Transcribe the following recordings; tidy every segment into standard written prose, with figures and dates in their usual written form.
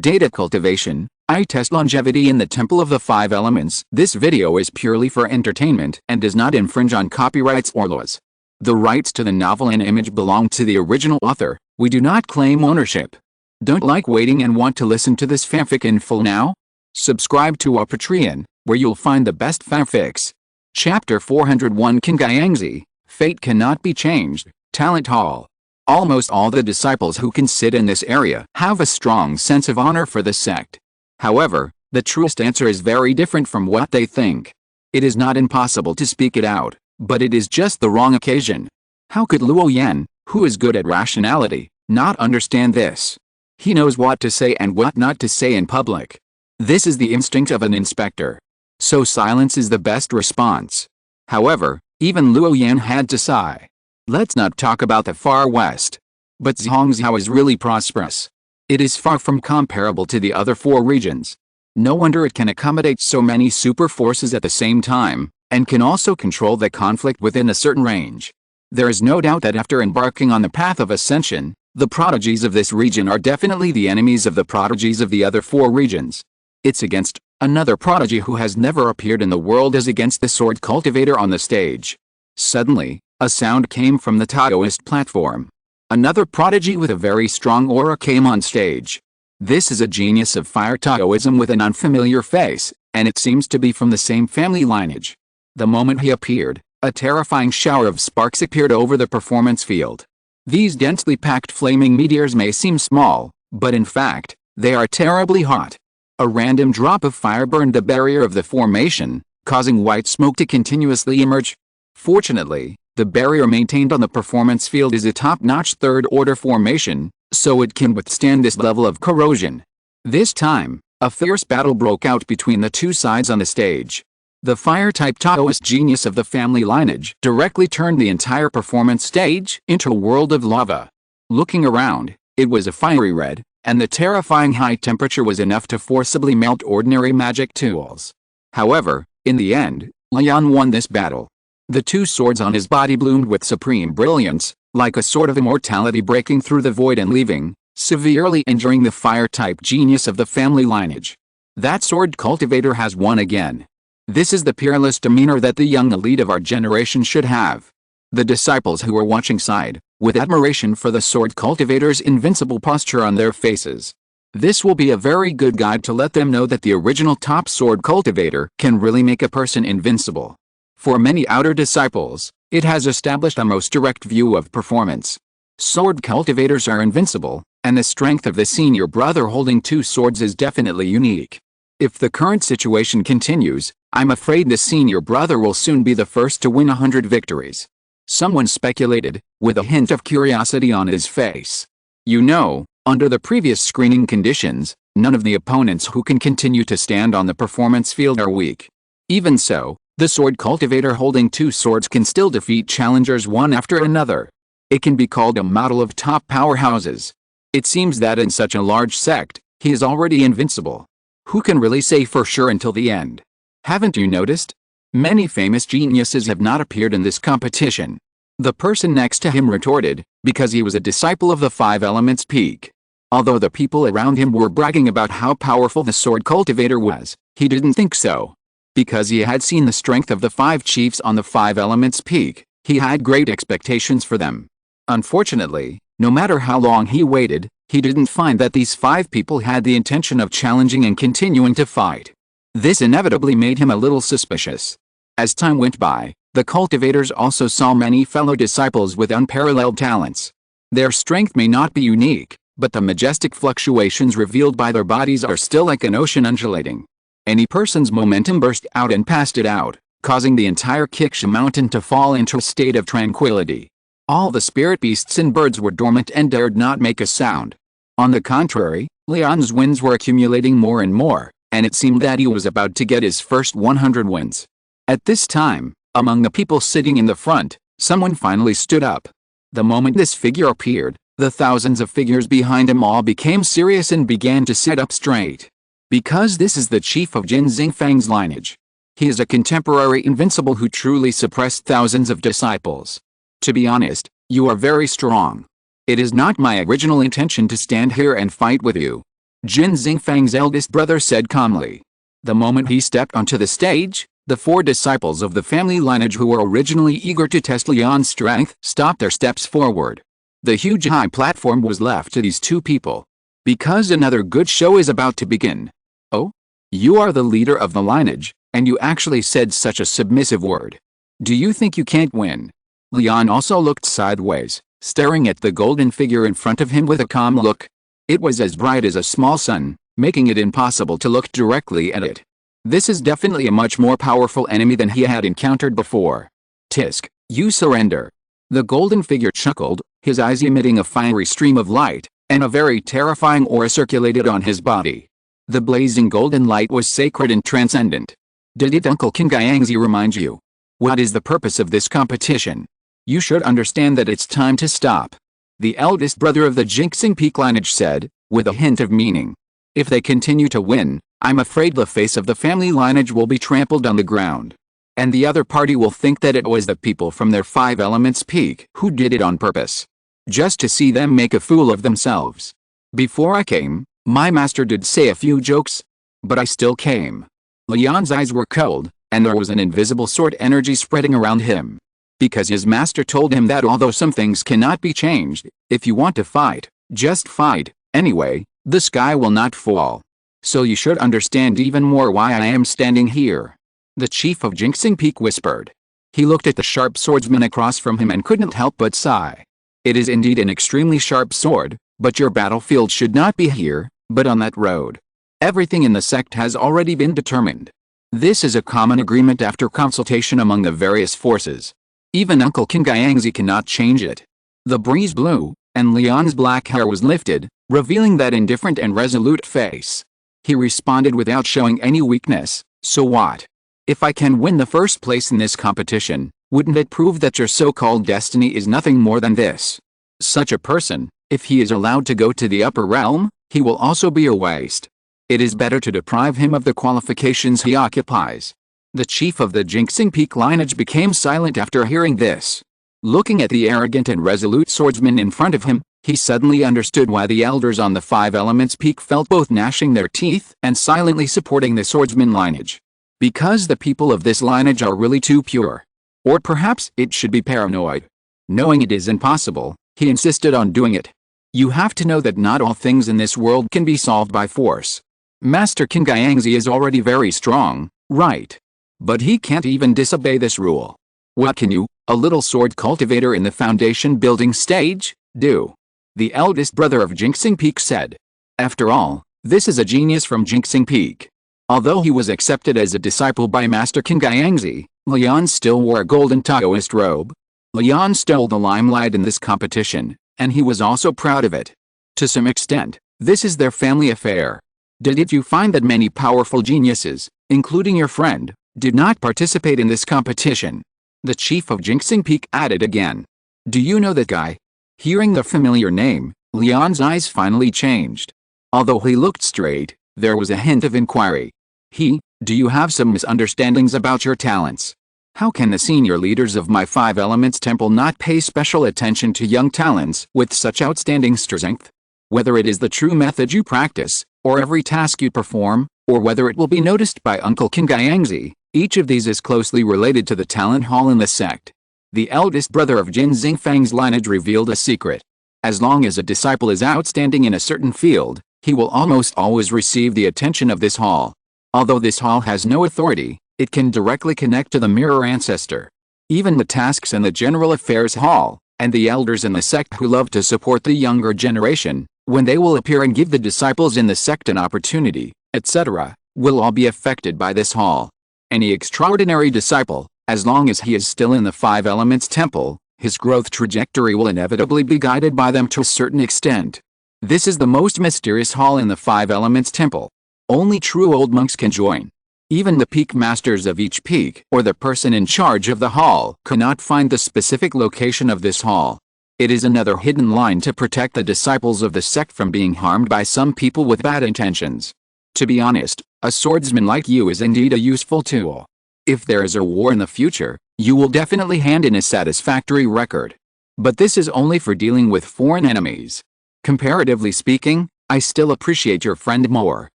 Data cultivation. I test longevity in the Temple of the Five Elements. This video is purely for entertainment and does not infringe on copyrights or laws. The rights to the novel and image belong to the original author. We do not claim ownership. Don't like waiting and want to listen to this fanfic in full now? Subscribe to our Patreon, where you'll find the best fanfics. Chapter 401 Kingayangzi. Fate cannot be changed. Talent Hall. Almost all the disciples who can sit in this area have a strong sense of honor for the sect. However, the truest answer is very different from what they think. It is not impossible to speak it out, but it is just the wrong occasion. How could Luo Yan, who is good at rationality, not understand this? He knows what to say and what not to say in public. This is the instinct of an inspector. So silence is the best response. However, even Luo Yan had to sigh. Let's not talk about the far west. But Zhongzhou is really prosperous. It is far from comparable to the other four regions. No wonder it can accommodate so many super forces at the same time, and can also control the conflict within a certain range. There is no doubt that after embarking on the path of ascension, the prodigies of this region are definitely the enemies of the prodigies of the other four regions. It's against another prodigy who has never appeared in the world as against the sword cultivator on the stage. Suddenly, a sound came from the Taoist platform. Another prodigy with a very strong aura came on stage. This is a genius of fire Taoism with an unfamiliar face, and it seems to be from the same family lineage. The moment he appeared, a terrifying shower of sparks appeared over the performance field. These densely packed flaming meteors may seem small, but in fact, they are terribly hot. A random drop of fire burned the barrier of the formation, causing white smoke to continuously emerge. Fortunately, the barrier maintained on the performance field is a top-notch third-order formation, so it can withstand this level of corrosion. This time, a fierce battle broke out between the two sides on the stage. The fire-type Taoist genius of the family lineage directly turned the entire performance stage into a world of lava. Looking around, it was a fiery red, and the terrifying high temperature was enough to forcibly melt ordinary magic tools. However, in the end, Luo Yan won this battle. The two swords on his body bloomed with supreme brilliance, like a sword of immortality breaking through the void and leaving, severely injuring the fire-type genius of the family lineage. That sword cultivator has won again. This is the peerless demeanor that the young elite of our generation should have. The disciples who were watching sighed, with admiration for the sword cultivator's invincible posture on their faces. This will be a very good guide to let them know that the original top sword cultivator can really make a person invincible. For many outer disciples, it has established a most direct view of performance. Sword cultivators are invincible, and the strength of the senior brother holding two swords is definitely unique. If the current situation continues, I'm afraid the senior brother will soon be the first to win 100 victories. Someone speculated, with a hint of curiosity on his face. You know, under the previous screening conditions, none of the opponents who can continue to stand on the performance field are weak. Even so, the sword cultivator holding two swords can still defeat challengers one after another. It can be called a model of top powerhouses. It seems that in such a large sect, he is already invincible. Who can really say for sure until the end? Haven't you noticed? Many famous geniuses have not appeared in this competition. The person next to him retorted, because he was a disciple of the Five Elements Peak. Although the people around him were bragging about how powerful the sword cultivator was, he didn't think so. Because he had seen the strength of the five chiefs on the Five Elements Peak, he had great expectations for them. Unfortunately, no matter how long he waited, he didn't find that these five people had the intention of challenging and continuing to fight. This inevitably made him a little suspicious. As time went by, the cultivators also saw many fellow disciples with unparalleled talents. Their strength may not be unique, but the majestic fluctuations revealed by their bodies are still like an ocean undulating. Any person's momentum burst out and passed it out, causing the entire Kiksha mountain to fall into a state of tranquility. All the spirit beasts and birds were dormant and dared not make a sound. On the contrary, Leon's wins were accumulating more and more, and it seemed that he was about to get his first 100 wins. At this time, among the people sitting in the front, someone finally stood up. The moment this figure appeared, the thousands of figures behind him all became serious and began to sit up straight. Because this is the chief of Jin Xingfang's lineage. He is a contemporary invincible who truly suppressed thousands of disciples. To be honest, you are very strong. It is not my original intention to stand here and fight with you. Jin Xingfang's eldest brother said calmly. The moment he stepped onto the stage, the 4 disciples of the family lineage who were originally eager to test Luo Yan's strength stopped their steps forward. The huge high platform was left to these 2 people. Because another good show is about to begin. Oh? You are the leader of the lineage, and you actually said such a submissive word. Do you think you can't win? Luo Yan also looked sideways, staring at the golden figure in front of him with a calm look. It was as bright as a small sun, making it impossible to look directly at it. This is definitely a much more powerful enemy than he had encountered before. Tisk, you surrender. The golden figure chuckled, his eyes emitting a fiery stream of light, and a very terrifying aura circulated on his body. The blazing golden light was sacred and transcendent. Did it Uncle Qingyanzi remind you? What is the purpose of this competition? You should understand that it's time to stop. The eldest brother of the Jinxing Peak lineage said, with a hint of meaning. If they continue to win, I'm afraid the face of the family lineage will be trampled on the ground. And the other party will think that it was the people from their 5 Elements Peak who did it on purpose. Just to see them make a fool of themselves. Before I came, my master did say a few jokes. But I still came. Luo Yan's eyes were cold, and there was an invisible sword energy spreading around him. Because his master told him that although some things cannot be changed, if you want to fight, just fight. Anyway, the sky will not fall. So you should understand even more why I am standing here. The chief of Jinxing Peak whispered. He looked at the sharp swordsman across from him and couldn't help but sigh. It is indeed an extremely sharp sword, but your battlefield should not be here, but on that road. Everything in the sect has already been determined. This is a common agreement after consultation among the various forces. Even Uncle Qingyanzi cannot change it. The breeze blew, and Luo Yan's black hair was lifted, revealing that indifferent and resolute face. He responded without showing any weakness, so what? If I can win the first place in this competition, wouldn't it prove that your so-called destiny is nothing more than this? Such a person, if he is allowed to go to the upper realm, he will also be a waste. It is better to deprive him of the qualifications he occupies. The chief of the Jinxing Peak lineage became silent after hearing this. Looking at the arrogant and resolute swordsman in front of him, he suddenly understood why the elders on the 5 Elements Peak felt both gnashing their teeth and silently supporting the swordsman lineage. Because the people of this lineage are really too pure. Or perhaps it should be paranoid. Knowing it is impossible, he insisted on doing it. You have to know that not all things in this world can be solved by force. Master Qingyanzi is already very strong, right? But he can't even disobey this rule. What can you, a little sword cultivator in the foundation building stage, do? The eldest brother of Jinxing Peak said. After all, this is a genius from Jinxing Peak. Although he was accepted as a disciple by Master Qingyanzi, Luo Yan still wore a golden Taoist robe. Luo Yan stole the limelight in this competition, and he was also proud of it. To some extent, this is their family affair. Did you find that many powerful geniuses, including your friend, did not participate in this competition? The chief of Jinxing Peak added again. Do you know that guy? Hearing the familiar name, Luo Yan's eyes finally changed. Although he looked straight, there was a hint of inquiry. Do you have some misunderstandings about your talents? How can the senior leaders of my 5 Elements Temple not pay special attention to young talents with such outstanding strength? Whether it is the true method you practice, or every task you perform, or whether it will be noticed by Uncle Qingyanzi, each of these is closely related to the talent hall in the sect. The eldest brother of Jin Xingfang's lineage revealed a secret. As long as a disciple is outstanding in a certain field, he will almost always receive the attention of this hall. Although this hall has no authority, it can directly connect to the mirror ancestor. Even the tasks in the general affairs hall, and the elders in the sect who love to support the younger generation, when they will appear and give the disciples in the sect an opportunity, etc., will all be affected by this hall. Any extraordinary disciple, as long as he is still in the 5 Elements Temple, his growth trajectory will inevitably be guided by them to a certain extent. This is the most mysterious hall in the 5 Elements Temple. Only true old monks can join. Even the peak masters of each peak or the person in charge of the hall cannot find the specific location of this hall. It is another hidden line to protect the disciples of the sect from being harmed by some people with bad intentions. To be honest, a swordsman like you is indeed a useful tool. If there is a war in the future, you will definitely hand in a satisfactory record. But this is only for dealing with foreign enemies. Comparatively speaking, I still appreciate your friend more.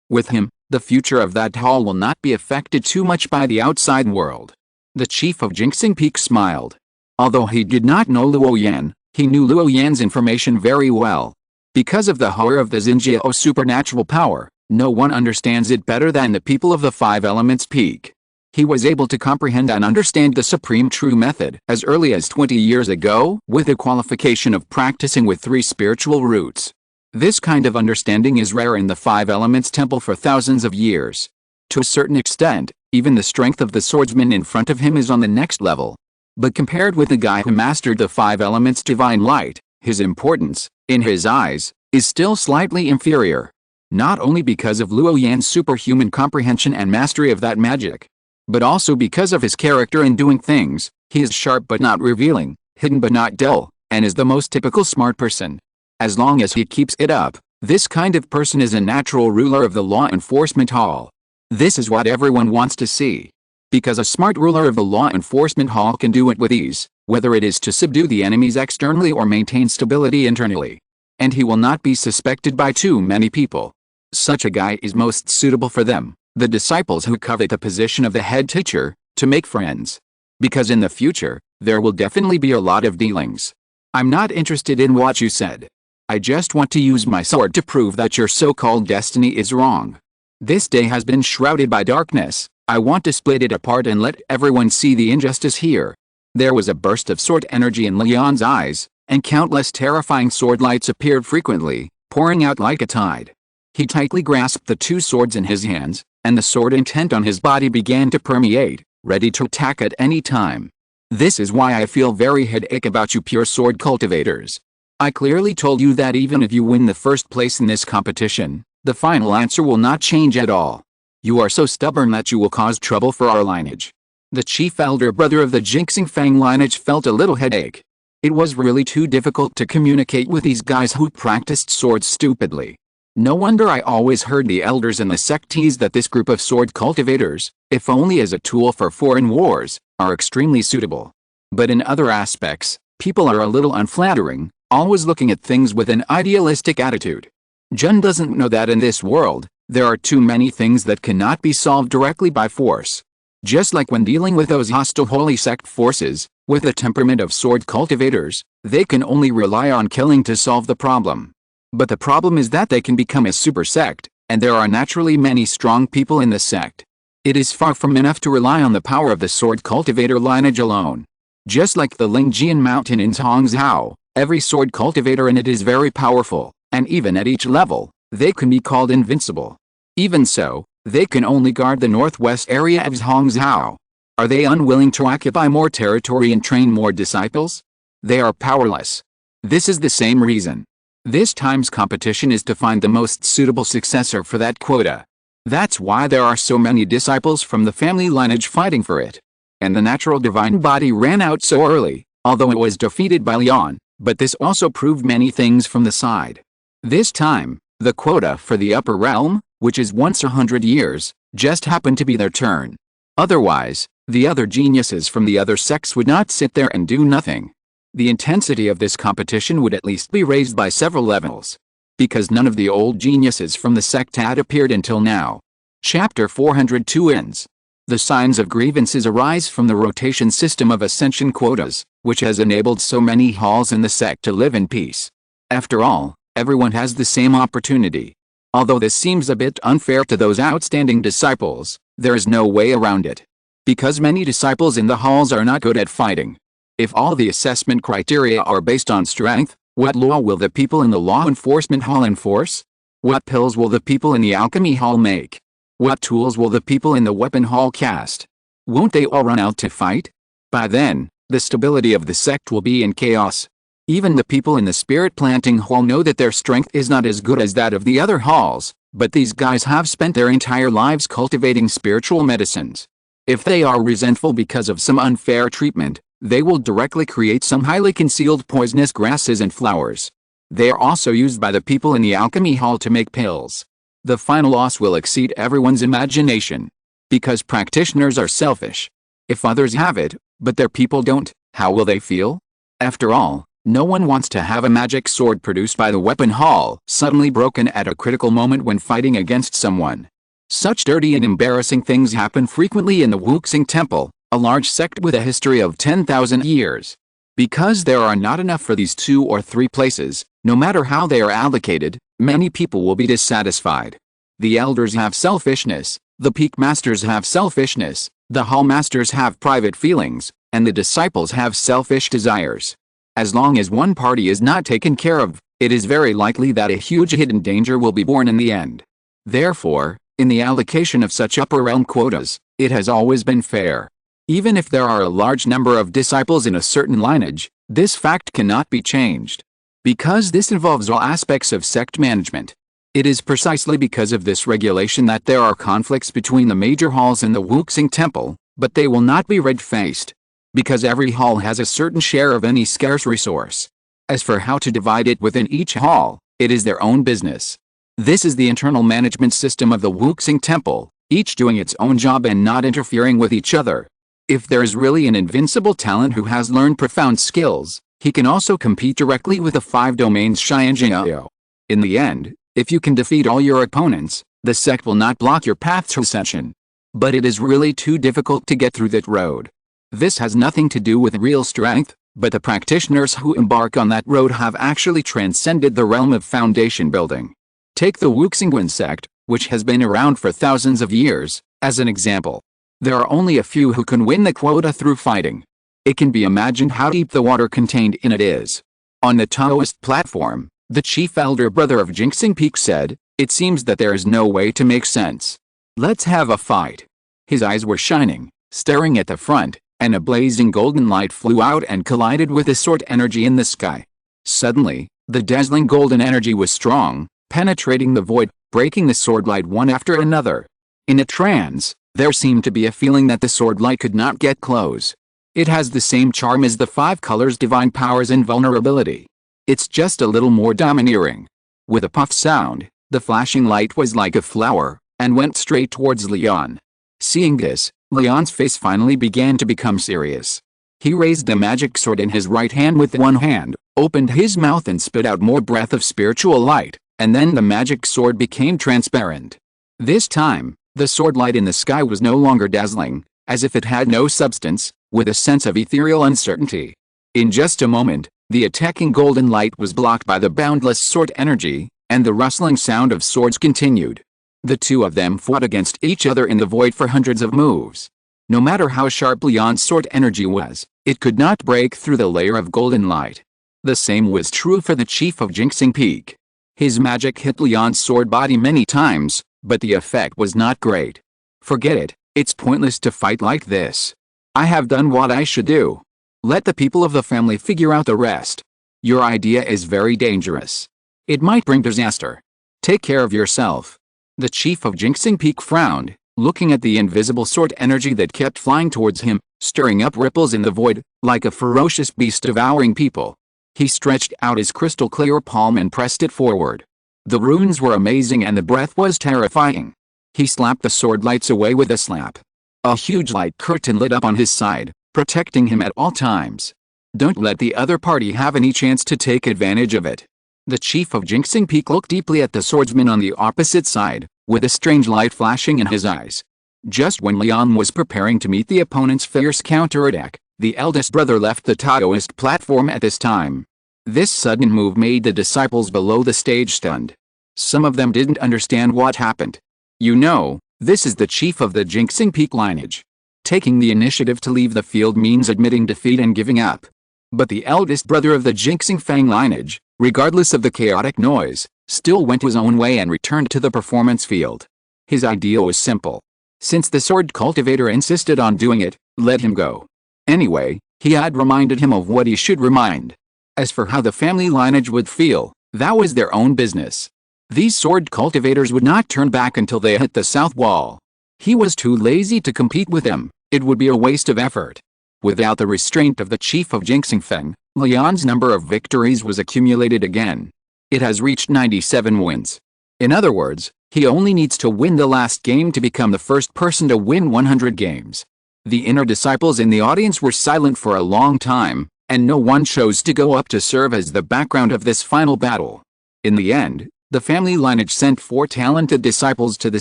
With him, the future of that hall will not be affected too much by the outside world." The chief of Jinxing Peak smiled. Although he did not know Luo Yan, he knew Luo Yan's information very well. Because of the horror of the Xinjiao supernatural power, no one understands it better than the people of the Five Elements Peak. He was able to comprehend and understand the Supreme True Method as early as 20 years ago, with the qualification of practicing with 3 spiritual roots. This kind of understanding is rare in the Five Elements Temple for thousands of years. To a certain extent, even the strength of the swordsman in front of him is on the next level. But compared with the guy who mastered the 5 Elements Divine Light, his importance, in his eyes, is still slightly inferior. Not only because of Luo Yan's superhuman comprehension and mastery of that magic, but also because of his character in doing things. He is sharp but not revealing, hidden but not dull, and is the most typical smart person. As long as he keeps it up, this kind of person is a natural ruler of the law enforcement hall. This is what everyone wants to see. Because a smart ruler of the law enforcement hall can do it with ease, whether it is to subdue the enemies externally or maintain stability internally. And he will not be suspected by too many people. Such a guy is most suitable for them, the disciples who covet the position of the head teacher, to make friends. Because in the future, there will definitely be a lot of dealings. I'm not interested in what you said. I just want to use my sword to prove that your so-called destiny is wrong. This day has been shrouded by darkness. I want to split it apart and let everyone see the injustice here. There was a burst of sword energy in Leon's eyes, and countless terrifying sword lights appeared frequently, pouring out like a tide. He tightly grasped the 2 swords in his hands, and the sword intent on his body began to permeate, ready to attack at any time. This is why I feel very headache about you pure sword cultivators. I clearly told you that even if you win the first place in this competition, the final answer will not change at all. You are so stubborn that you will cause trouble for our lineage. The chief elder brother of the Jinxing Fang lineage felt a little headache. It was really too difficult to communicate with these guys who practiced swords stupidly. No wonder I always heard the elders in the sect tease that this group of sword cultivators, if only as a tool for foreign wars, are extremely suitable. But in other aspects, people are a little unflattering, always looking at things with an idealistic attitude. Jun doesn't know that in this world, there are too many things that cannot be solved directly by force. Just like when dealing with those hostile holy sect forces, with the temperament of sword cultivators, they can only rely on killing to solve the problem. But the problem is that they can become a super sect, and there are naturally many strong people in the sect. It is far from enough to rely on the power of the sword cultivator lineage alone. Just like the Lingjian mountain in Zhangzhou, every sword cultivator in it is very powerful, and even at each level, they can be called invincible. Even so, they can only guard the northwest area of Zhangzhou. Are they unwilling to occupy more territory and train more disciples? They are powerless. This is the same reason. This time's competition is to find the most suitable successor for that quota. That's why there are so many disciples from the family lineage fighting for it. And the natural divine body ran out so early, although it was defeated by Leon, but this also proved many things from the side. This time, the quota for the upper realm, which is once 100 years, just happened to be their turn. Otherwise, the other geniuses from the other sects would not sit there and do nothing. The intensity of this competition would at least be raised by several levels. Because none of the old geniuses from the sect had appeared until now. Chapter 402 ends. The signs of grievances arise from the rotation system of ascension quotas, which has enabled so many halls in the sect to live in peace. After all, everyone has the same opportunity. Although this seems a bit unfair to those outstanding disciples, there is no way around it. Because many disciples in the halls are not good at fighting. If all the assessment criteria are based on strength, what law will the people in the law enforcement hall enforce? What pills will the people in the alchemy hall make? What tools will the people in the weapon hall cast? Won't they all run out to fight? By then, the stability of the sect will be in chaos. Even the people in the spirit planting hall know that their strength is not as good as that of the other halls, but these guys have spent their entire lives cultivating spiritual medicines. If they are resentful because of some unfair treatment, they will directly create some highly concealed poisonous grasses and flowers. They are also used by the people in the alchemy hall to make pills. The final loss will exceed everyone's imagination. Because practitioners are selfish. If others have it, but their people don't, how will they feel? After all, No one wants to have a magic sword produced by the weapon hall suddenly broken at a critical moment when fighting against someone. Such dirty and embarrassing things happen frequently in the Wuxing Temple, a large sect with a history of 10,000 years. Because there are not enough for these 2 or 3 places, no matter how they are allocated, many people will be dissatisfied. The elders have selfishness, the peak masters have selfishness, the hall masters have private feelings, and the disciples have selfish desires. As long as one party is not taken care of, it is very likely that a huge hidden danger will be born in the end. Therefore, in the allocation of such upper realm quotas, it has always been fair. Even if there are a large number of disciples in a certain lineage, this fact cannot be changed. Because this involves all aspects of sect management. It is precisely because of this regulation that there are conflicts between the major halls and the Wuxing Temple, but they will not be red-faced. Because every hall has a certain share of any scarce resource. As for how to divide it within each hall, it is their own business. This is the internal management system of the Wuxing Temple, each doing its own job and not interfering with each other. If there is really an invincible talent who has learned profound skills, he can also compete directly with the 5 domains Xianjiao. In the end, if you can defeat all your opponents, the sect will not block your path to ascension. But it is really too difficult to get through that road. This has nothing to do with real strength, but the practitioners who embark on that road have actually transcended the realm of foundation building. Take the Wuxingguan sect, which has been around for thousands of years, as an example. There are only a few who can win the quota through fighting. It can be imagined how deep the water contained in it is. On the Taoist platform, the chief elder brother of Jinxing Peak said, "It seems that there is no way to make sense. Let's have a fight." His eyes were shining, staring at the front, and a blazing golden light flew out and collided with the sword energy in the sky. Suddenly, the dazzling golden energy was strong, penetrating the void, breaking the sword light one after another. In a trance, there seemed to be a feeling that the sword light could not get close. It has the same charm as the 5 colors' divine powers and vulnerability. It's just a little more domineering. With a puff sound, the flashing light was like a flower, and went straight towards Leon. Seeing this, Leon's face finally began to become serious. He raised the magic sword in his right hand with one hand, opened his mouth and spit out more breath of spiritual light, and then the magic sword became transparent. This time, the sword light in the sky was no longer dazzling, as if it had no substance, with a sense of ethereal uncertainty. In just a moment, the attacking golden light was blocked by the boundless sword energy, and the rustling sound of swords continued. The 2 of them fought against each other in the void for hundreds of moves. No matter how sharp Leon's sword energy was, it could not break through the layer of golden light. The same was true for the chief of Jinxing Peak. His magic hit Leon's sword body many times, but the effect was not great. "Forget it, it's pointless to fight like this. I have done what I should do. Let the people of the family figure out the rest. Your idea is very dangerous. It might bring disaster. Take care of yourself." The chief of Jinxing Peak frowned, looking at the invisible sword energy that kept flying towards him, stirring up ripples in the void, like a ferocious beast devouring people. He stretched out his crystal-clear palm and pressed it forward. The runes were amazing and the breath was terrifying. He slapped the sword lights away with a slap. A huge light curtain lit up on his side, protecting him at all times. Don't let the other party have any chance to take advantage of it. The chief of Jinxing Peak looked deeply at the swordsman on the opposite side, with a strange light flashing in his eyes. Just when Leon was preparing to meet the opponent's fierce counterattack, the eldest brother left the Taoist platform at this time. This sudden move made the disciples below the stage stunned. Some of them didn't understand what happened. You know, this is the chief of the Jinxing Peak lineage. Taking the initiative to leave the field means admitting defeat and giving up. But the eldest brother of the Jinxing Fang lineage, regardless of the chaotic noise, still went his own way and returned to the performance field. His idea was simple. Since the sword cultivator insisted on doing it, let him go. Anyway, he had reminded him of what he should remind. As for how the family lineage would feel, that was their own business. These sword cultivators would not turn back until they hit the south wall. He was too lazy to compete with them. It would be a waste of effort. Without the restraint of the chief of Jinxing Feng, Leon's number of victories was accumulated again. It has reached 97 wins. In other words, he only needs to win the last game to become the first person to win 100 games. The inner disciples in the audience were silent for a long time, and no one chose to go up to serve as the background of this final battle. In the end, the family lineage sent 4 talented disciples to the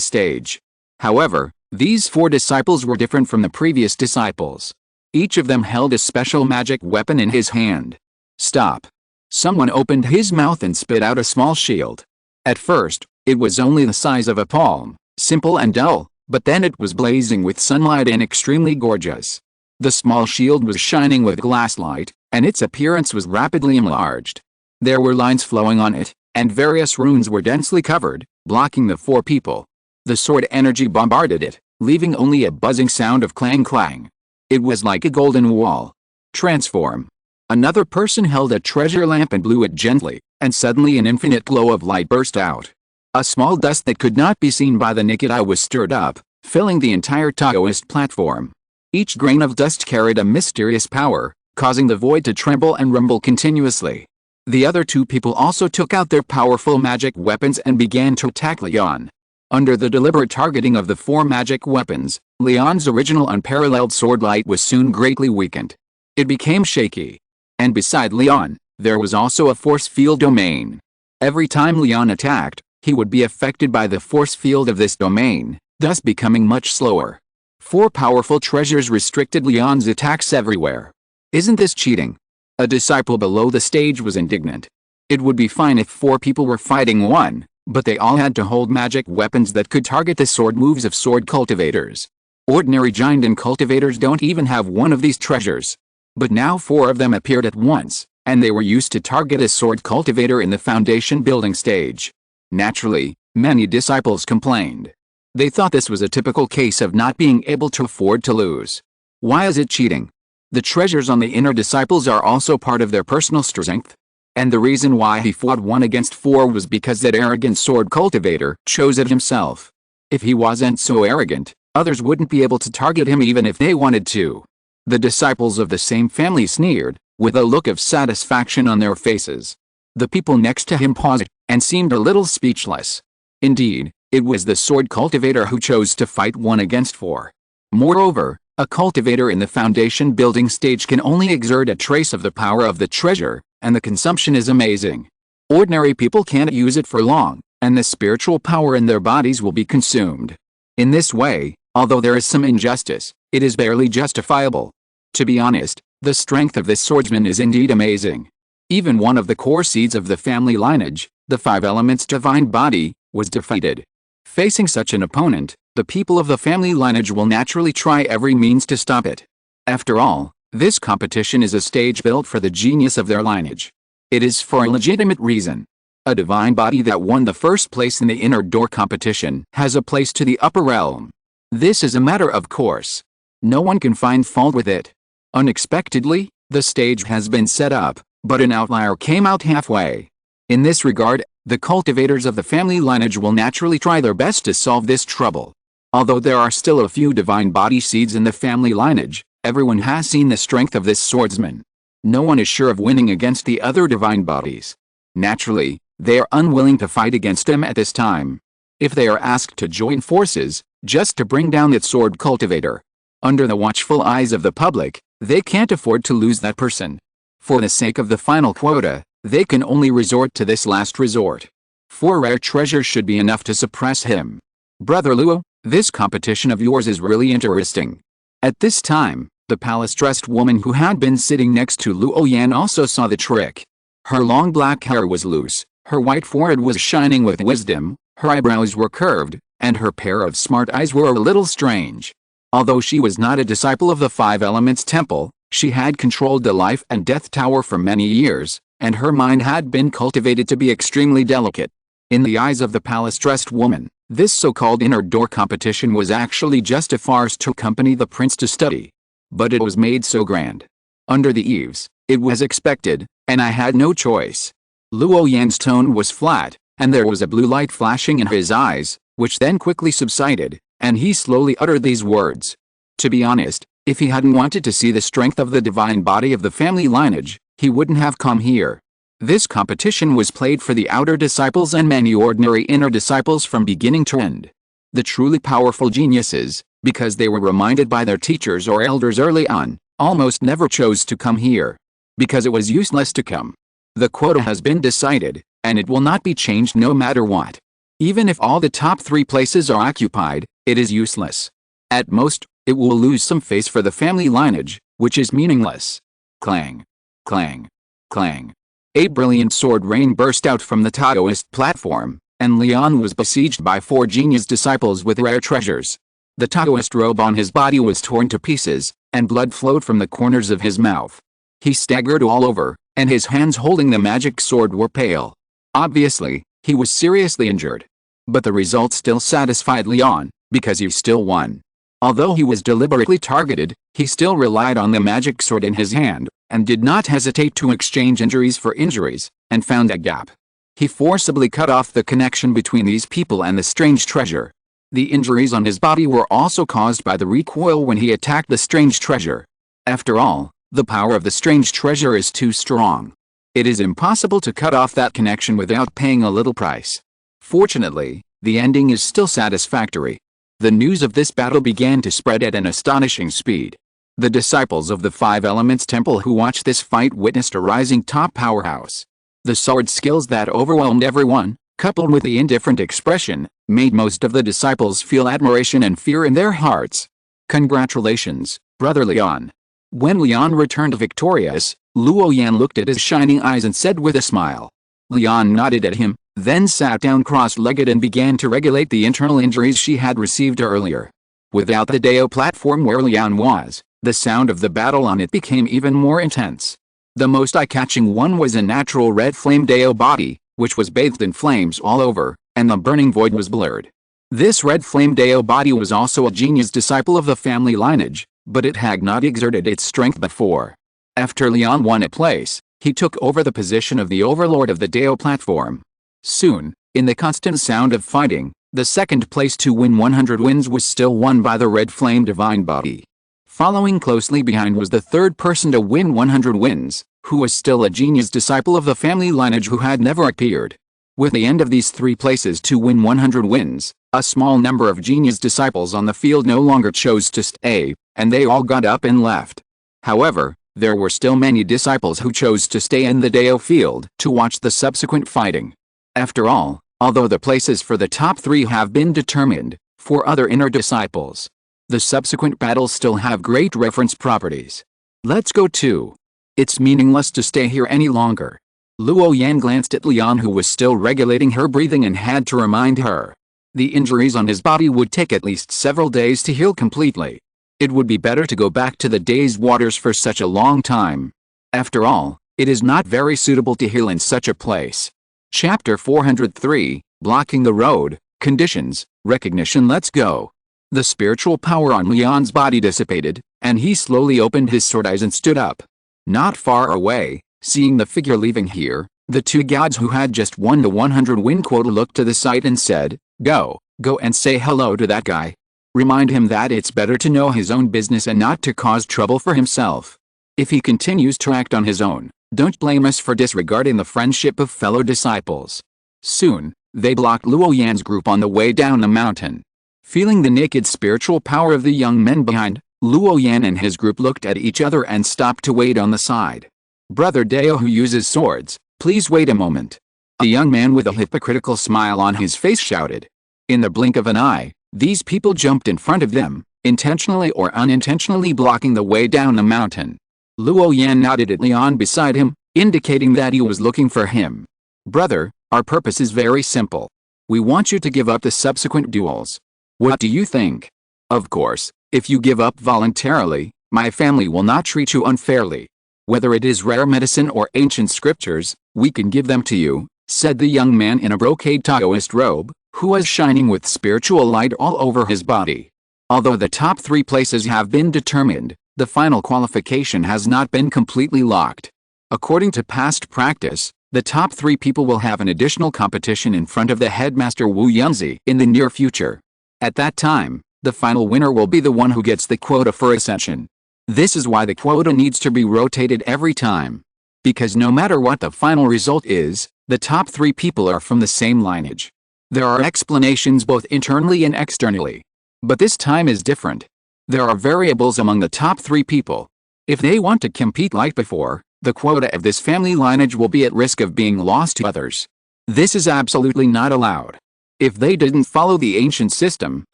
stage. However, these 4 disciples were different from the previous disciples. Each of them held a special magic weapon in his hand. Stop. Someone opened his mouth and spit out a small shield. At first, it was only the size of a palm, simple and dull, but then it was blazing with sunlight and extremely gorgeous. The small shield was shining with glass light, and its appearance was rapidly enlarged. There were lines flowing on it, and various runes were densely covered, blocking the 4 people. The sword energy bombarded it, leaving only a buzzing sound of clang clang. It was like a golden wall. Transform. Another person held a treasure lamp and blew it gently, and suddenly an infinite glow of light burst out. A small dust that could not be seen by the naked eye was stirred up, filling the entire Taoist platform. Each grain of dust carried a mysterious power, causing the void to tremble and rumble continuously. The other 2 people also took out their powerful magic weapons and began to attack Leon. Under the deliberate targeting of the 4 magic weapons, Leon's original unparalleled sword light was soon greatly weakened. It became shaky. And beside Leon, there was also a force field domain. Every time Leon attacked, he would be affected by the force field of this domain, thus becoming much slower. 4 powerful treasures restricted Leon's attacks everywhere. Isn't this cheating? A disciple below the stage was indignant. It would be fine if 4 people were fighting one, but they all had to hold magic weapons that could target the sword moves of sword cultivators. Ordinary giant and cultivators don't even have one of these treasures. But now 4 of them appeared at once, and they were used to target a sword cultivator in the foundation building stage. Naturally, many disciples complained. They thought this was a typical case of not being able to afford to lose. Why is it cheating? The treasures on the inner disciples are also part of their personal strength. And the reason why he fought 1 against 4 was because that arrogant sword cultivator chose it himself. If he wasn't so arrogant, others wouldn't be able to target him even if they wanted to. The disciples of the same family sneered, with a look of satisfaction on their faces. The people next to him paused, and seemed a little speechless. Indeed, it was the sword cultivator who chose to fight 1 against 4. Moreover, a cultivator in the foundation building stage can only exert a trace of the power of the treasure, and the consumption is amazing. Ordinary people can't use it for long, and the spiritual power in their bodies will be consumed. In this way, although there is some injustice, it is barely justifiable. To be honest, the strength of this swordsman is indeed amazing. Even one of the core seeds of the family lineage, the 5 elements divine body, was defeated. Facing such an opponent, the people of the family lineage will naturally try every means to stop it. After all, this competition is a stage built for the genius of their lineage. It is for a legitimate reason. A divine body that won the first place in the inner door competition has a place to the upper realm. This is a matter of course. No one can find fault with it. Unexpectedly, the stage has been set up, but an outlier came out halfway. In this regard, the cultivators of the family lineage will naturally try their best to solve this trouble. Although there are still a few divine body seeds in the family lineage, everyone has seen the strength of this swordsman. No one is sure of winning against the other divine bodies. Naturally, they are unwilling to fight against him at this time. If they are asked to join forces, just to bring down that sword cultivator, under the watchful eyes of the public, they can't afford to lose that person. For the sake of the final quota, they can only resort to this last resort. 4 rare treasures should be enough to suppress him. Brother Luo, this competition of yours is really interesting. At this time, the palace-dressed woman who had been sitting next to Luo Yan also saw the trick. Her long black hair was loose, her white forehead was shining with wisdom, her eyebrows were curved, and her pair of smart eyes were a little strange. Although she was not a disciple of the 5 Elements Temple, she had controlled the life and death tower for many years, and her mind had been cultivated to be extremely delicate. In the eyes of the palace-dressed woman, this so-called inner door competition was actually just a farce to accompany the prince to study. But it was made so grand. Under the eaves, it was expected, and I had no choice. Luo Yan's tone was flat, and there was a blue light flashing in his eyes, which then quickly subsided, and he slowly uttered these words. To be honest, if he hadn't wanted to see the strength of the divine body of the family lineage, he wouldn't have come here. This competition was played for the outer disciples and many ordinary inner disciples from beginning to end. The truly powerful geniuses, because they were reminded by their teachers or elders early on, almost never chose to come here. because it was useless to come. The quota has been decided, and it will not be changed no matter what. Even if all the top 3 places are occupied, it is useless. At most, it will lose some face for the family lineage, which is meaningless. Clang. Clang. Clang. A brilliant sword rain burst out from the Taoist platform, and Lian was besieged by 4 genius disciples with rare treasures. The Taoist robe on his body was torn to pieces, and blood flowed from the corners of his mouth. He staggered all over, and his hands holding the magic sword were pale. Obviously, he was seriously injured. But the result still satisfied Lian, because he still won. Although he was deliberately targeted, he still relied on the magic sword in his hand, and did not hesitate to exchange injuries for injuries, and found a gap. He forcibly cut off the connection between these people and the strange treasure. The injuries on his body were also caused by the recoil when he attacked the strange treasure. After all, the power of the strange treasure is too strong. It is impossible to cut off that connection without paying a little price. Fortunately, the ending is still satisfactory. The news of this battle began to spread at an astonishing speed. The disciples of the 5 Elements Temple who watched this fight witnessed a rising top powerhouse. The sword skills that overwhelmed everyone, coupled with the indifferent expression, made most of the disciples feel admiration and fear in their hearts. Congratulations, Brother Lian. When Lian returned victorious, Luo Yan looked at his shining eyes and said with a smile. Lian nodded at him, then sat down cross-legged and began to regulate the internal injuries she had received earlier. Without the Dao platform where Lian was, the sound of the battle on it became even more intense. The most eye-catching one was a natural red flame Dao body, which was bathed in flames all over, and the burning void was blurred. This red flame Dao body was also a genius disciple of the family lineage, but it had not exerted its strength before. After Lian won a place, he took over the position of the overlord of the Dao platform. Soon, in the constant sound of fighting, the second place to win 100 wins was still won by the red flame divine body. Following closely behind was the third person to win 100 wins, who was still a genius disciple of the family lineage who had never appeared. With the end of these 3 places to win 100 wins, a small number of genius disciples on the field no longer chose to stay, and they all got up and left. However, there were still many disciples who chose to stay in the Dao field to watch the subsequent fighting. After all, although the places for the top 3 have been determined, for other inner disciples, the subsequent battles still have great reference properties. Let's go too. It's meaningless to stay here any longer. Luo Yan glanced at Lian who was still regulating her breathing and had to remind her. The injuries on his body would take at least several days to heal completely. It would be better to go back to the dazed waters for such a long time. After all, it is not very suitable to heal in such a place. Chapter 403, Blocking the Road, Conditions, Recognition. Let's go. The spiritual power on Lian's body dissipated, and he slowly opened his sword eyes and stood up. Not far away, seeing the figure leaving here, the 2 gods who had just won the 100 win quota looked to the side and said, Go and say hello to that guy. Remind him that it's better to know his own business and not to cause trouble for himself. If he continues to act on his own, don't blame us for disregarding the friendship of fellow disciples. Soon, they blocked Luo Yan's group on the way down the mountain. Feeling the naked spiritual power of the young men behind, Luo Yan and his group looked at each other and stopped to wait on the side. Brother Dao who uses swords, please wait a moment. A young man with a hypocritical smile on his face shouted. In the blink of an eye, these people jumped in front of them, intentionally or unintentionally blocking the way down the mountain. Luo Yan nodded at Lian beside him, indicating that he was looking for him. Brother, our purpose is very simple. We want you to give up the subsequent duels. What do you think? Of course, if you give up voluntarily, my family will not treat you unfairly. Whether it is rare medicine or ancient scriptures, we can give them to you, said the young man in a brocade Taoist robe, who was shining with spiritual light all over his body. Although the top 3 places have been determined, the final qualification has not been completely locked. According to past practice, the top 3 people will have an additional competition in front of the headmaster Wu Yunzi in the near future. At that time, the final winner will be the one who gets the quota for ascension. This is why the quota needs to be rotated every time. Because no matter what the final result is, the top 3 people are from the same lineage. There are explanations both internally and externally. But this time is different. There are variables among the top 3 people. If they want to compete like before, The quota of this family lineage will be at risk of being lost to others. This is absolutely not allowed. If they didn't follow the ancient system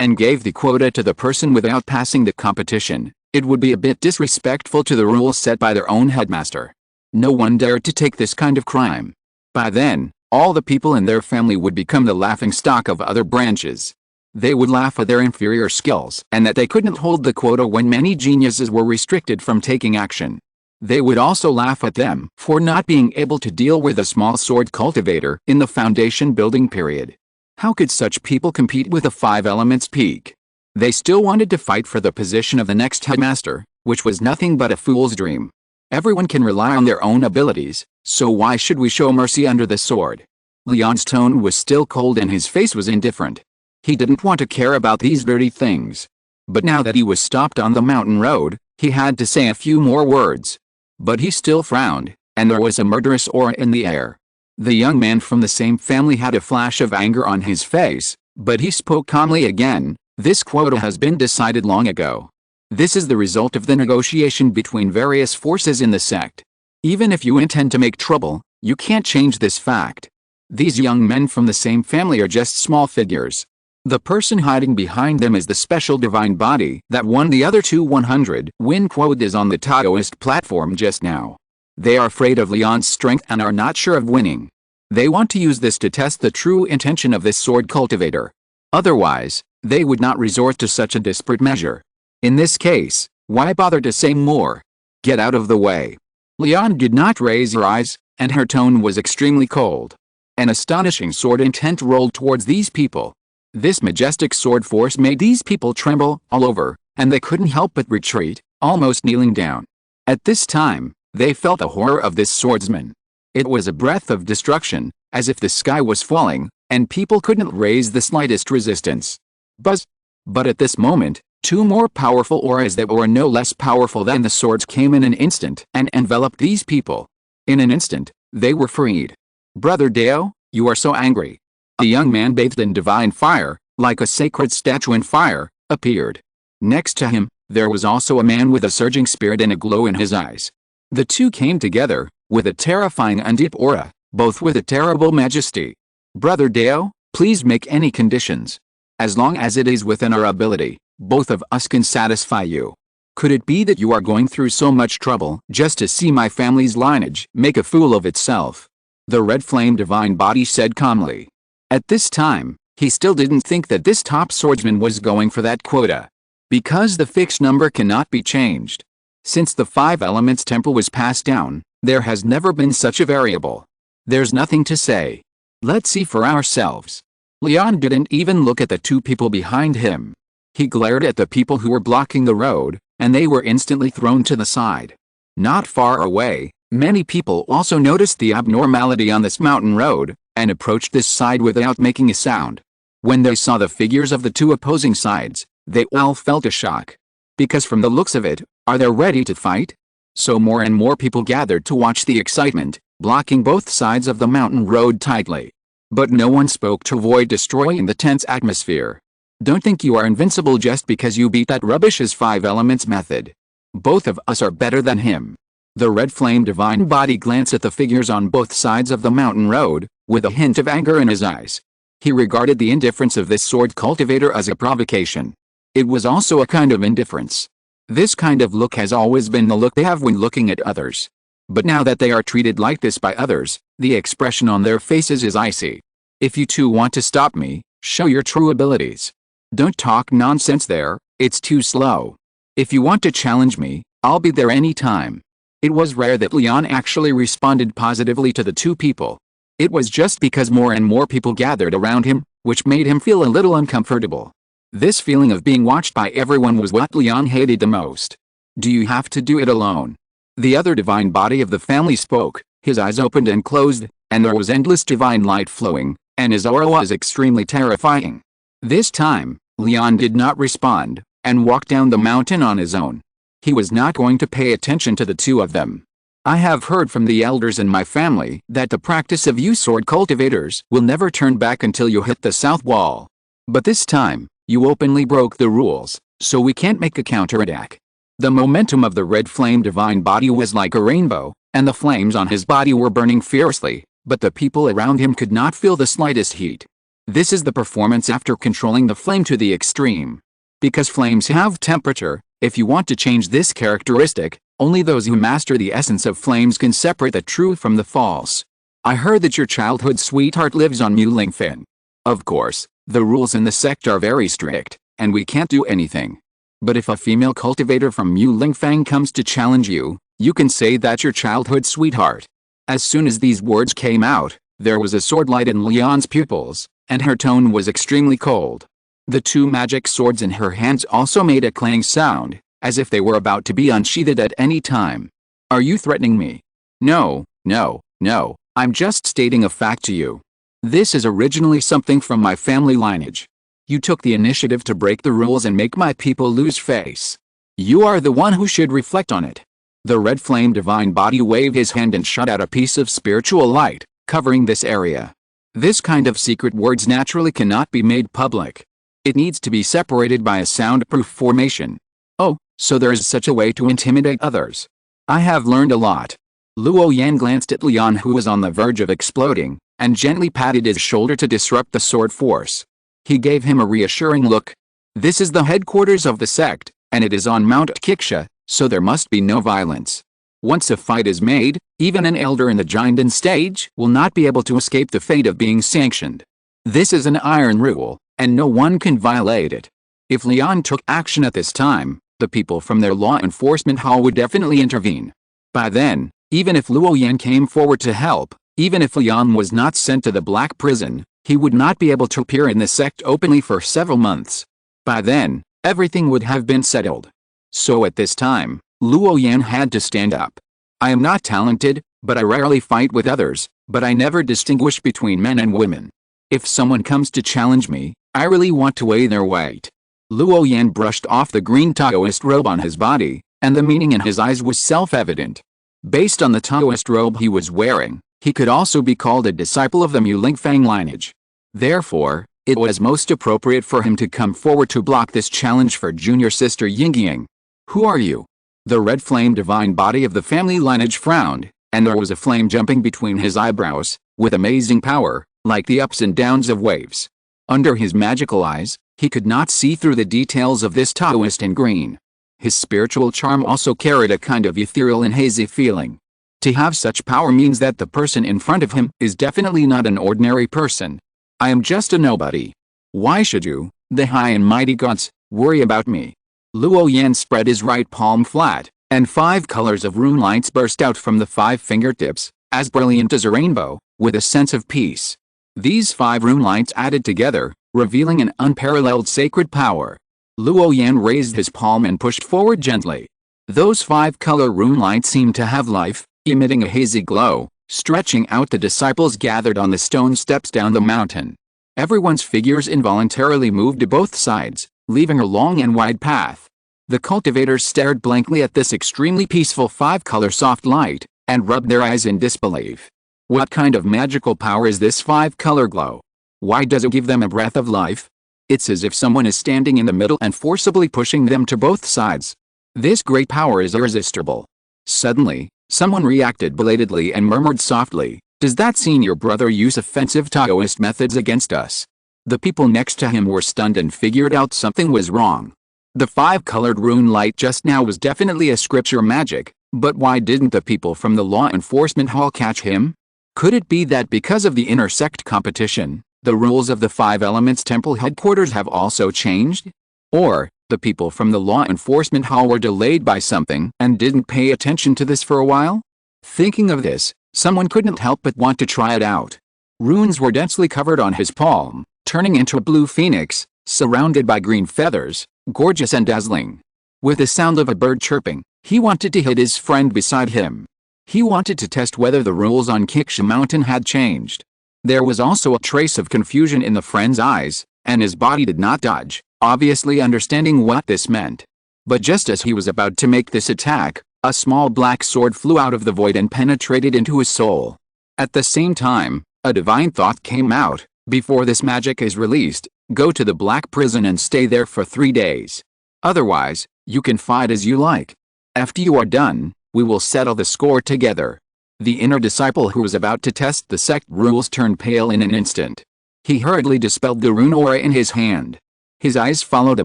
and gave the quota to the person without passing the competition, it would be a bit disrespectful to the rules set by their own headmaster. No one dared to take this kind of crime. By then, all the people in their family would become the laughingstock of other branches. They would laugh at their inferior skills and that they couldn't hold the quota when many geniuses were restricted from taking action. They would also laugh at them for not being able to deal with a small sword cultivator in the foundation building period. How could such people compete with a 5 elements peak? They still wanted to fight for the position of the next headmaster, which was nothing but a fool's dream. Everyone can rely on their own abilities, so why should we show mercy under the sword? Leon's tone was still cold and his face was indifferent. He didn't want to care about these dirty things. But now that he was stopped on the mountain road, he had to say a few more words. But he still frowned, and there was a murderous aura in the air. The young man from the same family had a flash of anger on his face, but he spoke calmly again. This quota has been decided long ago. This is the result of the negotiation between various forces in the sect. Even if you intend to make trouble, you can't change this fact. These young men from the same family are just small figures. The person hiding behind them is the special divine body that won the other two 100-win quotas on the Taoist platform just now. They are afraid of Leon's strength and are not sure of winning. They want to use this to test the true intention of this sword cultivator. Otherwise, they would not resort to such a desperate measure. In this case, why bother to say more? Get out of the way. Leon did not raise her eyes, and her tone was extremely cold. An astonishing sword intent rolled towards these people. This majestic sword force made these people tremble all over, and they couldn't help but retreat, almost kneeling down. At this time, they felt the horror of this swordsman. It was a breath of destruction, as if the sky was falling, and people couldn't raise the slightest resistance. Buzz! But at this moment, two more powerful auras that were no less powerful than the swords came in an instant and enveloped these people. In an instant, they were freed. Brother Deo, you are so angry. A young man bathed in divine fire, like a sacred statue in fire, appeared. Next to him, there was also a man with a surging spirit and a glow in his eyes. The two came together, with a terrifying and deep aura, both with a terrible majesty. Brother Deo, please make any conditions. As long as it is within our ability, both of us can satisfy you. Could it be that you are going through so much trouble just to see my family's lineage make a fool of itself? The red flame divine body said calmly. At this time, he still didn't think that this top swordsman was going for that quota. Because the fixed number cannot be changed. Since the 5 elements temple was passed down, there has never been such a variable. There's nothing to say. Let's see for ourselves. Leon didn't even look at the two people behind him. He glared at the people who were blocking the road, and they were instantly thrown to the side. Not far away, many people also noticed the abnormality on this mountain road, and approached this side without making a sound. When they saw the figures of the two opposing sides, they all felt a shock. Because from the looks of it, are they ready to fight? So more and more people gathered to watch the excitement, blocking both sides of the mountain road tightly. But no one spoke to avoid destroying the tense atmosphere. Don't think you are invincible just because you beat that rubbish's 5 elements method. Both of us are better than him. The red flame divine body glanced at the figures on both sides of the mountain road, with a hint of anger in his eyes. He regarded the indifference of this sword cultivator as a provocation. It was also a kind of indifference. This kind of look has always been the look they have when looking at others. But now that they are treated like this by others, the expression on their faces is icy. If you two want to stop me, show your true abilities. Don't talk nonsense there, it's too slow. If you want to challenge me, I'll be there any time. It was rare that Leon actually responded positively to the two people. It was just because more and more people gathered around him, which made him feel a little uncomfortable. This feeling of being watched by everyone was what Leon hated the most. Do you have to do it alone? The other divine body of the family spoke, his eyes opened and closed, and there was endless divine light flowing, and his aura was extremely terrifying. This time, Leon did not respond, and walked down the mountain on his own. He was not going to pay attention to the two of them. I have heard from the elders in my family that the practice of you sword cultivators will never turn back until you hit the south wall. But this time, you openly broke the rules, so we can't make a counterattack. The momentum of the red flame divine body was like a rainbow, and the flames on his body were burning fiercely, but the people around him could not feel the slightest heat. This is the performance after controlling the flame to the extreme. Because flames have temperature, if you want to change this characteristic, only those who master the essence of flames can separate the true from the false. I heard that your childhood sweetheart lives on Mulingfen. Of course, the rules in the sect are very strict, and we can't do anything. But if a female cultivator from Mulingfang comes to challenge you, you can say that's your childhood sweetheart. As soon as these words came out, there was a sword light in Leon's pupils, and her tone was extremely cold. The two magic swords in her hands also made a clang sound, as if they were about to be unsheathed at any time. Are you threatening me? No, no, no, I'm just stating a fact to you. This is originally something from my family lineage. You took the initiative to break the rules and make my people lose face. You are the one who should reflect on it. The red flame divine body waved his hand and shot out a piece of spiritual light, covering this area. This kind of secret words naturally cannot be made public. It needs to be separated by a soundproof formation. Oh, so there is such a way to intimidate others. I have learned a lot. Luo Yan glanced at Leon, who was on the verge of exploding, and gently patted his shoulder to disrupt the sword force. He gave him a reassuring look. This is the headquarters of the sect, and it is on Mount Kiksha, so there must be no violence. Once a fight is made, even an elder in the Jinden stage will not be able to escape the fate of being sanctioned. This is an iron rule, and no one can violate it. If Leon took action at this time, the people from their law enforcement hall would definitely intervene. By then, even if Luo Yan came forward to help, even if Leon was not sent to the black prison, he would not be able to appear in the sect openly for several months. By then, everything would have been settled. So at this time, Luo Yan had to stand up. I am not talented, but I rarely fight with others, but I never distinguish between men and women. If someone comes to challenge me, I really want to weigh their weight. Luo Yan brushed off the green Taoist robe on his body, and the meaning in his eyes was self-evident. Based on the Taoist robe he was wearing, he could also be called a disciple of the Mulingfang lineage. Therefore, it was most appropriate for him to come forward to block this challenge for junior sister Yingying. Who are you? The red flame divine body of the family lineage frowned, and there was a flame jumping between his eyebrows, with amazing power, like the ups and downs of waves. Under his magical eyes, he could not see through the details of this Taoist in green. His spiritual charm also carried a kind of ethereal and hazy feeling. To have such power means that the person in front of him is definitely not an ordinary person. I am just a nobody. Why should you, the high and mighty gods, worry about me? Luo Yan spread his right palm flat, and 5 colors of rune lights burst out from the 5 fingertips, as brilliant as a rainbow, with a sense of peace. These 5 rune lights added together, revealing an unparalleled sacred power. Luo Yan raised his palm and pushed forward gently. Those 5-color rune lights seemed to have life, emitting a hazy glow, stretching out the disciples gathered on the stone steps down the mountain. Everyone's figures involuntarily moved to both sides, leaving a long and wide path. The cultivators stared blankly at this extremely peaceful 5-color soft light, and rubbed their eyes in disbelief. What kind of magical power is this 5-color glow? Why does it give them a breath of life? It's as if someone is standing in the middle and forcibly pushing them to both sides. This great power is irresistible. Suddenly, someone reacted belatedly and murmured softly, "Does that senior brother use offensive Taoist methods against us?" The people next to him were stunned and figured out something was wrong. The 5-colored rune light just now was definitely a scripture magic, but why didn't the people from the law enforcement hall catch him? Could it be that because of the inter-sect competition, the rules of the 5 Elements Temple headquarters have also changed? Or, the people from the law enforcement hall were delayed by something and didn't pay attention to this for a while? Thinking of this, someone couldn't help but want to try it out. Runes were densely covered on his palm, turning into a blue phoenix, surrounded by green feathers, gorgeous and dazzling. With the sound of a bird chirping, he wanted to hit his friend beside him. He wanted to test whether the rules on Kiksha Mountain had changed. There was also a trace of confusion in the friend's eyes, and his body did not dodge, obviously understanding what this meant. But just as he was about to make this attack, a small black sword flew out of the void and penetrated into his soul. At the same time, a divine thought came out: before this magic is released, go to the black prison and stay there for 3 days. Otherwise, you can fight as you like. After you are done, we will settle the score together. The inner disciple who was about to test the sect rules turned pale in an instant. He hurriedly dispelled the rune aura in his hand. His eyes followed the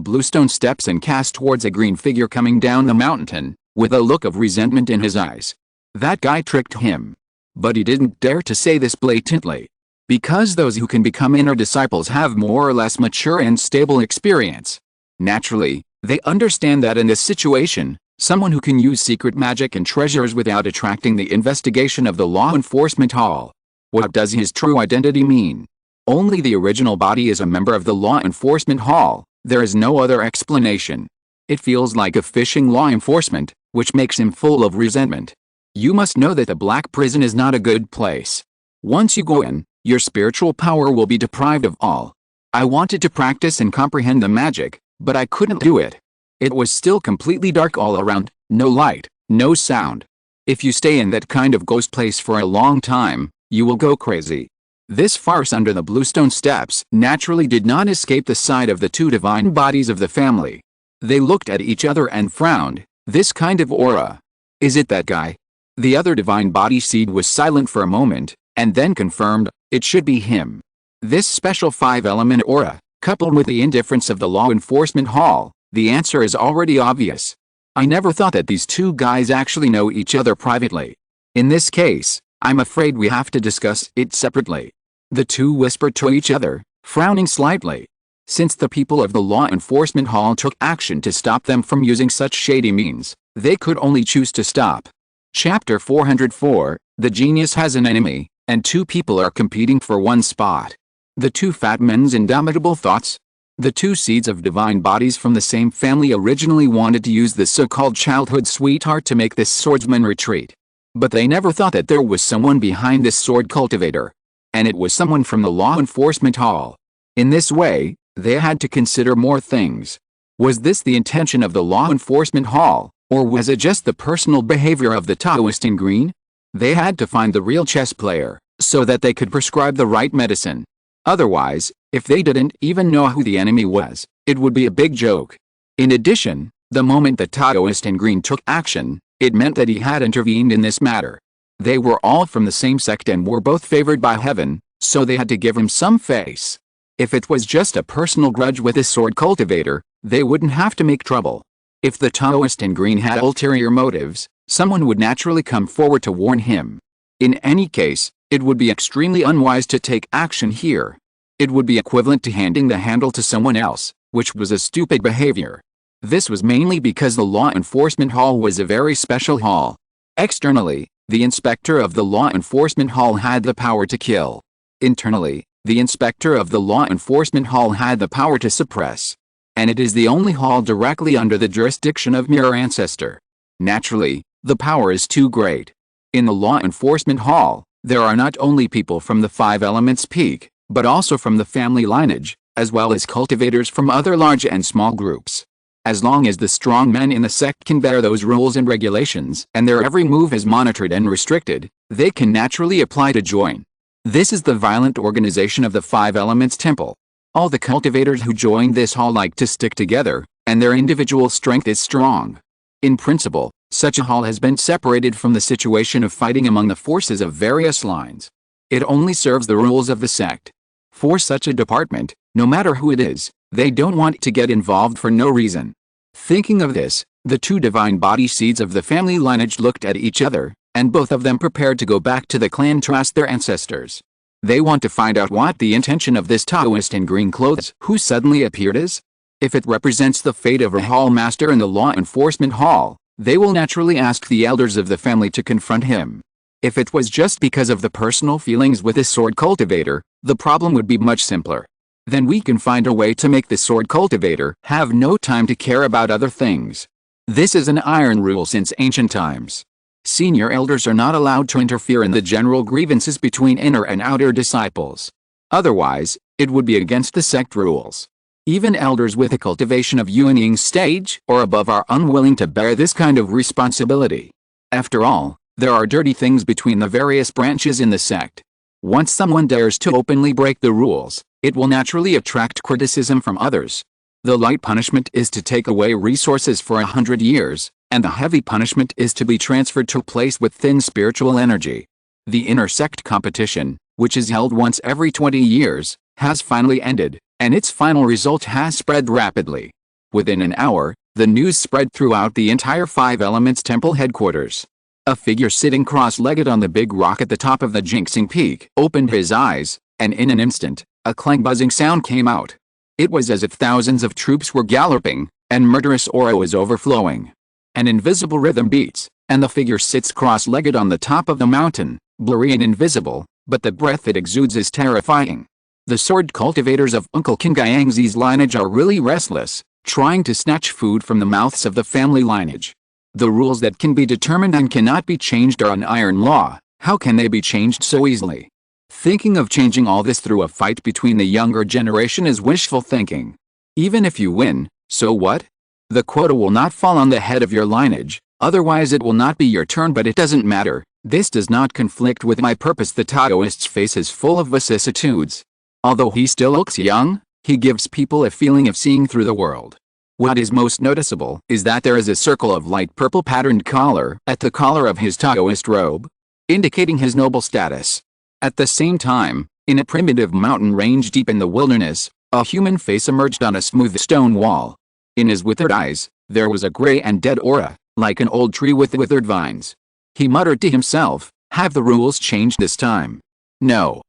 bluestone steps and cast towards a green figure coming down the mountain, with a look of resentment in his eyes. That guy tricked him. But he didn't dare to say this blatantly. Because those who can become inner disciples have more or less mature and stable experience. Naturally, they understand that in this situation, someone who can use secret magic and treasures without attracting the investigation of the law enforcement hall. What does his true identity mean? Only the original body is a member of the law enforcement hall. There is no other explanation. It feels like a fishing law enforcement, which makes him full of resentment. You must know that the black prison is not a good place. Once you go in, your spiritual power will be deprived of all. I wanted to practice and comprehend the magic, but I couldn't do it. It was still completely dark all around, no light, no sound. If you stay in that kind of ghost place for a long time, you will go crazy. This farce under the bluestone steps naturally did not escape the sight of the two divine bodies of the family. They looked at each other and frowned. This kind of aura. Is it that guy? The other divine body seed was silent for a moment, and then confirmed, it should be him. This special 5-element aura, coupled with the indifference of the law enforcement hall, the answer is already obvious. I never thought that these two guys actually know each other privately. In this case, I'm afraid we have to discuss it separately. The two whispered to each other, frowning slightly. Since the people of the law enforcement hall took action to stop them from using such shady means, they could only choose to stop. Chapter 404, The Genius Has an Enemy, and two people are competing for one spot. The two fat men's indomitable thoughts. The two seeds of divine bodies from the same family originally wanted to use the so-called childhood sweetheart to make this swordsman retreat. But they never thought that there was someone behind this sword cultivator. And it was someone from the law enforcement hall. In this way, they had to consider more things. Was this the intention of the law enforcement hall, or was it just the personal behavior of the Taoist in green? They had to find the real chess player, so that they could prescribe the right medicine. Otherwise, if they didn't even know who the enemy was, it would be a big joke. In addition, the moment the Taoist in green took action, it meant that he had intervened in this matter. They were all from the same sect and were both favored by heaven, so they had to give him some face. If it was just a personal grudge with this sword cultivator, they wouldn't have to make trouble. If the Taoist in green had ulterior motives, someone would naturally come forward to warn him. In any case, it would be extremely unwise to take action here. It would be equivalent to handing the handle to someone else, which was a stupid behavior. This was mainly because the law enforcement hall was a very special hall. Externally, the inspector of the law enforcement hall had the power to kill. Internally, the inspector of the law enforcement hall had the power to suppress. And it is the only hall directly under the jurisdiction of Mirror Ancestor. Naturally, the power is too great. In the law enforcement hall, there are not only people from the 5 Elements Peak, but also from the family lineage, as well as cultivators from other large and small groups. As long as the strong men in the sect can bear those rules and regulations, and their every move is monitored and restricted, they can naturally apply to join. This is the violent organization of the 5 Elements Temple. All the cultivators who join this hall like to stick together, and their individual strength is strong. In principle, such a hall has been separated from the situation of fighting among the forces of various lines. It only serves the rules of the sect. For such a department, no matter who it is, they don't want to get involved for no reason. Thinking of this, the two divine body seeds of the family lineage looked at each other, and both of them prepared to go back to the clan to ask their ancestors. They want to find out what the intention of this Taoist in green clothes who suddenly appeared is. If it represents the fate of a hall master in the law enforcement hall, they will naturally ask the elders of the family to confront him. If it was just because of the personal feelings with this sword cultivator, the problem would be much simpler. Then we can find a way to make the sword cultivator have no time to care about other things. This is an iron rule since ancient times. Senior elders are not allowed to interfere in the general grievances between inner and outer disciples. Otherwise, it would be against the sect rules. Even elders with a cultivation of Yuanying stage or above are unwilling to bear this kind of responsibility. After all, there are dirty things between the various branches in the sect. Once someone dares to openly break the rules, it will naturally attract criticism from others. The light punishment is to take away resources for 100 years, and the heavy punishment is to be transferred to a place with thin spiritual energy. The inter-sect competition, which is held once every 20 years, has finally ended, and its final result has spread rapidly. Within an hour, the news spread throughout the entire Five Elements Temple headquarters. A figure sitting cross-legged on the big rock at the top of the Jinxing Peak opened his eyes, and in an instant, a clang buzzing sound came out. It was as if thousands of troops were galloping, and murderous aura was overflowing. An invisible rhythm beats, and the figure sits cross-legged on the top of the mountain, blurry and invisible, but the breath it exudes is terrifying. The sword cultivators of Uncle King Gaiangzi's lineage are really restless, trying to snatch food from the mouths of the family lineage. The rules that can be determined and cannot be changed are an iron law. How can they be changed so easily? Thinking of changing all this through a fight between the younger generation is wishful thinking. Even if you win, so what? The quota will not fall on the head of your lineage, otherwise it will not be your turn, but it doesn't matter. This does not conflict with my purpose. The Taoist's face is full of vicissitudes. Although he still looks young, he gives people a feeling of seeing through the world. What is most noticeable is that there is a circle of light purple patterned collar at the collar of his Taoist robe, indicating his noble status. At the same time, in a primitive mountain range deep in the wilderness, a human face emerged on a smooth stone wall. In his withered eyes, there was a gray and dead aura, like an old tree with withered vines. He muttered to himself, "Have the rules changed this time?" No.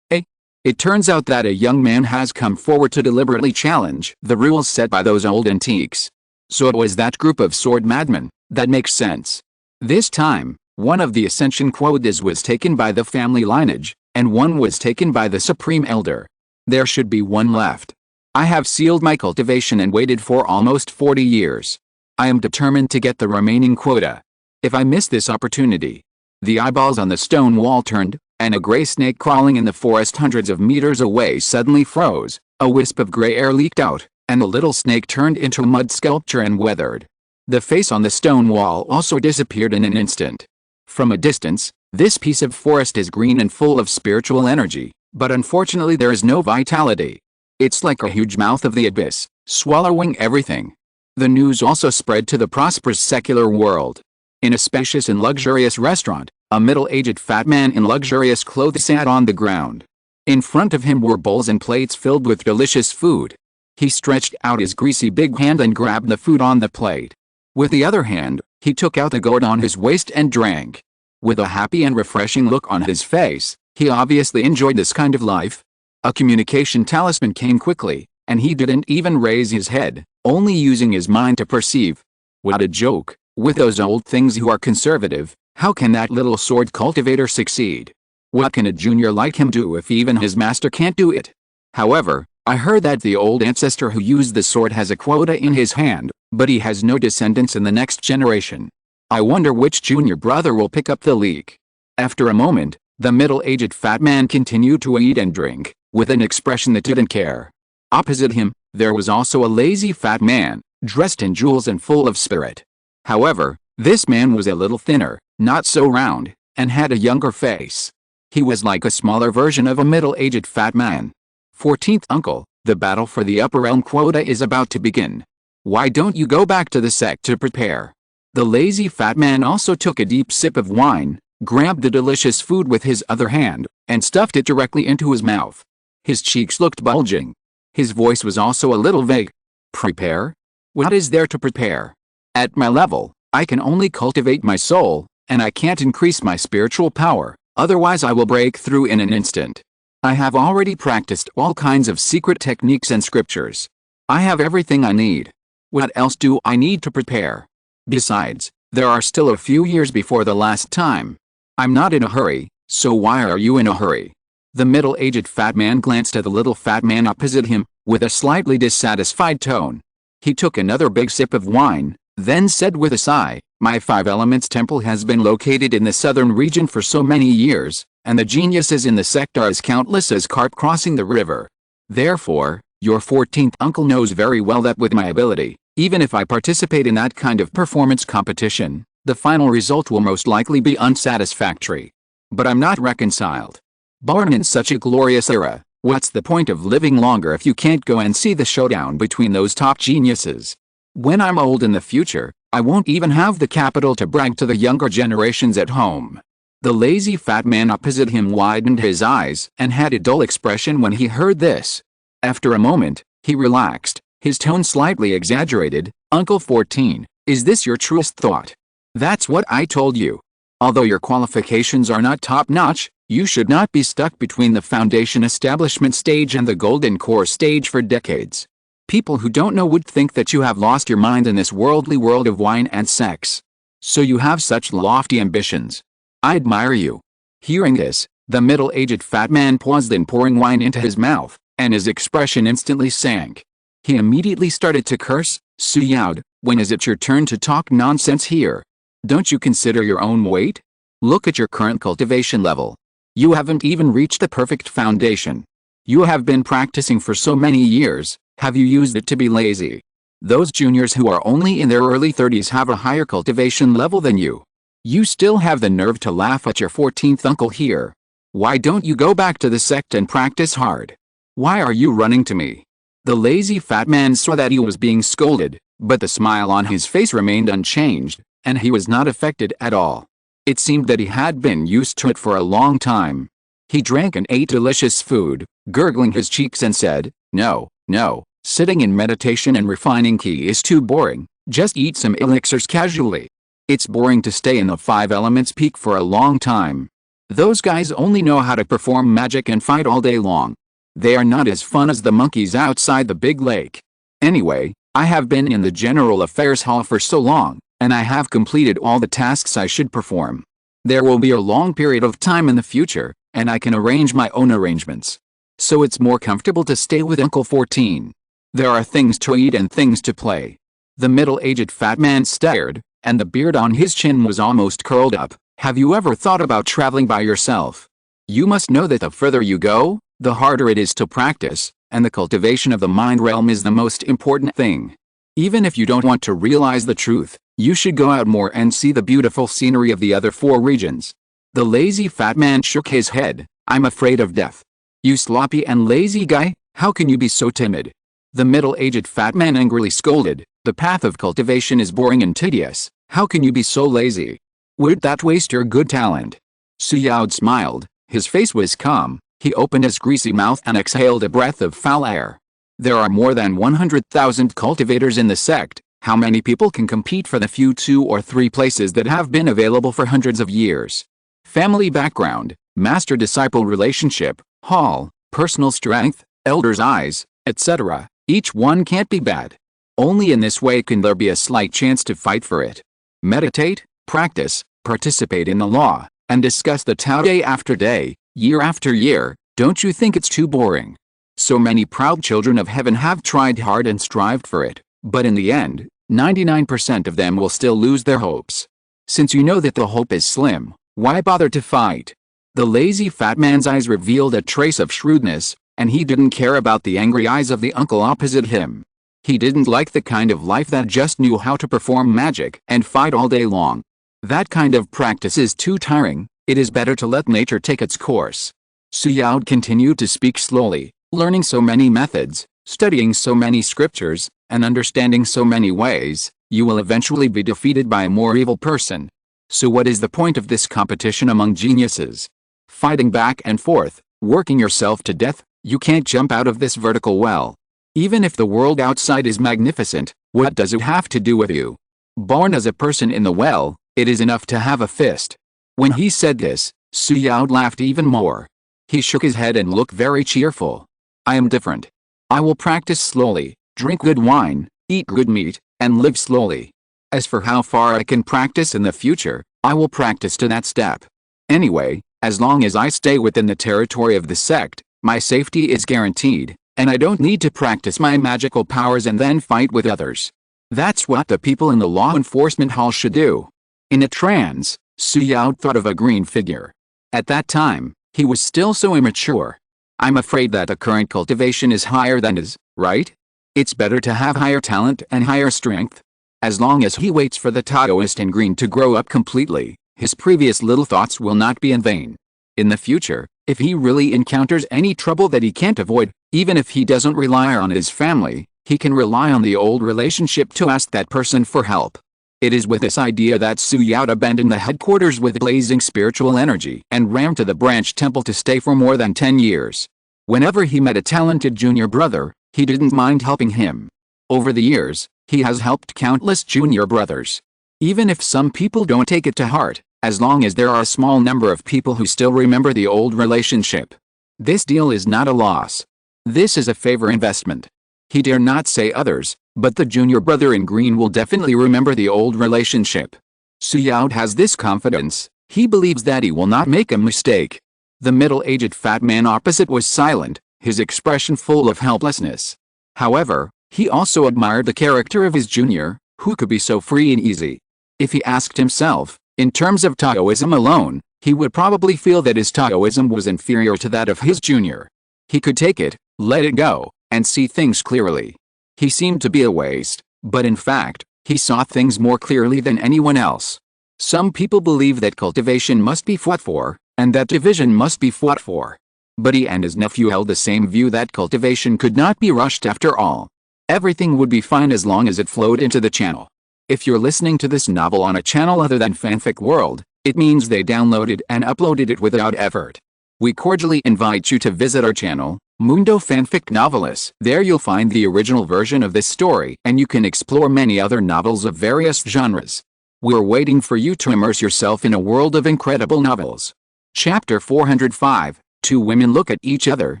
It turns out that a young man has come forward to deliberately challenge the rules set by those old antiques. So it was that group of sword madmen. That makes sense. This time, one of the ascension quotas was taken by the family lineage, and one was taken by the Supreme Elder. There should be one left. I have sealed my cultivation and waited for almost 40 years. I am determined to get the remaining quota. If I miss this opportunity. The eyeballs on the stone wall turned, and a gray snake crawling in the forest hundreds of meters away suddenly froze. A wisp of gray air leaked out, and the little snake turned into a mud sculpture and weathered. The face on the stone wall also disappeared in an instant. From a distance, this piece of forest is green and full of spiritual energy, but unfortunately there is no vitality. It's like a huge mouth of the abyss, swallowing everything. The news also spread to the prosperous secular world. In a spacious and luxurious restaurant, a middle-aged fat man in luxurious clothes sat on the ground. In front of him were bowls and plates filled with delicious food. He stretched out his greasy big hand and grabbed the food on the plate. With the other hand, he took out the gourd on his waist and drank. With a happy and refreshing look on his face, he obviously enjoyed this kind of life. A communication talisman came quickly, and he didn't even raise his head, only using his mind to perceive. What a joke! With those old things who are conservative, how can that little sword cultivator succeed? What can a junior like him do if even his master can't do it? However, I heard that the old ancestor who used the sword has a quota in his hand, but he has no descendants in the next generation. I wonder which junior brother will pick up the leak. After a moment, the middle-aged fat man continued to eat and drink, with an expression that didn't care. Opposite him, there was also a lazy fat man, dressed in jewels and full of spirit. However, this man was a little thinner, not so round, and had a younger face. He was like a smaller version of a middle-aged fat man. 14th Uncle, the battle for the Upper Realm quota is about to begin. Why don't you go back to the sect to prepare? The lazy fat man also took a deep sip of wine, grabbed the delicious food with his other hand, and stuffed it directly into his mouth. His cheeks looked bulging. His voice was also a little vague. Prepare? What is there to prepare? At my level, I can only cultivate my soul, and I can't increase my spiritual power, otherwise I will break through in an instant. I have already practiced all kinds of secret techniques and scriptures. I have everything I need. What else do I need to prepare? Besides, there are still a few years before the last time. I'm not in a hurry, so why are you in a hurry? The middle-aged fat man glanced at the little fat man opposite him, with a slightly dissatisfied tone. He took another big sip of wine, then said with a sigh, "My Five Elements Temple has been located in the southern region for so many years, and the geniuses in the sect are as countless as carp crossing the river. Therefore, your 14th uncle knows very well that with my ability, even if I participate in that kind of performance competition, the final result will most likely be unsatisfactory. But I'm not reconciled. Born in such a glorious era, what's the point of living longer if you can't go and see the showdown between those top geniuses? When I'm old in the future, I won't even have the capital to brag to the younger generations at home." The lazy fat man opposite him widened his eyes and had a dull expression when he heard this. After a moment, he relaxed, his tone slightly exaggerated. "Uncle 14, is this your truest thought?" "That's what I told you. Although your qualifications are not top-notch, you should not be stuck between the foundation establishment stage and the golden core stage for decades. People who don't know would think that you have lost your mind in this worldly world of wine and sex. So you have such lofty ambitions. I admire you." Hearing this, the middle-aged fat man paused in pouring wine into his mouth, and his expression instantly sank. He immediately started to curse. "Suyao, when is it your turn to talk nonsense here? Don't you consider your own weight? Look at your current cultivation level. You haven't even reached the perfect foundation. You have been practicing for so many years, have you used it to be lazy? Those juniors who are only in their early 30s have a higher cultivation level than you. You still have the nerve to laugh at your 14th uncle here. Why don't you go back to the sect and practice hard? Why are you running to me?" The lazy fat man saw that he was being scolded, but the smile on his face remained unchanged, and he was not affected at all. It seemed that he had been used to it for a long time. He drank and ate delicious food, gurgling his cheeks, and said, "No, no, sitting in meditation and refining ki is too boring, just eat some elixirs casually. It's boring to stay in the 5 elements peak for a long time. Those guys only know how to perform magic and fight all day long. They are not as fun as the monkeys outside the big lake. Anyway, I have been in the General Affairs Hall for so long, and I have completed all the tasks I should perform. There will be a long period of time in the future, and I can arrange my own arrangements. So it's more comfortable to stay with Uncle 14. There are things to eat and things to play." The middle-aged fat man stared, and the beard on his chin was almost curled up. "Have you ever thought about traveling by yourself? You must know that the further you go, the harder it is to practice, and the cultivation of the mind realm is the most important thing. Even if you don't want to realize the truth, you should go out more and see the beautiful scenery of the other 4 regions." The lazy fat man shook his head. "I'm afraid of death. You sloppy and lazy guy, how can you be so timid?" The middle-aged fat man angrily scolded. "The path of cultivation is boring and tedious. How can you be so lazy? Would that waste your good talent?" Suyao smiled. His face was calm. He opened his greasy mouth and exhaled a breath of foul air. "There are more than 100,000 cultivators in the sect. How many people can compete for the few 2 or 3 places that have been available for hundreds of years? Family background, master-disciple relationship, hall, personal strength, elder's eyes, etc. Each one can't be bad. Only in this way can there be a slight chance to fight for it. Meditate, practice, participate in the law, and discuss the Tao day after day, year after year. Don't you think it's too boring? So many proud children of heaven have tried hard and strived for it, but in the end, 99% of them will still lose their hopes. Since you know that the hope is slim, why bother to fight?" The lazy fat man's eyes revealed a trace of shrewdness, and he didn't care about the angry eyes of the uncle opposite him. He didn't like the kind of life that just knew how to perform magic and fight all day long. That kind of practice is too tiring. It is better to let nature take its course. Suyao continued to speak slowly, learning so many methods, studying so many scriptures, and understanding so many ways. You will eventually be defeated by a more evil person. So what is the point of this competition among geniuses? Fighting back and forth, working yourself to death. You can't jump out of this vertical well. Even if the world outside is magnificent, what does it have to do with you? Born as a person in the well, it is enough to have a fist. When he said this, Suyao laughed even more. He shook his head and looked very cheerful. "I am different. I will practice slowly, drink good wine, eat good meat, and live slowly. As for how far I can practice in the future, I will practice to that step. Anyway, as long as I stay within the territory of the sect, my safety is guaranteed, and I don't need to practice my magical powers and then fight with others. That's what the people in the law enforcement hall should do." In a trance, Suyao thought of a green figure. At that time, he was still so immature. "I'm afraid that the current cultivation is higher than his, right? It's better to have higher talent and higher strength." As long as he waits for the Taoist in green to grow up completely, his previous little thoughts will not be in vain. In the future, if he really encounters any trouble that he can't avoid, even if he doesn't rely on his family, he can rely on the old relationship to ask that person for help. It is with this idea that Su Yao abandoned the headquarters with blazing spiritual energy and ran to the branch temple to stay for more than 10 years. Whenever he met a talented junior brother, he didn't mind helping him. Over the years, he has helped countless junior brothers. Even if some people don't take it to heart, as long as there are a small number of people who still remember the old relationship. This deal is not a loss. This is a favor investment. He dare not say others, but the junior brother in green will definitely remember the old relationship. Su Yao has this confidence. He believes that he will not make a mistake. The middle-aged fat man opposite was silent, his expression full of helplessness. However, he also admired the character of his junior, who could be so free and easy. If he asked himself, in terms of Taoism alone, he would probably feel that his Taoism was inferior to that of his junior. He could take it, let it go, and see things clearly. He seemed to be a waste, but in fact, he saw things more clearly than anyone else. Some people believe that cultivation must be fought for, and that division must be fought for. But he and his nephew held the same view that cultivation could not be rushed after all. Everything would be fine as long as it flowed into the channel. If you're listening to this novel on a channel other than Fanfic World, it means they downloaded and uploaded it without effort. We cordially invite you to visit our channel, Mundo Fanfic Novelis. There you'll find the original version of this story, and you can explore many other novels of various genres. We're waiting for you to immerse yourself in a world of incredible novels. Chapter 405, Two Women Look at Each Other,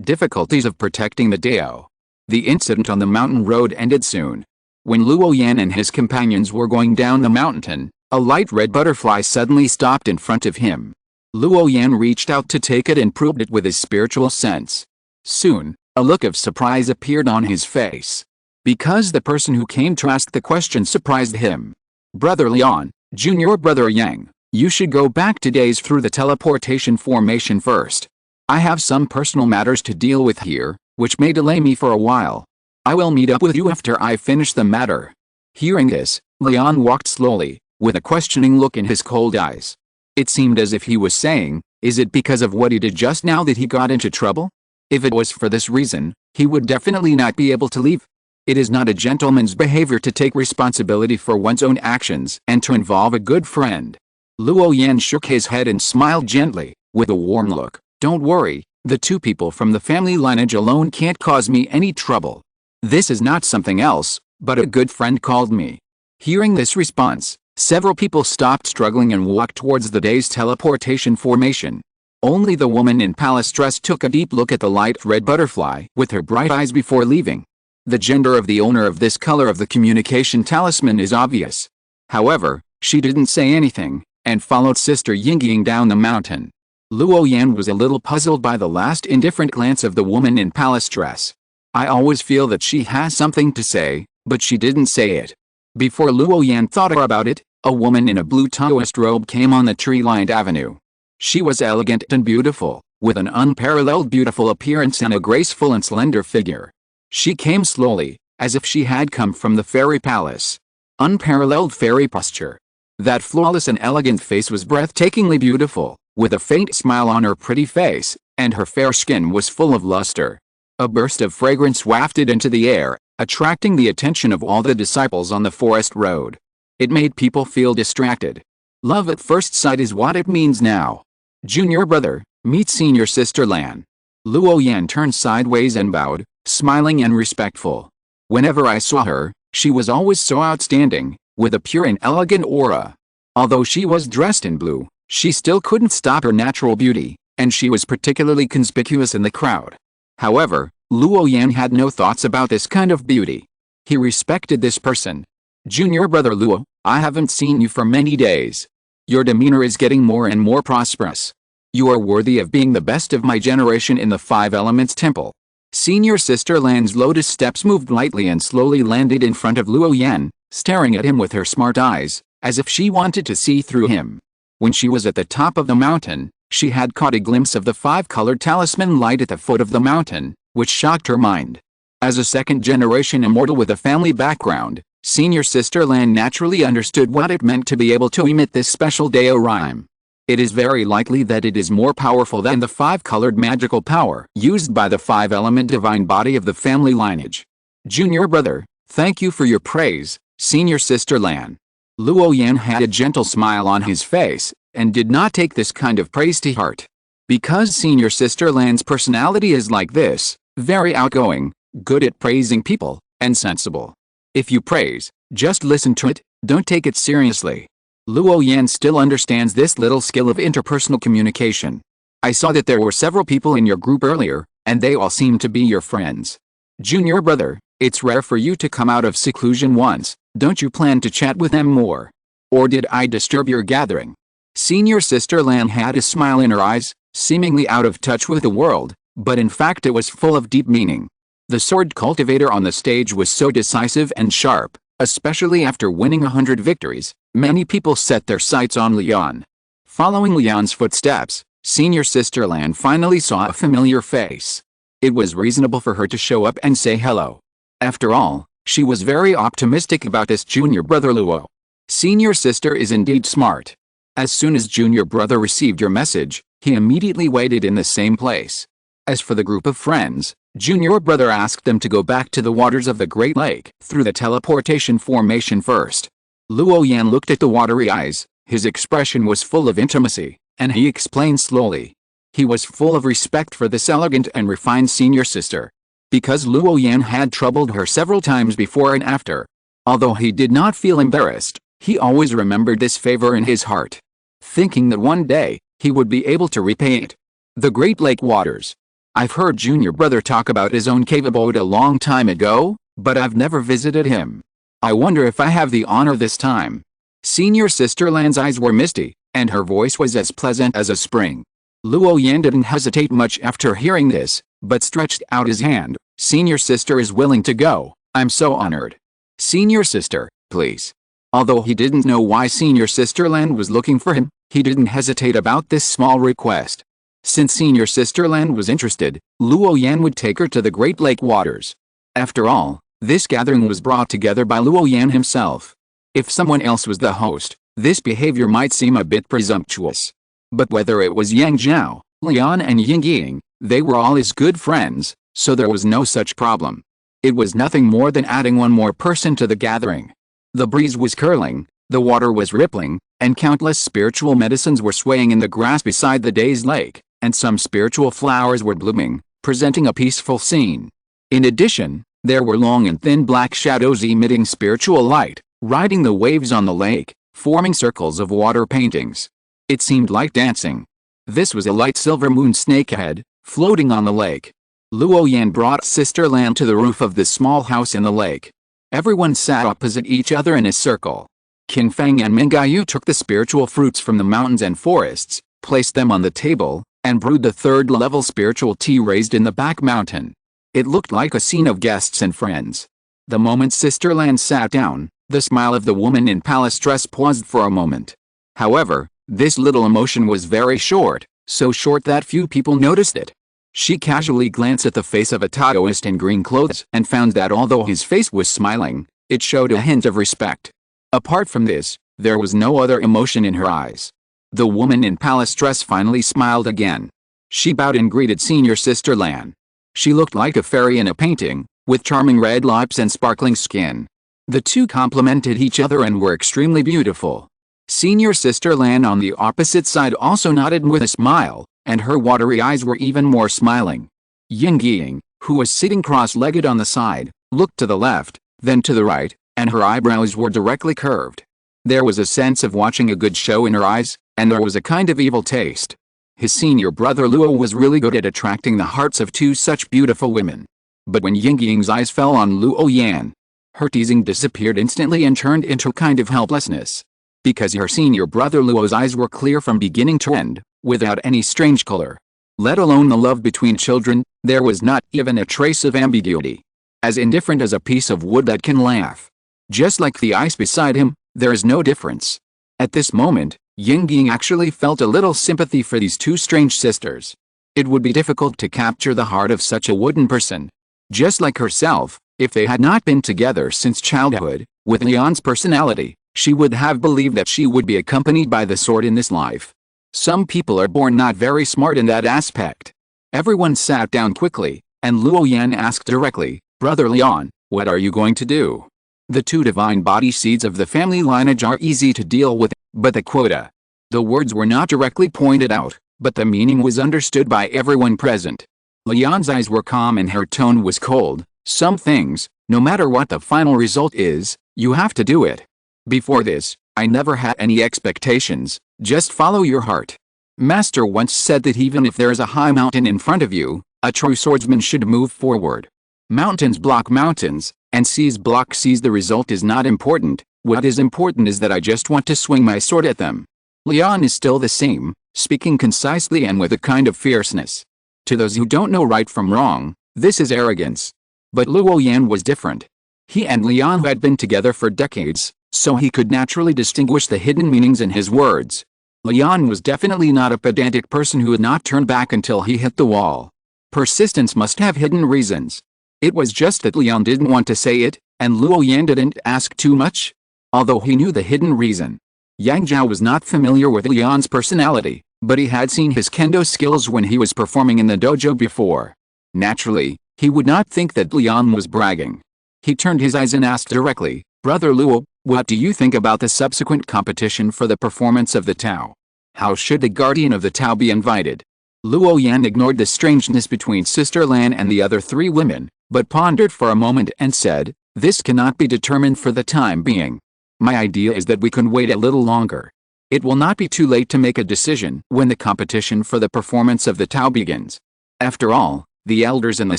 Difficulties of Protecting the Dao. The incident on the mountain road ended soon. When Luo Yan and his companions were going down the mountain, a light red butterfly suddenly stopped in front of him. Luo Yan reached out to take it and probed it with his spiritual sense. Soon, a look of surprise appeared on his face. Because the person who came to ask the question surprised him. Brother Lian, Junior Brother Yang, you should go back to days through the teleportation formation first. I have some personal matters to deal with here, which may delay me for a while. I will meet up with you after I finish the matter. Hearing this, Lian walked slowly, with a questioning look in his cold eyes. It seemed as if he was saying, is it because of what he did just now that he got into trouble? If it was for this reason, he would definitely not be able to leave. It is not a gentleman's behavior to take responsibility for one's own actions and to involve a good friend. Luo Yan shook his head and smiled gently, with a warm look. Don't worry, the two people from the family lineage alone can't cause me any trouble. This is not something else, but a good friend called me. Hearing this response, several people stopped struggling and walked towards the day's teleportation formation. Only the woman in palace dress took a deep look at the light red butterfly with her bright eyes before leaving. The gender of the owner of this color of the communication talisman is obvious. However, she didn't say anything, and followed Sister Yingying down the mountain. Luo Yan was a little puzzled by the last indifferent glance of the woman in palace dress. I always feel that she has something to say, but she didn't say it. Before Luo Yan thought about it, a woman in a blue Taoist robe came on the tree-lined avenue. She was elegant and beautiful, with an unparalleled beautiful appearance and a graceful and slender figure. She came slowly, as if she had come from the fairy palace. Unparalleled fairy posture. That flawless and elegant face was breathtakingly beautiful, with a faint smile on her pretty face, and her fair skin was full of luster. A burst of fragrance wafted into the air, attracting the attention of all the disciples on the forest road. It made people feel distracted. Love at first sight is what it means now. Junior brother, meet senior sister Lan. Luo Yan turned sideways and bowed, smiling and respectful. Whenever I saw her, she was always so outstanding, with a pure and elegant aura. Although she was dressed in blue, she still couldn't stop her natural beauty, and she was particularly conspicuous in the crowd. However, Luo Yan had no thoughts about this kind of beauty. He respected this person. Junior brother Luo, I haven't seen you for many days. Your demeanor is getting more and more prosperous. You are worthy of being the best of my generation in the Five Elements Temple. Senior sister Lan's lotus steps moved lightly and slowly landed in front of Luo Yan, staring at him with her smart eyes, as if she wanted to see through him. When she was at the top of the mountain, she had caught a glimpse of the five-colored talisman light at the foot of the mountain, which shocked her mind. As a second-generation immortal with a family background, Senior Sister Lan naturally understood what it meant to be able to emit this special Dao rhyme. It is very likely that it is more powerful than the five-colored magical power used by the five-element divine body of the family lineage. Junior brother, thank you for your praise, senior sister Lan. Luo Yan had a gentle smile on his face, and did not take this kind of praise to heart. Because senior sister Lan's personality is like this, very outgoing, good at praising people, and sensible. If you praise, just listen to it, don't take it seriously. Luo Yan still understands this little skill of interpersonal communication. I saw that there were several people in your group earlier, and they all seem to be your friends. Junior brother, it's rare for you to come out of seclusion once, don't you plan to chat with them more? Or did I disturb your gathering? Senior sister Lan had a smile in her eyes, seemingly out of touch with the world, but in fact it was full of deep meaning. The sword cultivator on the stage was so decisive and sharp, especially after winning 100 victories, many people set their sights on Leon. Following Leon's footsteps, senior sister Lan finally saw a familiar face. It was reasonable for her to show up and say hello. After all, she was very optimistic about this junior brother Luo. Senior sister is indeed smart. As soon as junior brother received your message, he immediately waited in the same place. As for the group of friends, junior brother asked them to go back to the waters of the Great Lake through the teleportation formation first. Luo Yan looked at the watery eyes, his expression was full of intimacy, and he explained slowly. He was full of respect for this elegant and refined senior sister. Because Luo Yan had troubled her several times before and after. Although he did not feel embarrassed, he always remembered this favor in his heart, thinking that one day, he would be able to repay it. The Great Lake waters. I've heard junior brother talk about his own cave abode a long time ago, but I've never visited him. I wonder if I have the honor this time. Senior sister Lan's eyes were misty, and her voice was as pleasant as a spring. Luo Yan didn't hesitate much after hearing this, but stretched out his hand. Senior sister is willing to go, I'm so honored. Senior sister, please. Although he didn't know why senior sister Lan was looking for him, he didn't hesitate about this small request. Since senior sister Lan was interested, Luo Yan would take her to the Great Lake waters. After all, this gathering was brought together by Luo Yan himself. If someone else was the host, this behavior might seem a bit presumptuous. But whether it was Yang Zhao, Leon and Ying, they were all his good friends, so there was no such problem. It was nothing more than adding one more person to the gathering. The breeze was curling, the water was rippling, and countless spiritual medicines were swaying in the grass beside the day's lake, and some spiritual flowers were blooming, presenting a peaceful scene. In addition, there were long and thin black shadows emitting spiritual light, riding the waves on the lake, forming circles of water paintings. It seemed like dancing. This was a light silver moon snakehead, floating on the lake. Luo Yan brought sister Lan to the roof of this small house in the lake. Everyone sat opposite each other in a circle. Qin Fang and Mingayu took the spiritual fruits from the mountains and forests, placed them on the table, and brewed the third-level spiritual tea raised in the back mountain. It looked like a scene of guests and friends. The moment sister Lan sat down, the smile of the woman in palace dress paused for a moment. However, this little emotion was very short, so short that few people noticed it. She casually glanced at the face of a Taoist in green clothes and found that although his face was smiling, it showed a hint of respect. Apart from this, there was no other emotion in her eyes. The woman in palace dress finally smiled again. She bowed and greeted senior sister Lan. She looked like a fairy in a painting, with charming red lips and sparkling skin. The two complemented each other and were extremely beautiful. Senior sister Lan on the opposite side also nodded with a smile, and her watery eyes were even more smiling. Ying, who was sitting cross-legged on the side, looked to the left, then to the right, and her eyebrows were directly curved. There was a sense of watching a good show in her eyes, and there was a kind of evil taste. His senior brother Luo was really good at attracting the hearts of two such beautiful women. But when Ying's eyes fell on Luo Yan, her teasing disappeared instantly and turned into a kind of helplessness. Because her senior brother Luo's eyes were clear from beginning to end, without any strange color. Let alone the love between children, there was not even a trace of ambiguity. As indifferent as a piece of wood that can laugh. Just like the ice beside him, there is no difference. At this moment, Ying actually felt a little sympathy for these two strange sisters. It would be difficult to capture the heart of such a wooden person. Just like herself, if they had not been together since childhood, with Leon's personality, she would have believed that she would be accompanied by the sword in this life. Some people are born not very smart in that aspect. Everyone sat down quickly, and Luo Yan asked directly, Brother Leon, What are you going to do? The two divine body seeds of the family lineage are easy to deal with, but the quota. The words were not directly pointed out, but the meaning was understood by everyone present. Luo Yan's eyes were calm and her tone was cold. Some things, no matter what the final result is, you have to do it. Before this, I never had any expectations, just follow your heart. Master once said that even if there is a high mountain in front of you, a true swordsman should move forward. Mountains block mountains, and seas block seas. The result is not important. What is important is that I just want to swing my sword at them. Luo Yan is still the same, speaking concisely and with a kind of fierceness. To those who don't know right from wrong, this is arrogance. But Luo Yan was different. He and Luo Yan had been together for decades, so he could naturally distinguish the hidden meanings in his words. Luo Yan was definitely not a pedantic person who would not turn back until he hit the wall. Persistence must have hidden reasons. It was just that Luo Yan didn't want to say it, and Luo Yan didn't ask too much. Although he knew the hidden reason. Yang Zhao was not familiar with Luo Yan's personality, but he had seen his kendo skills when he was performing in the dojo before. Naturally, he would not think that Luo Yan was bragging. He turned his eyes and asked directly, "Brother Luo, what do you think about the subsequent competition for the performance of the Tao? How should the guardian of the Tao be invited?" Luo Yan ignored the strangeness between Sister Lan and the other three women, but pondered for a moment and said, "This cannot be determined for the time being. My idea is that we can wait a little longer. It will not be too late to make a decision when the competition for the performance of the Tao begins. After all, the elders in the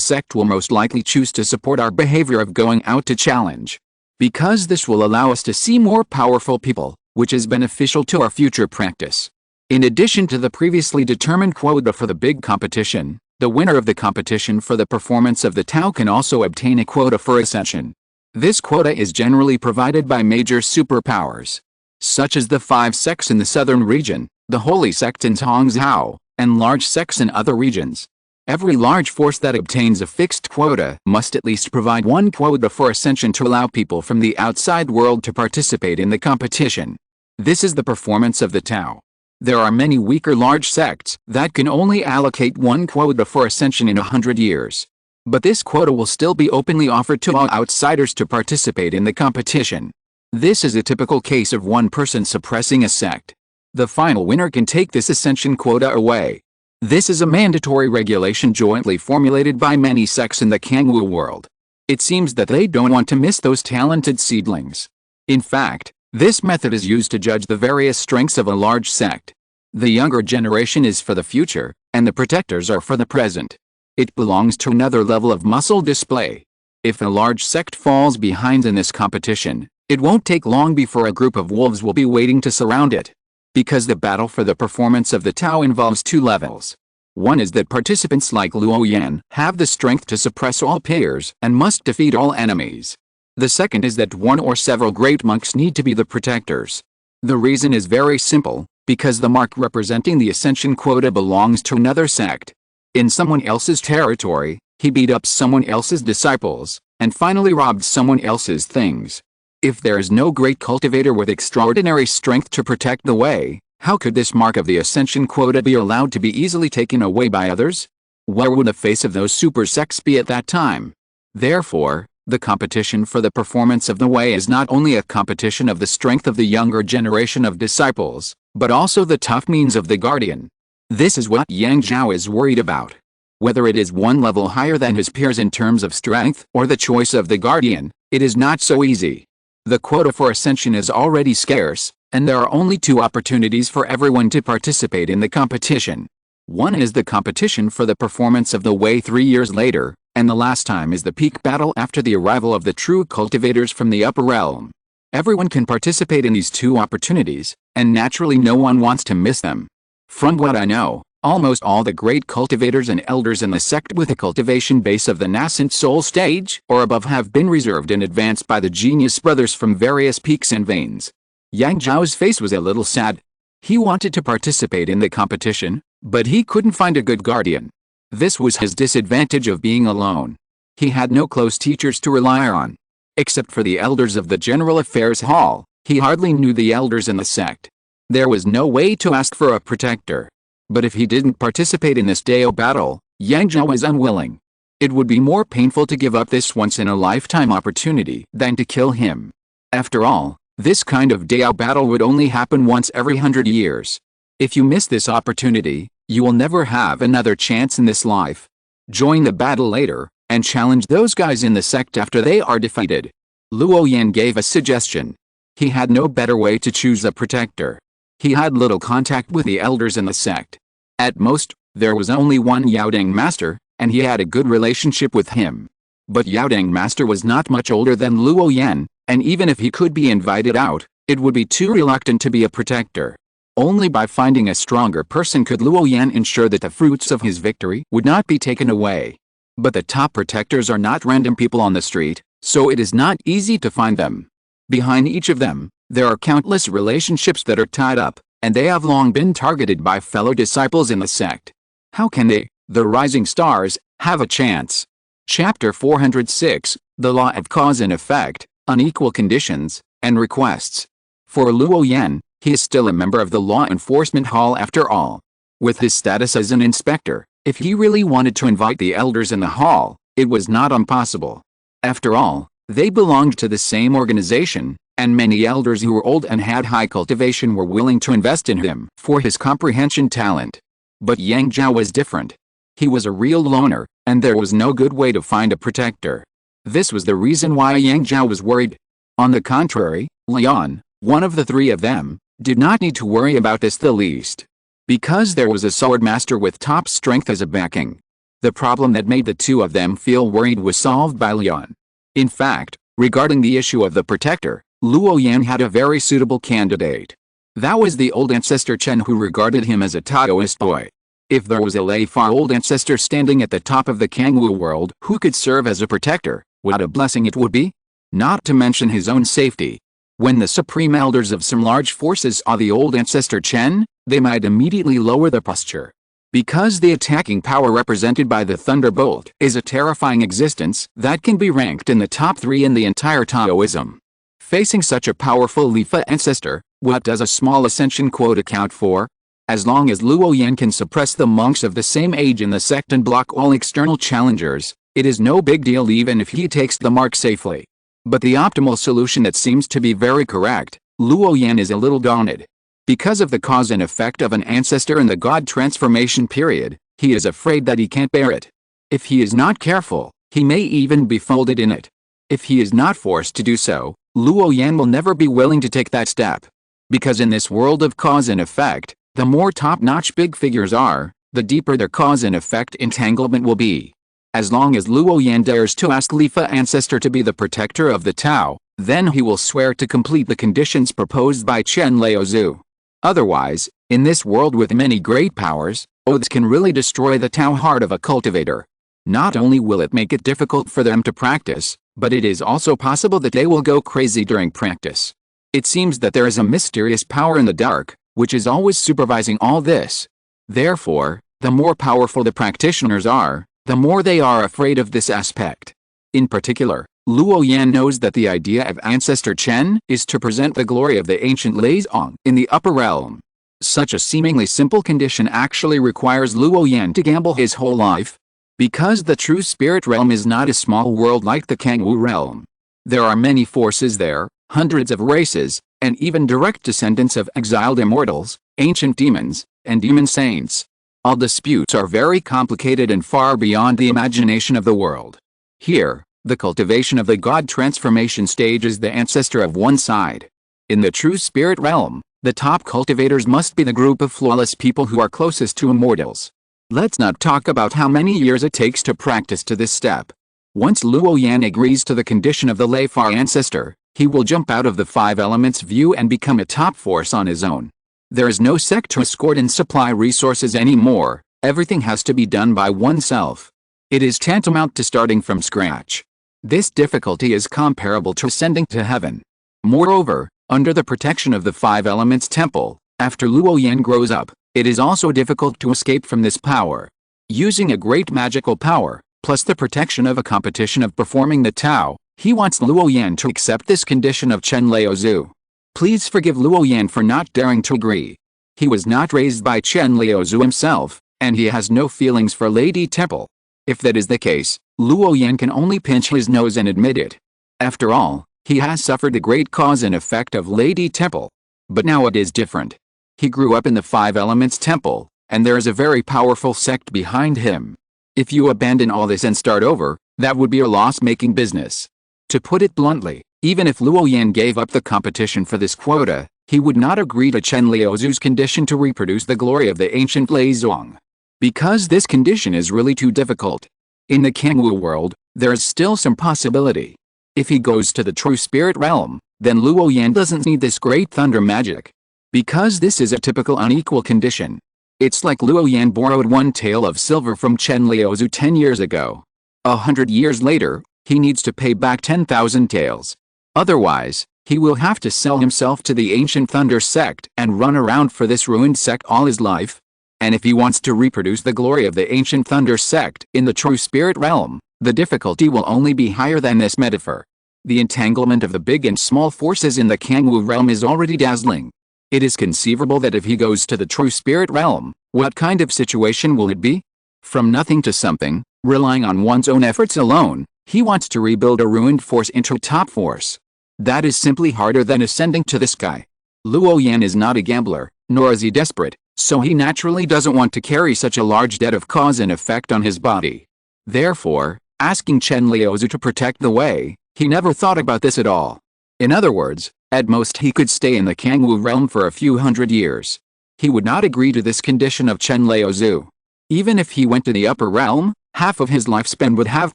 sect will most likely choose to support our behavior of going out to challenge. Because this will allow us to see more powerful people, which is beneficial to our future practice. In addition to the previously determined quota for the big competition, the winner of the competition for the performance of the Tao can also obtain a quota for ascension. This quota is generally provided by major superpowers, such as the 5 sects in the southern region, the Holy Sect in Hangzhou, and large sects in other regions. Every large force that obtains a fixed quota must at least provide one quota for ascension to allow people from the outside world to participate in the competition. This is the performance of the Tao. There are many weaker large sects that can only allocate one quota for ascension in 100 years. But this quota will still be openly offered to all outsiders to participate in the competition. This is a typical case of one person suppressing a sect. The final winner can take this ascension quota away. This is a mandatory regulation jointly formulated by many sects in the Kangwu world. It seems that they don't want to miss those talented seedlings. In fact, this method is used to judge the various strengths of a large sect. The younger generation is for the future, and the protectors are for the present. It belongs to another level of muscle display. If a large sect falls behind in this competition, it won't take long before a group of wolves will be waiting to surround it. Because the battle for the performance of the Tao involves 2 levels. One is that participants like Luo Yan have the strength to suppress all peers and must defeat all enemies. The second is that one or several great monks need to be the protectors. The reason is very simple, because the mark representing the ascension quota belongs to another sect. In someone else's territory, he beat up someone else's disciples, and finally robbed someone else's things. If there is no great cultivator with extraordinary strength to protect the way, how could this mark of the ascension quota be allowed to be easily taken away by others? Where would the face of those super sects be at that time? Therefore, the competition for the performance of the way is not only a competition of the strength of the younger generation of disciples, but also the tough means of the guardian. This is what Yang Zhao is worried about. Whether it is one level higher than his peers in terms of strength or the choice of the guardian, it is not so easy. The quota for ascension is already scarce, and there are only 2 opportunities for everyone to participate in the competition. One is the competition for the performance of the way 3 years later, and the last time is the peak battle after the arrival of the true cultivators from the upper realm. Everyone can participate in these 2 opportunities, and naturally no one wants to miss them. From what I know, almost all the great cultivators and elders in the sect with a cultivation base of the nascent soul stage or above have been reserved in advance by the genius brothers from various peaks and veins. Yang Zhao's face was a little sad. He wanted to participate in the competition, but he couldn't find a good guardian. This was his disadvantage of being alone. He had no close teachers to rely on. Except for the elders of the General Affairs Hall, he hardly knew the elders in the sect. There was no way to ask for a protector. But if he didn't participate in this Dao battle, Yang Zhao was unwilling. It would be more painful to give up this once-in-a-lifetime opportunity than to kill him. After all, this kind of Dao battle would only happen once every 100 years. If you miss this opportunity, you will never have another chance in this life. Join the battle later, and challenge those guys in the sect after they are defeated. Luo Yan gave a suggestion. He had no better way to choose a protector. He had little contact with the elders in the sect. At most, there was only one Yaodang master, and he had a good relationship with him. But Yaodang master was not much older than Luo Yan, and even if he could be invited out, it would be too reluctant to be a protector. Only by finding a stronger person could Luo Yan ensure that the fruits of his victory would not be taken away. But the top protectors are not random people on the street, so it is not easy to find them. Behind each of them, there are countless relationships that are tied up, and they have long been targeted by fellow disciples in the sect. How can they, the rising stars, have a chance? Chapter 406, The Law of Cause and Effect, Unequal Conditions, and Requests. For Luo Yan, he is still a member of the Law Enforcement Hall after all. With his status as an inspector, if he really wanted to invite the elders in the hall, it was not impossible. After all, they belonged to the same organization, and many elders who were old and had high cultivation were willing to invest in him for his comprehension talent. But Yang Zhao was different. He was a real loner, and there was no good way to find a protector. This was the reason why Yang Zhao was worried. On the contrary, Lian, one of the three of them, did not need to worry about this the least. Because there was a sword master with top strength as a backing. The problem that made the two of them feel worried was solved by Lian. In fact, regarding the issue of the protector, Luo Yan had a very suitable candidate. That was the old ancestor Chen, who regarded him as a Taoist boy. If there was a Lei-Fa old ancestor standing at the top of the Kangwu world who could serve as a protector, what a blessing it would be! Not to mention his own safety. When the supreme elders of some large forces saw the old ancestor Chen, they might immediately lower their posture. Because the attacking power represented by the Thunderbolt is a terrifying existence that can be ranked in the top 3 in the entire Taoism. Facing such a powerful Lei-Fa ancestor, what does a small ascension quote account for? As long as Luo Yan can suppress the monks of the same age in the sect and block all external challengers, it is no big deal even if he takes the mark safely. But the optimal solution that seems to be very correct, Luo Yan is a little daunted. Because of the cause and effect of an ancestor in the God transformation period, he is afraid that he can't bear it. If he is not careful, he may even be folded in it. If he is not forced to do so, Luo Yan will never be willing to take that step. Because in this world of cause and effect, the more top-notch big figures are, the deeper their cause and effect entanglement will be. As long as Luo Yan dares to ask Lei-Fa ancestor to be the protector of the Tao, then he will swear to complete the conditions proposed by Chen Laozhu. Otherwise, in this world with many great powers, oaths can really destroy the Tao heart of a cultivator. Not only will it make it difficult for them to practice, but it is also possible that they will go crazy during practice. It seems that there is a mysterious power in the dark, which is always supervising all this. Therefore, the more powerful the practitioners are, the more they are afraid of this aspect. In particular, Luo Yan knows that the idea of Ancestor Chen is to present the glory of the ancient Leizong in the upper realm. Such a seemingly simple condition actually requires Luo Yan to gamble his whole life. Because the true spirit realm is not a small world like the Kangwu realm. There are many forces there, hundreds of races, and even direct descendants of exiled immortals, ancient demons, and demon saints. All disputes are very complicated and far beyond the imagination of the world. Here, the cultivation of the God transformation stage is the ancestor of one side. In the true spirit realm, the top cultivators must be the group of flawless people who are closest to immortals. Let's not talk about how many years it takes to practice to this step. Once Luo Yan agrees to the condition of the Lei-Fa ancestor, he will jump out of the 5 elements view and become a top force on his own. There is no sect to escort and supply resources anymore, everything has to be done by oneself. It is tantamount to starting from scratch. This difficulty is comparable to ascending to heaven. Moreover, under the protection of the 5 elements temple, after Luo Yan grows up, it is also difficult to escape from this power. Using a great magical power, plus the protection of a competition of performing the Tao, he wants Luo Yan to accept this condition of Chen Laozhu. Please forgive Luo Yan for not daring to agree. He was not raised by Chen Laozhu himself, and he has no feelings for Lady Temple. If that is the case, Luo Yan can only pinch his nose and admit it. After all, he has suffered the great cause and effect of Lady Temple. But now it is different. He grew up in the Five Elements Temple, and there is a very powerful sect behind him. If you abandon all this and start over, that would be a loss-making business. To put it bluntly, even if Luo Yan gave up the competition for this quota, he would not agree to Chen Liuzu's condition to reproduce the glory of the ancient Lei Zong. Because this condition is really too difficult. In the Kangwu world, there is still some possibility. If he goes to the true spirit realm, then Luo Yan doesn't need this great thunder magic. Because this is a typical unequal condition. It's like Luo Yan borrowed one tael of silver from Chen Liuzu 10 years ago. 100 years later, he needs to pay back 10,000 taels. Otherwise, he will have to sell himself to the ancient thunder sect and run around for this ruined sect all his life. And if he wants to reproduce the glory of the ancient thunder sect in the true spirit realm, the difficulty will only be higher than this metaphor. The entanglement of the big and small forces in the Kangwu realm is already dazzling. It is conceivable that if he goes to the true spirit realm, what kind of situation will it be? From nothing to something, relying on one's own efforts alone, he wants to rebuild a ruined force into a top force. That is simply harder than ascending to the sky. Luo Yan is not a gambler, nor is he desperate, so he naturally doesn't want to carry such a large debt of cause and effect on his body. Therefore, asking Chen Liuzu to protect the way, he never thought about this at all. In other words, at most he could stay in the Kangwu realm for a few hundred years. He would not agree to this condition of Chen Liuzu. Even if he went to the upper realm, half of his lifespan would have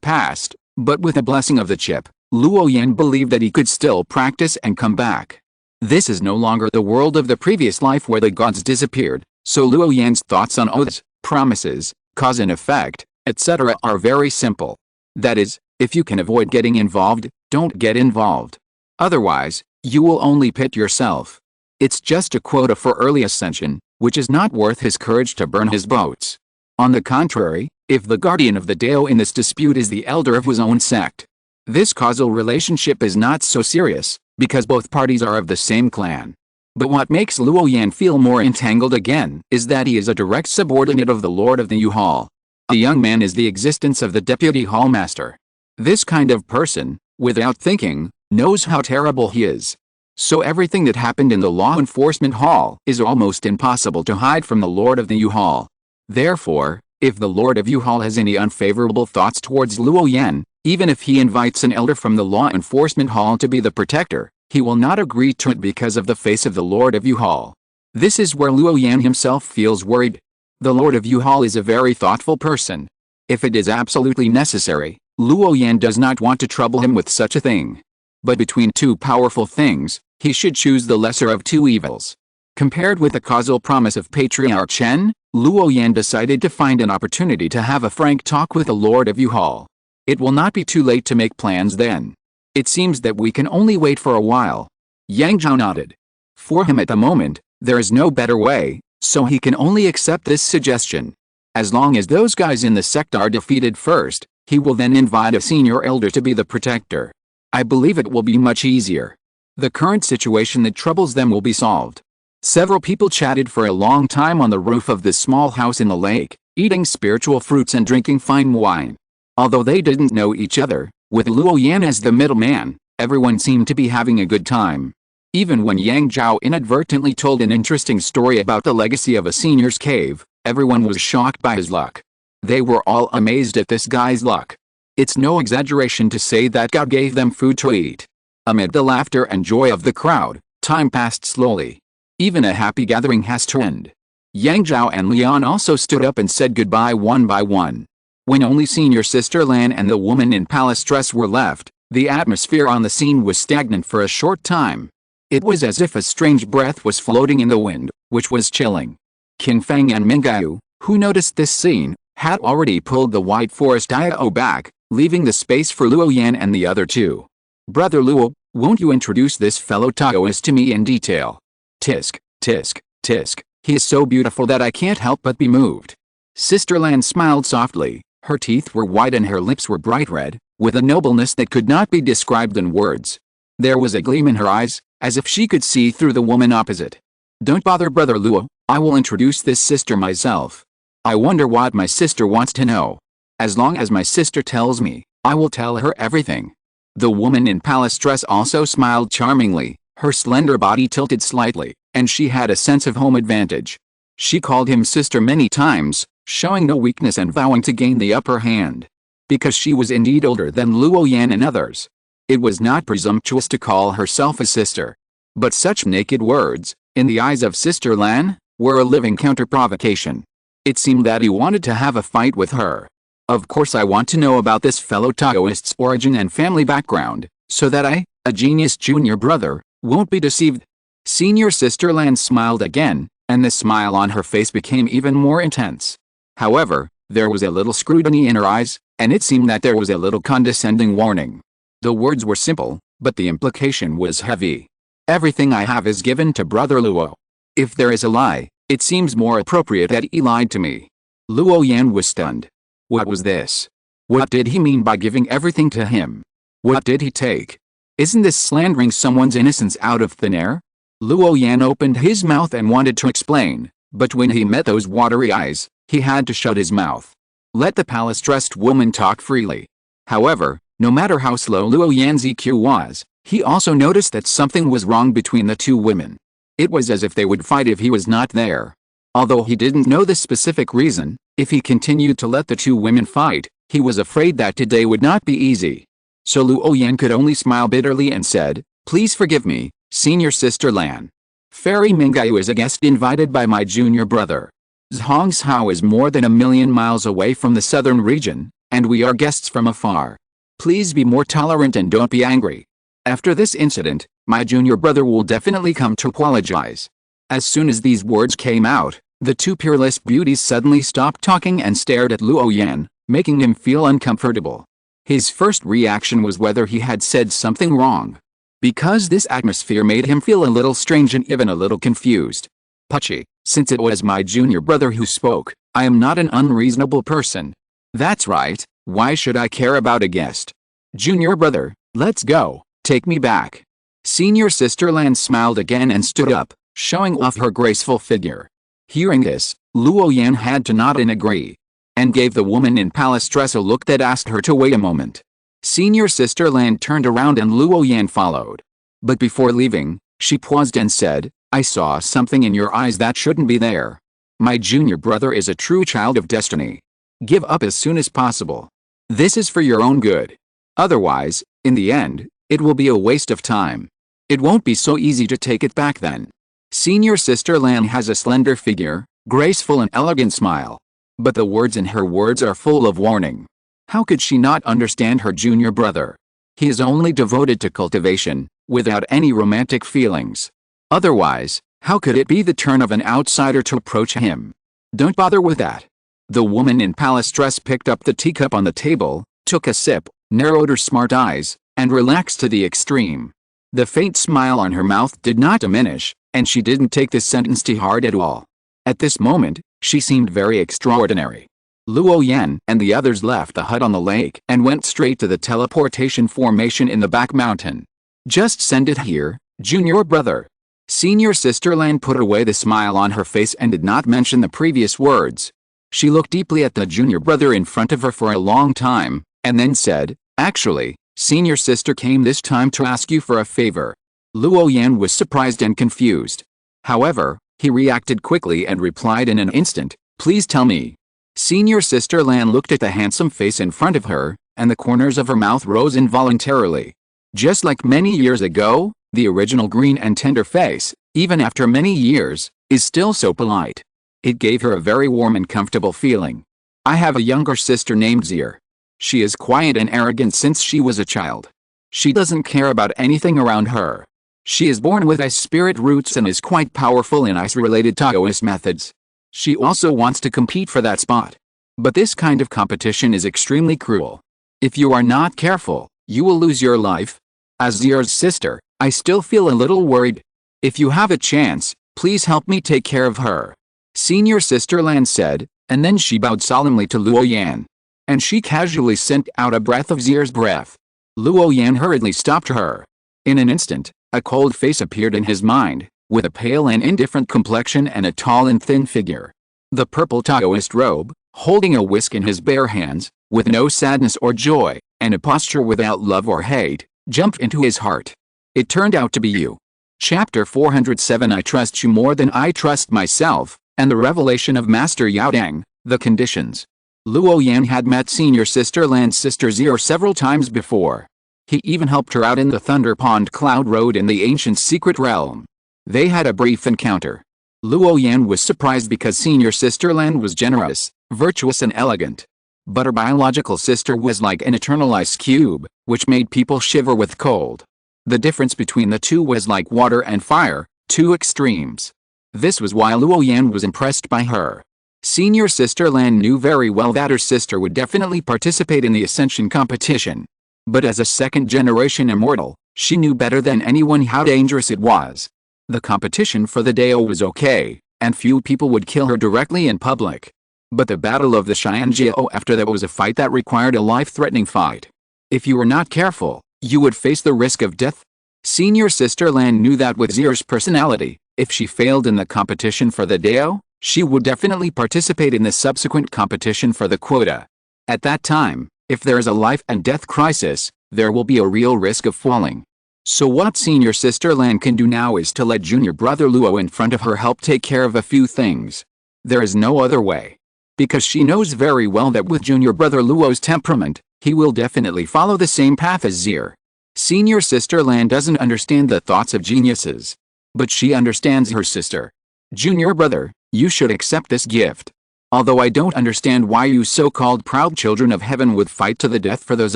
passed, but with the blessing of the chip, Luo Yan believed that he could still practice and come back. This is no longer the world of the previous life where the gods disappeared, so Luo Yan's thoughts on oaths, promises, cause and effect, etc. are very simple. That is, if you can avoid getting involved, don't get involved. Otherwise, you will only pit yourself. It's just a quota for early ascension, which is not worth his courage to burn his boats. On the contrary, if the guardian of the Dao in this dispute is the elder of his own sect, this causal relationship is not so serious, because both parties are of the same clan. But what makes Luo Yan feel more entangled again is that he is a direct subordinate of the Lord of the Yu Hall. The young man is the existence of the deputy hall master. This kind of person, without thinking, knows how terrible he is. So everything that happened in the law enforcement hall is almost impossible to hide from the Lord of the Yu Hall. Therefore, if the Lord of Yu Hall has any unfavorable thoughts towards Luo Yan, even if he invites an elder from the law enforcement hall to be the protector, he will not agree to it because of the face of the Lord of Yu Hall. This is where Luo Yan himself feels worried. The Lord of Yu Hall is a very thoughtful person. If it is absolutely necessary, Luo Yan does not want to trouble him with such a thing. But between two powerful things, he should choose the lesser of two evils. Compared with the causal promise of Patriarch Chen, Luo Yan decided to find an opportunity to have a frank talk with the Lord of Yu Hall. It will not be too late to make plans then. It seems that we can only wait for a while. Yang Zhao nodded. For him at the moment, there is no better way, so he can only accept this suggestion. As long as those guys in the sect are defeated first, he will then invite a senior elder to be the protector. I believe it will be much easier. The current situation that troubles them will be solved. Several people chatted for a long time on the roof of this small house in the lake, eating spiritual fruits and drinking fine wine. Although they didn't know each other, with Luo Yan as the middleman, everyone seemed to be having a good time. Even when Yang Zhao inadvertently told an interesting story about the legacy of a senior's cave, everyone was shocked by his luck. They were all amazed at this guy's luck. It's no exaggeration to say that God gave them food to eat. Amid the laughter and joy of the crowd, time passed slowly. Even a happy gathering has to end. Yang Zhao and Lian also stood up and said goodbye one by one. When only senior sister Lan and the woman in palace dress were left, the atmosphere on the scene was stagnant for a short time. It was as if a strange breath was floating in the wind, which was chilling. Qin Feng and Mingyu, who noticed this scene, had already pulled the White Forest Iao back, leaving the space for Luo Yan and the other two. Brother Luo, won't you introduce this fellow Taoist to me in detail? Tisk, tisk, tisk, he is so beautiful that I can't help but be moved. Sister Lan smiled softly, her teeth were white and her lips were bright red, with a nobleness that could not be described in words. There was a gleam in her eyes, as if she could see through the woman opposite. Don't bother Brother Luo, I will introduce this sister myself. I wonder what my sister wants to know. As long as my sister tells me, I will tell her everything. The woman in palace dress also smiled charmingly, her slender body tilted slightly, and she had a sense of home advantage. She called him sister many times, showing no weakness and vowing to gain the upper hand. Because she was indeed older than Luo Yan and others, it was not presumptuous to call herself a sister. But such naked words, in the eyes of Sister Lan, were a living counter-provocation. It seemed that he wanted to have a fight with her. Of course I want to know about this fellow Taoist's origin and family background, so that I, a genius junior brother, won't be deceived. Senior Sister Lan smiled again, and the smile on her face became even more intense. However, there was a little scrutiny in her eyes, and it seemed that there was a little condescending warning. The words were simple, but the implication was heavy. Everything I have is given to Brother Luo. If there is a lie, it seems more appropriate that he lied to me. Luo Yan was stunned. What was this? What did he mean by giving everything to him? What did he take? Isn't this slandering someone's innocence out of thin air? Luo Yan opened his mouth and wanted to explain, but when he met those watery eyes, he had to shut his mouth. Let the palace-dressed woman talk freely. However, no matter how slow Luo Yan's EQ was, he also noticed that something was wrong between the two women. It was as if they would fight if he was not there. Although he didn't know the specific reason, if he continued to let the two women fight, he was afraid that today would not be easy. So Luo Yan could only smile bitterly and said, "Please forgive me, Senior Sister Lan. Fairy Mingyu is a guest invited by my junior brother. Zhongshao is more than 1,000,000 miles away from the southern region, and we are guests from afar. Please be more tolerant and don't be angry. After this incident, my junior brother will definitely come to apologize." As soon as these words came out, the two peerless beauties suddenly stopped talking and stared at Luo Yan, making him feel uncomfortable. His first reaction was whether he had said something wrong. Because this atmosphere made him feel a little strange and even a little confused. Puchy, since it was my junior brother who spoke, I am not an unreasonable person. That's right, why should I care about a guest? Junior brother, let's go, take me back. Senior Sister Lan smiled again and stood up, showing off her graceful figure. Hearing this, Luo Yan had to nod and agree, and gave the woman in palace dress a look that asked her to wait a moment. Senior Sister Lan turned around and Luo Yan followed. But before leaving, she paused and said, "I saw something in your eyes that shouldn't be there. My junior brother is a true child of destiny. Give up as soon as possible. This is for your own good. Otherwise, in the end, it will be a waste of time. It won't be so easy to take it back then." Senior Sister Lan has a slender figure, graceful and elegant smile. But the words in her words are full of warning. How could she not understand her junior brother? He is only devoted to cultivation, without any romantic feelings. Otherwise, how could it be the turn of an outsider to approach him? Don't bother with that. The woman in palace dress picked up the teacup on the table, took a sip, narrowed her smart eyes, and relaxed to the extreme. The faint smile on her mouth did not diminish, and she didn't take this sentence to heart at all. At this moment, she seemed very extraordinary. Luo Yan and the others left the hut on the lake and went straight to the teleportation formation in the back mountain. "Just send it here, junior brother." Senior Sister Lan put away the smile on her face and did not mention the previous words. She looked deeply at the junior brother in front of her for a long time, and then said, "Actually, Senior Sister came this time to ask you for a favor." Luo Yan was surprised and confused. However, he reacted quickly and replied in an instant, "Please tell me." Senior Sister Lan looked at the handsome face in front of her, and the corners of her mouth rose involuntarily. Just like many years ago, the original green and tender face, even after many years, is still so polite. It gave her a very warm and comfortable feeling. "I have a younger sister named Zir. She is quiet and arrogant since she was a child. She doesn't care about anything around her. She is born with ice spirit roots and is quite powerful in ice-related Taoist methods. She also wants to compete for that spot. But this kind of competition is extremely cruel. If you are not careful, you will lose your life. As Zir's sister, I still feel a little worried. If you have a chance, please help me take care of her." Senior Sister Lan said, and then she bowed solemnly to Luo Yan. And she casually sent out a breath of Zir's breath. Luo Yan hurriedly stopped her. In an instant, a cold face appeared in his mind, with a pale and indifferent complexion and a tall and thin figure. The purple Taoist robe, holding a whisk in his bare hands, with no sadness or joy, and a posture without love or hate, jumped into his heart. It turned out to be you. Chapter 407 I trust you more than I trust myself, and the revelation of Master Yao Dang, the conditions. Luo Yan had met Senior Sister Lan's sister Zir several times before. He even helped her out in the Thunder Pond Cloud Road in the ancient secret realm. They had a brief encounter. Luo Yan was surprised because Senior Sister Lan was generous, virtuous and elegant. But her biological sister was like an eternal ice cube, which made people shiver with cold. The difference between the two was like water and fire, two extremes. This was why Luo Yan was impressed by her. Senior Sister Lan knew very well that her sister would definitely participate in the ascension competition. But as a second-generation immortal, she knew better than anyone how dangerous it was. The competition for the Dao was okay, and few people would kill her directly in public. But the Battle of the Xianjiao after that was a fight that required a life-threatening fight. If you were not careful, you would face the risk of death. Senior Sister Lan knew that with Zir's personality, if she failed in the competition for the Dao, she would definitely participate in the subsequent competition for the quota. At that time, if there is a life and death crisis, there will be a real risk of falling. So what Senior Sister Lan can do now is to let junior brother Luo in front of her help take care of a few things. There is no other way. Because she knows very well that with junior brother Luo's temperament, he will definitely follow the same path as Zir. Senior Sister Lan doesn't understand the thoughts of geniuses. But she understands her sister. Junior brother, you should accept this gift. Although I don't understand why you so-called proud children of heaven would fight to the death for those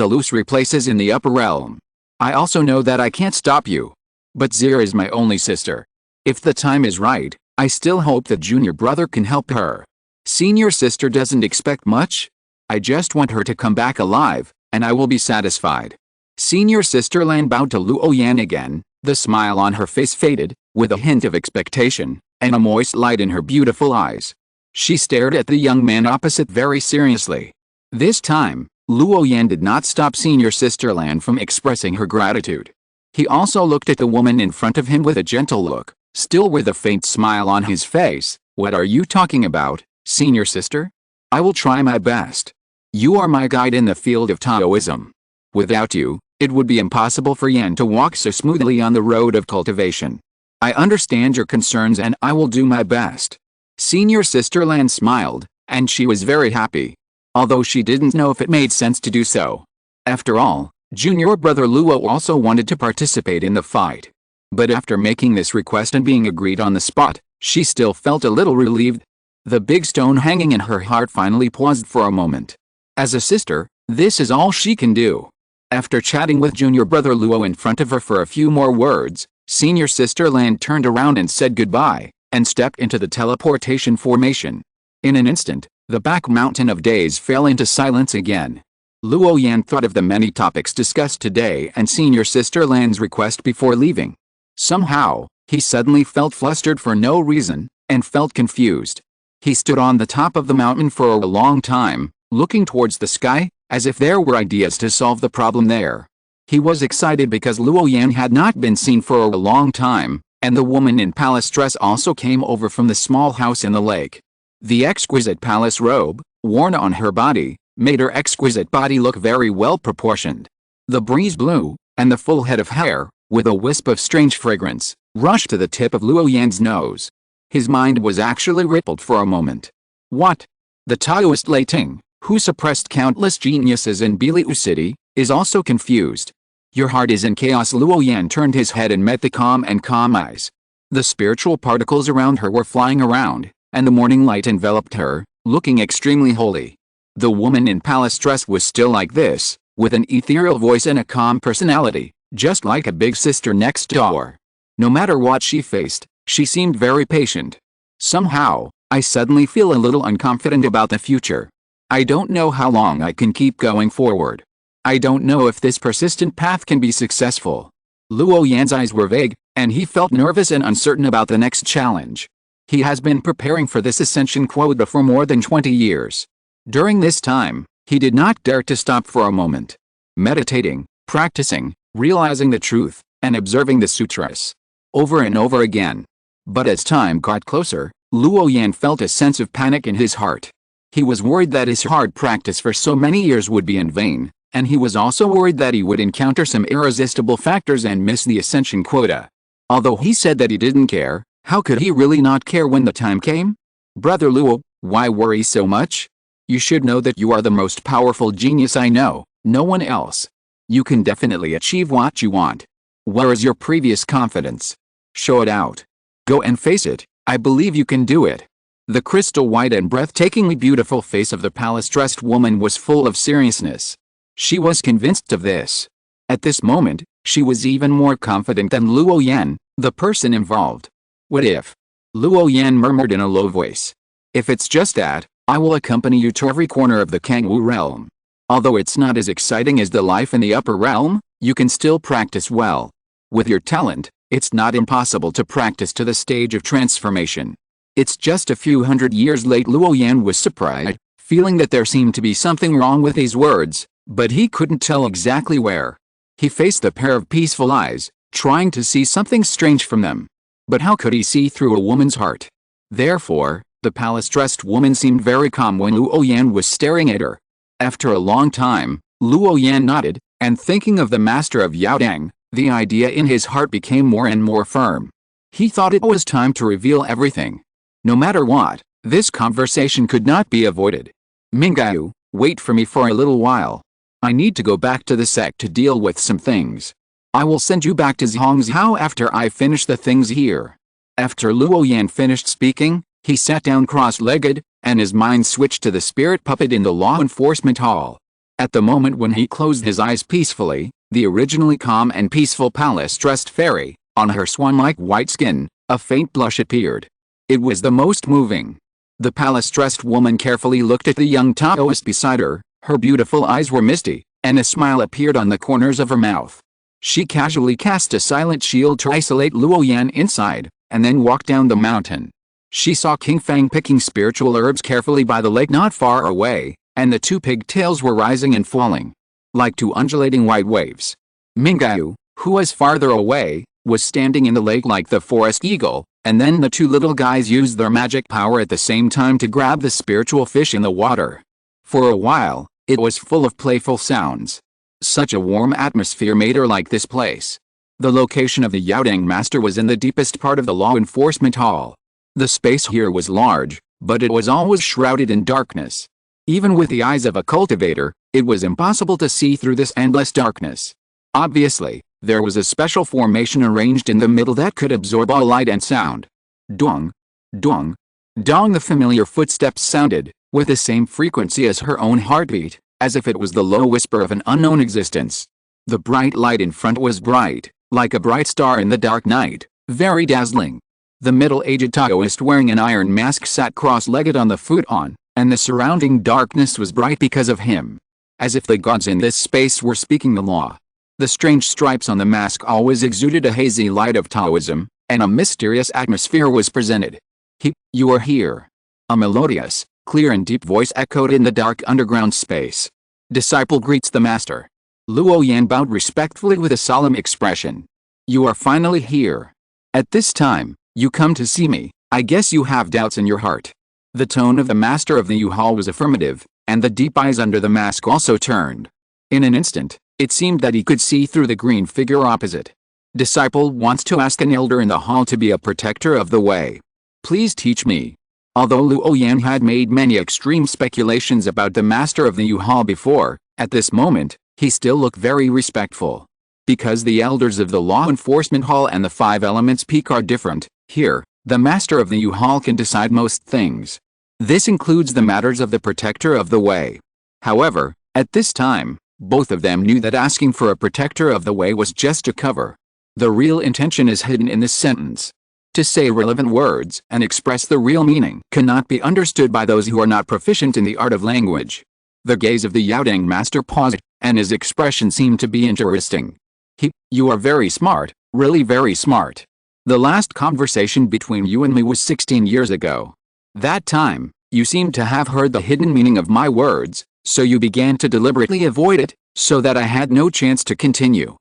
illusory places in the upper realm. I also know that I can't stop you. But Zir is my only sister. If the time is right, I still hope that junior brother can help her. Senior sister doesn't expect much. I just want her to come back alive, and I will be satisfied. Senior Sister Lan bowed to Luo Yan again, the smile on her face faded, with a hint of expectation, and a moist light in her beautiful eyes. She stared at the young man opposite very seriously. This time, Luo Yan did not stop Senior Sister Lan from expressing her gratitude. He also looked at the woman in front of him with a gentle look, still with a faint smile on his face. What are you talking about, Senior Sister? I will try my best. You are my guide in the field of Taoism. Without you, it would be impossible for Yan to walk so smoothly on the road of cultivation. I understand your concerns and I will do my best. Senior Sister Lan smiled, and she was very happy. Although she didn't know if it made sense to do so. After all, junior brother Luo also wanted to participate in the fight. But after making this request and being agreed on the spot, she still felt a little relieved. The big stone hanging in her heart finally paused for a moment. As a sister, this is all she can do. After chatting with junior brother Luo in front of her for a few more words, Senior Sister Lan turned around and said goodbye, and stepped into the teleportation formation. In an instant, the back mountain of days fell into silence again. Luo Yan thought of the many topics discussed today and Senior Sister Lan's request before leaving. Somehow, he suddenly felt flustered for no reason, and felt confused. He stood on the top of the mountain for a long time, looking towards the sky, as if there were ideas to solve the problem there. He was excited because Luo Yan had not been seen for a long time, and the woman in palace dress also came over from the small house in the lake. The exquisite palace robe, worn on her body, made her exquisite body look very well proportioned. The breeze blew, and the full head of hair, with a wisp of strange fragrance, rushed to the tip of Luo Yan's nose. His mind was actually rippled for a moment. What? The Taoist Lei Ting, who suppressed countless geniuses in Biliu City, is also confused. Your heart is in chaos. Luo Yan turned his head and met the calm eyes. The spiritual particles around her were flying around, and the morning light enveloped her, looking extremely holy. The woman in palace dress was still like this, with an ethereal voice and a calm personality, just like a big sister next door. No matter what she faced, she seemed very patient. Somehow, I suddenly feel a little unconfident about the future. I don't know how long I can keep going forward. I don't know if this persistent path can be successful. Luo Yan's eyes were vague, and he felt nervous and uncertain about the next challenge. He has been preparing for this ascension quota for more than 20 years. During this time, he did not dare to stop for a moment. Meditating, practicing, realizing the truth, and observing the sutras. Over and over again. But as time got closer, Luo Yan felt a sense of panic in his heart. He was worried that his hard practice for so many years would be in vain, and he was also worried that he would encounter some irresistible factors and miss the ascension quota. Although he said that he didn't care, how could he really not care when the time came? Brother Luo, why worry so much? You should know that you are the most powerful genius I know, no one else. You can definitely achieve what you want. Where is your previous confidence? Show it out. Go and face it, I believe you can do it. The crystal white and breathtakingly beautiful face of the palace-dressed woman was full of seriousness. She was convinced of this. At this moment, she was even more confident than Luo Yan, the person involved. What if? Luo Yan murmured in a low voice. If it's just that, I will accompany you to every corner of the Kangwu realm. Although it's not as exciting as the life in the upper realm, you can still practice well. With your talent, it's not impossible to practice to the stage of transformation. It's just a few hundred years late. Luo Yan was surprised, feeling that there seemed to be something wrong with these words, but he couldn't tell exactly where. He faced the pair of peaceful eyes, trying to see something strange from them. But how could he see through a woman's heart? Therefore, the palace-dressed woman seemed very calm when Luo Yan was staring at her. After a long time, Luo Yan nodded, and thinking of the master of Yaodang, the idea in his heart became more and more firm. He thought it was time to reveal everything. No matter what, this conversation could not be avoided. Mingyu, wait for me for a little while. I need to go back to the sect to deal with some things. I will send you back to Zhongzhou after I finish the things here. After Luo Yan finished speaking, he sat down cross-legged, and his mind switched to the spirit puppet in the law enforcement hall. At the moment when he closed his eyes peacefully, the originally calm and peaceful palace-dressed fairy, on her swan-like white skin, a faint blush appeared. It was the most moving. The palace-dressed woman carefully looked at the young Taoist beside her, her beautiful eyes were misty, and a smile appeared on the corners of her mouth. She casually cast a silent shield to isolate Luo Yan inside, and then walked down the mountain. She saw King Fang picking spiritual herbs carefully by the lake not far away, and the two pigtails were rising and falling, like two undulating white waves. Mingyu, who was farther away, was standing in the lake like the forest eagle, and then the two little guys used their magic power at the same time to grab the spiritual fish in the water. For a while, it was full of playful sounds. Such a warm atmosphere made her like this place. The location of the Yaodang master was in the deepest part of the law enforcement hall. The space here was large, but it was always shrouded in darkness. Even with the eyes of a cultivator, it was impossible to see through this endless darkness. Obviously, there was a special formation arranged in the middle that could absorb all light and sound. Dong, dong, dong. The familiar footsteps sounded, with the same frequency as her own heartbeat, as if it was the low whisper of an unknown existence. The bright light in front was bright, like a bright star in the dark night, very dazzling. The middle-aged Taoist wearing an iron mask sat cross-legged on the futon, and the surrounding darkness was bright because of him. As if the gods in this space were speaking the law. The strange stripes on the mask always exuded a hazy light of Taoism, and a mysterious atmosphere was presented. You are here. A melodious, clear and deep voice echoed in the dark underground space. Disciple greets the master. Luo Yan bowed respectfully with a solemn expression. You are finally here. At this time, you come to see me. I guess you have doubts in your heart. The tone of the master of the U-Hall was affirmative, and the deep eyes under the mask also turned. In an instant, it seemed that he could see through the green figure opposite. Disciple wants to ask an elder in the hall to be a protector of the way. Please teach me. Although Luo Yan had made many extreme speculations about the master of the U-Hall before, at this moment, he still looked very respectful. Because the elders of the Law Enforcement Hall and the Five Elements Peak are different, here, the master of the U-Hall can decide most things. This includes the matters of the protector of the way. However, at this time, both of them knew that asking for a protector of the way was just a cover. The real intention is hidden in this sentence. To say relevant words and express the real meaning cannot be understood by those who are not proficient in the art of language. The gaze of the Yaodang master paused, and his expression seemed to be interesting. You are very smart, really very smart. The last conversation between you and me was 16 years ago. That time, you seemed to have heard the hidden meaning of my words, so you began to deliberately avoid it, so that I had no chance to continue.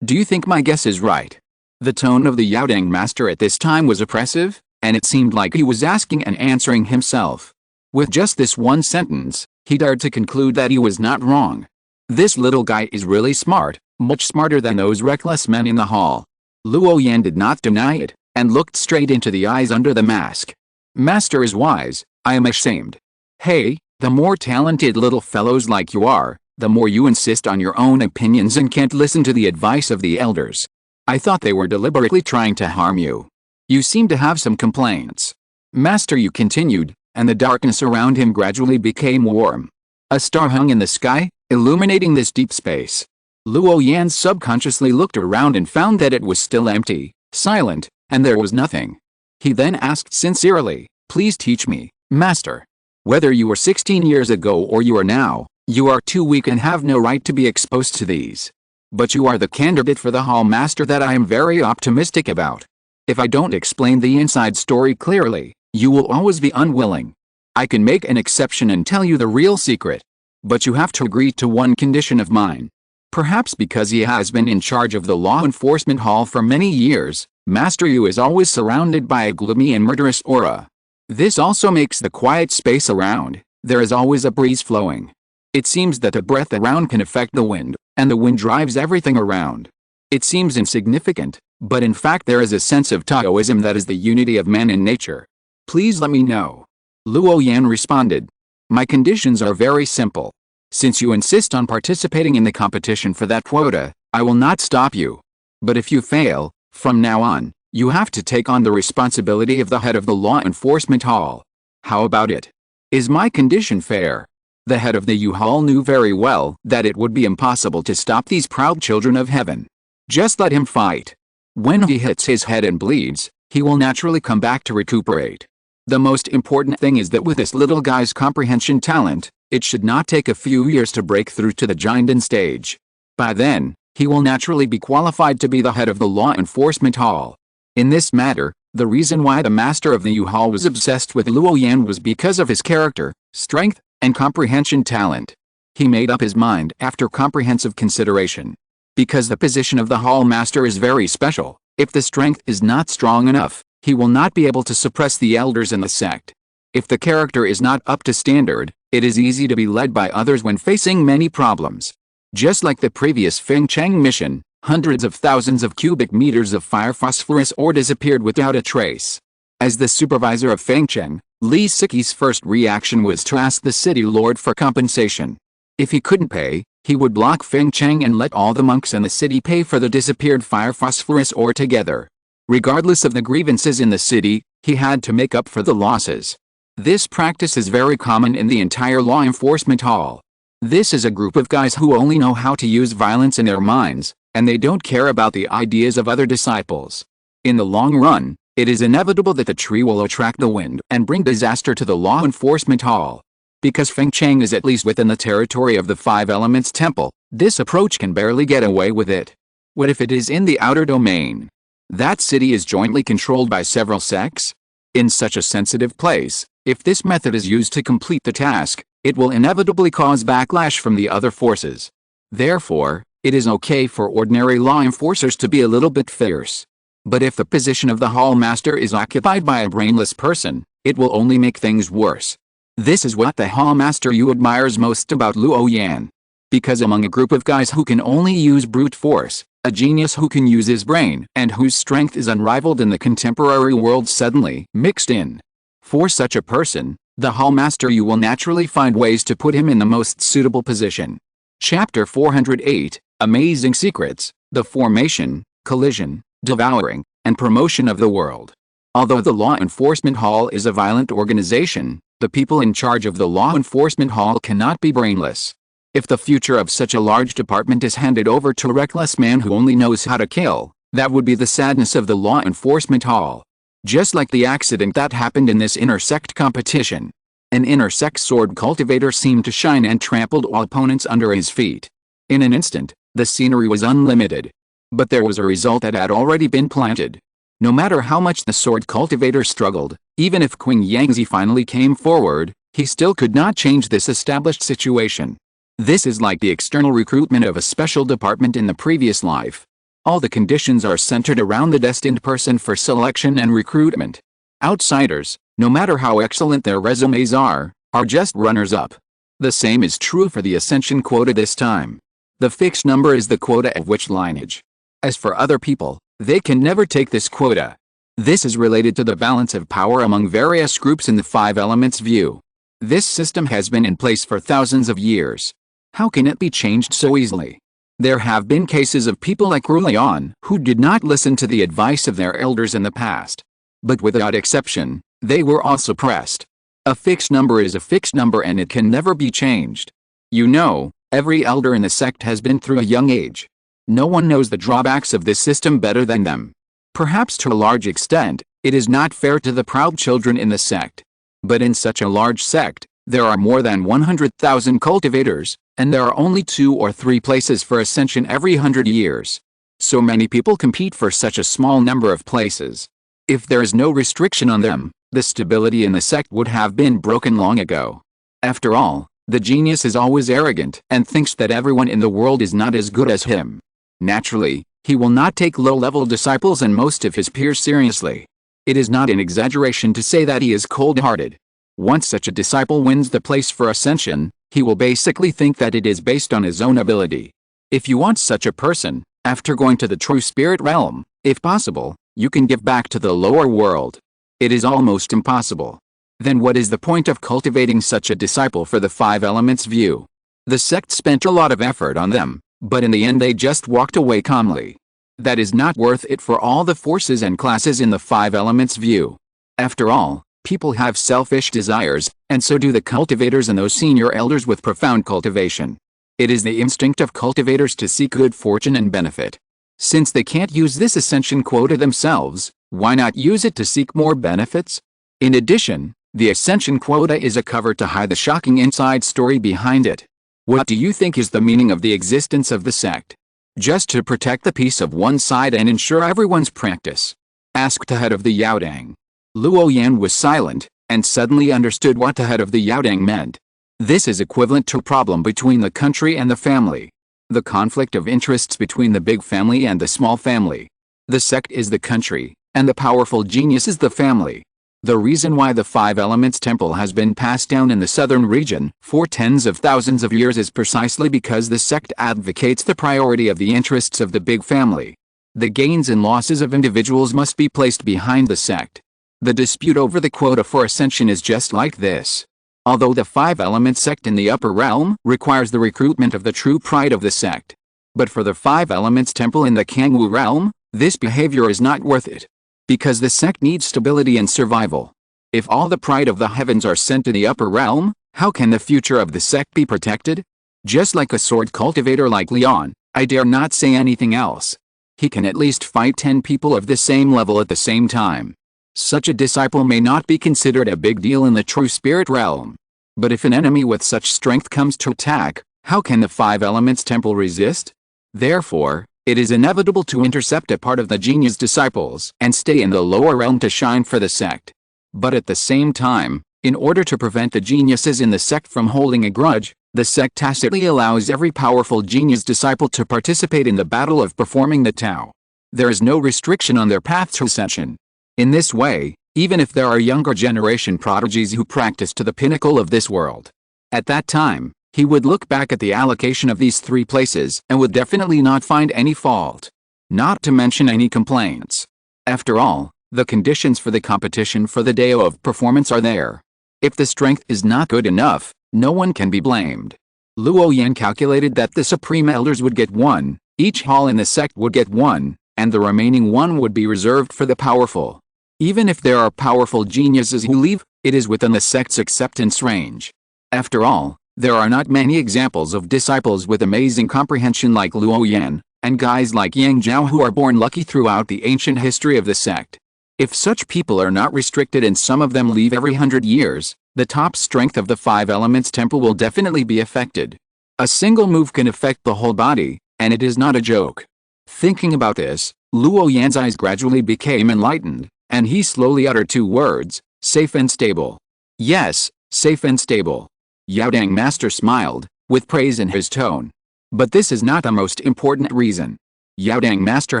Do you think my guess is right? The tone of the Yaodang master at this time was oppressive, and it seemed like he was asking and answering himself. With just this one sentence, he dared to conclude that he was not wrong. This little guy is really smart, much smarter than those reckless men in the hall. Luo Yan did not deny it, and looked straight into the eyes under the mask. Master is wise, I am ashamed. Hey, the more talented little fellows like you are, the more you insist on your own opinions and can't listen to the advice of the elders. I thought they were deliberately trying to harm you. You seem to have some complaints. Master, you continued, and the darkness around him gradually became warm. A star hung in the sky, illuminating this deep space. Luo Yan subconsciously looked around and found that it was still empty, silent, and there was nothing. He then asked sincerely, please teach me, Master. Whether you were 16 years ago or you are now, you are too weak and have no right to be exposed to these. But you are the candidate for the Hall Master that I am very optimistic about. If I don't explain the inside story clearly, you will always be unwilling. I can make an exception and tell you the real secret. But you have to agree to one condition of mine. Perhaps because he has been in charge of the law enforcement hall for many years, Master Yu is always surrounded by a gloomy and murderous aura. This also makes the quiet space around. There is always a breeze flowing. It seems that the breath around can affect the wind, and the wind drives everything around. It seems insignificant, but in fact there is a sense of Taoism that is the unity of man and nature. Please let me know. Luo Yan responded. My conditions are very simple. Since you insist on participating in the competition for that quota, I will not stop you. But if you fail, from now on, you have to take on the responsibility of the head of the law enforcement hall. How about it? Is my condition fair? The head of the Yu Hall knew very well that it would be impossible to stop these proud children of heaven. Just let him fight. When he hits his head and bleeds, he will naturally come back to recuperate. The most important thing is that with this little guy's comprehension talent, it should not take a few years to break through to the Jinden stage. By then, he will naturally be qualified to be the head of the law enforcement hall. In this matter, the reason why the master of the Yu Hall was obsessed with Luo Yan was because of his character, strength, and comprehension talent. He made up his mind after comprehensive consideration. Because the position of the hall master is very special, if the strength is not strong enough, he will not be able to suppress the elders in the sect. If the character is not up to standard, it is easy to be led by others when facing many problems. Just like the previous Feng Cheng mission, hundreds of thousands of cubic meters of fire phosphorus ore disappeared without a trace. As the supervisor of Feng Cheng, Li Siki's first reaction was to ask the city lord for compensation. If he couldn't pay, he would block Feng Cheng and let all the monks in the city pay for the disappeared fire phosphorus ore together. Regardless of the grievances in the city, he had to make up for the losses. This practice is very common in the entire law enforcement hall. This is a group of guys who only know how to use violence in their minds, and they don't care about the ideas of other disciples. In the long run, it is inevitable that the tree will attract the wind and bring disaster to the law enforcement hall. Because Feng Cheng is at least within the territory of the Five Elements Temple, this approach can barely get away with it. What if it is in the outer domain? That city is jointly controlled by several sects? In such a sensitive place, if this method is used to complete the task, it will inevitably cause backlash from the other forces. Therefore, it is okay for ordinary law enforcers to be a little bit fierce. But if the position of the hall master is occupied by a brainless person, it will only make things worse. This is what the hall master Yu admires most about Luo Yan. Because among a group of guys who can only use brute force, a genius who can use his brain and whose strength is unrivaled in the contemporary world suddenly mixed in. For such a person, the hall master Yu will naturally find ways to put him in the most suitable position. Chapter 408, Amazing Secrets, the Formation, Collision, Devouring, and Promotion of the World. Although the Law Enforcement Hall is a violent organization, the people in charge of the Law Enforcement Hall cannot be brainless. If the future of such a large department is handed over to a reckless man who only knows how to kill, that would be the sadness of the Law Enforcement Hall. Just like the accident that happened in this intersect competition. An intersect sword cultivator seemed to shine and trampled all opponents under his feet. In an instant, the scenery was unlimited. But there was a result that had already been planted. No matter how much the sword cultivator struggled, even if Qing Yangzi finally came forward, he still could not change this established situation. This is like the external recruitment of a special department in the previous life. All the conditions are centered around the destined person for selection and recruitment. Outsiders, no matter how excellent their resumes are, are just runners-up. The same is true for the ascension quota this time. The fixed number is the quota of which lineage. As for other people, they can never take this quota. This is related to the balance of power among various groups in the five elements view. This system has been in place for thousands of years. How can it be changed so easily? There have been cases of people like Luo Yan who did not listen to the advice of their elders in the past. But without exception, they were all suppressed. A fixed number is a fixed number and it can never be changed. You know, every elder in the sect has been through a young age. No one knows the drawbacks of this system better than them. Perhaps to a large extent, it is not fair to the proud children in the sect. But in such a large sect, there are more than 100,000 cultivators, and there are only 2 or 3 places for ascension every 100 years. So many people compete for such a small number of places. If there is no restriction on them, the stability in the sect would have been broken long ago. After all, the genius is always arrogant and thinks that everyone in the world is not as good as him. Naturally, he will not take low-level disciples and most of his peers seriously. It is not an exaggeration to say that he is cold-hearted. Once such a disciple wins the place for ascension, he will basically think that it is based on his own ability. If you want such a person, after going to the true spirit realm, if possible, you can give back to the lower world. It is almost impossible. Then what is the point of cultivating such a disciple for the five elements view? The sect spent a lot of effort on them, but in the end they just walked away calmly. That is not worth it for all the forces and classes in the five elements view. After all, people have selfish desires, and so do the cultivators and those senior elders with profound cultivation. It is the instinct of cultivators to seek good fortune and benefit. Since they can't use this ascension quota themselves, why not use it to seek more benefits? In addition, the ascension quota is a cover to hide the shocking inside story behind it. What do you think is the meaning of the existence of the sect? Just to protect the peace of one side and ensure everyone's practice? Asked the head of the Yaodang. Luo Yan was silent, and suddenly understood what the head of the Yaodang meant. This is equivalent to a problem between the country and the family. The conflict of interests between the big family and the small family. The sect is the country, and the powerful genius is the family. The reason why the Five Elements Temple has been passed down in the southern region for tens of thousands of years is precisely because the sect advocates the priority of the interests of the big family. The gains and losses of individuals must be placed behind the sect. The dispute over the quota for ascension is just like this. Although the Five Elements sect in the upper realm requires the recruitment of the true pride of the sect. But for the Five Elements Temple in the Kangwu realm, this behavior is not worth it. Because the sect needs stability and survival. If all the pride of the heavens are sent to the upper realm, how can the future of the sect be protected? Just like a sword cultivator like Leon, I dare not say anything else. He can at least fight 10 people of the same level at the same time. Such a disciple may not be considered a big deal in the true spirit realm. But if an enemy with such strength comes to attack, how can the Five Elements Temple resist? Therefore, it is inevitable to intercept a part of the genius disciples and stay in the lower realm to shine for the sect. But at the same time, in order to prevent the geniuses in the sect from holding a grudge, the sect tacitly allows every powerful genius disciple to participate in the battle of performing the Tao. There is no restriction on their path to ascension. In this way, even if there are younger generation prodigies who practice to the pinnacle of this world, at that time, he would look back at the allocation of these 3 places and would definitely not find any fault. Not to mention any complaints. After all, the conditions for the competition for the day of performance are there. If the strength is not good enough, no one can be blamed. Luo Yan calculated that the Supreme Elders would get 1, each hall in the sect would get 1, and the remaining 1 would be reserved for the powerful. Even if there are powerful geniuses who leave, it is within the sect's acceptance range. After all, there are not many examples of disciples with amazing comprehension like Luo Yan, and guys like Yang Zhao who are born lucky throughout the ancient history of the sect. If such people are not restricted and some of them leave every 100 years, the top strength of the Five Elements Temple will definitely be affected. A single move can affect the whole body, and it is not a joke. Thinking about this, Luo Yan's eyes gradually became enlightened, and he slowly uttered 2 words, safe and stable. Yes, safe and stable. Yaodang Master smiled, with praise in his tone. But this is not the most important reason. Yaodang Master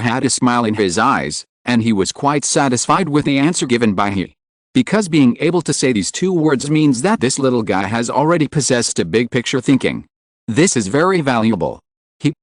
had a smile in his eyes, and he was quite satisfied with the answer given by he. Because being able to say these two words means that this little guy has already possessed a big picture thinking. This is very valuable.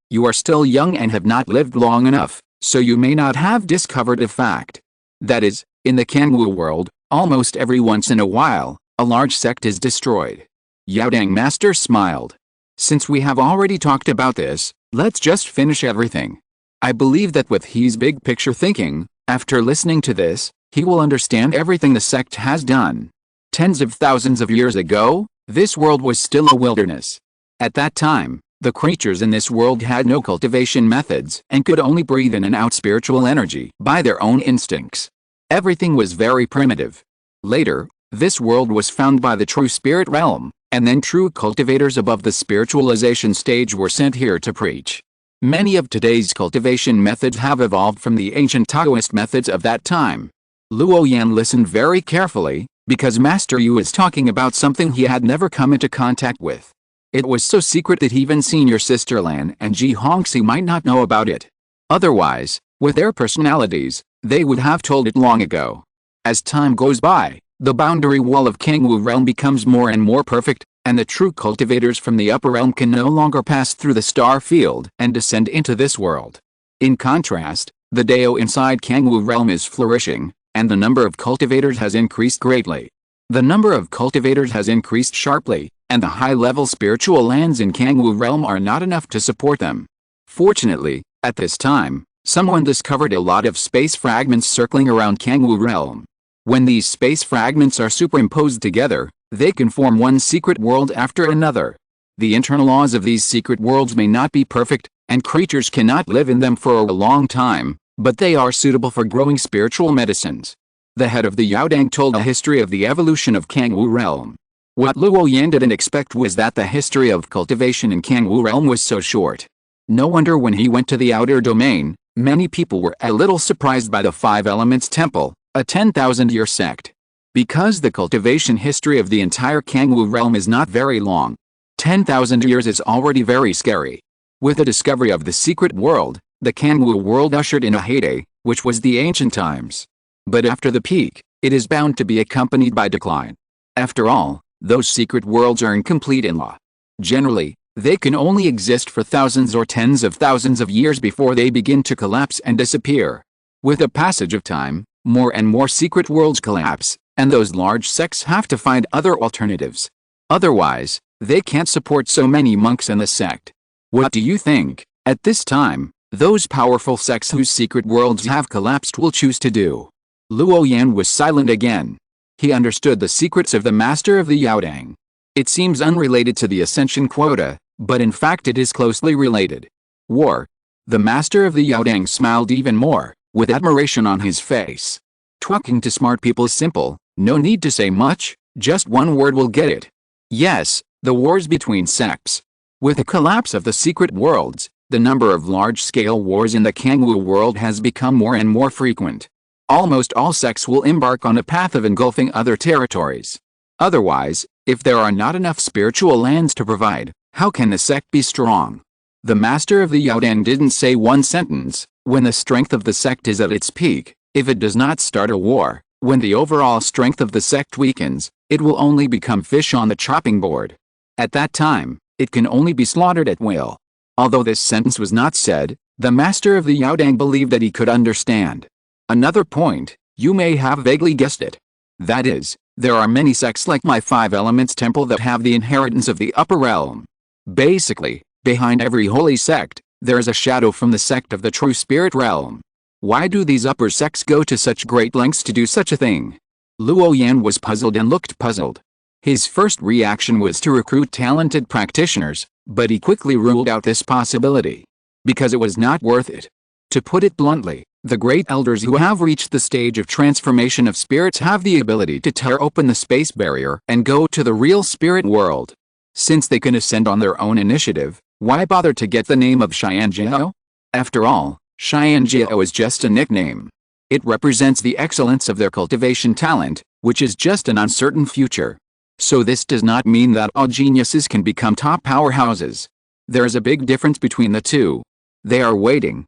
You are still young and have not lived long enough, so you may not have discovered a fact. That is, in the Kangwu world, almost every once in a while, a large sect is destroyed. Yaodang Master smiled. Since we have already talked about this, let's just finish everything. I believe that with his big picture thinking, after listening to this, he will understand everything the sect has done. Tens of thousands of years ago, this world was still a wilderness. At that time, the creatures in this world had no cultivation methods and could only breathe in and out spiritual energy by their own instincts. Everything was very primitive. Later, this world was found by the true spirit realm, and then true cultivators above the spiritualization stage were sent here to preach. Many of today's cultivation methods have evolved from the ancient Taoist methods of that time. Luo Yan listened very carefully, because Master Yu was talking about something he had never come into contact with. It was so secret that even Senior Sister Lan and Ji Hongxi might not know about it. Otherwise, with their personalities, they would have told it long ago. As time goes by, the boundary wall of Kangwu realm becomes more and more perfect, and the true cultivators from the upper realm can no longer pass through the star field and descend into this world. In contrast, the Dao inside Kangwu realm is flourishing, and the number of cultivators has increased greatly. The number of cultivators has increased sharply, and the high-level spiritual lands in Kangwu realm are not enough to support them. Fortunately, at this time, someone discovered a lot of space fragments circling around Kangwu realm. When these space fragments are superimposed together, they can form one secret world after another. The internal laws of these secret worlds may not be perfect, and creatures cannot live in them for a long time, but they are suitable for growing spiritual medicines. The head of the Yaodang told a history of the evolution of Kangwu realm. What Luo Yan didn't expect was that the history of cultivation in Kangwu realm was so short. No wonder when he went to the outer domain, many people were a little surprised by the Five Elements Temple, a 10,000-year sect. Because the cultivation history of the entire Kangwu realm is not very long. 10,000 years is already very scary. With the discovery of the secret world, the Kangwu world ushered in a heyday, which was the ancient times. But after the peak, it is bound to be accompanied by decline. After all, those secret worlds are incomplete in law. Generally, they can only exist for thousands or tens of thousands of years before they begin to collapse and disappear. With the passage of time, more and more secret worlds collapse, and those large sects have to find other alternatives. Otherwise, they can't support so many monks in the sect. What do you think, at this time, those powerful sects whose secret worlds have collapsed will choose to do? Luo Yan was silent again. He understood the secrets of the master of the Yaodang. It seems unrelated to the ascension quota, but in fact it is closely related. War. The master of the Yaodang smiled even more, with admiration on his face. Talking to smart people is simple, no need to say much, just one word will get it. Yes, the wars between sects. With the collapse of the secret worlds, the number of large-scale wars in the Kangwu world has become more and more frequent. Almost all sects will embark on a path of engulfing other territories. Otherwise, if there are not enough spiritual lands to provide, how can the sect be strong? The master of the Yaodang didn't say one sentence. When the strength of the sect is at its peak, if it does not start a war, when the overall strength of the sect weakens, it will only become fish on the chopping board. At that time, it can only be slaughtered at will. Although this sentence was not said, the master of the Yaodang believed that he could understand. Another point, you may have vaguely guessed it. That is, there are many sects like my Five Elements Temple that have the inheritance of the upper realm. Basically, behind every holy sect, there is a shadow from the sect of the true spirit realm. Why do these upper sects go to such great lengths to do such a thing? Luo Yan was puzzled and looked puzzled. His first reaction was to recruit talented practitioners, but he quickly ruled out this possibility. Because it was not worth it. To put it bluntly, the great elders who have reached the stage of transformation of spirits have the ability to tear open the space barrier and go to the real spirit world. Since they can ascend on their own initiative, why bother to get the name of Xianjiao? After all, Xianjiao is just a nickname. It represents the excellence of their cultivation talent, which is just an uncertain future. So this does not mean that all geniuses can become top powerhouses. There is a big difference between the two. They are waiting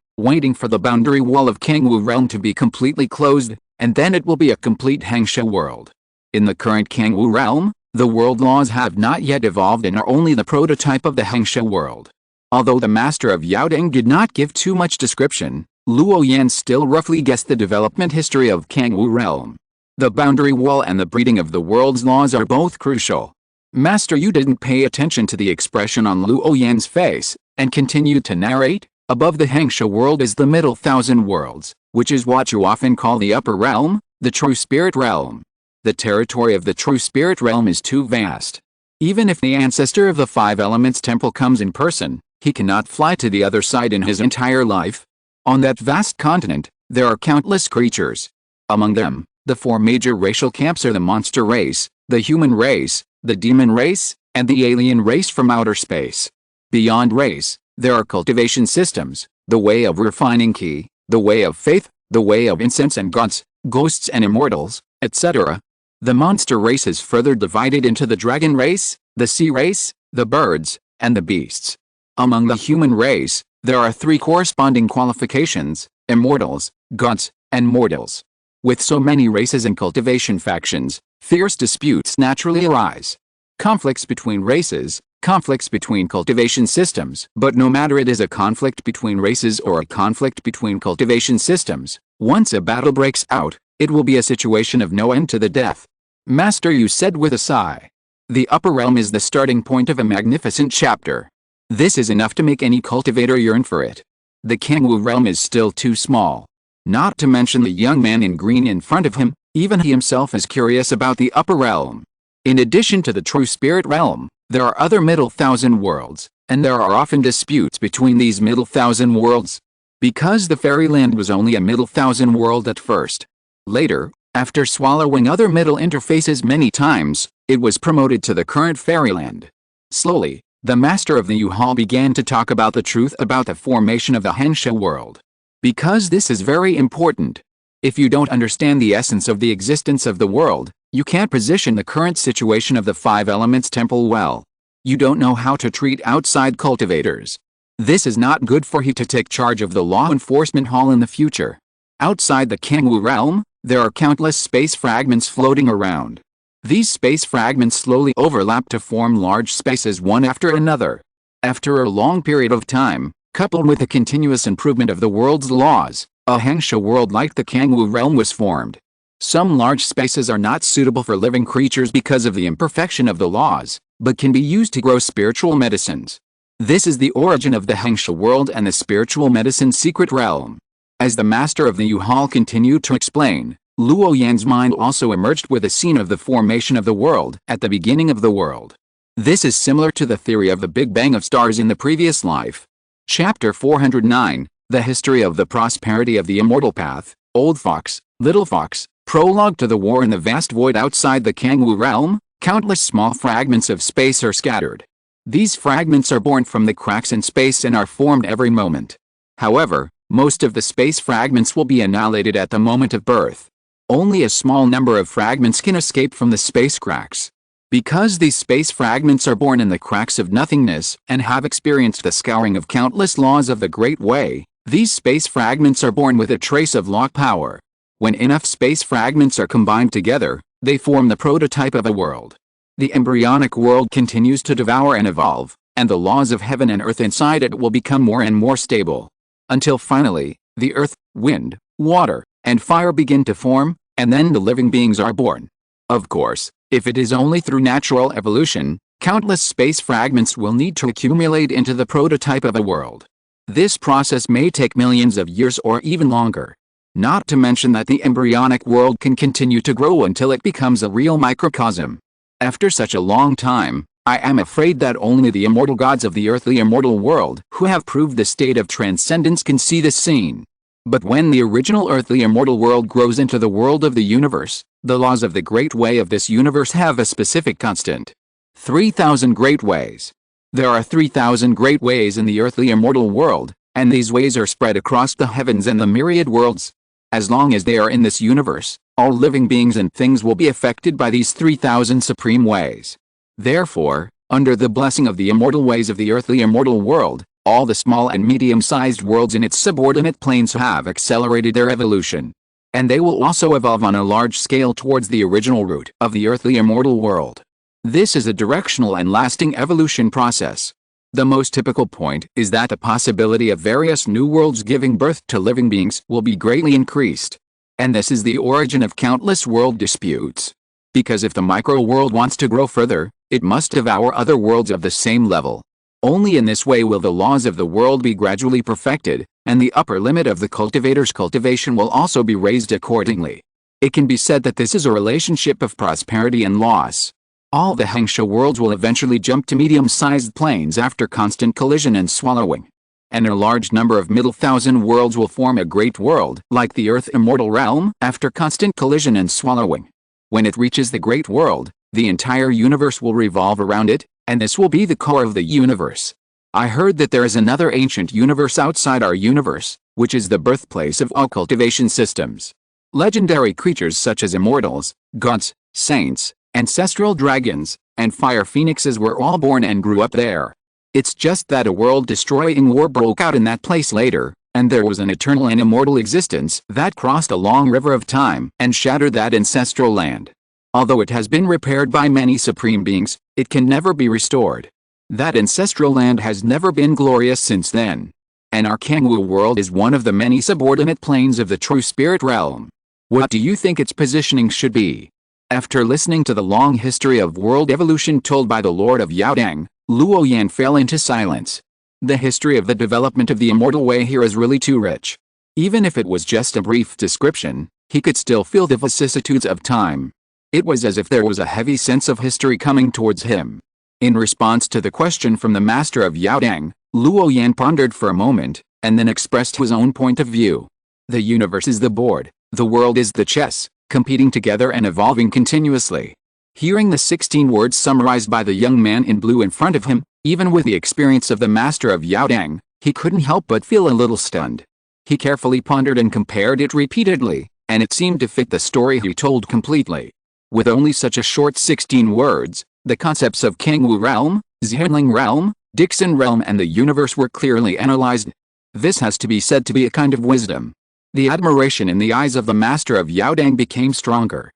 for the boundary wall of Kangwu realm to be completely closed, and then it will be a complete Hangsha world. In the current Kangwu realm, the world laws have not yet evolved and are only the prototype of the Hengsha world. Although the master of Yaodong did not give too much description, Luo Yan still roughly guessed the development history of Kangwu realm. The boundary wall and the breeding of the world's laws are both crucial. Master Yu didn't pay attention to the expression on Luo Yan's face, and continued to narrate. Above the Hengsha world is the middle thousand worlds, which is what you often call the upper realm, the true spirit realm. The territory of the true spirit realm is too vast. Even if the ancestor of the five elements temple comes in person, he cannot fly to the other side in his entire life. On that vast continent, there are countless creatures. Among them, the four major racial camps are the monster race, the human race, the demon race, and the alien race from outer space. Beyond race, there are cultivation systems, the way of refining key, the way of faith, the way of incense and gods, ghosts and immortals, etc. The monster race is further divided into the dragon race, the sea race, the birds, and the beasts. Among the human race, there are three corresponding qualifications: immortals, gods, and mortals. With so many races and cultivation factions, fierce disputes naturally arise. Conflicts between races, conflicts between cultivation systems. But no matter it is a conflict between races or a conflict between cultivation systems, once a battle breaks out, it will be a situation of no end to the death. Master Yu said with a sigh. The upper realm is the starting point of a magnificent chapter. This is enough to make any cultivator yearn for it. The Kangwu realm is still too small. Not to mention the young man in green in front of him, even he himself is curious about the upper realm. In addition to the true spirit realm, there are other middle thousand worlds, and there are often disputes between these middle thousand worlds. Because the fairyland was only a middle thousand world at first. Later, after swallowing other middle interfaces many times, it was promoted to the current fairyland. Slowly, the master of the Yu Hall began to talk about the truth about the formation of the Hengsha world. Because this is very important. If you don't understand the essence of the existence of the world, you can't position the current situation of the five elements temple well. You don't know how to treat outside cultivators. This is not good for you to take charge of the law enforcement hall in the future. Outside the Kangwu realm, there are countless space fragments floating around. These space fragments slowly overlap to form large spaces one after another. After a long period of time, coupled with the continuous improvement of the world's laws, a Hengsha world like the Kangwu realm was formed. Some large spaces are not suitable for living creatures because of the imperfection of the laws, but can be used to grow spiritual medicines. This is the origin of the Hengsha world and the spiritual medicine secret realm. As the master of the Yu Hall continued to explain, Luo Yan's mind also emerged with a scene of the formation of the world at the beginning of the world. This is similar to the theory of the Big Bang of stars in the previous life. Chapter 409, The History of the Prosperity of the Immortal Path, Old Fox, Little Fox, Prologue to the War in the Vast Void outside the Kangwu realm. Countless small fragments of space are scattered. These fragments are born from the cracks in space and are formed every moment. However, most of the space fragments will be annihilated at the moment of birth. Only a small number of fragments can escape from the space cracks. Because these space fragments are born in the cracks of nothingness and have experienced the scouring of countless laws of the Great Way, these space fragments are born with a trace of law power. When enough space fragments are combined together, they form the prototype of a world. The embryonic world continues to devour and evolve, and the laws of heaven and earth inside it will become more and more stable. Until finally, the earth, wind, water, and fire begin to form, and then the living beings are born. Of course, if it is only through natural evolution, countless space fragments will need to accumulate into the prototype of a world. This process may take millions of years or even longer. Not to mention that the embryonic world can continue to grow until it becomes a real microcosm. After such a long time, I am afraid that only the immortal gods of the earthly immortal world who have proved the state of transcendence can see this scene. But when the original earthly immortal world grows into the world of the universe, the laws of the great way of this universe have a specific constant. 3,000 great ways. There are 3,000 great ways in the earthly immortal world, and these ways are spread across the heavens and the myriad worlds. As long as they are in this universe, all living beings and things will be affected by these 3,000 supreme ways. Therefore, under the blessing of the immortal ways of the earthly immortal world, all the small and medium-sized worlds in its subordinate planes have accelerated their evolution. And they will also evolve on a large scale towards the original root of the earthly immortal world. This is a directional and lasting evolution process. The most typical point is that the possibility of various new worlds giving birth to living beings will be greatly increased. And this is the origin of countless world disputes. Because if the micro-world wants to grow further, it must devour other worlds of the same level. Only in this way will the laws of the world be gradually perfected, and the upper limit of the cultivator's cultivation will also be raised accordingly. It can be said that this is a relationship of prosperity and loss. All the Hengsha worlds will eventually jump to medium-sized planes after constant collision and swallowing. And a large number of middle thousand worlds will form a great world, like the Earth Immortal Realm, after constant collision and swallowing. When it reaches the great world, the entire universe will revolve around it, and this will be the core of the universe. I heard that there is another ancient universe outside our universe, which is the birthplace of all cultivation systems. Legendary creatures such as immortals, gods, saints, ancestral dragons, and fire phoenixes were all born and grew up there. It's just that a world-destroying war broke out in that place later, and there was an eternal and immortal existence that crossed a long river of time and shattered that ancestral land. Although it has been repaired by many supreme beings, it can never be restored. That ancestral land has never been glorious since then. And our Kangwu world is one of the many subordinate planes of the true spirit realm. What do you think its positioning should be? After listening to the long history of world evolution told by the Lord of Yaodang, Luo Yan fell into silence. The history of the development of the immortal way here is really too rich. Even if it was just a brief description, he could still feel the vicissitudes of time. It was as if there was a heavy sense of history coming towards him. In response to the question from the master of Yaodang, Luo Yan pondered for a moment, and then expressed his own point of view. The universe is the board, the world is the chess, competing together and evolving continuously. Hearing the 16 words summarized by the young man in blue in front of him, even with the experience of the master of Yaodang, he couldn't help but feel a little stunned. He carefully pondered and compared it repeatedly, and it seemed to fit the story he told completely. With only such a short 16 words, the concepts of Kangwu realm, Xianling realm, Dixon realm and the universe were clearly analyzed. This has to be said to be a kind of wisdom. The admiration in the eyes of the master of Yaodang became stronger.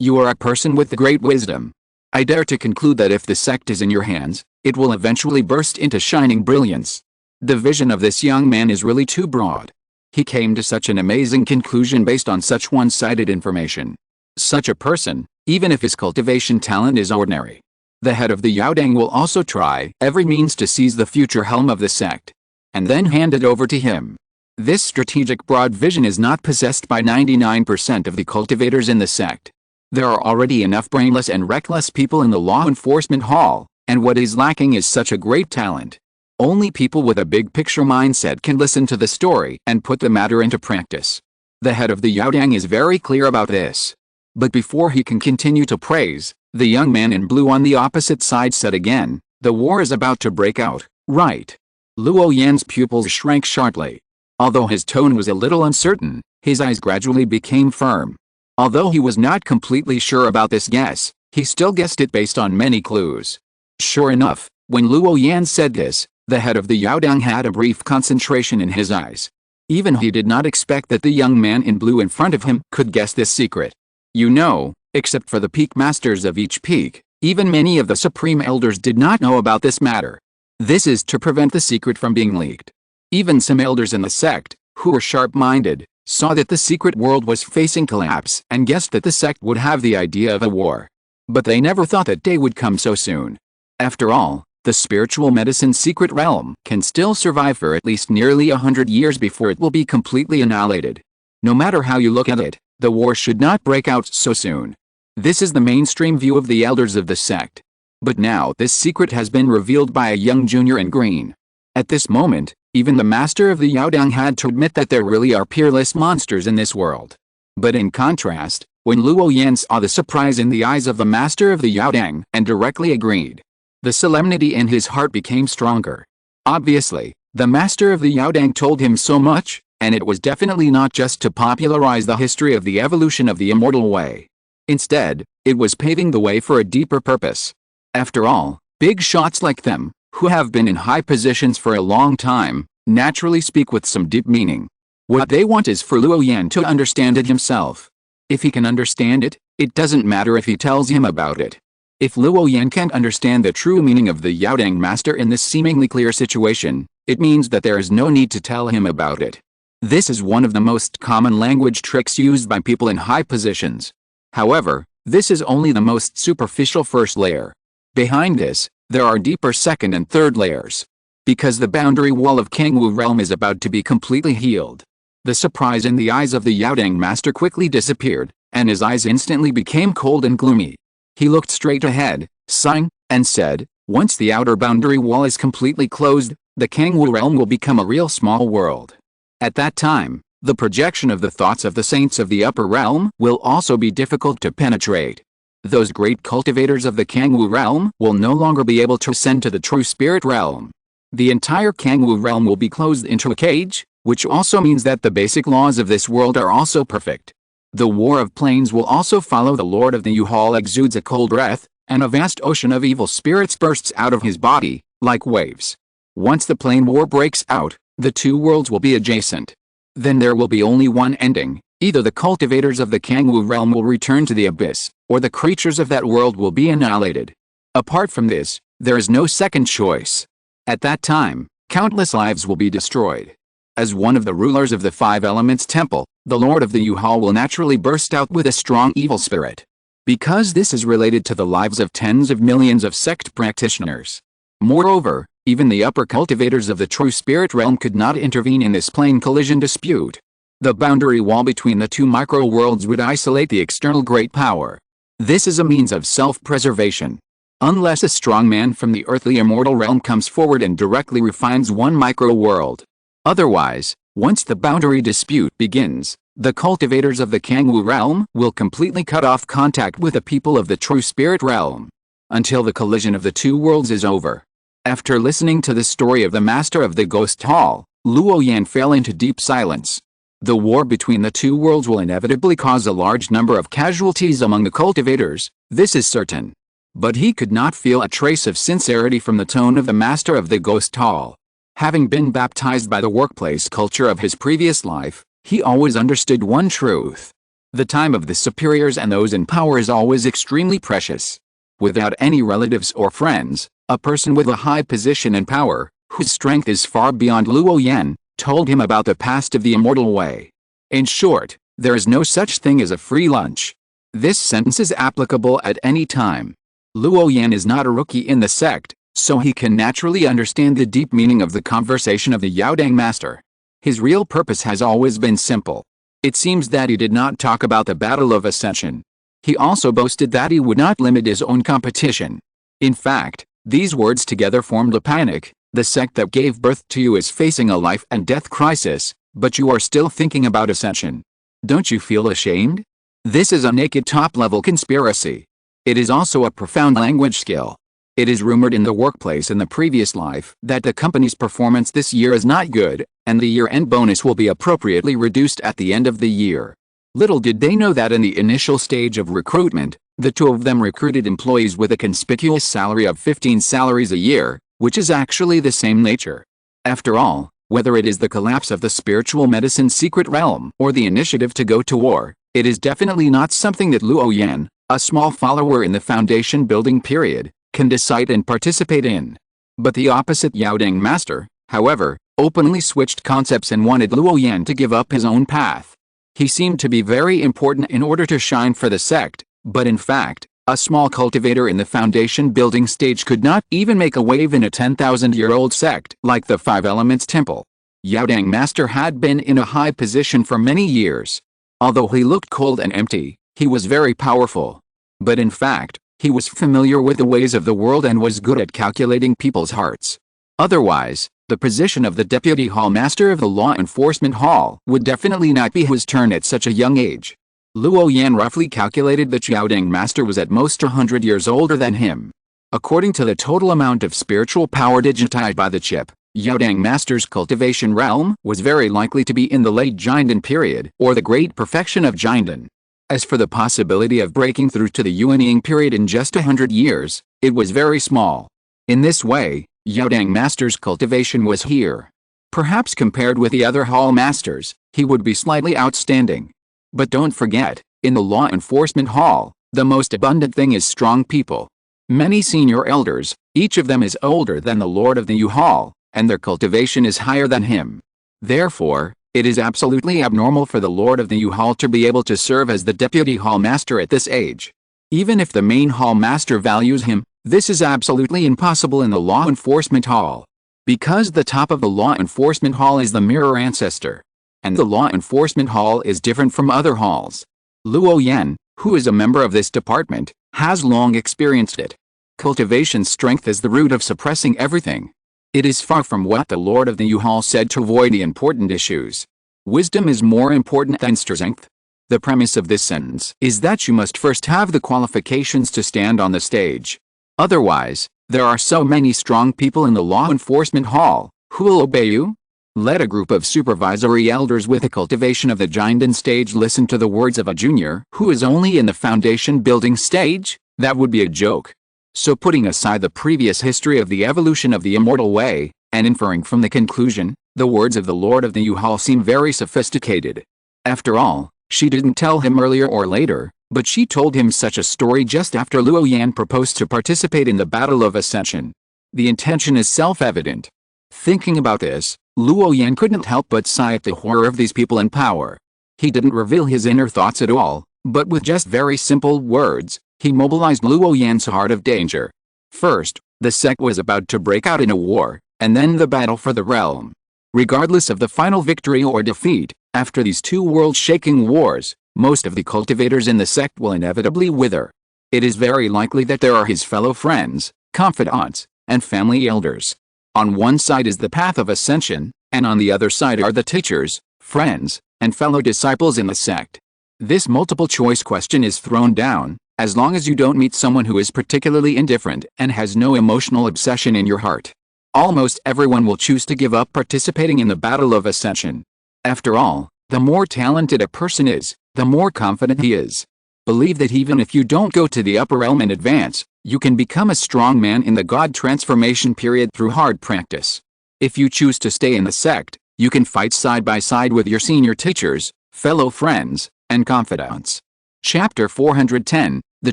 You are a person with great wisdom. I dare to conclude that if the sect is in your hands, it will eventually burst into shining brilliance. The vision of this young man is really too broad. He came to such an amazing conclusion based on such one-sided information. Such a person, even if his cultivation talent is ordinary, the head of the Yaodang will also try every means to seize the future helm of the sect, and then hand it over to him. This strategic broad vision is not possessed by 99% of the cultivators in the sect. There are already enough brainless and reckless people in the law enforcement hall, and what is lacking is such a great talent. Only people with a big picture mindset can listen to the story and put the matter into practice. The head of the Yaodang is very clear about this. But before he can continue to praise, the young man in blue on the opposite side said again, "The war is about to break out, right?" Luo Yan's pupils shrank sharply. Although his tone was a little uncertain, his eyes gradually became firm. Although he was not completely sure about this guess, he still guessed it based on many clues. Sure enough, when Luo Yan said this, the head of the Yaodang had a brief concentration in his eyes. Even he did not expect that the young man in blue in front of him could guess this secret. You know, except for the peak masters of each peak, even many of the supreme elders did not know about this matter. This is to prevent the secret from being leaked. Even some elders in the sect, who were sharp-minded, saw that the secret world was facing collapse and guessed that the sect would have the idea of a war. But they never thought that day would come so soon. After all, the spiritual medicine secret realm can still survive for at least nearly 100 years before it will be completely annihilated. No matter how you look at it, the war should not break out so soon. This is the mainstream view of the elders of the sect. But now this secret has been revealed by a young junior in green. At this moment, even the master of the Yaodang had to admit that there really are peerless monsters in this world. But in contrast, when Luo Yan saw the surprise in the eyes of the master of the Yaodang and directly agreed, the solemnity in his heart became stronger. Obviously, the master of the Yaodang told him so much, and it was definitely not just to popularize the history of the evolution of the immortal way. Instead, it was paving the way for a deeper purpose. After all, big shots like them, who have been in high positions for a long time, naturally speak with some deep meaning. What they want is for Luo Yan to understand it himself. If he can understand it, it doesn't matter if he tells him about it. If Luo Yan can't understand the true meaning of the Yaodang Master in this seemingly clear situation, it means that there is no need to tell him about it. This is one of the most common language tricks used by people in high positions. However, this is only the most superficial first layer. Behind this, there are deeper second and third layers. Because the boundary wall of Kangwu realm is about to be completely healed. The surprise in the eyes of the Yaodang Master quickly disappeared, and his eyes instantly became cold and gloomy. He looked straight ahead, sighing, and said, "Once the outer boundary wall is completely closed, the Kangwu realm will become a real small world. At that time, the projection of the thoughts of the saints of the upper realm will also be difficult to penetrate. Those great cultivators of the Kangwu realm will no longer be able to ascend to the true spirit realm. The entire Kangwu realm will be closed into a cage, which also means that the basic laws of this world are also perfect. The war of planes will also follow. The Lord of the U-Hall exudes a cold breath, and a vast ocean of evil spirits bursts out of his body, like waves. Once the plane war breaks out, the two worlds will be adjacent. Then there will be only one ending. Either the cultivators of the Kangwu realm will return to the abyss, or the creatures of that world will be annihilated. Apart from this, there is no second choice. At that time, countless lives will be destroyed. As one of the rulers of the Five Elements Temple, the Lord of the U-Hall will naturally burst out with a strong evil spirit. Because this is related to the lives of tens of millions of sect practitioners. Moreover, even the upper cultivators of the true spirit realm could not intervene in this plane collision dispute. The boundary wall between the two micro-worlds would isolate the external great power. This is a means of self-preservation. Unless a strong man from the earthly immortal realm comes forward and directly refines one micro-world. Otherwise, once the boundary dispute begins, the cultivators of the Kangwu realm will completely cut off contact with the people of the true spirit realm. Until the collision of the two worlds is over. After listening to the story of the master of the ghost hall, Luo Yan fell into deep silence. The war between the two worlds will inevitably cause a large number of casualties among the cultivators, this is certain. But he could not feel a trace of sincerity from the tone of the master of the ghost hall. Having been baptized by the workplace culture of his previous life, he always understood one truth. The time of the superiors and those in power is always extremely precious. Without any relatives or friends, a person with a high position and power, whose strength is far beyond Luo Yan, told him about the past of the immortal way. In short, there is no such thing as a free lunch. This sentence is applicable at any time. Luo Yan is not a rookie in the sect, so he can naturally understand the deep meaning of the conversation of the Yaodang Master. His real purpose has always been simple. It seems that he did not talk about the battle of ascension. He also boasted that he would not limit his own competition. In fact, these words together formed a panic. The sect that gave birth to you is facing a life and death crisis, but you are still thinking about ascension. Don't you feel ashamed? This is a naked top-level conspiracy. It is also a profound language skill. It is rumored in the workplace in the previous life that the company's performance this year is not good, and the year-end bonus will be appropriately reduced at the end of the year. Little did they know that in the initial stage of recruitment, the two of them recruited employees with a conspicuous salary of 15 salaries a year, which is actually the same nature. After all, whether it is the collapse of the spiritual medicine secret realm or the initiative to go to war, it is definitely not something that Luo Yan, a small follower in the foundation building period, can decide and participate in. But the opposite Yaodang Master, however, openly switched concepts and wanted Luo Yan to give up his own path. He seemed to be very important in order to shine for the sect, but in fact, a small cultivator in the foundation building stage could not even make a wave in a 10,000-year-old sect like the Five Elements Temple. Yaodang Master had been in a high position for many years. Although he looked cold and empty, he was very powerful. But in fact, he was familiar with the ways of the world and was good at calculating people's hearts. Otherwise, the position of the Deputy Hall Master of the Law Enforcement Hall would definitely not be his turn at such a young age. Luo Yan roughly calculated that Yaodang Master was at most 100 years older than him. According to the total amount of spiritual power digitized by the chip, Yaodang Master's cultivation realm was very likely to be in the late Jinden period or the great perfection of Jinden. As for the possibility of breaking through to the Yuanying period in just 100 years, it was very small. In this way, Yaodang Master's cultivation was here. Perhaps compared with the other hall masters, he would be slightly outstanding. But don't forget, in the law enforcement hall, the most abundant thing is strong people. Many senior elders, each of them is older than the Lord of the U-Hall, and their cultivation is higher than him. Therefore, it is absolutely abnormal for the Lord of the U-Hall to be able to serve as the deputy hall master at this age. Even if the main hall master values him, this is absolutely impossible in the law enforcement hall. Because the top of the law enforcement hall is the mirror ancestor. And the law enforcement hall is different from other halls. Luo Yan, who is a member of this department, has long experienced it. Cultivation strength is the root of suppressing everything. It is far from what the Lord of the U-Hall said to avoid the important issues. Wisdom is more important than strength. The premise of this sentence is that you must first have the qualifications to stand on the stage. Otherwise, there are so many strong people in the law enforcement hall, who will obey you? Let a group of supervisory elders with a cultivation of the giant stage listen to the words of a junior who is only in the foundation building stage? That would be a joke. So putting aside the previous history of the evolution of the immortal way, and inferring from the conclusion, the words of the Lord of the U-Hall seem very sophisticated. After all, she didn't tell him earlier or later, but she told him such a story just after Luo Yan proposed to participate in the Battle of Ascension. The intention is self-evident. Thinking about this, Luo Yan couldn't help but sigh at the horror of these people in power. He didn't reveal his inner thoughts at all, but with just very simple words, he mobilized Luo Yan's heart of danger. First, the sect was about to break out in a war, and then the battle for the realm. Regardless of the final victory or defeat, after these two world-shaking wars, most of the cultivators in the sect will inevitably wither. It is very likely that there are his fellow friends, confidants, and family elders. On one side is the path of ascension, and on the other side are the teachers, friends, and fellow disciples in the sect. This multiple-choice question is thrown down, as long as you don't meet someone who is particularly indifferent and has no emotional obsession in your heart. Almost everyone will choose to give up participating in the Battle of Ascension. After all, the more talented a person is, the more confident he is. Believe that even if you don't go to the upper realm in advance, you can become a strong man in the God transformation period through hard practice. If you choose to stay in the sect, you can fight side by side with your senior teachers, fellow friends, and confidants. Chapter 410, The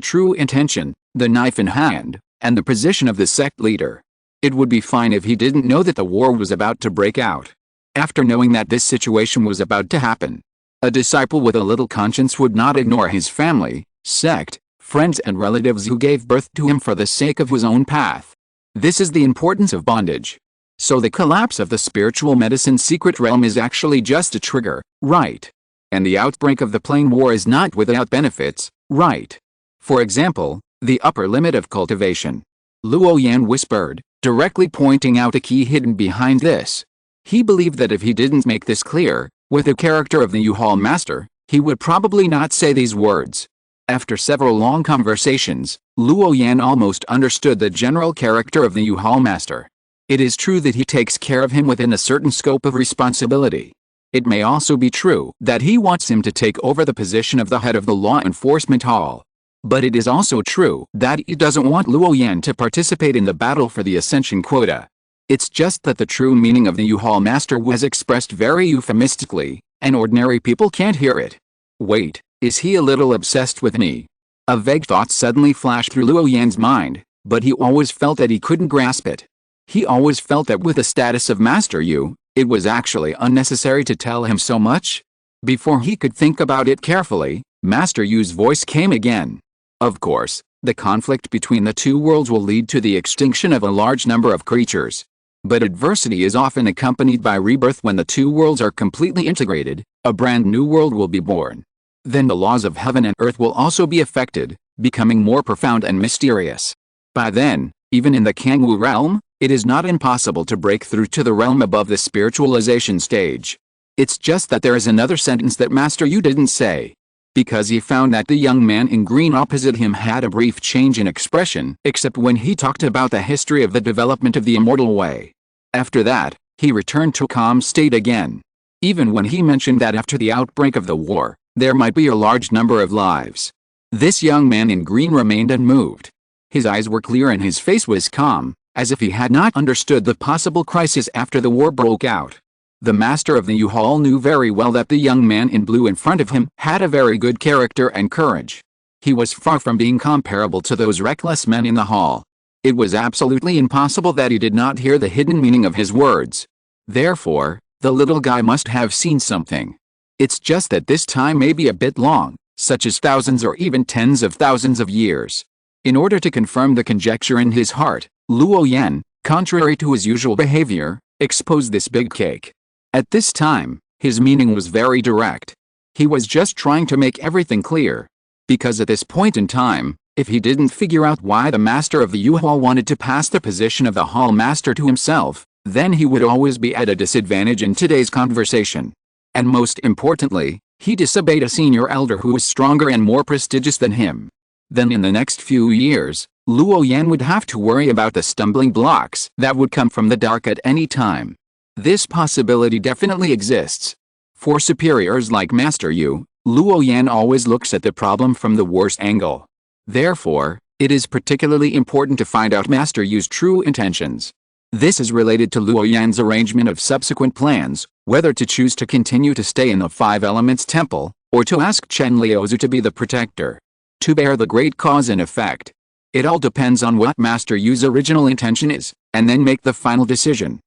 True Intention, the Knife in Hand, and the Position of the Sect Leader. It would be fine if he didn't know that the war was about to break out. After knowing that this situation was about to happen, a disciple with a little conscience would not ignore his family, sect, friends and relatives who gave birth to him for the sake of his own path. This is the importance of bondage. So the collapse of the spiritual medicine secret realm is actually just a trigger, right? And the outbreak of the plain war is not without benefits, right? For example, the upper limit of cultivation. Luo Yan whispered, directly pointing out a key hidden behind this. He believed that if he didn't make this clear, with the character of the U-Hall master, he would probably not say these words. After several long conversations, Luo Yan almost understood the general character of the U-Hall master. It is true that he takes care of him within a certain scope of responsibility. It may also be true that he wants him to take over the position of the head of the law enforcement hall. But it is also true that he doesn't want Luo Yan to participate in the battle for the ascension quota. It's just that the true meaning of the U-Hall master was expressed very euphemistically, and ordinary people can't hear it. Wait, is he a little obsessed with me? A vague thought suddenly flashed through Luo Yan's mind, but he always felt that he couldn't grasp it. He always felt that with the status of Master Yu, it was actually unnecessary to tell him so much. Before he could think about it carefully, Master Yu's voice came again. Of course, the conflict between the two worlds will lead to the extinction of a large number of creatures. But adversity is often accompanied by rebirth. When the two worlds are completely integrated, a brand new world will be born. Then the laws of heaven and earth will also be affected, becoming more profound and mysterious. By then, even in the Kangwu realm, it is not impossible to break through to the realm above the spiritualization stage. It's just that there is another sentence that Master Yu didn't say. Because he found that the young man in green opposite him had a brief change in expression, except when he talked about the history of the development of the immortal way. After that, he returned to calm state again. Even when he mentioned that after the outbreak of the war, there might be a large number of lives. This young man in green remained unmoved. His eyes were clear and his face was calm, as if he had not understood the possible crisis after the war broke out. The master of the U-Haul knew very well that the young man in blue in front of him had a very good character and courage. He was far from being comparable to those reckless men in the hall. It was absolutely impossible that he did not hear the hidden meaning of his words. Therefore, the little guy must have seen something. It's just that this time may be a bit long, such as thousands or even tens of thousands of years. In order to confirm the conjecture in his heart, Luo Yan, contrary to his usual behavior, exposed this big cake. At this time, his meaning was very direct. He was just trying to make everything clear. Because at this point in time, if he didn't figure out why the master of the U-Haul wanted to pass the position of the hall master to himself, then he would always be at a disadvantage in today's conversation. And most importantly, he disobeyed a senior elder who was stronger and more prestigious than him. Then in the next few years, Luo Yan would have to worry about the stumbling blocks that would come from the dark at any time. This possibility definitely exists. For superiors like Master Yu, Luo Yan always looks at the problem from the worst angle. Therefore, it is particularly important to find out Master Yu's true intentions. This is related to Luo Yan's arrangement of subsequent plans, whether to choose to continue to stay in the Five Elements Temple, or to ask Chen Liuzu to be the protector. To bear the great cause and effect. It all depends on what Master Yu's original intention is, and then make the final decision.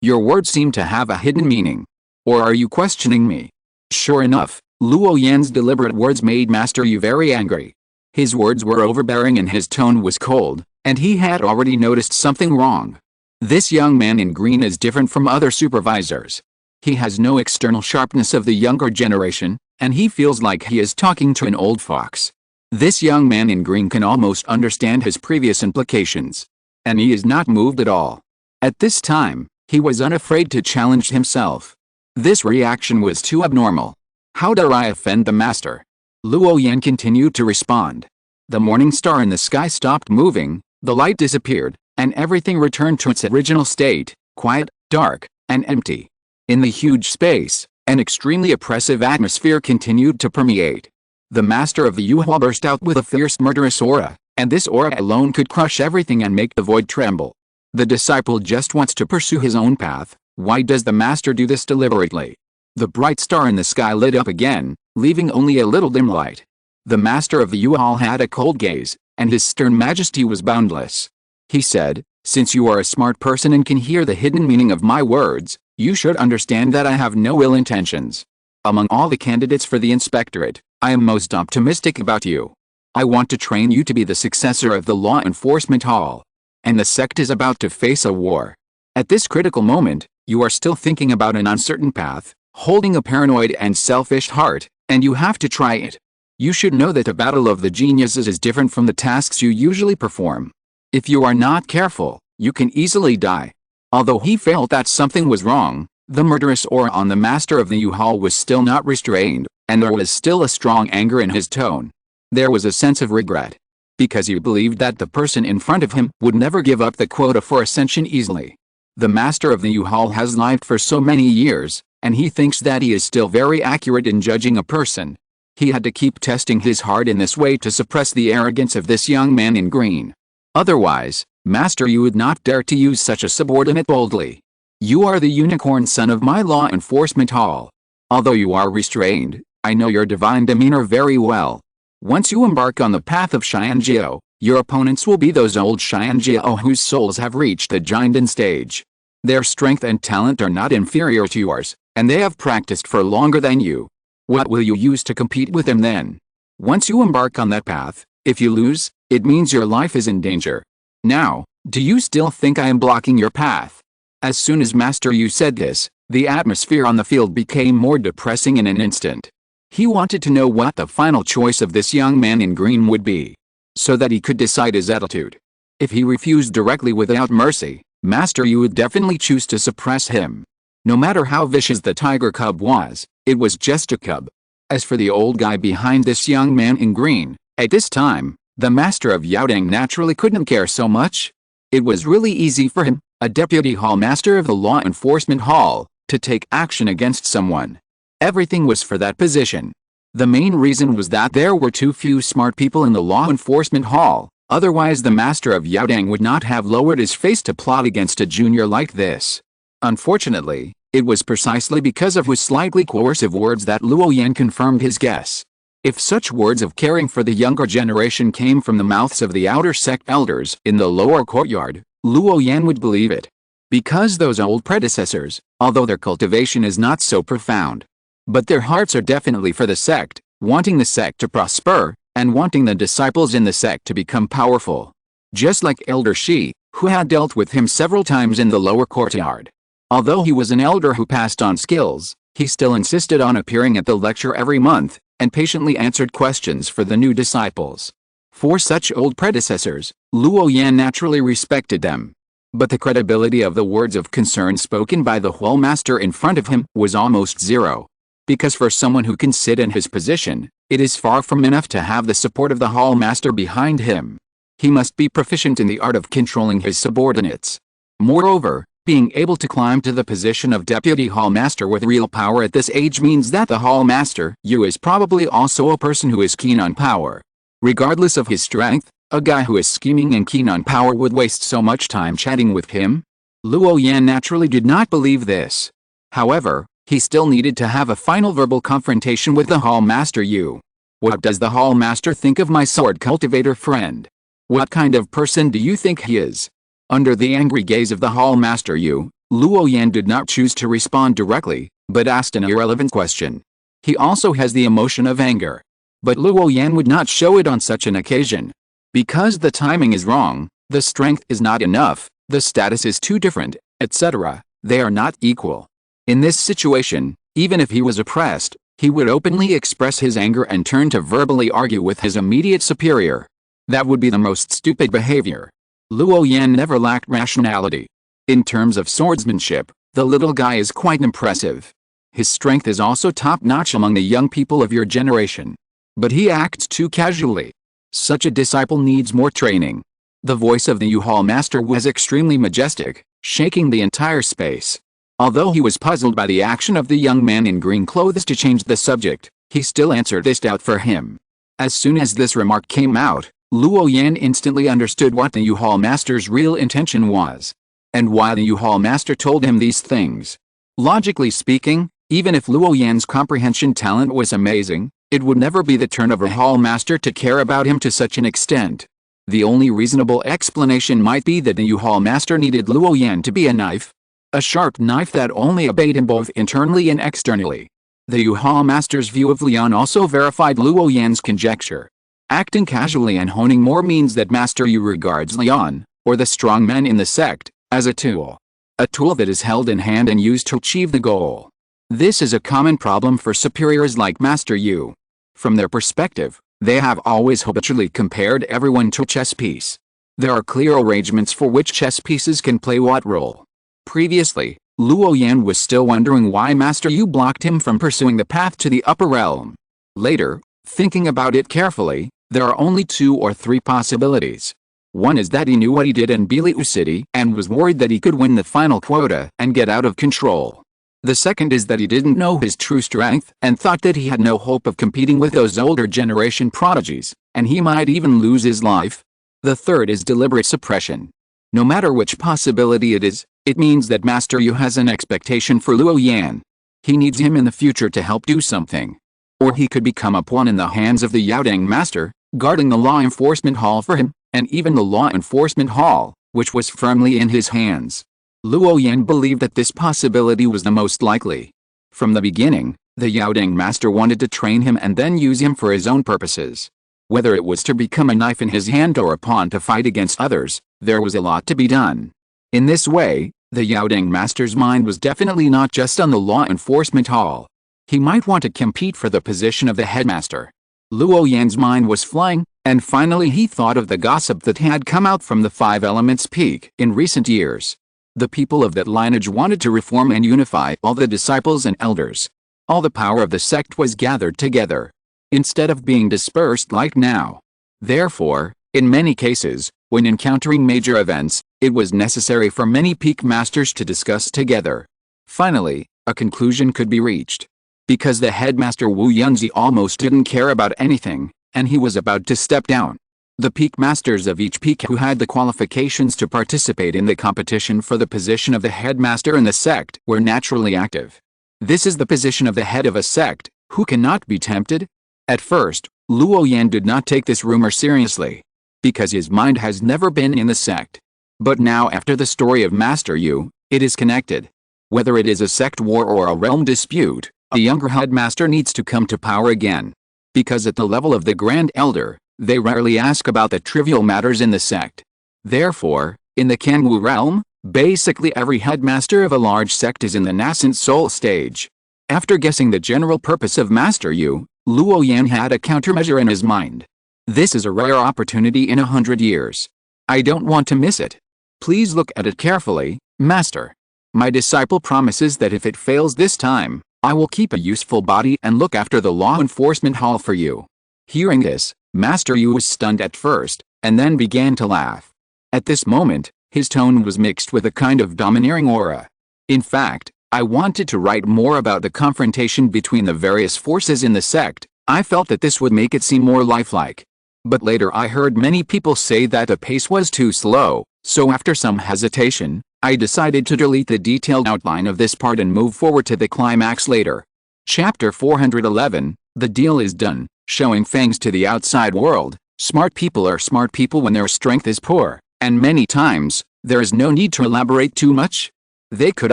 Your words seem to have a hidden meaning. Or are you questioning me? Sure enough, Luo Yan's deliberate words made Master Yu very angry. His words were overbearing and his tone was cold, and he had already noticed something wrong. This young man in green is different from other supervisors. He has no external sharpness of the younger generation, and he feels like he is talking to an old fox. This young man in green can almost understand his previous implications. And he is not moved at all. At this time, he was unafraid to challenge himself. This reaction was too abnormal. How dare I offend the master? Luo Yan continued to respond. The morning star in the sky stopped moving, the light disappeared, and everything returned to its original state, quiet, dark, and empty. In the huge space, an extremely oppressive atmosphere continued to permeate. The master of the U-Haul burst out with a fierce murderous aura, and this aura alone could crush everything and make the void tremble. The disciple just wants to pursue his own path. Why does the master do this deliberately? The bright star in the sky lit up again, leaving only a little dim light. The master of the U-Haul had a cold gaze, and his stern majesty was boundless. He said, "Since you are a smart person and can hear the hidden meaning of my words, you should understand that I have no ill intentions. Among all the candidates for the inspectorate, I am most optimistic about you. I want to train you to be the successor of the law enforcement hall. And the sect is about to face a war. At this critical moment, you are still thinking about an uncertain path, holding a paranoid and selfish heart, and you have to try it. You should know that the battle of the geniuses is different from the tasks you usually perform. If you are not careful, you can easily die." Although he felt that something was wrong, the murderous aura on the master of the U-Haul was still not restrained, and there was still a strong anger in his tone. There was a sense of regret. Because he believed that the person in front of him would never give up the quota for ascension easily. The master of the U-Haul has lived for so many years, and he thinks that he is still very accurate in judging a person. He had to keep testing his heart in this way to suppress the arrogance of this young man in green. Otherwise, Master Yu would not dare to use such a subordinate boldly. "You are the unicorn son of my law enforcement hall. Although you are restrained, I know your divine demeanor very well. Once you embark on the path of Xianjiao, your opponents will be those old Xianjiao whose souls have reached the Jinden stage. Their strength and talent are not inferior to yours, and they have practiced for longer than you. What will you use to compete with them then? Once you embark on that path, if you lose, it means your life is in danger. Now, do you still think I am blocking your path?" As soon as Master Yu said this, the atmosphere on the field became more depressing in an instant. He wanted to know what the final choice of this young man in green would be, so that he could decide his attitude. If he refused directly without mercy, Master Yu would definitely choose to suppress him. No matter how vicious the tiger cub was, it was just a cub. As for the old guy behind this young man in green, at this time, the master of Yaodang naturally couldn't care so much. It was really easy for him, a deputy hall master of the law enforcement hall, to take action against someone. Everything was for that position. The main reason was that there were too few smart people in the law enforcement hall, otherwise the master of Yaodang would not have lowered his face to plot against a junior like this. Unfortunately, It was precisely because of his slightly coercive words that Luo Yan confirmed his guess. If such words of caring for the younger generation came from the mouths of the outer sect elders in the lower courtyard, Luo Yan would believe it. Because those old predecessors, although their cultivation is not so profound, but their hearts are definitely for the sect, wanting the sect to prosper, and wanting the disciples in the sect to become powerful. Just like Elder Shi, who had dealt with him several times in the lower courtyard. Although he was an elder who passed on skills, he still insisted on appearing at the lecture every month, and patiently answered questions for the new disciples. For such old predecessors, Luo Yan naturally respected them. But the credibility of the words of concern spoken by the Hall Master in front of him was almost zero. Because for someone who can sit in his position, it is far from enough to have the support of the Hall Master behind him. He must be proficient in the art of controlling his subordinates. Moreover, being able to climb to the position of Deputy Hall Master with real power at this age means that the Hall Master is probably also a person who is keen on power. Regardless of his strength, a guy who is scheming and keen on power would waste so much time chatting with him? Luo Yan naturally did not believe this. However, he still needed to have a final verbal confrontation with the Hall Master Yu. What does the Hall Master think of my sword cultivator friend? What kind of person do you think he is? Under the angry gaze of the Hall Master Yu, Luo Yan did not choose to respond directly, but asked an irrelevant question. He also has the emotion of anger. But Luo Yan would not show it on such an occasion. Because the timing is wrong, the strength is not enough, the status is too different, etc., they are not equal. In this situation, even if he was oppressed, he would openly express his anger and turn to verbally argue with his immediate superior. That would be the most stupid behavior. Luo Yan never lacked rationality. In terms of swordsmanship, the little guy is quite impressive. His strength is also top-notch among the young people of your generation. But he acts too casually. Such a disciple needs more training. The voice of the Yu Hall Master was extremely majestic, shaking the entire space. Although he was puzzled by the action of the young man in green clothes to change the subject, he still answered this doubt for him. As soon as this remark came out, Luo Yan instantly understood what the Yu Hall Master's real intention was, and why the Yu Hall Master told him these things. Logically speaking, even if Luo Yan's comprehension talent was amazing, it would never be the turn of a Hall Master to care about him to such an extent. The only reasonable explanation might be that the Yu Hall Master needed Luo Yan to be a knife. A sharp knife that only obeyed him both internally and externally. The Yu Hall Master's view of Lian also verified Luo Yan's conjecture. Acting casually and honing more means that Master Yu regards Lian, or the strong men in the sect, as a tool. A tool that is held in hand and used to achieve the goal. This is a common problem for superiors like Master Yu. From their perspective, they have always habitually compared everyone to a chess piece. There are clear arrangements for which chess pieces can play what role. Previously, Luo Yan was still wondering why Master Yu blocked him from pursuing the path to the upper realm. Later, thinking about it carefully, there are only 2 or 3 possibilities. One is that he knew what he did in Biliu City and was worried that he could win the final quota and get out of control. The second is that he didn't know his true strength and thought that he had no hope of competing with those older generation prodigies, and he might even lose his life. The third is deliberate suppression. No matter which possibility it is, it means that Master Yu has an expectation for Luo Yan. He needs him in the future to help do something. Or he could become a pawn in the hands of the Yaodang Master, guarding the law enforcement hall for him, and even the law enforcement hall, which was firmly in his hands. Luo Yan believed that this possibility was the most likely. From the beginning, the Yaodang Master wanted to train him and then use him for his own purposes. Whether it was to become a knife in his hand or a pawn to fight against others, there was a lot to be done. In this way, the Yaodang Master's mind was definitely not just on the law enforcement hall. He might want to compete for the position of the headmaster. Luo Yan's mind was flying, and finally he thought of the gossip that had come out from the 5 Elements Peak in recent years. The people of that lineage wanted to reform and unify all the disciples and elders. All the power of the sect was gathered together, instead of being dispersed like now. Therefore, in many cases, when encountering major events, it was necessary for many peak masters to discuss together. Finally, a conclusion could be reached. Because the headmaster Wu Yunzi almost didn't care about anything, and he was about to step down. The peak masters of each peak who had the qualifications to participate in the competition for the position of the headmaster in the sect were naturally active. This is the position of the head of a sect, who cannot be tempted. At first, Luo Yan did not take this rumor seriously, because his mind has never been in the sect. But now after the story of Master Yu, it is connected. Whether it is a sect war or a realm dispute, a younger headmaster needs to come to power again. Because at the level of the Grand Elder, they rarely ask about the trivial matters in the sect. Therefore, in the Kanwu realm, basically every headmaster of a large sect is in the nascent soul stage. After guessing the general purpose of Master Yu, Luo Yan had a countermeasure in his mind. This is a rare opportunity in 100 years. I don't want to miss it. Please look at it carefully, Master. My disciple promises that if it fails this time, I will keep a useful body and look after the law enforcement hall for you. Hearing this, Master Yu was stunned at first, and then began to laugh. At this moment, his tone was mixed with a kind of domineering aura. In fact, I wanted to write more about the confrontation between the various forces in the sect. I felt that this would make it seem more lifelike. But later I heard many people say that the pace was too slow, so after some hesitation, I decided to delete the detailed outline of this part and move forward to the climax later. Chapter 411, The Deal is Done, showing fangs to the outside world. Smart people are smart people when their strength is poor, and many times, there is no need to elaborate too much. They could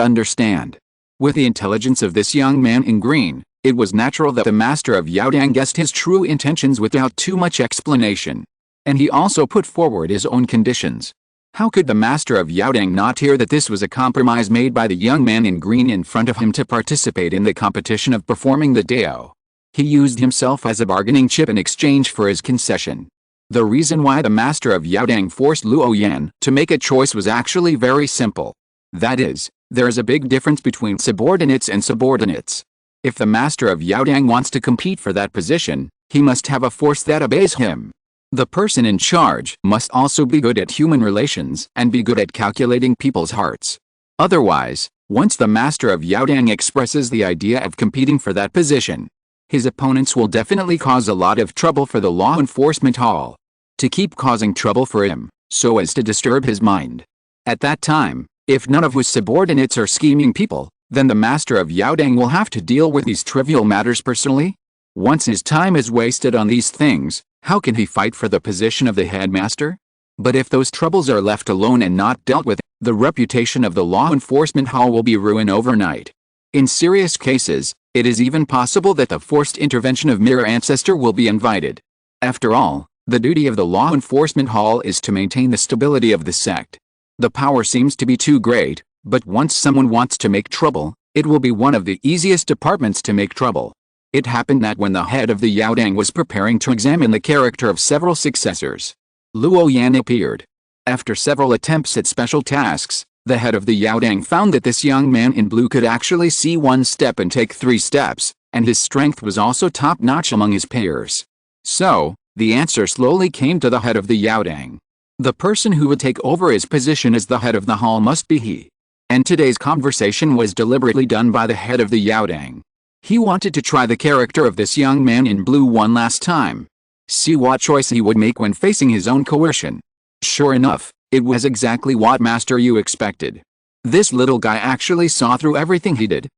understand. With the intelligence of this young man in green, it was natural that the master of Yaodang guessed his true intentions without too much explanation. And he also put forward his own conditions. How could the master of Yaodang not hear that this was a compromise made by the young man in green in front of him to participate in the competition of performing the Dao? He used himself as a bargaining chip in exchange for his concession. The reason why the master of Yaodang forced Luo Yan to make a choice was actually very simple. That is, there is a big difference between subordinates and subordinates. If the master of Yaodang wants to compete for that position, he must have a force that obeys him. The person in charge must also be good at human relations and be good at calculating people's hearts. Otherwise, once the master of Yaodang expresses the idea of competing for that position, his opponents will definitely cause a lot of trouble for the law enforcement hall. To keep causing trouble for him, so as to disturb his mind. At that time, if none of his subordinates are scheming people, then the master of Yaodang will have to deal with these trivial matters personally. Once his time is wasted on these things, how can he fight for the position of the headmaster? But if those troubles are left alone and not dealt with, the reputation of the law enforcement hall will be ruined overnight. In serious cases, it is even possible that the forced intervention of Mirror Ancestor will be invited. After all, the duty of the law enforcement hall is to maintain the stability of the sect. The power seems to be too great, but once someone wants to make trouble, it will be one of the easiest departments to make trouble. It happened that when the head of the Yaodang was preparing to examine the character of several successors, Luo Yan appeared. After several attempts at special tasks, the head of the Yaodang found that this young man in blue could actually see one step and take 3 steps, and his strength was also top-notch among his peers. So, the answer slowly came to the head of the Yaodang. The person who would take over his position as the head of the hall must be he. And today's conversation was deliberately done by the head of the Yaodang. He wanted to try the character of this young man in blue one last time. See what choice he would make when facing his own coercion. Sure enough, it was exactly what Master Yu expected. This little guy actually saw through everything he did.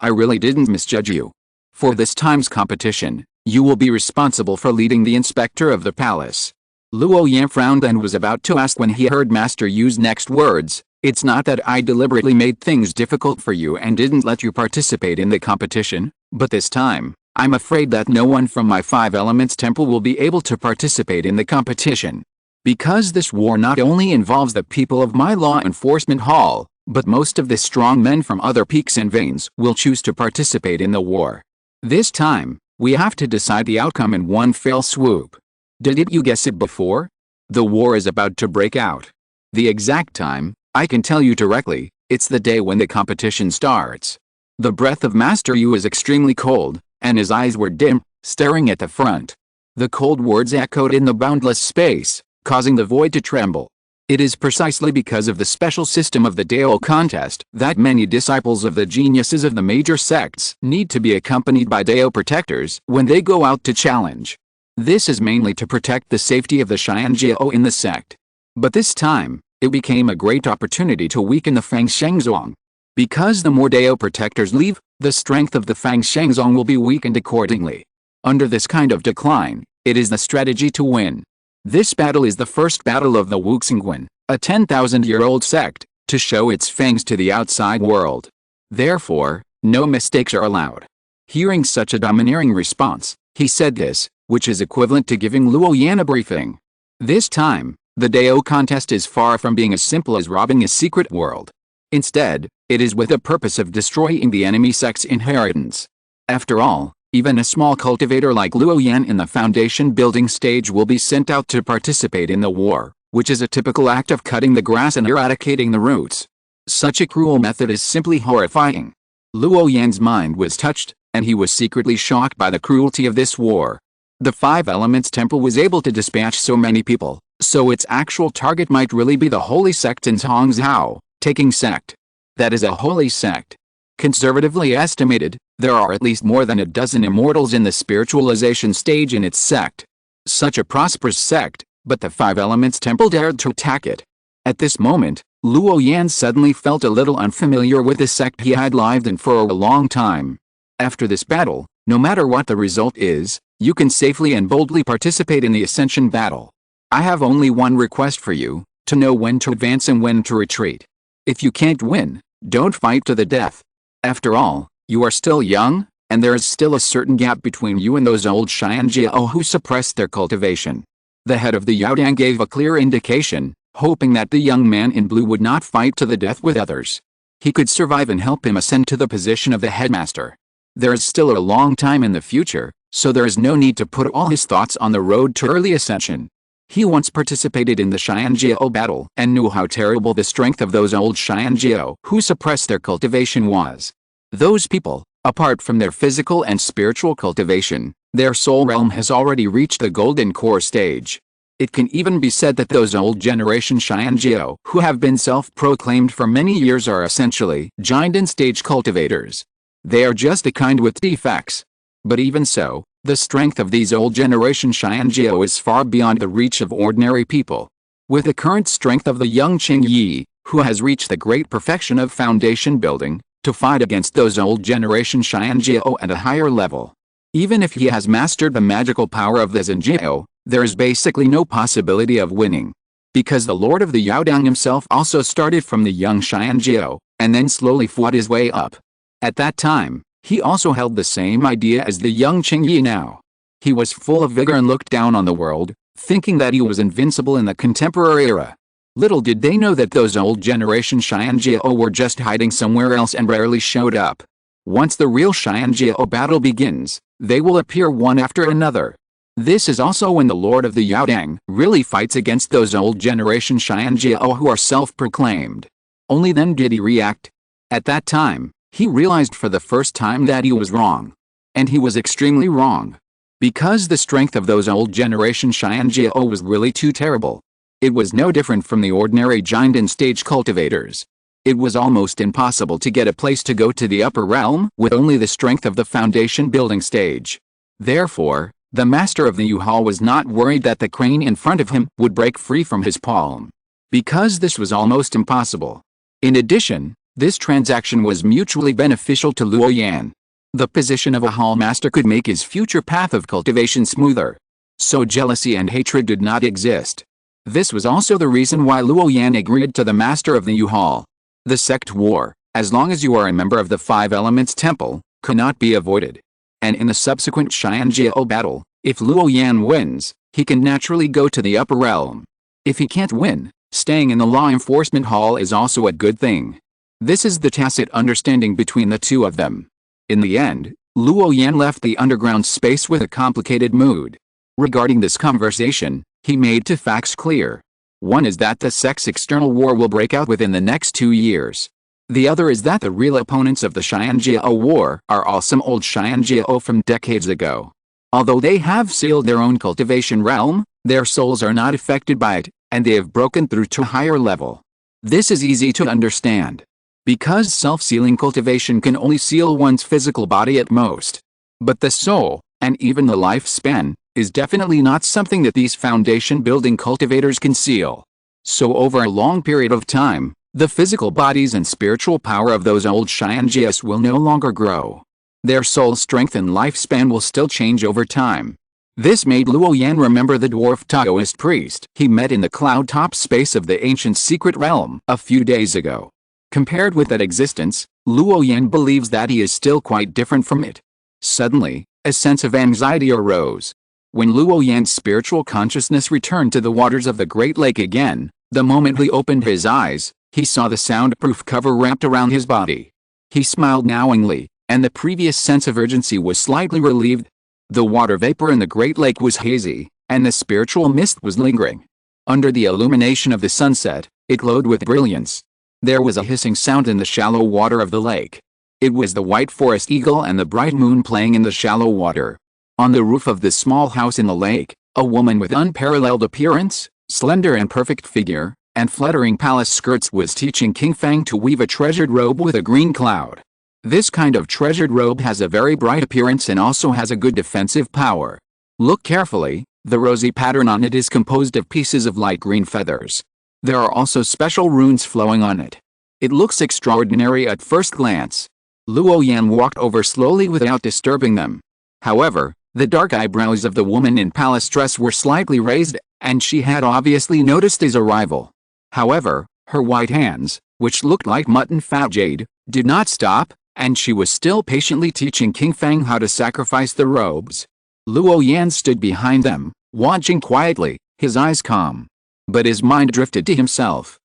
I really didn't misjudge you. For this time's competition, you will be responsible for leading the inspector of the palace. Luo Yan frowned and was about to ask when he heard Master Yu's next words, "It's not that I deliberately made things difficult for you and didn't let you participate in the competition, but this time, I'm afraid that no one from my 5 Elements Temple will be able to participate in the competition. Because this war not only involves the people of my law enforcement hall, but most of the strong men from other peaks and veins will choose to participate in the war. This time, we have to decide the outcome in one fell swoop. Didn't you guess it before? The war is about to break out. The exact time, I can tell you directly, it's the day when the competition starts." The breath of Master Yu is extremely cold, and his eyes were dim, staring at the front. The cold words echoed in the boundless space, causing the void to tremble. It is precisely because of the special system of the Dao contest that many disciples of the geniuses of the major sects need to be accompanied by Dao protectors when they go out to challenge. This is mainly to protect the safety of the Xianjiao in the sect. But this time, it became a great opportunity to weaken the Fang Shengzong. Because the more Dao protectors leave, the strength of the Fang Shengzong will be weakened accordingly. Under this kind of decline, it is the strategy to win. This battle is the first battle of the Wuxingguan, a 10,000-year-old sect, to show its fangs to the outside world. Therefore, no mistakes are allowed. Hearing such a domineering response, he said this, which is equivalent to giving Luo Yan a briefing. This time, the Dao contest is far from being as simple as robbing a secret world. Instead, it is with the purpose of destroying the enemy sect's inheritance. After all, even a small cultivator like Luo Yan in the foundation building stage will be sent out to participate in the war, which is a typical act of cutting the grass and eradicating the roots. Such a cruel method is simply horrifying. Luo Yan's mind was touched, and he was secretly shocked by the cruelty of this war. The Five Elements Temple was able to dispatch so many people, so its actual target might really be the holy sect in Hongzhou, taking sect. That is a holy sect. Conservatively estimated, there are at least more than a dozen immortals in the spiritualization stage in its sect. Such a prosperous sect, but the Five Elements Temple dared to attack it. At this moment, Luo Yan suddenly felt a little unfamiliar with the sect he had lived in for a long time. After this battle, no matter what the result is, you can safely and boldly participate in the Ascension battle. I have only one request for you, to know when to advance and when to retreat. If you can't win, don't fight to the death. After all, you are still young, and there is still a certain gap between you and those old Xianjiao who suppressed their cultivation. The head of the Yaodang gave a clear indication, hoping that the young man in blue would not fight to the death with others. He could survive and help him ascend to the position of the headmaster. There is still a long time in the future, so there is no need to put all his thoughts on the road to early ascension. He once participated in the Xianjiao battle and knew how terrible the strength of those old Xianjiao who suppressed their cultivation was. Those people, apart from their physical and spiritual cultivation, their soul realm has already reached the golden core stage. It can even be said that those old generation Xianjiao who have been self-proclaimed for many years are essentially giant stage cultivators. They are just a kind with defects. But even so, the strength of these old generation Xianjiao is far beyond the reach of ordinary people. With the current strength of the young Qing Yi, who has reached the great perfection of foundation building, to fight against those old generation Xianjiao at a higher level. Even if he has mastered the magical power of the Zhenjiao, there is basically no possibility of winning. Because the Lord of the Yaodang himself also started from the young Xianjiao, and then slowly fought his way up. At that time, he also held the same idea as the young Qing Yi now. He was full of vigor and looked down on the world, thinking that he was invincible in the contemporary era. Little did they know that those old generation Xianjiao were just hiding somewhere else and rarely showed up. Once the real Xianjiao battle begins, they will appear one after another. This is also when the Lord of the Yaodang really fights against those old generation Xianjiao who are self-proclaimed. Only then did he react. At that time, he realized for the first time that he was wrong. And he was extremely wrong. Because the strength of those old generation Xianjiao was really too terrible. It was no different from the ordinary giant and stage cultivators. It was almost impossible to get a place to go to the upper realm with only the strength of the foundation building stage. Therefore, the master of the U-Hall was not worried that the crane in front of him would break free from his palm. Because this was almost impossible. In addition, this transaction was mutually beneficial to Luo Yan. The position of a hall master could make his future path of cultivation smoother. So jealousy and hatred did not exist. This was also the reason why Luo Yan agreed to the master of the U-Hall. The sect war, as long as you are a member of the Five Elements Temple, cannot be avoided. And in the subsequent Xianjiao battle, if Luo Yan wins, he can naturally go to the upper realm. If he can't win, staying in the law enforcement hall is also a good thing. This is the tacit understanding between the two of them. In the end, Luo Yan left the underground space with a complicated mood. Regarding this conversation, he made two facts clear. One is that the sect's external war will break out within the next 2 years. The other is that the real opponents of the Xianjiao war are all some old Xianjiao from decades ago. Although they have sealed their own cultivation realm, their souls are not affected by it, and they have broken through to a higher level. This is easy to understand. Because self-sealing cultivation can only seal one's physical body at most. But the soul, and even the lifespan, is definitely not something that these foundation-building cultivators conceal. So over a long period of time, the physical bodies and spiritual power of those old Xianjias will no longer grow. Their soul strength and lifespan will still change over time. This made Luo Yan remember the dwarf Taoist priest he met in the cloud-top space of the ancient secret realm a few days ago. Compared with that existence, Luo Yan believes that he is still quite different from it. Suddenly, a sense of anxiety arose. When Luo Yan's spiritual consciousness returned to the waters of the Great Lake again, the moment he opened his eyes, he saw the soundproof cover wrapped around his body. He smiled knowingly, and the previous sense of urgency was slightly relieved. The water vapor in the Great Lake was hazy, and the spiritual mist was lingering. Under the illumination of the sunset, it glowed with brilliance. There was a hissing sound in the shallow water of the lake. It was the white forest eagle and the bright moon playing in the shallow water. On the roof of the small house in the lake, a woman with unparalleled appearance, slender and perfect figure, and fluttering palace skirts was teaching King Fang to weave a treasured robe with a green cloud. This kind of treasured robe has a very bright appearance and also has a good defensive power. Look carefully, the rosy pattern on it is composed of pieces of light green feathers. There are also special runes flowing on it. It looks extraordinary at first glance. Luo Yan walked over slowly without disturbing them. However, the dark eyebrows of the woman in palace dress were slightly raised, and she had obviously noticed his arrival. However, her white hands, which looked like mutton fat jade, did not stop, and she was still patiently teaching King Fang how to sacrifice the robes. Luo Yan stood behind them, watching quietly, his eyes calm. But his mind drifted to himself.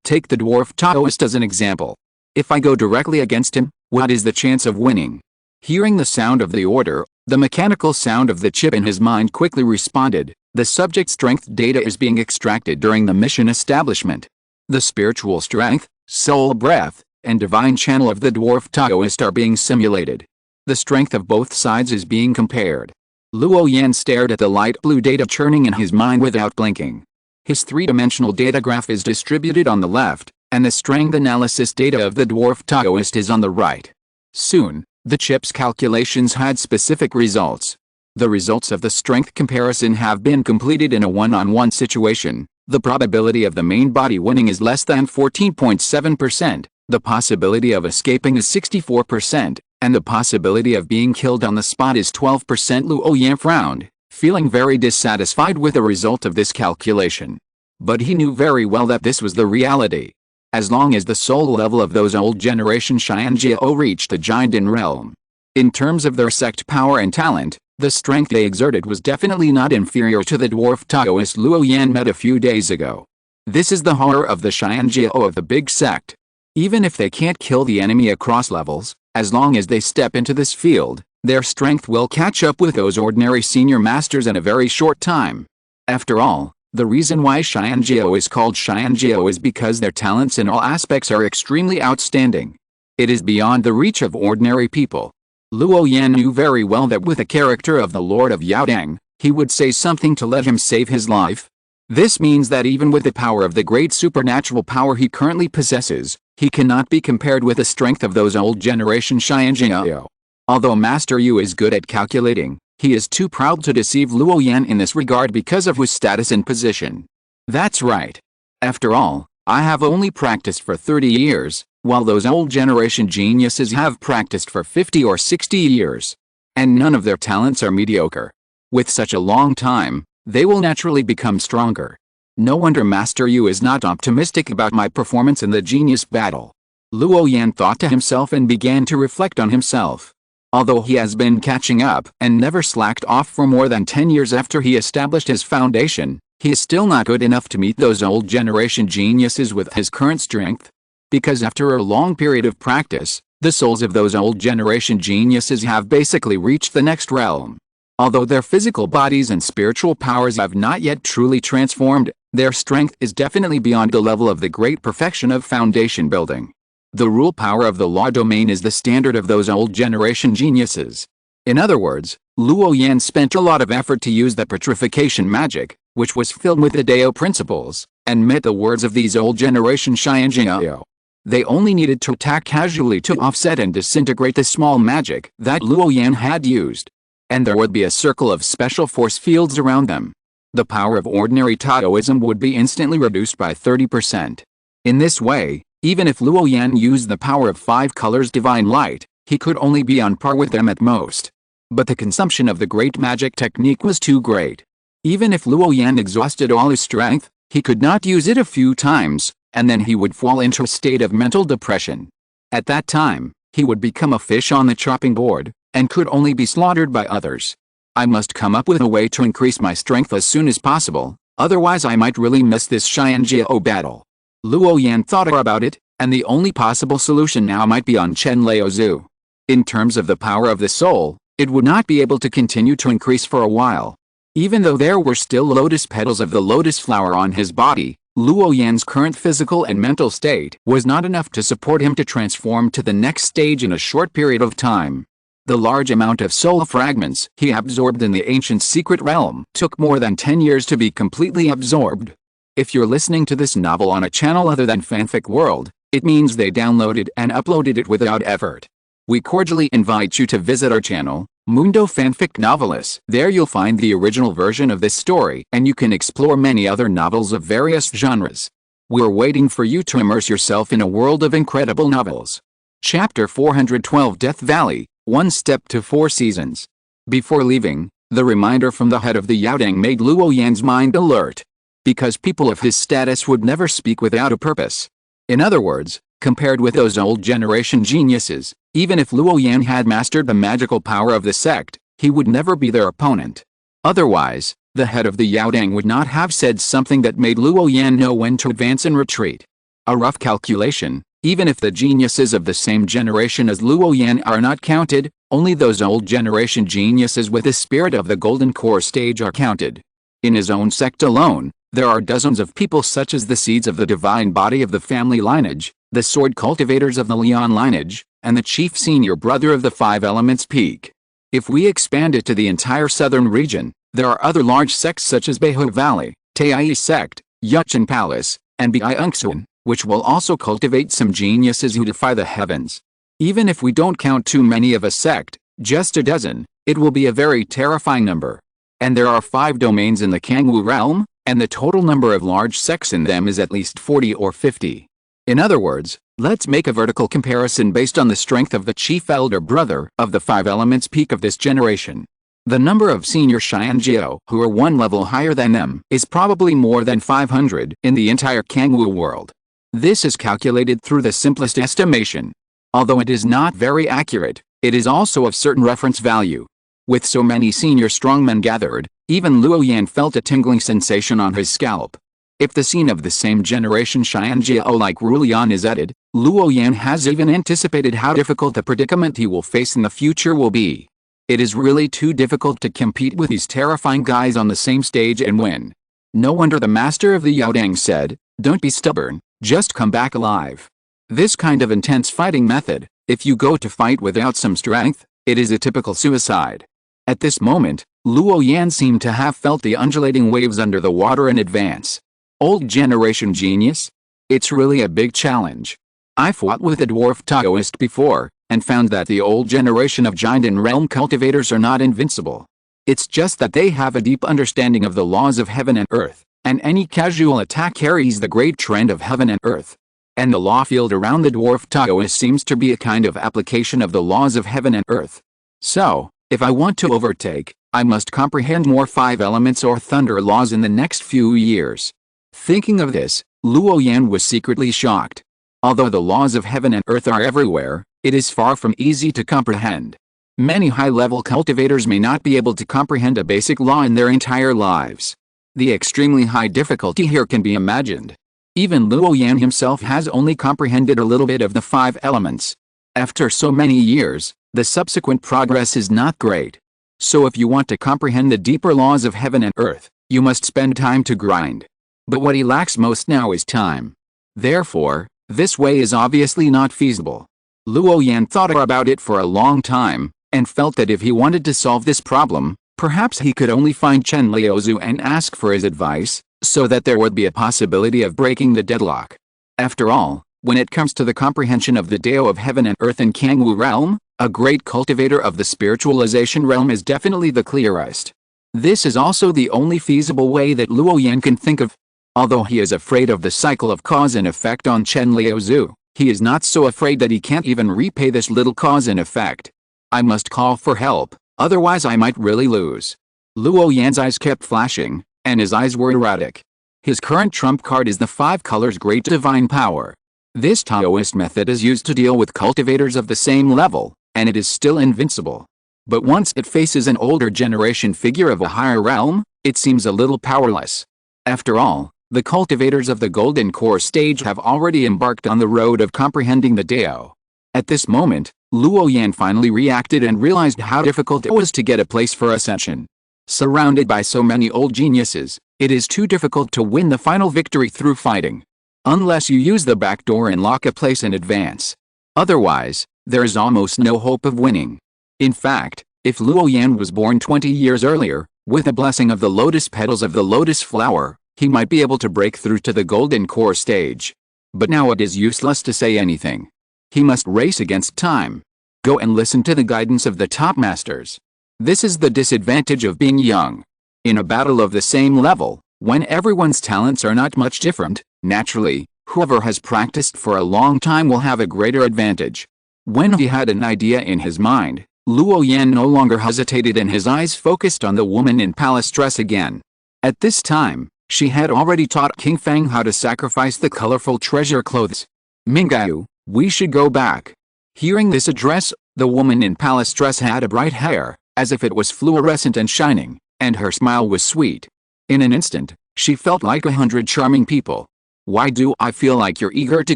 Take the dwarf Taoist as an example. If I go directly against him, what is the chance of winning? Hearing the sound of the order, the mechanical sound of the chip in his mind quickly responded. The subject strength data is being extracted during the mission establishment. The spiritual strength, soul breath, and divine channel of the dwarf Taoist are being simulated. The strength of both sides is being compared. Luo Yan stared at the light blue data churning in his mind without blinking. His three-dimensional data graph is distributed on the left, and the strength analysis data of the dwarf Taoist is on the right. Soon, the chip's calculations had specific results. The results of the strength comparison have been completed in a one-on-one situation. The probability of the main body winning is less than 14.7%, the possibility of escaping is 64%, and the possibility of being killed on the spot is 12%. Luo Yan frowned, feeling very dissatisfied with the result of this calculation. But he knew very well that this was the reality. As long as the soul level of those old generation Xianjiao reached the Jiandan realm. In terms of their sect power and talent, the strength they exerted was definitely not inferior to the dwarf Taoist Luo Yan met a few days ago. This is the horror of the Xianjiao of the big sect. Even if they can't kill the enemy across levels, as long as they step into this field, their strength will catch up with those ordinary senior masters in a very short time. After all, the reason why Xianjiao is called Xianjiao is because their talents in all aspects are extremely outstanding. It is beyond the reach of ordinary people. Luo Yan knew very well that with the character of the Lord of Yaodang, he would say something to let him save his life. This means that even with the power of the great supernatural power he currently possesses, he cannot be compared with the strength of those old generation Xianjiao. Although Master Yu is good at calculating, he is too proud to deceive Luo Yan in this regard because of his status and position. That's right. After all, I have only practiced for 30 years, while those old generation geniuses have practiced for 50 or 60 years. And none of their talents are mediocre. With such a long time, they will naturally become stronger. No wonder Master Yu is not optimistic about my performance in the genius battle. Luo Yan thought to himself and began to reflect on himself. Although he has been catching up and never slacked off for more than 10 years after he established his foundation, he is still not good enough to meet those old generation geniuses with his current strength. Because after a long period of practice, the souls of those old generation geniuses have basically reached the next realm. Although their physical bodies and spiritual powers have not yet truly transformed, their strength is definitely beyond the level of the great perfection of foundation building. The rule power of the law domain is the standard of those old generation geniuses. In other words, Luo Yan spent a lot of effort to use the petrification magic, which was filled with the Dao principles, and met the words of these old generation Xianjiao. They only needed to attack casually to offset and disintegrate the small magic that Luo Yan had used. and there would be a circle of special force fields around them. The power of ordinary Taoism would be instantly reduced by 30%. In this way, even if Luo Yan used the power of 5 colors divine light, he could only be on par with them at most. But the consumption of the great magic technique was too great. Even if Luo Yan exhausted all his strength, he could not use it a few times, and then he would fall into a state of mental depression. At that time, he would become a fish on the chopping board, and could only be slaughtered by others. I must come up with a way to increase my strength as soon as possible, otherwise I might really miss this Xianjiao battle. Luo Yan thought about it, and the only possible solution now might be on Chen Laozhu. In terms of the power of the soul, it would not be able to continue to increase for a while. Even though there were still lotus petals of the lotus flower on his body, Luo Yan's current physical and mental state was not enough to support him to transform to the next stage in a short period of time. The large amount of soul fragments he absorbed in the ancient secret realm took more than 10 years to be completely absorbed. If you're listening to this novel on a channel other than Fanfic World, it means they downloaded and uploaded it without effort. We cordially invite you to visit our channel, Mundo Fanfic Novelis. There you'll find the original version of this story, and you can explore many other novels of various genres. We're waiting for you to immerse yourself in a world of incredible novels. Chapter 412, Death Valley, 1 Step to 4 Seasons. Before leaving, the reminder from the head of the Yaodang made Luo Yan's mind alert. Because people of his status would never speak without a purpose. In other words, compared with those old generation geniuses, even if Luo Yan had mastered the magical power of the sect, he would never be their opponent. Otherwise, the head of the Yaodang would not have said something that made Luo Yan know when to advance and retreat. A rough calculation, even if the geniuses of the same generation as Luo Yan are not counted, only those old generation geniuses with the spirit of the golden core stage are counted. In his own sect alone, there are dozens of people such as the seeds of the divine body of the family lineage, the sword cultivators of the Lian lineage, and the chief senior brother of the 5 elements peak. If we expand it to the entire southern region, there are other large sects such as Beihou Valley, Taiyi sect, Yuchen Palace, and Biungsun, which will also cultivate some geniuses who defy the heavens. Even if we don't count too many of a sect, just a dozen, it will be a very terrifying number. And there are 5 domains in the Kangwu realm, and the total number of large sects in them is at least 40 or 50. In other words, let's make a vertical comparison based on the strength of the chief elder brother of the 5 elements peak of this generation. The number of senior Xianjiao who are 1 level higher than them is probably more than 500 in the entire Kangwu world. This is calculated through the simplest estimation. Although it is not very accurate, it is also of certain reference value. With so many senior strongmen gathered, even Luo Yan felt a tingling sensation on his scalp. If the scene of the same generation Xianjiao like Luo Yan is added, Luo Yan has even anticipated how difficult the predicament he will face in the future will be. It is really too difficult to compete with these terrifying guys on the same stage and win. No wonder the master of the Yaodang said, "Don't be stubborn, just come back alive." This kind of intense fighting method, if you go to fight without some strength, it is a typical suicide. At this moment, Luo Yan seemed to have felt the undulating waves under the water in advance. Old generation genius? It's really a big challenge. I fought with a dwarf Taoist before, and found that the old generation of giant and realm cultivators are not invincible. It's just that they have a deep understanding of the laws of heaven and earth, and any casual attack carries the great trend of heaven and earth. And the law field around the dwarf Taoist seems to be a kind of application of the laws of heaven and earth. So, if I want to overtake, I must comprehend more 5 elements or thunder laws in the next few years. Thinking of this, Luo Yan was secretly shocked. Although the laws of heaven and earth are everywhere, it is far from easy to comprehend. Many high-level cultivators may not be able to comprehend a basic law in their entire lives. The extremely high difficulty here can be imagined. Even Luo Yan himself has only comprehended a little bit of the 5 elements. After so many years, the subsequent progress is not great. So if you want to comprehend the deeper laws of heaven and earth, you must spend time to grind. But what he lacks most now is time. Therefore, this way is obviously not feasible. Luo Yan thought about it for a long time, and felt that if he wanted to solve this problem, perhaps he could only find Chen Laozhu and ask for his advice, so that there would be a possibility of breaking the deadlock. After all, when it comes to the comprehension of the Dao of heaven and earth in Kangwu realm, A great cultivator of the spiritualization realm is definitely the clearest. This is also the only feasible way that Luo Yan can think of. Although he is afraid of the cycle of cause and effect on Chen Liaozhu, he is not so afraid that he can't even repay this little cause and effect. I must call for help, otherwise I might really lose. Luo Yan's eyes kept flashing, and his eyes were erratic. His current trump card is the 5 colors Great Divine Power. This Taoist method is used to deal with cultivators of the same level, and it is still invincible. But once it faces an older generation figure of a higher realm, it seems a little powerless. After all, the cultivators of the Golden Core stage have already embarked on the road of comprehending the Dao. At this moment, Luo Yan finally reacted and realized how difficult it was to get a place for ascension. Surrounded by so many old geniuses, it is too difficult to win the final victory through fighting. Unless you use the back door and lock a place in advance. Otherwise, there is almost no hope of winning. In fact, if Luo Yan was born 20 years earlier, with the blessing of the lotus petals of the lotus flower, he might be able to break through to the Golden Core stage. But now it is useless to say anything. He must race against time. Go and listen to the guidance of the top masters. This is the disadvantage of being young. In a battle of the same level, when everyone's talents are not much different, naturally, whoever has practiced for a long time will have a greater advantage. When he had an idea in his mind, Luo Yan no longer hesitated and his eyes focused on the woman in palace dress again. At this time, she had already taught King Feng how to sacrifice the colorful treasure clothes. Mingyu, we should go back. Hearing this address, the woman in palace dress had a bright hair, as if it was fluorescent and shining, and her smile was sweet. In an instant, she felt like 100 charming people. Why do I feel like you're eager to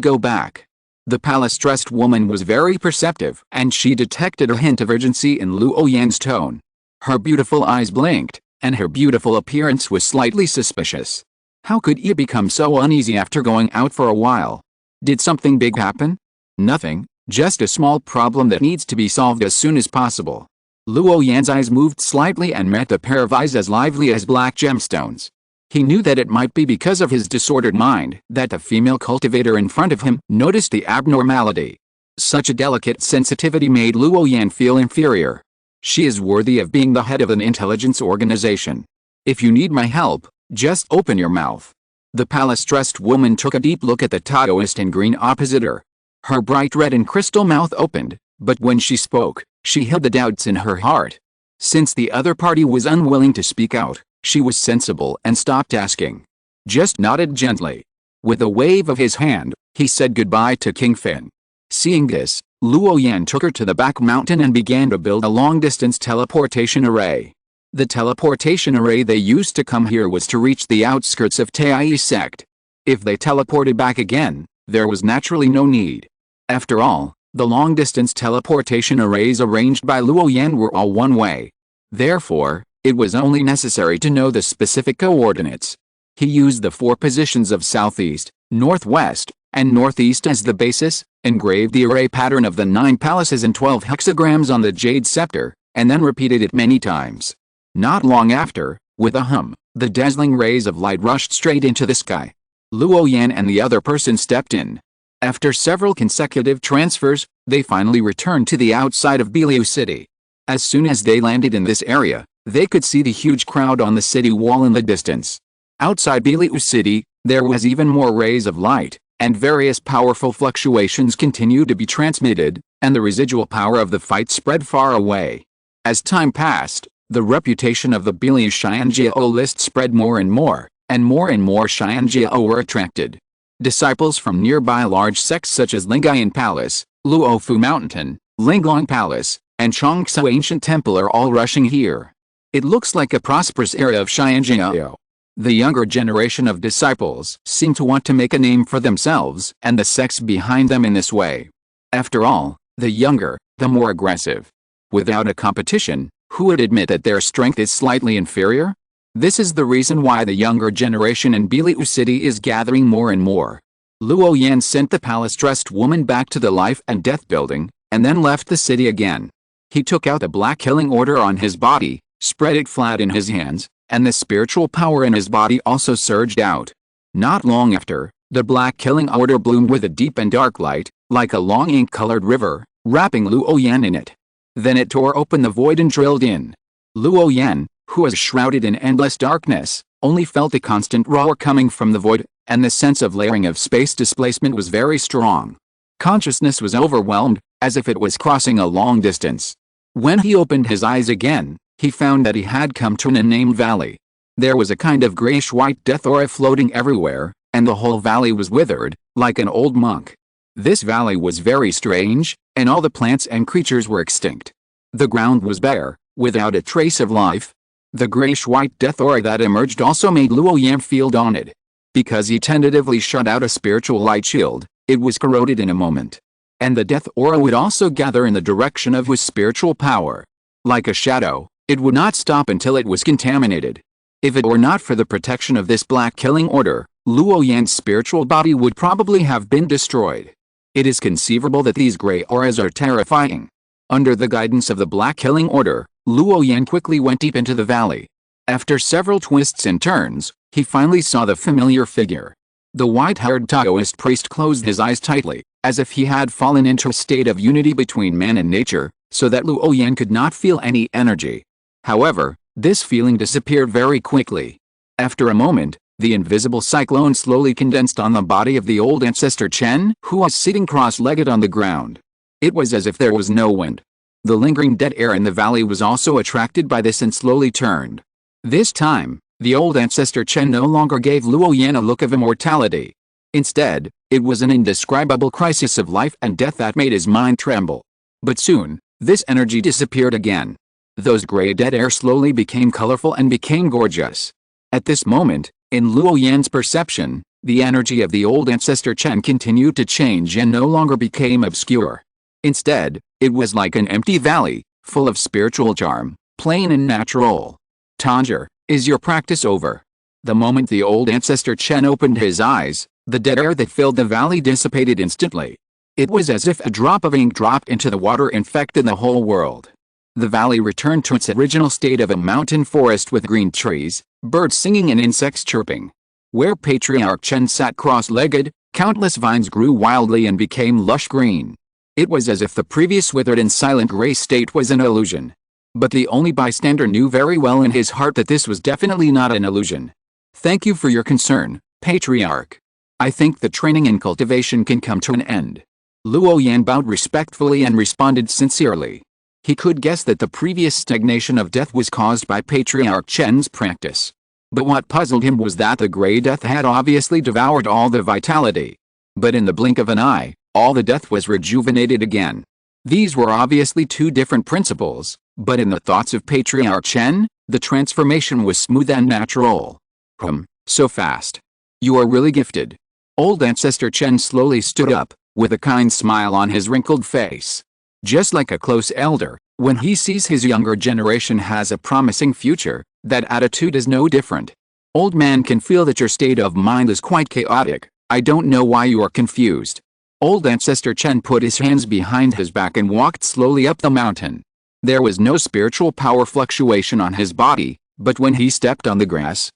go back? The palace-dressed woman was very perceptive, and she detected a hint of urgency in Luo Yan's tone. Her beautiful eyes blinked, and her beautiful appearance was slightly suspicious. How could you become so uneasy after going out for a while? Did something big happen? Nothing, just a small problem that needs to be solved as soon as possible. Luo Yan's eyes moved slightly and met the pair of eyes as lively as black gemstones. He knew that it might be because of his disordered mind that the female cultivator in front of him noticed the abnormality. Such a delicate sensitivity made Luo Yan feel inferior. She is worthy of being the head of an intelligence organization. If you need my help, just open your mouth. The palace-dressed woman took a deep look at the Taoist in green opposite her. Her bright red and crystal mouth opened, but when she spoke, she hid the doubts in her heart. Since the other party was unwilling to speak out, she was sensible and stopped asking. Just nodded gently. With a wave of his hand, he said goodbye to King Feng. Seeing this, Luo Yan took her to the back mountain and began to build a long-distance teleportation array. The teleportation array they used to come here was to reach the outskirts of Taiyi sect. If they teleported back again, there was naturally no need. After all, the long-distance teleportation arrays arranged by Luo Yan were all one way. Therefore, it was only necessary to know the specific coordinates. He used the 4 positions of southeast, northwest, and northeast as the basis, engraved the array pattern of the 9 palaces in 12 hexagrams on the jade scepter, and then repeated it many times. Not long after, with a hum, the dazzling rays of light rushed straight into the sky. Luo Yan and the other person stepped in. After several consecutive transfers, they finally returned to the outside of Biliu City. As soon as they landed in this area, they could see the huge crowd on the city wall in the distance. Outside Biliu City, there was even more rays of light, and various powerful fluctuations continued to be transmitted, and the residual power of the fight spread far away. As time passed, the reputation of the Biliu Xianjiao list spread more and more Xianjiao were attracted. Disciples from nearby large sects such as Lingayan Palace, Luofu Mountain, Linglong Palace, and Chongsu Ancient Temple are all rushing here. It looks like a prosperous era of Xianjiao. The younger generation of disciples seem to want to make a name for themselves and the sects behind them in this way. After all, the younger, the more aggressive. Without a competition, who would admit that their strength is slightly inferior? This is the reason why the younger generation in Biliu City is gathering more and more. Luo Yan sent the palace-dressed woman back to the life and death building, and then left the city again. He took out the black killing order on his body, spread it flat in his hands, and the spiritual power in his body also surged out. Not long after, the black killing order bloomed with a deep and dark light, like a long ink-colored river, wrapping Luo Yan in it. Then it tore open the void and drilled in. Luo Yan, who was shrouded in endless darkness, only felt a constant roar coming from the void, and the sense of layering of space displacement was very strong. Consciousness was overwhelmed, as if it was crossing a long distance. When he opened his eyes again, he found that he had come to an unnamed valley. There was a kind of grayish-white death aura floating everywhere, and the whole valley was withered, like an old monk. This valley was very strange, and all the plants and creatures were extinct. The ground was bare, without a trace of life. The grayish-white death aura that emerged also made Luo Yan feel daunted. Because he tentatively shut out a spiritual light shield, it was corroded in a moment. And the death aura would also gather in the direction of his spiritual power. Like a shadow, it would not stop until it was contaminated. If it were not for the protection of this black killing order, Luo Yan's spiritual body would probably have been destroyed. It is conceivable that these gray auras are terrifying. Under the guidance of the black killing order, Luo Yan quickly went deep into the valley. After several twists and turns, he finally saw the familiar figure. The white-haired Taoist priest closed his eyes tightly, as if he had fallen into a state of unity between man and nature, so that Luo Yan could not feel any energy. However, this feeling disappeared very quickly. After a moment, the invisible cyclone slowly condensed on the body of the old ancestor Chen, who was sitting cross-legged on the ground. It was as if there was no wind. The lingering dead air in the valley was also attracted by this and slowly turned. This time, the old ancestor Chen no longer gave Luo Yan a look of immortality. Instead, it was an indescribable crisis of life and death that made his mind tremble. But soon, this energy disappeared again. Those gray dead air slowly became colorful and became gorgeous. At this moment, in Luo Yan's perception, the energy of the old ancestor Chen continued to change and no longer became obscure. Instead, it was like an empty valley, full of spiritual charm, plain and natural. Tanger, is your practice over? The moment the old ancestor Chen opened his eyes, the dead air that filled the valley dissipated instantly. It was as if a drop of ink dropped into the water infected the whole world. The valley returned to its original state of a mountain forest with green trees, birds singing and insects chirping. Where Patriarch Chen sat cross-legged, countless vines grew wildly and became lush green. It was as if the previous withered and silent gray state was an illusion. But the only bystander knew very well in his heart that this was definitely not an illusion. Thank you for your concern, Patriarch. I think the training and cultivation can come to an end. Luo Yan bowed respectfully and responded sincerely. He could guess that the previous stagnation of death was caused by Patriarch Chen's practice. But what puzzled him was that the gray death had obviously devoured all the vitality. But in the blink of an eye, all the death was rejuvenated again. These were obviously two different principles, but in the thoughts of Patriarch Chen, the transformation was smooth and natural. So fast. You are really gifted. Old ancestor Chen slowly stood up, with a kind smile on his wrinkled face. Just like a close elder, when he sees his younger generation has a promising future, that attitude is no different. Old man can feel that your state of mind is quite chaotic. I don't know why you are confused. Old ancestor Chen put his hands behind his back and walked slowly up the mountain. There was no spiritual power fluctuation on his body, but when he stepped on the grass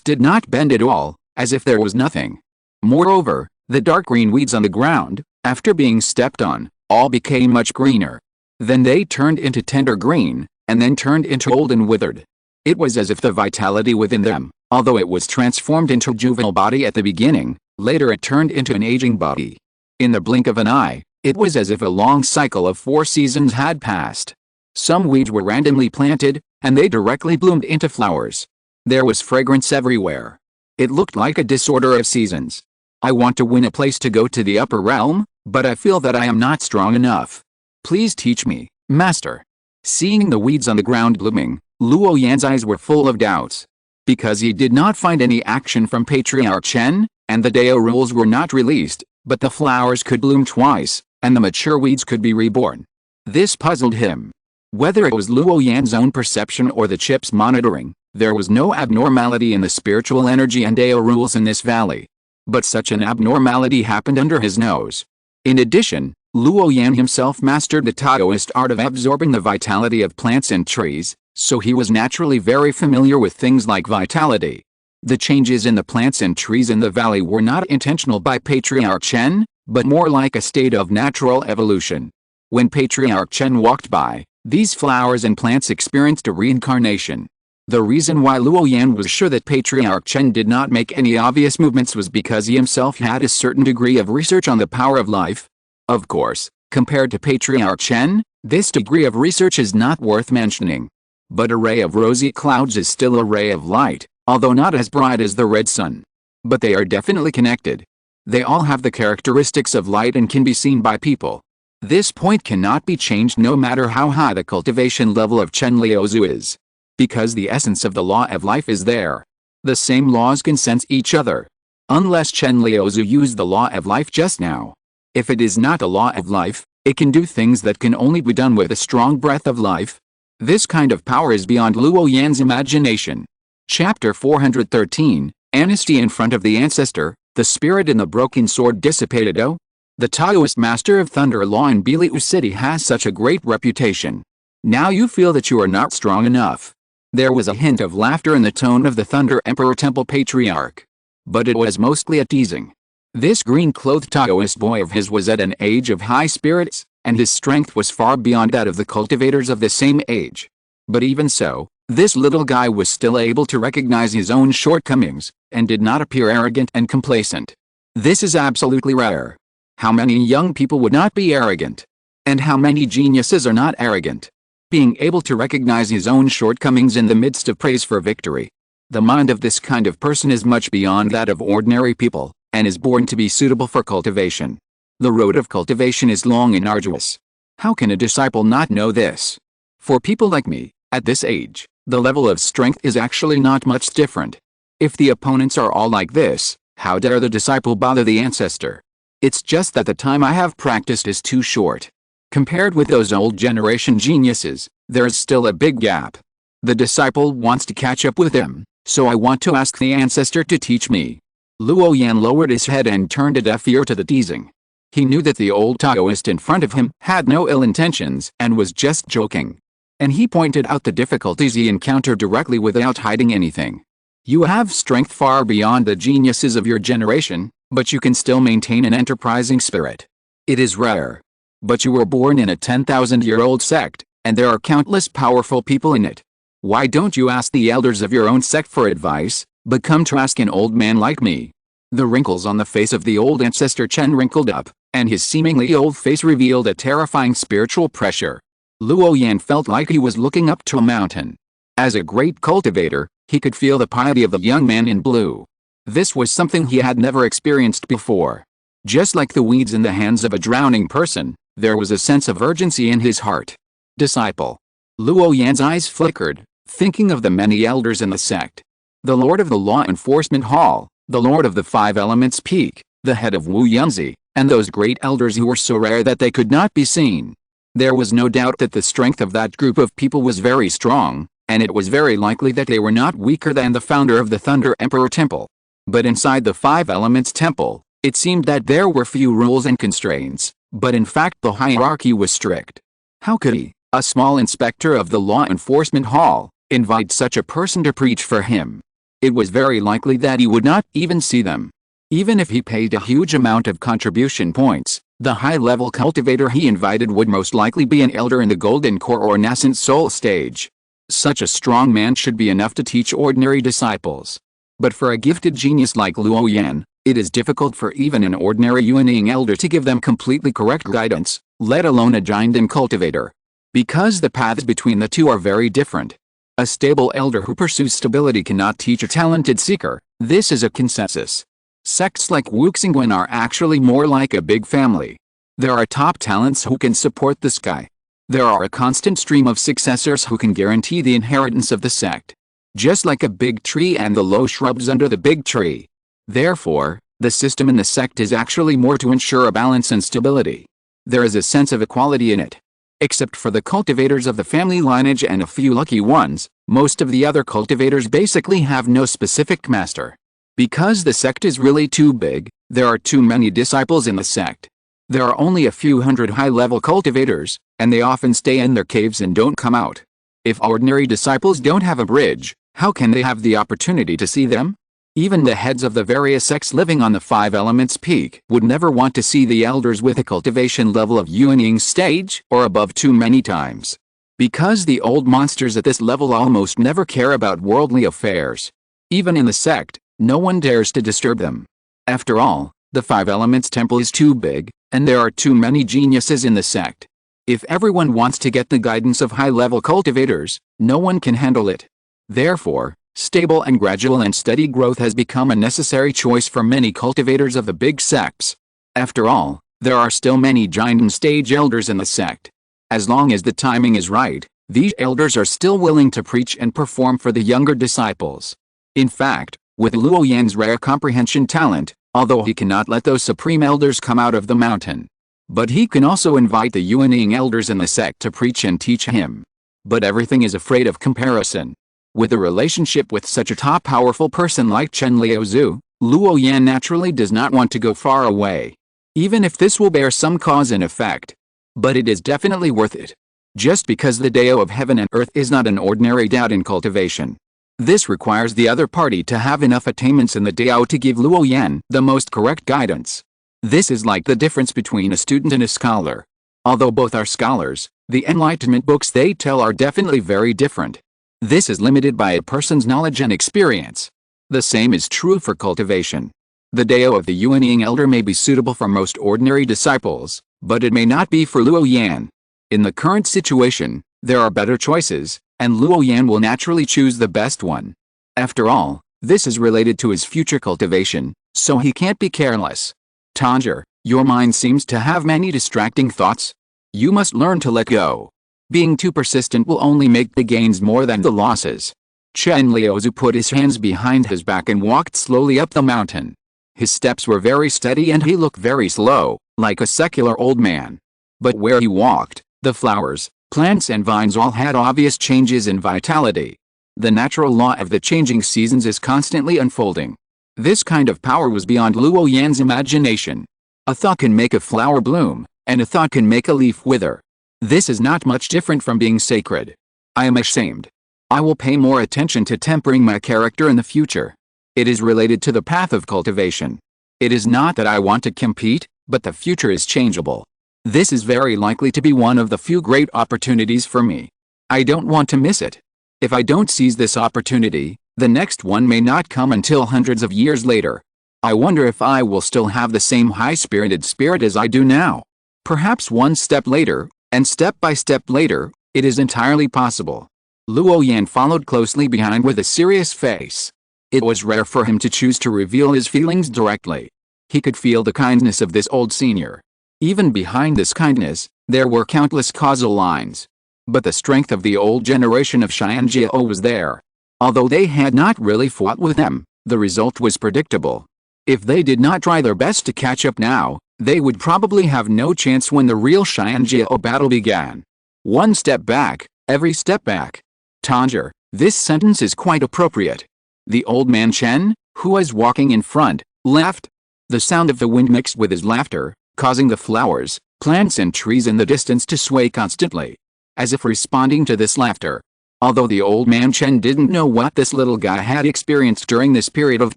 did not bend at all, as if there was nothing. Moreover, the dark green weeds on the ground, after being stepped on, all became much greener. Then they turned into tender green, and then turned into old and withered. It was as if the vitality within them, although it was transformed into a juvenile body at the beginning, later it turned into an aging body. In the blink of an eye, it was as if a long cycle of 4 seasons had passed. Some weeds were randomly planted, and they directly bloomed into flowers. There was fragrance everywhere. It looked like a disorder of seasons. I want to win a place to go to the upper realm, but I feel that I am not strong enough. Please teach me, Master. Seeing the weeds on the ground blooming, Luo Yan's eyes were full of doubts. Because he did not find any action from Patriarch Chen, and the Dao rules were not released, but the flowers could bloom twice, and the mature weeds could be reborn. This puzzled him. Whether it was Luo Yan's own perception or the chip's monitoring, there was no abnormality in the spiritual energy and Dao rules in this valley. But such an abnormality happened under his nose. In addition, Luo Yan himself mastered the Taoist art of absorbing the vitality of plants and trees, so he was naturally very familiar with things like vitality. The changes in the plants and trees in the valley were not intentional by Patriarch Chen, but more like a state of natural evolution. When Patriarch Chen walked by, these flowers and plants experienced a reincarnation. The reason why Luo Yan was sure that Patriarch Chen did not make any obvious movements was because he himself had a certain degree of research on the power of life. Of course, compared to Patriarch Chen, this degree of research is not worth mentioning. But a ray of rosy clouds is still a ray of light, although not as bright as the red sun. But they are definitely connected. They all have the characteristics of light and can be seen by people. This point cannot be changed no matter how high the cultivation level of Chen Liuzu is. Because the essence of the law of life is there. The same laws can sense each other. Unless Chen Liuzu used the law of life just now. If it is not a law of life, it can do things that can only be done with a strong breath of life. This kind of power is beyond Luo Yan's imagination. Chapter 413, Amnesty in front of the ancestor, the spirit in the broken sword dissipated. Oh, the Taoist master of thunder law in Biliu City has such a great reputation. Now you feel that you are not strong enough. There was a hint of laughter in the tone of the Thunder Emperor Temple Patriarch. But it was mostly a teasing. This green-clothed Taoist boy of his was at an age of high spirits, and his strength was far beyond that of the cultivators of the same age. But even so, this little guy was still able to recognize his own shortcomings, and did not appear arrogant and complacent. This is absolutely rare. How many young people would not be arrogant? And how many geniuses are not arrogant? Being able to recognize his own shortcomings in the midst of praise for victory. The mind of this kind of person is much beyond that of ordinary people, and is born to be suitable for cultivation. The road of cultivation is long and arduous. How can a disciple not know this? For people like me, at this age, the level of strength is actually not much different. If the opponents are all like this, how dare the disciple bother the ancestor? It's just that the time I have practiced is too short. Compared with those old generation geniuses, there is still a big gap. The disciple wants to catch up with him, so I want to ask the ancestor to teach me. Luo Yan lowered his head and turned a deaf ear to the teasing. He knew that the old Taoist in front of him had no ill intentions and was just joking. And he pointed out the difficulties he encountered directly without hiding anything. You have strength far beyond the geniuses of your generation, but you can still maintain an enterprising spirit. It is rare. But you were born in a 10,000-year-old sect, and there are countless powerful people in it. Why don't you ask the elders of your own sect for advice, but come to ask an old man like me? The wrinkles on the face of the old ancestor Chen wrinkled up, and his seemingly old face revealed a terrifying spiritual pressure. Luo Yan felt like he was looking up to a mountain. As a great cultivator, he could feel the piety of the young man in blue. This was something he had never experienced before. Just like the weeds in the hands of a drowning person, there was a sense of urgency in his heart. Disciple. Luo Yan's eyes flickered, thinking of the many elders in the sect. The Lord of the Law Enforcement Hall, the Lord of the Five Elements Peak, the head of Wu Yunzi, and those great elders who were so rare that they could not be seen. There was no doubt that the strength of that group of people was very strong, and it was very likely that they were not weaker than the founder of the Thunder Emperor Temple. But inside the Five Elements Temple, it seemed that there were few rules and constraints, but in fact the hierarchy was strict. How could he, a small inspector of the Law Enforcement Hall, invite such a person to preach for him? It was very likely that he would not even see them. Even if he paid a huge amount of contribution points, the high-level cultivator he invited would most likely be an elder in the Golden Core or Nascent Soul stage. Such a strong man should be enough to teach ordinary disciples. But for a gifted genius like Luo Yan, it is difficult for even an ordinary Yuaning elder to give them completely correct guidance, let alone a giant cultivator. Because the paths between the two are very different. A stable elder who pursues stability cannot teach a talented seeker. This is a consensus. Sects like Wuxingguan are actually more like a big family. There are top talents who can support the sky. There are a constant stream of successors who can guarantee the inheritance of the sect. Just like a big tree and the low shrubs under the big tree. Therefore, the system in the sect is actually more to ensure a balance and stability. There is a sense of equality in it. Except for the cultivators of the family lineage and a few lucky ones, most of the other cultivators basically have no specific master. Because the sect is really too big, there are too many disciples in the sect. There are only a few hundred high-level cultivators, and they often stay in their caves and don't come out. If ordinary disciples don't have a bridge, how can they have the opportunity to see them? Even the heads of the various sects living on the five elements peak would never want to see the elders with a cultivation level of Yuanying stage or above too many times. Because the old monsters at this level almost never care about worldly affairs. Even in the sect, no one dares to disturb them. After all, the five elements temple is too big, and there are too many geniuses in the sect. If everyone wants to get the guidance of high-level cultivators, no one can handle it. Therefore, stable and gradual and steady growth has become a necessary choice for many cultivators of the big sects. After all, there are still many giant stage elders in the sect. As long as the timing is right, these elders are still willing to preach and perform for the younger disciples. In fact, with Luo Yan's rare comprehension talent, although he cannot let those supreme elders come out of the mountain, but he can also invite the Yuanying elders in the sect to preach and teach him. But everything is afraid of comparison. With a relationship with such a top powerful person like Chen Liaozhu, Luo Yan naturally does not want to go far away. Even if this will bear some cause and effect. But it is definitely worth it. Just because the Dao of heaven and earth is not an ordinary Dao in cultivation. This requires the other party to have enough attainments in the Dao to give Luo Yan the most correct guidance. This is like the difference between a student and a scholar. Although both are scholars, the enlightenment books they tell are definitely very different. This is limited by a person's knowledge and experience. The same is true for cultivation. The Dao of the Yuanying elder may be suitable for most ordinary disciples, but it may not be for Luo Yan. In the current situation, there are better choices, and Luo Yan will naturally choose the best one. After all, this is related to his future cultivation, so he can't be careless. Tanger, your mind seems to have many distracting thoughts. You must learn to let go. Being too persistent will only make the gains more than the losses. Chen Liaozhu put his hands behind his back and walked slowly up the mountain. His steps were very steady and he looked very slow, like a secular old man. But where he walked, the flowers, plants and vines all had obvious changes in vitality. The natural law of the changing seasons is constantly unfolding. This kind of power was beyond Luo Yan's imagination. A thought can make a flower bloom, and a thought can make a leaf wither. This is not much different from being sacred. I am ashamed. I will pay more attention to tempering my character in the future. It is related to the path of cultivation. It is not that I want to compete, but the future is changeable. This is very likely to be one of the few great opportunities for me. I don't want to miss it. If I don't seize this opportunity, the next one may not come until hundreds of years later. I wonder if I will still have the same high-spirited spirit as I do now. Perhaps one step later, and step by step later, it is entirely possible. Luo Yan followed closely behind with a serious face. It was rare for him to choose to reveal his feelings directly. He could feel the kindness of this old senior. Even behind this kindness, there were countless causal lines. But the strength of the old generation of Xianjiao was there. Although they had not really fought with them, the result was predictable. If they did not try their best to catch up now, they would probably have no chance when the real Xianjiao battle began. One step back, every step back. Tanger, this sentence is quite appropriate. The old man Chen, who was walking in front, laughed. The sound of the wind mixed with his laughter, causing the flowers, plants and trees in the distance to sway constantly, as if responding to this laughter. Although the old man Chen didn't know what this little guy had experienced during this period of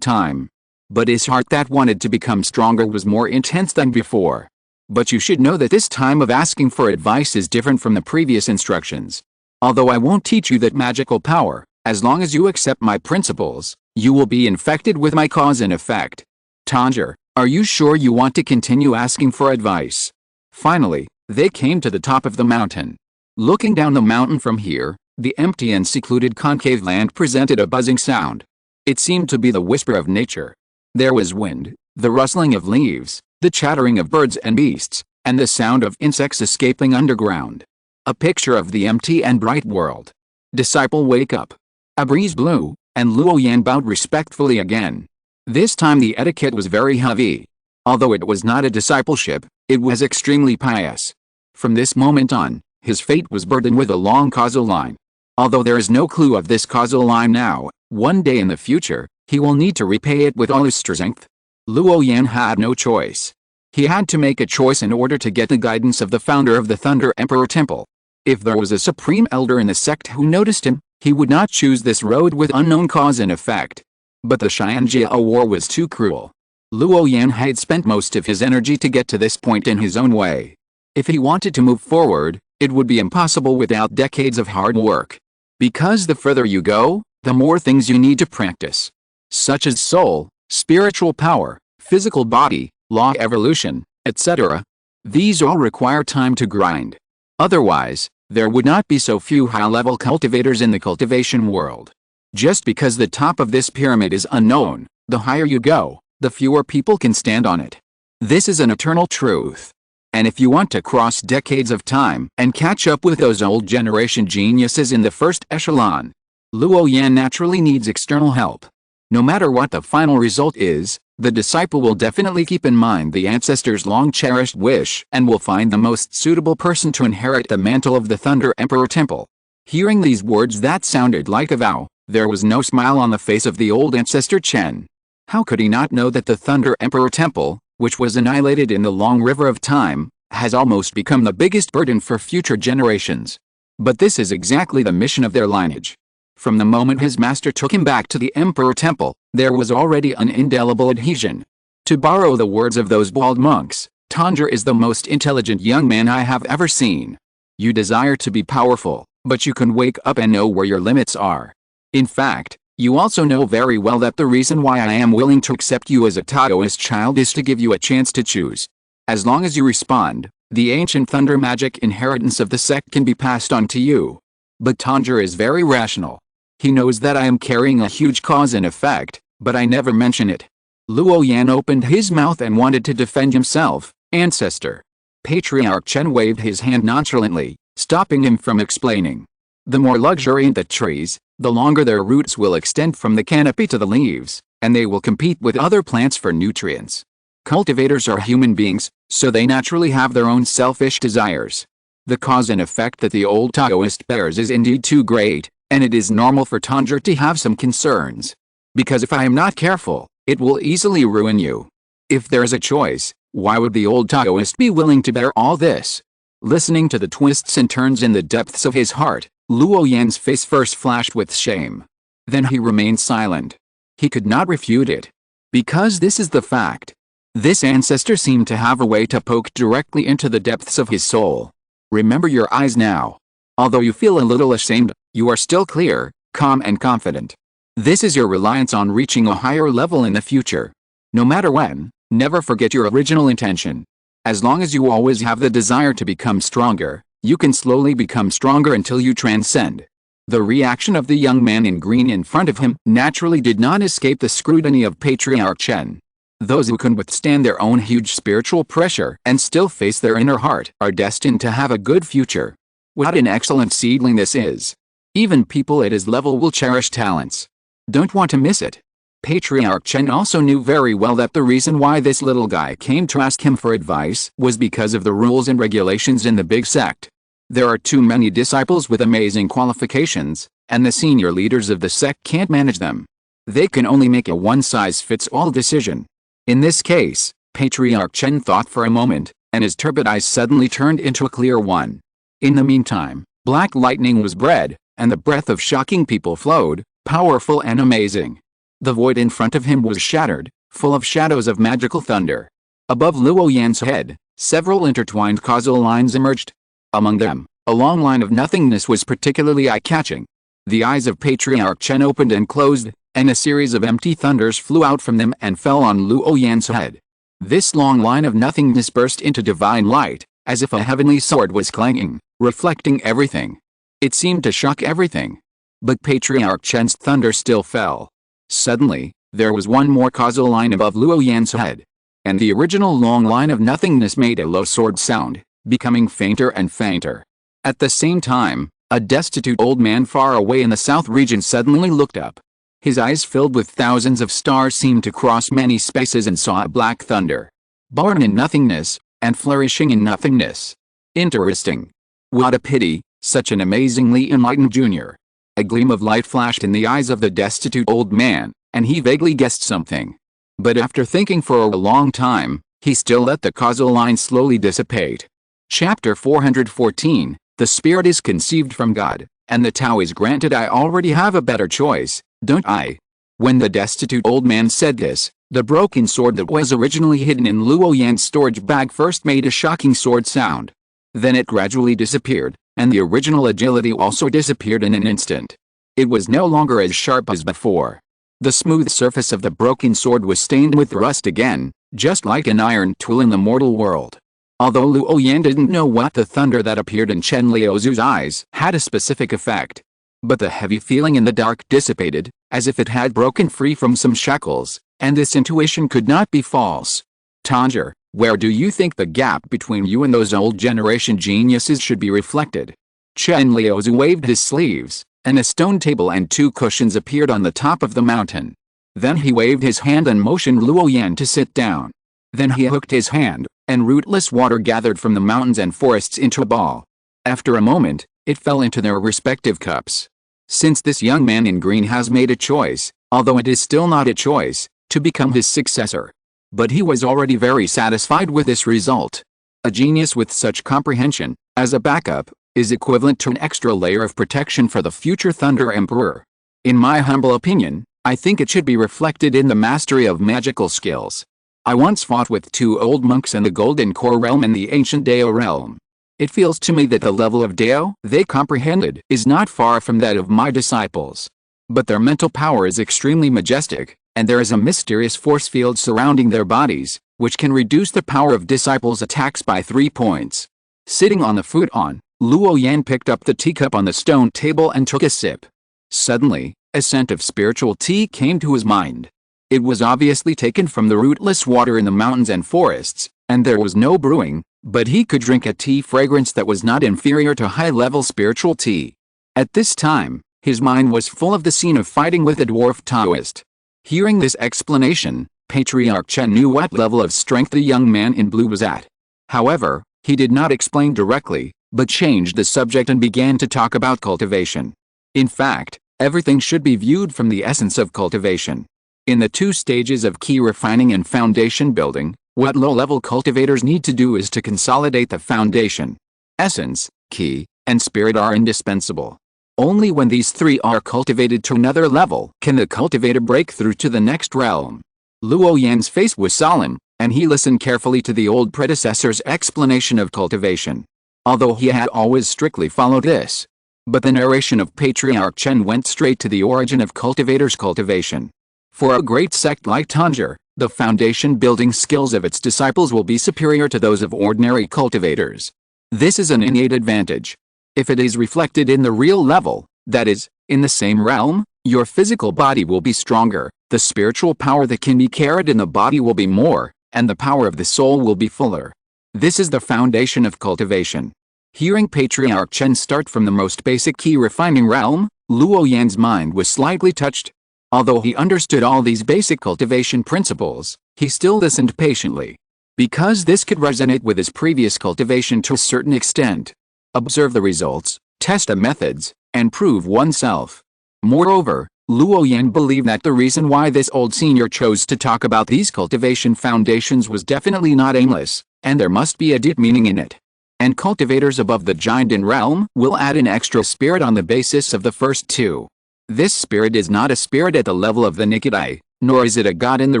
time. But his heart that wanted to become stronger was more intense than before. But you should know that this time of asking for advice is different from the previous instructions. Although I won't teach you that magical power, as long as you accept my principles, you will be infected with my cause and effect. Tanger, are you sure you want to continue asking for advice? Finally, they came to the top of the mountain. Looking down the mountain from here, the empty and secluded concave land presented a buzzing sound. It seemed to be the whisper of nature. There was wind, the rustling of leaves, the chattering of birds and beasts, and the sound of insects escaping underground. A picture of the empty and bright world. Disciple, wake up. A breeze blew, and Luo Yan bowed respectfully again. This time the etiquette was very heavy. Although it was not a discipleship, it was extremely pious. From this moment on, his fate was burdened with a long causal line. Although there is no clue of this causal line now, one day in the future, he will need to repay it with all his strength. Luo Yan had no choice. He had to make a choice in order to get the guidance of the founder of the Thunder Emperor Temple. If there was a supreme elder in the sect who noticed him, he would not choose this road with unknown cause and effect. But the Xianjia war was too cruel. Luo Yan had spent most of his energy to get to this point in his own way. If he wanted to move forward, it would be impossible without decades of hard work. Because the further you go, the more things you need to practice. Such as soul, spiritual power, physical body, law evolution, etc. These all require time to grind. Otherwise, there would not be so few high-level cultivators in the cultivation world. Just because the top of this pyramid is unknown, the higher you go, the fewer people can stand on it. This is an eternal truth. And if you want to cross decades of time and catch up with those old generation geniuses in the first echelon, Luo Yan naturally needs external help. No matter what the final result is, the disciple will definitely keep in mind the ancestor's long-cherished wish and will find the most suitable person to inherit the mantle of the Thunder Emperor Temple. Hearing these words that sounded like a vow, there was no smile on the face of the old ancestor Chen. How could he not know that the Thunder Emperor Temple, which was annihilated in the long river of time, has almost become the biggest burden for future generations? But this is exactly the mission of their lineage. From the moment his master took him back to the Emperor Temple, there was already an indelible adhesion. To borrow the words of those bald monks, Tandra is the most intelligent young man I have ever seen. You desire to be powerful, but you can wake up and know where your limits are. In fact, you also know very well that the reason why I am willing to accept you as a Taoist child is to give you a chance to choose. As long as you respond, the ancient thunder magic inheritance of the sect can be passed on to you. But Tandra is very rational. He knows that I am carrying a huge cause and effect, but I never mention it. Luo Yan opened his mouth and wanted to defend himself. Ancestor. Patriarch Chen waved his hand nonchalantly, stopping him from explaining. The more luxuriant the trees, the longer their roots will extend from the canopy to the leaves, and they will compete with other plants for nutrients. Cultivators are human beings, so they naturally have their own selfish desires. The cause and effect that the old Taoist bears is indeed too great, and it is normal for Tandra to have some concerns. Because if I am not careful, it will easily ruin you. If there is a choice, why would the old Taoist be willing to bear all this? Listening to the twists and turns in the depths of his heart, Luo Yan's face first flashed with shame. Then he remained silent. He could not refute it. Because this is the fact. This ancestor seemed to have a way to poke directly into the depths of his soul. Remember your eyes now. Although you feel a little ashamed, you are still clear, calm and confident. This is your reliance on reaching a higher level in the future. No matter when, never forget your original intention. As long as you always have the desire to become stronger, you can slowly become stronger until you transcend. The reaction of the young man in green in front of him naturally did not escape the scrutiny of Patriarch Chen. Those who can withstand their own huge spiritual pressure and still face their inner heart are destined to have a good future. What an excellent seedling this is. Even people at his level will cherish talents. Don't want to miss it. Patriarch Chen also knew very well that the reason why this little guy came to ask him for advice was because of the rules and regulations in the big sect. There are too many disciples with amazing qualifications, and the senior leaders of the sect can't manage them. They can only make a one-size-fits-all decision. In this case, Patriarch Chen thought for a moment, and his turbid eyes suddenly turned into a clear one. In the meantime, black lightning was bred, and the breath of shocking people flowed, powerful and amazing. The void in front of him was shattered, full of shadows of magical thunder. Above Luo Yan's head, several intertwined causal lines emerged. Among them, a long line of nothingness was particularly eye-catching. The eyes of Patriarch Chen opened and closed, and a series of empty thunders flew out from them and fell on Luo Yan's head. This long line of nothingness burst into divine light, as if a heavenly sword was clanging, reflecting everything. It seemed to shock everything. But Patriarch Chen's thunder still fell. Suddenly, there was one more causal line above Luo Yan's head. And the original long line of nothingness made a low sword sound, becoming fainter and fainter. At the same time, a destitute old man far away in the south region suddenly looked up. His eyes filled with thousands of stars seemed to cross many spaces and saw a black thunder. Born in nothingness, and flourishing in nothingness. Interesting. What a pity, such an amazingly enlightened junior. A gleam of light flashed in the eyes of the destitute old man, and he vaguely guessed something. But after thinking for a long time, he still let the causal line slowly dissipate. Chapter 414, The Spirit is conceived from God, and the Tao is granted. I already have a better choice, don't I? When the destitute old man said this, the broken sword that was originally hidden in Luo Yan's storage bag first made a shocking sword sound. Then it gradually disappeared, and the original agility also disappeared in an instant. It was no longer as sharp as before. The smooth surface of the broken sword was stained with rust again, just like an iron tool in the mortal world. Although Luo Yan didn't know what the thunder that appeared in Chen Liuzu's eyes had a specific effect. But the heavy feeling in the dark dissipated, as if it had broken free from some shackles, and this intuition could not be false. Tanger, where do you think the gap between you and those old generation geniuses should be reflected? Chen Liuzu waved his sleeves, and a stone table and 2 cushions appeared on the top of the mountain. Then he waved his hand and motioned Luo Yan to sit down. Then he hooked his hand, and rootless water gathered from the mountains and forests into a ball. After a moment, it fell into their respective cups. Since this young man in green has made a choice, although it is still not a choice, to become his successor. But he was already very satisfied with this result. A genius with such comprehension, as a backup, is equivalent to an extra layer of protection for the future Thunder Emperor. In my humble opinion, I think it should be reflected in the mastery of magical skills. I once fought with 2 old monks in the Golden Core realm and the ancient Dao realm. It feels to me that the level of Dao they comprehended is not far from that of my disciples. But their mental power is extremely majestic, and there is a mysterious force field surrounding their bodies, which can reduce the power of disciples' attacks by 3 points. Sitting on the futon, Luo Yan picked up the teacup on the stone table and took a sip. Suddenly, a scent of spiritual tea came to his mind. It was obviously taken from the rootless water in the mountains and forests, and there was no brewing, but he could drink a tea fragrance that was not inferior to high-level spiritual tea. At this time, his mind was full of the scene of fighting with a dwarf Taoist. Hearing this explanation, Patriarch Chen knew what level of strength the young man in blue was at. However, he did not explain directly, but changed the subject and began to talk about cultivation. In fact, everything should be viewed from the essence of cultivation. In the 2 stages of key refining and foundation building, what low-level cultivators need to do is to consolidate the foundation. Essence, key, and spirit are indispensable. Only when these 3 are cultivated to another level can the cultivator break through to the next realm. Luo Yan's face was solemn, and he listened carefully to the old predecessor's explanation of cultivation. Although he had always strictly followed this. But the narration of Patriarch Chen went straight to the origin of cultivators' cultivation. For a great sect like Tanger, the foundation building skills of its disciples will be superior to those of ordinary cultivators. This is an innate advantage. If it is reflected in the real level, that is, in the same realm, your physical body will be stronger, the spiritual power that can be carried in the body will be more, and the power of the soul will be fuller. This is the foundation of cultivation. Hearing Patriarch Chen start from the most basic key refining realm, Luo Yan's mind was slightly touched. Although he understood all these basic cultivation principles, he still listened patiently. Because this could resonate with his previous cultivation to a certain extent. Observe the results, test the methods, and prove oneself. Moreover, Luo Yan believed that the reason why this old senior chose to talk about these cultivation foundations was definitely not aimless, and there must be a deep meaning in it. And cultivators above the Jinden realm will add an extra spirit on the basis of the first 2. This spirit is not a spirit at the level of the naked eye, nor is it a god in the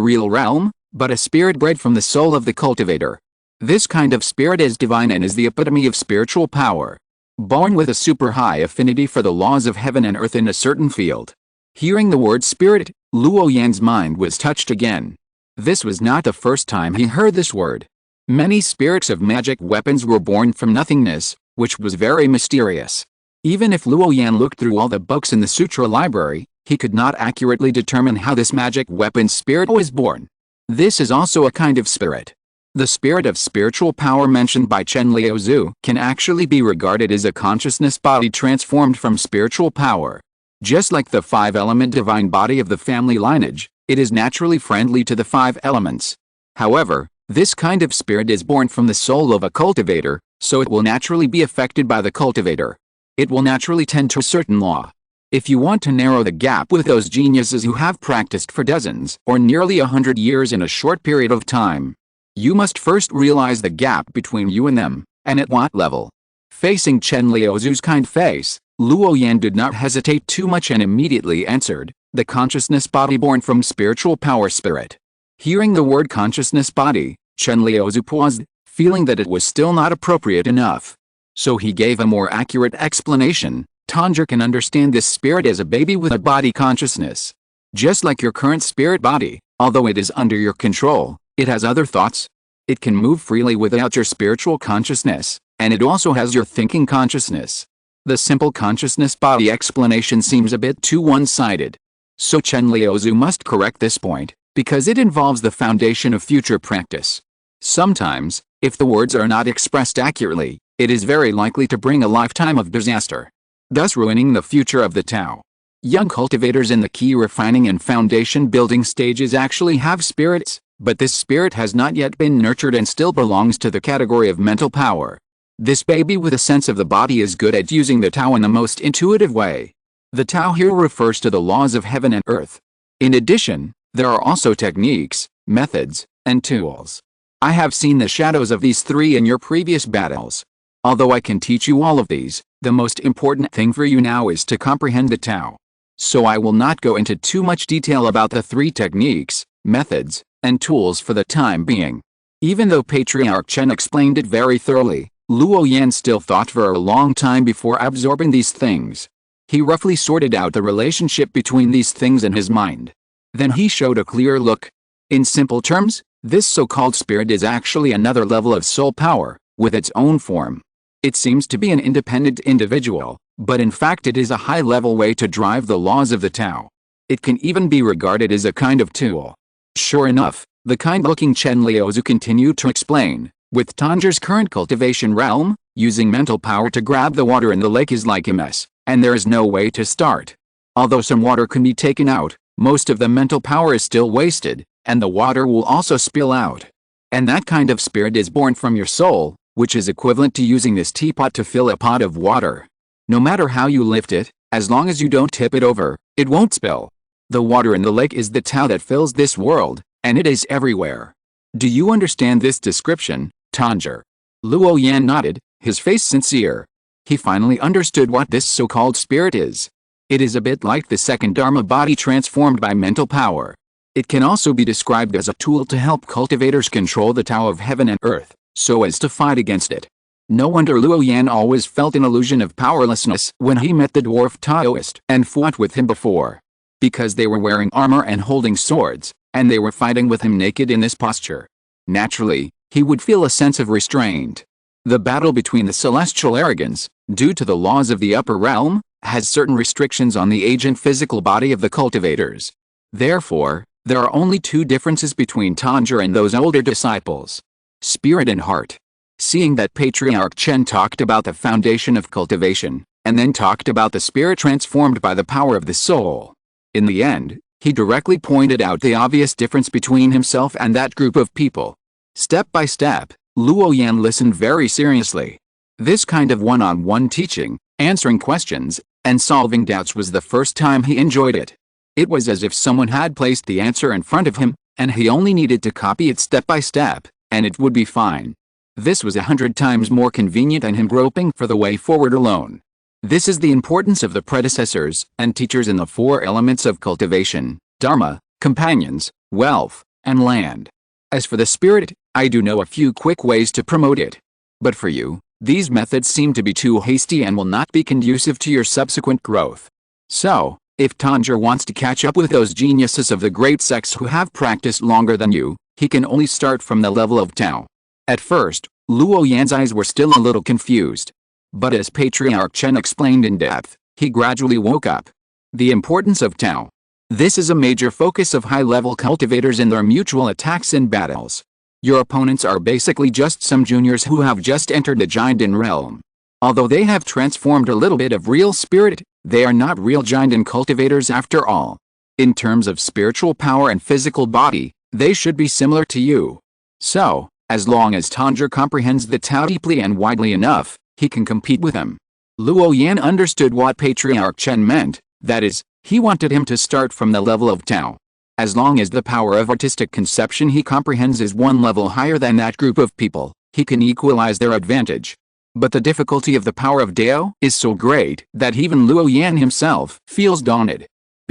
real realm, but a spirit bred from the soul of the cultivator. This kind of spirit is divine and is the epitome of spiritual power. Born with a super high affinity for the laws of heaven and earth in a certain field. Hearing the word spirit, Luo Yan's mind was touched again. This was not the first time he heard this word. Many spirits of magic weapons were born from nothingness, which was very mysterious. Even if Luo Yan looked through all the books in the sutra library, he could not accurately determine how this magic weapon spirit was born. This is also a kind of spirit. The spirit of spiritual power mentioned by Chen Liuzu can actually be regarded as a consciousness body transformed from spiritual power. Just like the 5-element divine body of the family lineage, it is naturally friendly to the 5 elements. However, this kind of spirit is born from the soul of a cultivator, so it will naturally be affected by the cultivator. It will naturally tend to a certain law. If you want to narrow the gap with those geniuses who have practiced for dozens or nearly 100 years in a short period of time, you must first realize the gap between you and them, and at what level. Facing Chen Liuzu's kind face, Luo Yan did not hesitate too much and immediately answered, the consciousness body born from spiritual power spirit. Hearing the word consciousness body, Chen Liuzu paused, feeling that it was still not appropriate enough. So he gave a more accurate explanation. Tanjir can understand this spirit as a baby with a body consciousness. Just like your current spirit body, although it is under your control, it has other thoughts. It can move freely without your spiritual consciousness, and it also has your thinking consciousness. The simple consciousness body explanation seems a bit too one-sided. So Chen Liuzu must correct this point, because it involves the foundation of future practice. Sometimes, if the words are not expressed accurately, it is very likely to bring a lifetime of disaster, thus ruining the future of the Tao. Young cultivators in the key refining and foundation building stages actually have spirits, but this spirit has not yet been nurtured and still belongs to the category of mental power. This baby with a sense of the body is good at using the Tao in the most intuitive way. The Tao here refers to the laws of heaven and earth. In addition, there are also techniques, methods, and tools. I have seen the shadows of these three in your previous battles. Although I can teach you all of these, the most important thing for you now is to comprehend the Tao. So I will not go into too much detail about the three techniques, methods, and tools for the time being. Even though Patriarch Chen explained it very thoroughly, Luo Yan still thought for a long time before absorbing these things. He roughly sorted out the relationship between these things in his mind. Then he showed a clear look. In simple terms, this so-called spirit is actually another level of soul power, with its own form. It seems to be an independent individual, but in fact it is a high-level way to drive the laws of the Tao. It can even be regarded as a kind of tool. Sure enough, the kind-looking Chen Liuzu continued to explain, with Tanjir's current cultivation realm, using mental power to grab the water in the lake is like a mess, and there is no way to start. Although some water can be taken out, most of the mental power is still wasted, and the water will also spill out. And that kind of spirit is born from your soul, which is equivalent to using this teapot to fill a pot of water. No matter how you lift it, as long as you don't tip it over, it won't spill. The water in the lake is the Tao that fills this world, and it is everywhere. Do you understand this description, Tanjir? Luo Yan nodded, his face sincere. He finally understood what this so-called spirit is. It is a bit like the second Dharma body transformed by mental power. It can also be described as a tool to help cultivators control the Tao of heaven and earth, so as to fight against it. No wonder Luo Yan always felt an illusion of powerlessness when he met the dwarf Taoist and fought with him before. Because they were wearing armor and holding swords, and they were fighting with him naked in this posture. Naturally, he would feel a sense of restraint. The battle between the celestial arrogance, due to the laws of the upper realm, has certain restrictions on the age and physical body of the cultivators. Therefore, there are only two differences between Tanjir and those older disciples: spirit and heart. Seeing that Patriarch Chen talked about the foundation of cultivation, and then talked about the spirit transformed by the power of the soul. In the end, he directly pointed out the obvious difference between himself and that group of people. Step by step, Luo Yan listened very seriously. This kind of one-on-one teaching, answering questions, and solving doubts was the first time he enjoyed it. It was as if someone had placed the answer in front of him, and he only needed to copy it step by step, and it would be fine. This was 100 times more convenient than him groping for the way forward alone. This is the importance of the predecessors and teachers in the four elements of cultivation: Dharma, companions, wealth, and land. As for the spirit, I do know a few quick ways to promote it. But for you, these methods seem to be too hasty and will not be conducive to your subsequent growth. So, if Tanjir wants to catch up with those geniuses of the great sects who have practiced longer than you, he can only start from the level of Tao. At first, Luo Yan's eyes were still a little confused. But as Patriarch Chen explained in depth, he gradually woke up. The importance of Tao. This is a major focus of high-level cultivators in their mutual attacks and battles. Your opponents are basically just some juniors who have just entered the Jinden realm. Although they have transformed a little bit of real spirit, they are not real Jinden cultivators after all. In terms of spiritual power and physical body, they should be similar to you. So, as long as Tanjir comprehends the Tao deeply and widely enough, he can compete with him. Luo Yan understood what Patriarch Chen meant, that is, he wanted him to start from the level of Tao. As long as the power of artistic conception he comprehends is one level higher than that group of people, he can equalize their advantage. But the difficulty of the power of Tao is so great that even Luo Yan himself feels daunted.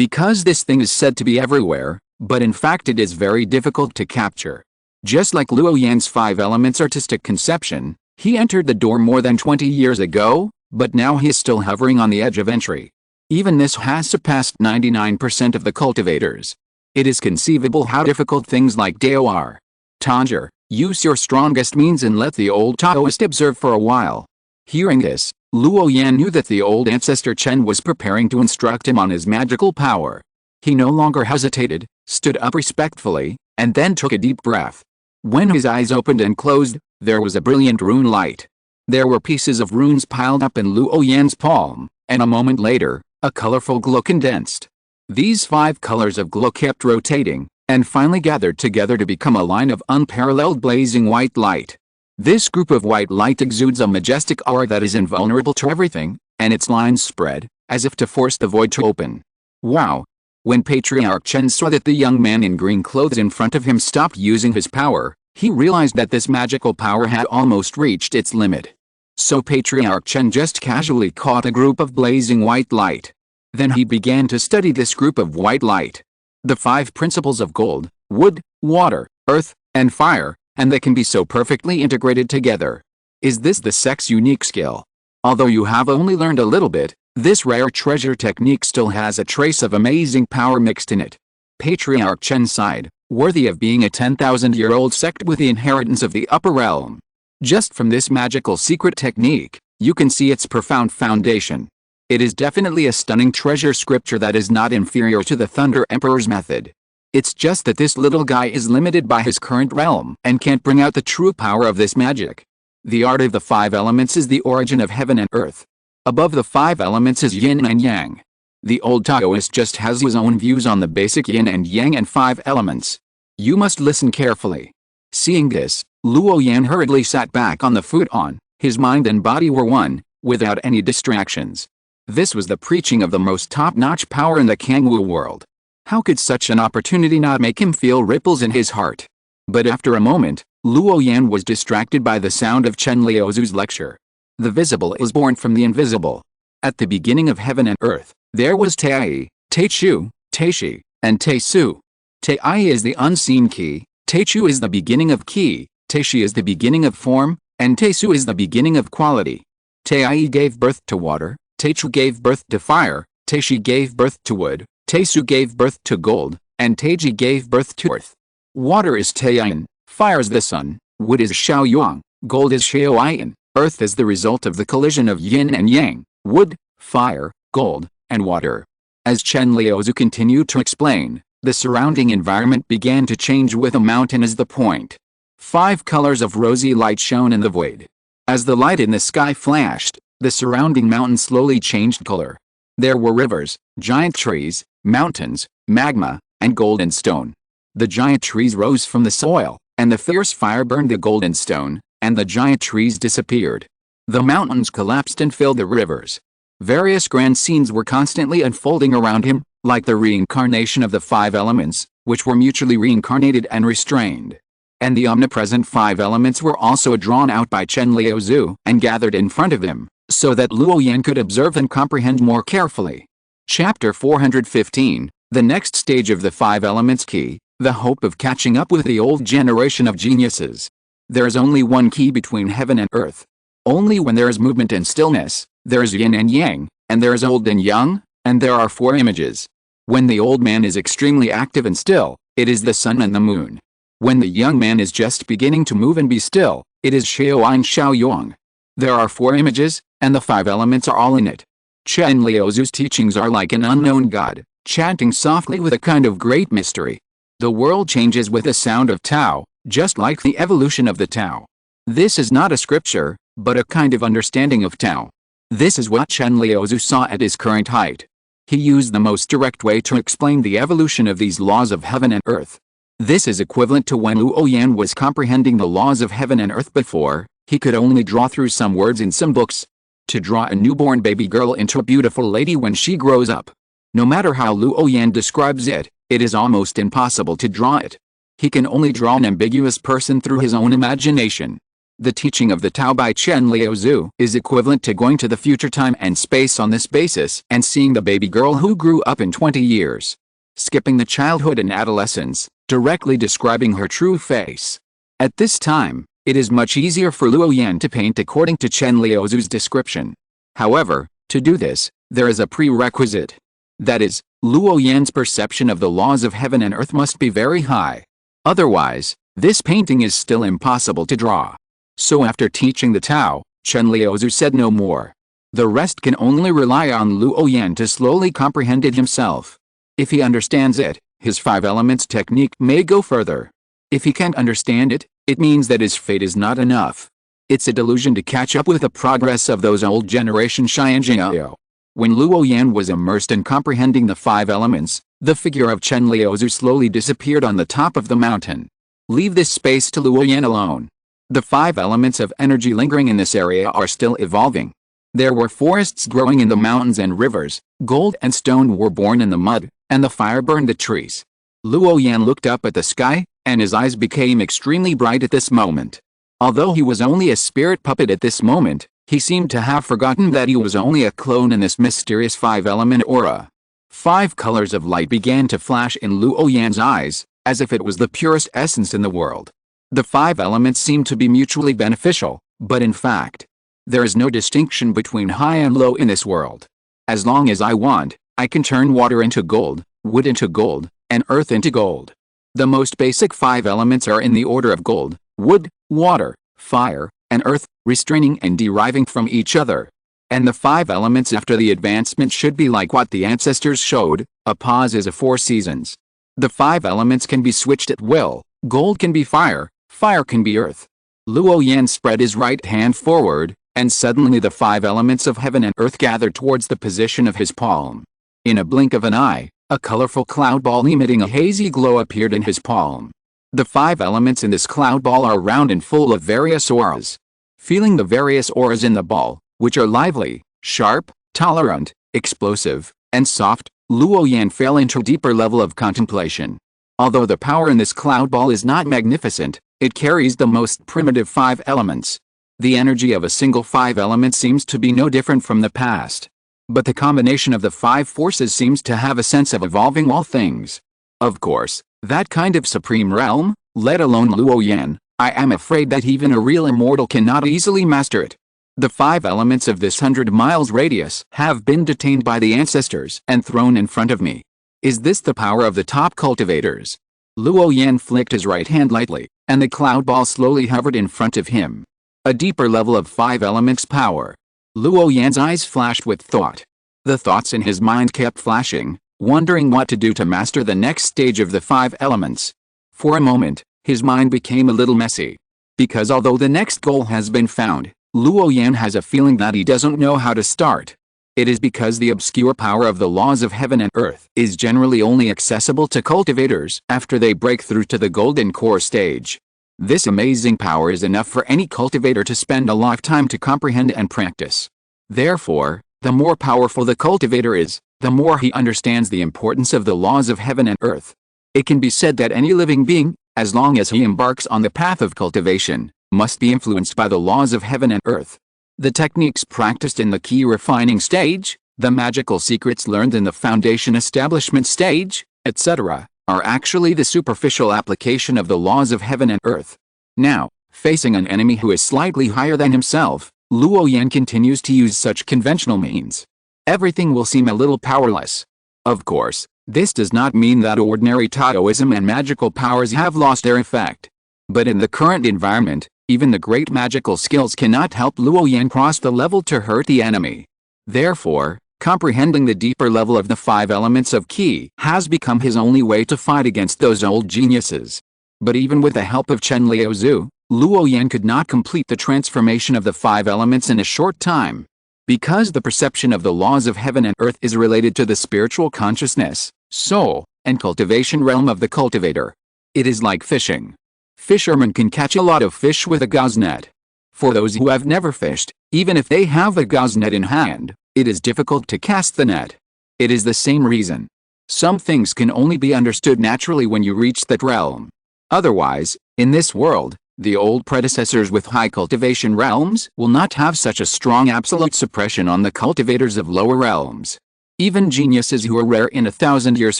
Because this thing is said to be everywhere, but in fact it is very difficult to capture. Just like Luo Yan's 5 elements artistic conception, he entered the door more than 20 years ago, but now he is still hovering on the edge of entry. Even this has surpassed 99% of the cultivators. It is conceivable how difficult things like Dao are. Tanger, use your strongest means and let the old Taoist observe for a while. Hearing this, Luo Yan knew that the old ancestor Chen was preparing to instruct him on his magical power. He no longer hesitated, stood up respectfully, and then took a deep breath. When his eyes opened and closed, there was a brilliant rune light. There were pieces of runes piled up in Luo Yan's palm, and a moment later, a colorful glow condensed. These 5 colors of glow kept rotating, and finally gathered together to become a line of unparalleled blazing white light. This group of white light exudes a majestic aura that is invulnerable to everything, and its lines spread, as if to force the void to open. Wow! When Patriarch Chen saw that the young man in green clothes in front of him stopped using his power, he realized that this magical power had almost reached its limit. So Patriarch Chen just casually caught a group of blazing white light. Then he began to study this group of white light. The 5 principles of gold, wood, water, earth, and fire, and they can be so perfectly integrated together. Is this the sect's unique skill? Although you have only learned a little bit, this rare treasure technique still has a trace of amazing power mixed in it. Patriarch Chen sighed, worthy of being a 10,000-year-old sect with the inheritance of the upper realm. Just from this magical secret technique, you can see its profound foundation. It is definitely a stunning treasure scripture that is not inferior to the Thunder Emperor's method. It's just that this little guy is limited by his current realm and can't bring out the true power of this magic. The art of the 5 elements is the origin of heaven and earth. Above the 5 elements is yin and yang. The old Taoist just has his own views on the basic yin and yang and 5 elements. You must listen carefully. Seeing this, Luo Yan hurriedly sat back on the futon. His mind and body were one, without any distractions. This was the preaching of the most top-notch power in the Kangwu world. How could such an opportunity not make him feel ripples in his heart? But after a moment, Luo Yan was distracted by the sound of Chen Liuzu's lecture. The visible is born from the invisible. At the beginning of heaven and earth, there was Tai, Taichu, Taishi, and Taisu. Tai is the unseen key, Taichu is the beginning of key, Taishi is the beginning of form, and Taisu is the beginning of quality. Tai gave birth to water, Taichu gave birth to fire, Taishi gave birth to wood, Taisu gave birth to gold, and Taiji gave birth to earth. Water is Taiyin, fire is the sun, wood is Xiaoyang, gold is Xiaoyin. Earth is the result of the collision of yin and yang, wood, fire, gold, and water. As Chen Liuzu continued to explain, the surrounding environment began to change with a mountain as the point. 5 colors of rosy light shone in the void. As the light in the sky flashed, the surrounding mountain slowly changed color. There were rivers, giant trees, mountains, magma, and golden stone. The giant trees rose from the soil, and the fierce fire burned the golden stone, and the giant trees disappeared. The mountains collapsed and filled the rivers. Various grand scenes were constantly unfolding around him, like the reincarnation of the 5 elements, which were mutually reincarnated and restrained. And the omnipresent 5 elements were also drawn out by Chen Liuzu and gathered in front of him, so that Luo Yan could observe and comprehend more carefully. Chapter 415, The Next Stage of the 5 Elements Key, the hope of catching up with the old generation of geniuses. There is only one key between heaven and earth. Only when there is movement and stillness, there is yin and yang, and there is old and young, and there are 4 images. When the old man is extremely active and still, it is the sun and the moon. When the young man is just beginning to move and be still, it is Xiaoyin Xiaoyang. There are 4 images, and the 5 elements are all in it. Chen Liuzu's teachings are like an unknown god, chanting softly with a kind of great mystery. The world changes with the sound of Tao, just like the evolution of the Tao. This is not a scripture, but a kind of understanding of Tao. This is what Chen Liuzu saw at his current height. He used the most direct way to explain the evolution of these laws of heaven and earth. This is equivalent to when Luo Yan was comprehending the laws of heaven and earth before. He could only draw through some words in some books. To draw a newborn baby girl into a beautiful lady when she grows up. No matter how Luo Yan describes it, it is almost impossible to draw it. He can only draw an ambiguous person through his own imagination. The teaching of the Tao by Chen Liuzhu is equivalent to going to the future time and space on this basis and seeing the baby girl who grew up in 20 years. Skipping the childhood and adolescence, directly describing her true face. At this time, it is much easier for Luo Yan to paint according to Chen Liuzhu's description. However, to do this, there is a prerequisite. That is, Luo Yan's perception of the laws of heaven and earth must be very high. Otherwise, this painting is still impossible to draw. So after teaching the Tao, Chen Liuzhu said no more. The rest can only rely on Luo Yan to slowly comprehend it himself. If he understands it, his 5 elements technique may go further. If he can't understand it, it means that his fate is not enough. It's a delusion to catch up with the progress of those old generation Xianjiao. When Luo Yan was immersed in comprehending the 5 elements, the figure of Chen Liuzhu slowly disappeared on the top of the mountain. Leave this space to Luo Yan alone. The 5 elements of energy lingering in this area are still evolving. There were forests growing in the mountains and rivers, gold and stone were born in the mud, and the fire burned the trees. Luo Yan looked up at the sky, and his eyes became extremely bright at this moment. Although he was only a spirit puppet at this moment, he seemed to have forgotten that he was only a clone in this mysterious 5-element aura. 5 colors of light began to flash in Luo Yan's eyes, as if it was the purest essence in the world. The 5 elements seemed to be mutually beneficial, but in fact, there is no distinction between high and low in this world. As long as I want, I can turn water into gold, wood into gold, and earth into gold. The most basic 5 elements are in the order of gold, wood, water, fire, and earth, restraining and deriving from each other. And the 5 elements after the advancement should be like what the ancestors showed, a pause is a 4 seasons. The 5 elements can be switched at will, gold can be fire, fire can be earth. Luo Yan spread his right hand forward, and suddenly the 5 elements of heaven and earth gathered towards the position of his palm. In a blink of an eye, a colorful cloud ball emitting a hazy glow appeared in his palm. The 5 elements in this cloud ball are round and full of various auras. Feeling the various auras in the ball, which are lively, sharp, tolerant, explosive, and soft, Luo Yan fell into a deeper level of contemplation. Although the power in this cloud ball is not magnificent, it carries the most primitive 5 elements. The energy of a single 5 element seems to be no different from the past. But the combination of the 5 forces seems to have a sense of evolving all things. Of course, that kind of supreme realm, let alone Luo Yan, I am afraid that even a real immortal cannot easily master it. The 5 elements of this 100 miles radius have been detained by the ancestors and thrown in front of me. Is this the power of the top cultivators? Luo Yan flicked his right hand lightly, and the cloud ball slowly hovered in front of him. A deeper level of 5 elements power. Luo Yan's eyes flashed with thought. The thoughts in his mind kept flashing, wondering what to do to master the next stage of the 5 elements. For a moment, his mind became a little messy. Because although the next goal has been found, Luo Yan has a feeling that he doesn't know how to start. It is because the obscure power of the laws of heaven and earth is generally only accessible to cultivators after they break through to the golden core stage. This amazing power is enough for any cultivator to spend a lifetime to comprehend and practice. Therefore, the more powerful the cultivator is, the more he understands the importance of the laws of heaven and earth. It can be said that any living being, as long as he embarks on the path of cultivation, must be influenced by the laws of heaven and earth. The techniques practiced in the key refining stage, the magical secrets learned in the foundation establishment stage, etc., are actually the superficial application of the laws of heaven and earth. Now, facing an enemy who is slightly higher than himself, Luo Yan continues to use such conventional means. Everything will seem a little powerless. Of course, this does not mean that ordinary Taoism and magical powers have lost their effect. But in the current environment, even the great magical skills cannot help Luo Yan cross the level to hurt the enemy. Therefore, comprehending the deeper level of the 5 elements of Qi has become his only way to fight against those old geniuses. But even with the help of Chen Liuzhu, Luo Yan could not complete the transformation of the 5 elements in a short time. Because the perception of the laws of heaven and earth is related to the spiritual consciousness, soul, and cultivation realm of the cultivator. It is like fishing. Fishermen can catch a lot of fish with a gauze net. For those who have never fished, even if they have a gauze net in hand, it is difficult to cast the net. It is the same reason. Some things can only be understood naturally when you reach that realm. Otherwise, in this world, The old predecessors with high cultivation realms will not have such a strong absolute suppression on the cultivators of lower realms. Even geniuses who are rare in 1,000 years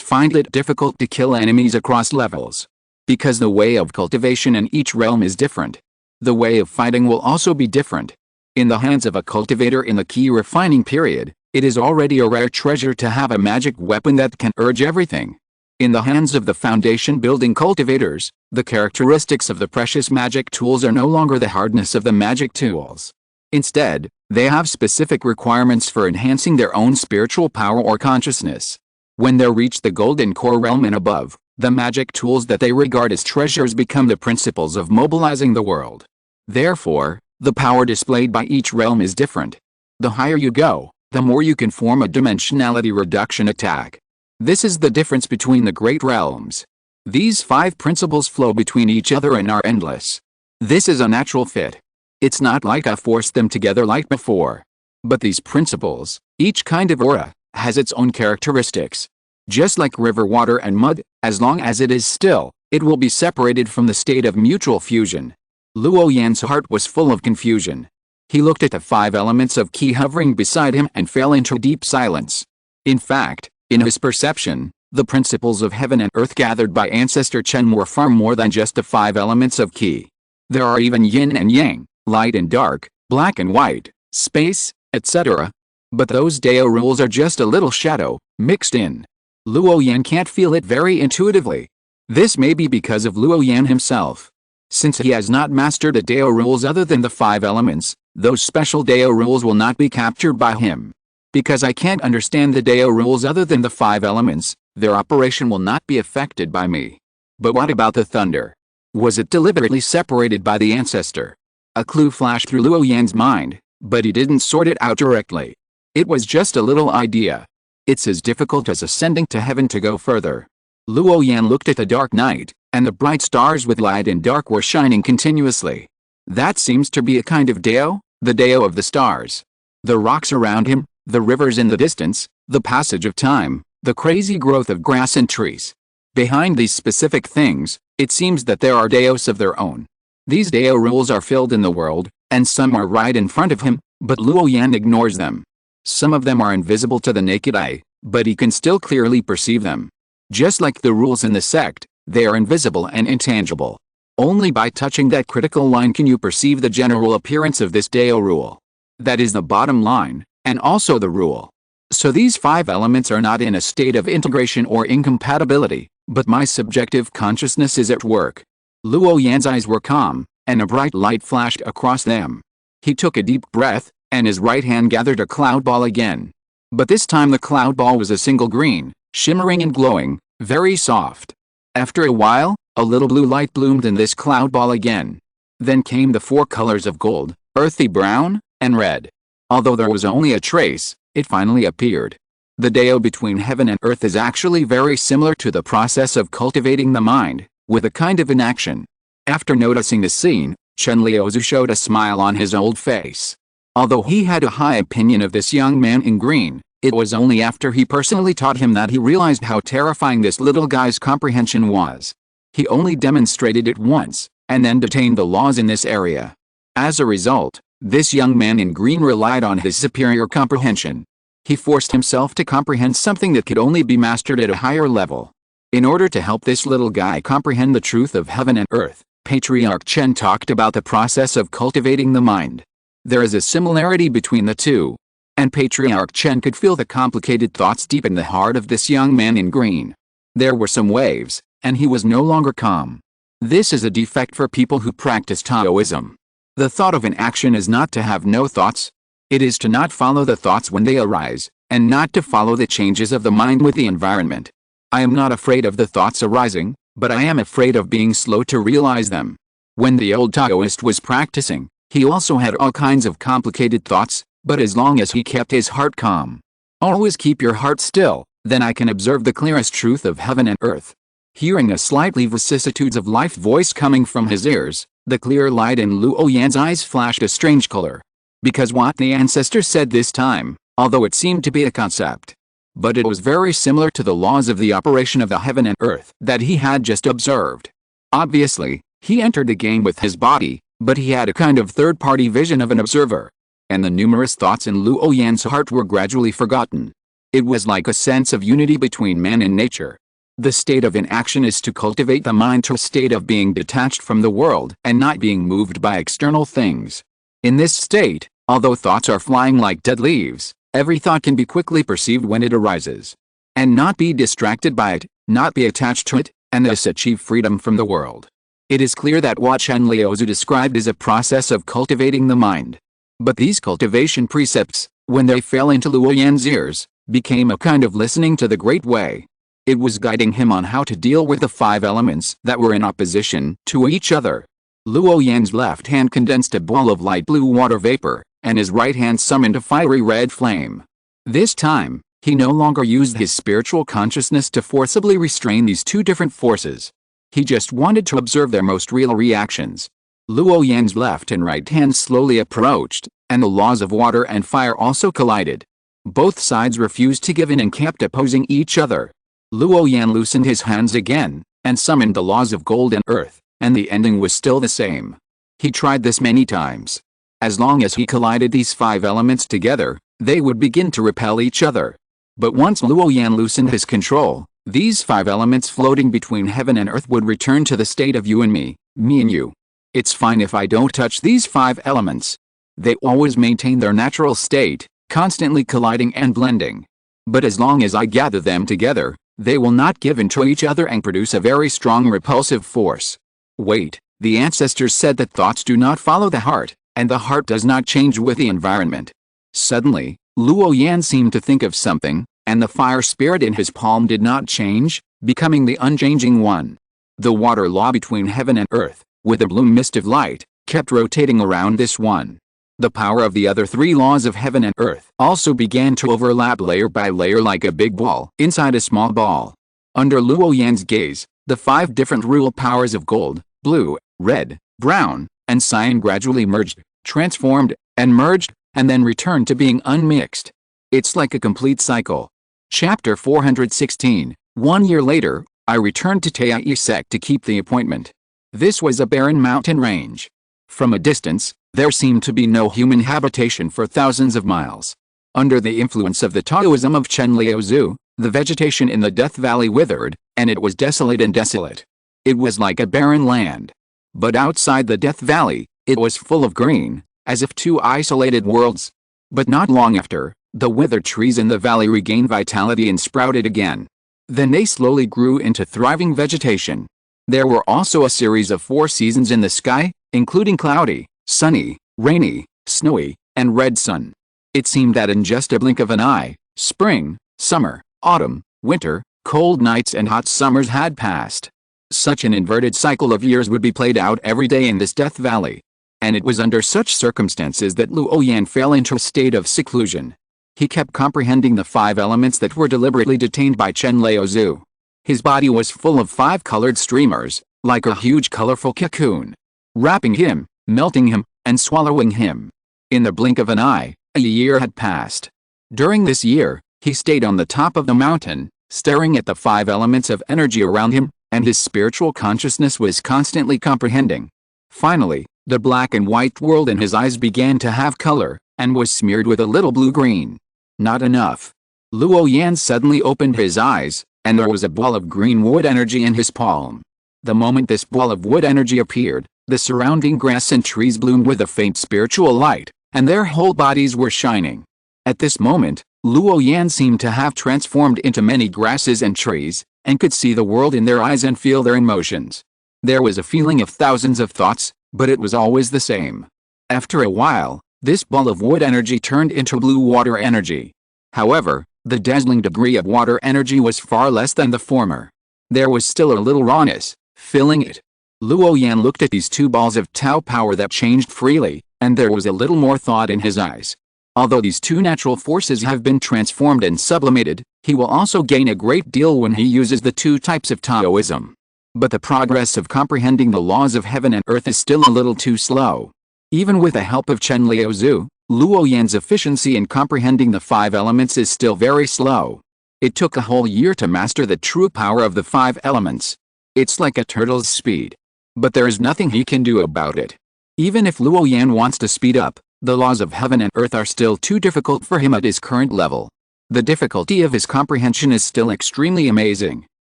find it difficult to kill enemies across levels. Because the way of cultivation in each realm is different. The way of fighting will also be different. In the hands of a cultivator in the key refining period, it is already a rare treasure to have a magic weapon that can urge everything. In the hands of the foundation building cultivators, the characteristics of the precious magic tools are no longer the hardness of the magic tools. Instead, they have specific requirements for enhancing their own spiritual power or consciousness. When they reach the golden core realm and above, the magic tools that they regard as treasures become the principles of mobilizing the world. Therefore, the power displayed by each realm is different. The higher you go, the more you can form a dimensionality reduction attack. This is the difference between the great realms. These 5 principles flow between each other and are endless. This is a natural fit. It's not like I forced them together like before. But these principles, each kind of aura, has its own characteristics. Just like river water and mud, as long as it is still, it will be separated from the state of mutual fusion. Luo Yan's heart was full of confusion. He looked at the 5 elements of Qi hovering beside him and fell into deep silence. In fact, in his perception, the principles of heaven and earth gathered by Ancestor Chen were far more than just the 5 elements of Qi. There are even yin and yang, light and dark, black and white, space, etc. But those Dao rules are just a little shadow, mixed in. Luo Yan can't feel it very intuitively. This may be because of Luo Yan himself. Since he has not mastered the Dao rules other than the 5 elements, those special Dao rules will not be captured by him. Because I can't understand the Dao rules other than the 5 elements, their operation will not be affected by me. But what about the thunder? Was it deliberately separated by the ancestor? A clue flashed through Luo Yan's mind, but he didn't sort it out directly. It was just a little idea. It's as difficult as ascending to heaven to go further. Luo Yan looked at the dark night, and the bright stars with light and dark were shining continuously. That seems to be a kind of Dao, the Dao of the stars. The rocks around him, the rivers in the distance, the passage of time, the crazy growth of grass and trees. Behind these specific things, it seems that there are Daos of their own. These Dao rules are filled in the world, and some are right in front of him, but Luo Yan ignores them. Some of them are invisible to the naked eye, but he can still clearly perceive them. Just like the rules in the sect, they are invisible and intangible. Only by touching that critical line can you perceive the general appearance of this Dao rule. That is the bottom line, and also the rule. So these 5 elements are not in a state of integration or incompatibility, but my subjective consciousness is at work. Luo Yan's eyes were calm, and a bright light flashed across them. He took a deep breath, and his right hand gathered a cloud ball again. But this time the cloud ball was a single green, shimmering and glowing, very soft. After a while, a little blue light bloomed in this cloud ball again. Then came the 4 colors of gold, earthy brown, and red. Although there was only a trace, it finally appeared. The Dao between heaven and earth is actually very similar to the process of cultivating the mind, with a kind of inaction. After noticing the scene, Chen Liuzu showed a smile on his old face. Although he had a high opinion of this young man in green, it was only after he personally taught him that he realized how terrifying this little guy's comprehension was. He only demonstrated it once, and then detained the laws in this area. As a result, this young man in green relied on his superior comprehension. He forced himself to comprehend something that could only be mastered at a higher level. In order to help this little guy comprehend the truth of heaven and earth, Patriarch Chen talked about the process of cultivating the mind. There is a similarity between the two. And Patriarch Chen could feel the complicated thoughts deep in the heart of this young man in green. There were some waves, and he was no longer calm. This is a defect for people who practice Taoism. The thought of an action is not to have no thoughts. It is to not follow the thoughts when they arise, and not to follow the changes of the mind with the environment. I am not afraid of the thoughts arising, but I am afraid of being slow to realize them. When the old Taoist was practicing, he also had all kinds of complicated thoughts, but as long as he kept his heart calm. Always keep your heart still, then I can observe the clearest truth of heaven and earth. Hearing a slightly vicissitudes of life voice coming from his ears, the clear light in Luo Yan's eyes flashed a strange color. Because what the ancestor said this time, although it seemed to be a concept, but it was very similar to the laws of the operation of the heaven and earth that he had just observed. Obviously, He entered the game with his body, but he had a kind of third-party vision of an observer. And the numerous thoughts in Luo Yan's heart were gradually forgotten. It was like a sense of unity between man and nature. The state of inaction is to cultivate the mind to a state of being detached from the world and not being moved by external things. In this state, although thoughts are flying like dead leaves, every thought can be quickly perceived when it arises. And not be distracted by it, not be attached to it, and thus achieve freedom from the world. It is clear that what Chen Liuzhu described is a process of cultivating the mind. But these cultivation precepts, when they fell into Luo Yan's ears, became a kind of listening to the Great Way. It was guiding him on how to deal with the 5 elements that were in opposition to each other. Luo Yan's left hand condensed a ball of light blue water vapor, and his right hand summoned a fiery red flame. This time, he no longer used his spiritual consciousness to forcibly restrain these two different forces. He just wanted to observe their most real reactions. Luo Yan's left and right hands slowly approached, and the laws of water and fire also collided. Both sides refused to give in and kept opposing each other. Luo Yan loosened his hands again, and summoned the laws of gold and earth, and the ending was still the same. He tried this many times. As long as he collided these 5 elements together, they would begin to repel each other. But once Luo Yan loosened his control, these 5 elements floating between heaven and earth would return to the state of you and me and you. It's fine if I don't touch these 5 elements. They always maintain their natural state, constantly colliding and blending. But as long as I gather them together, they will not give in to each other and produce a very strong repulsive force. Wait, the ancestors said that thoughts do not follow the heart, and the heart does not change with the environment. Suddenly, Luo Yan seemed to think of something, and the fire spirit in his palm did not change, becoming the unchanging one. The water law between heaven and earth, with a blue mist of light, kept rotating around this one. The power of the other 3 laws of heaven and earth also began to overlap layer by layer like a big ball inside a small ball. Under Luo Yan's gaze, the 5 different rule powers of gold, blue, red, brown, and cyan gradually merged, transformed, and merged, and then returned to being unmixed. It's like a complete cycle. Chapter 416. 1 year later, I returned to Taiyai sect to keep the appointment. This was a barren mountain range. From a distance, there seemed to be no human habitation for thousands of miles. Under the influence of the Taoism of Chen Liuzhu, the vegetation in the Death Valley withered, and it was desolate and desolate. It was like a barren land. But outside the Death Valley, it was full of green, as if 2 isolated worlds. But not long after, the withered trees in the valley regained vitality and sprouted again. Then they slowly grew into thriving vegetation. There were also a series of 4 seasons in the sky, including cloudy, sunny, rainy, snowy, and red sun. It seemed that in just a blink of an eye, spring, summer, autumn, winter, cold nights and hot summers had passed. Such an inverted cycle of years would be played out every day in this Death Valley. And it was under such circumstances that Luo Yan fell into a state of seclusion. He kept comprehending the 5 elements that were deliberately detained by Chen Liuzhu. His body was full of 5 colored streamers, like a huge colorful cocoon, wrapping him, melting him, and swallowing him. In the blink of an eye, a year had passed. During this year, he stayed on the top of the mountain, staring at the 5 elements of energy around him, and his spiritual consciousness was constantly comprehending. Finally, the black and white world in his eyes began to have color, and was smeared with a little blue-green. Not enough. Luo Yan suddenly opened his eyes, and there was a ball of green wood energy in his palm. The moment this ball of wood energy appeared, the surrounding grass and trees bloomed with a faint spiritual light, and their whole bodies were shining. At this moment, Luo Yan seemed to have transformed into many grasses and trees, and could see the world in their eyes and feel their emotions. There was a feeling of thousands of thoughts, but it was always the same. After a while, this ball of wood energy turned into blue water energy. However, the dazzling degree of water energy was far less than the former. There was still a little rawness, filling it. Luo Yan looked at these 2 balls of Tao power that changed freely, and there was a little more thought in his eyes. Although these 2 natural forces have been transformed and sublimated, he will also gain a great deal when he uses the 2 types of Taoism. But the progress of comprehending the laws of heaven and earth is still a little too slow. Even with the help of Chen Liuzhu, Luo Yan's efficiency in comprehending the 5 elements is still very slow. It took a whole year to master the true power of the 5 elements. It's like a turtle's speed. But there is nothing he can do about it. Even if Luo Yan wants to speed up, the laws of heaven and earth are still too difficult for him at his current level. The difficulty of his comprehension is still extremely amazing.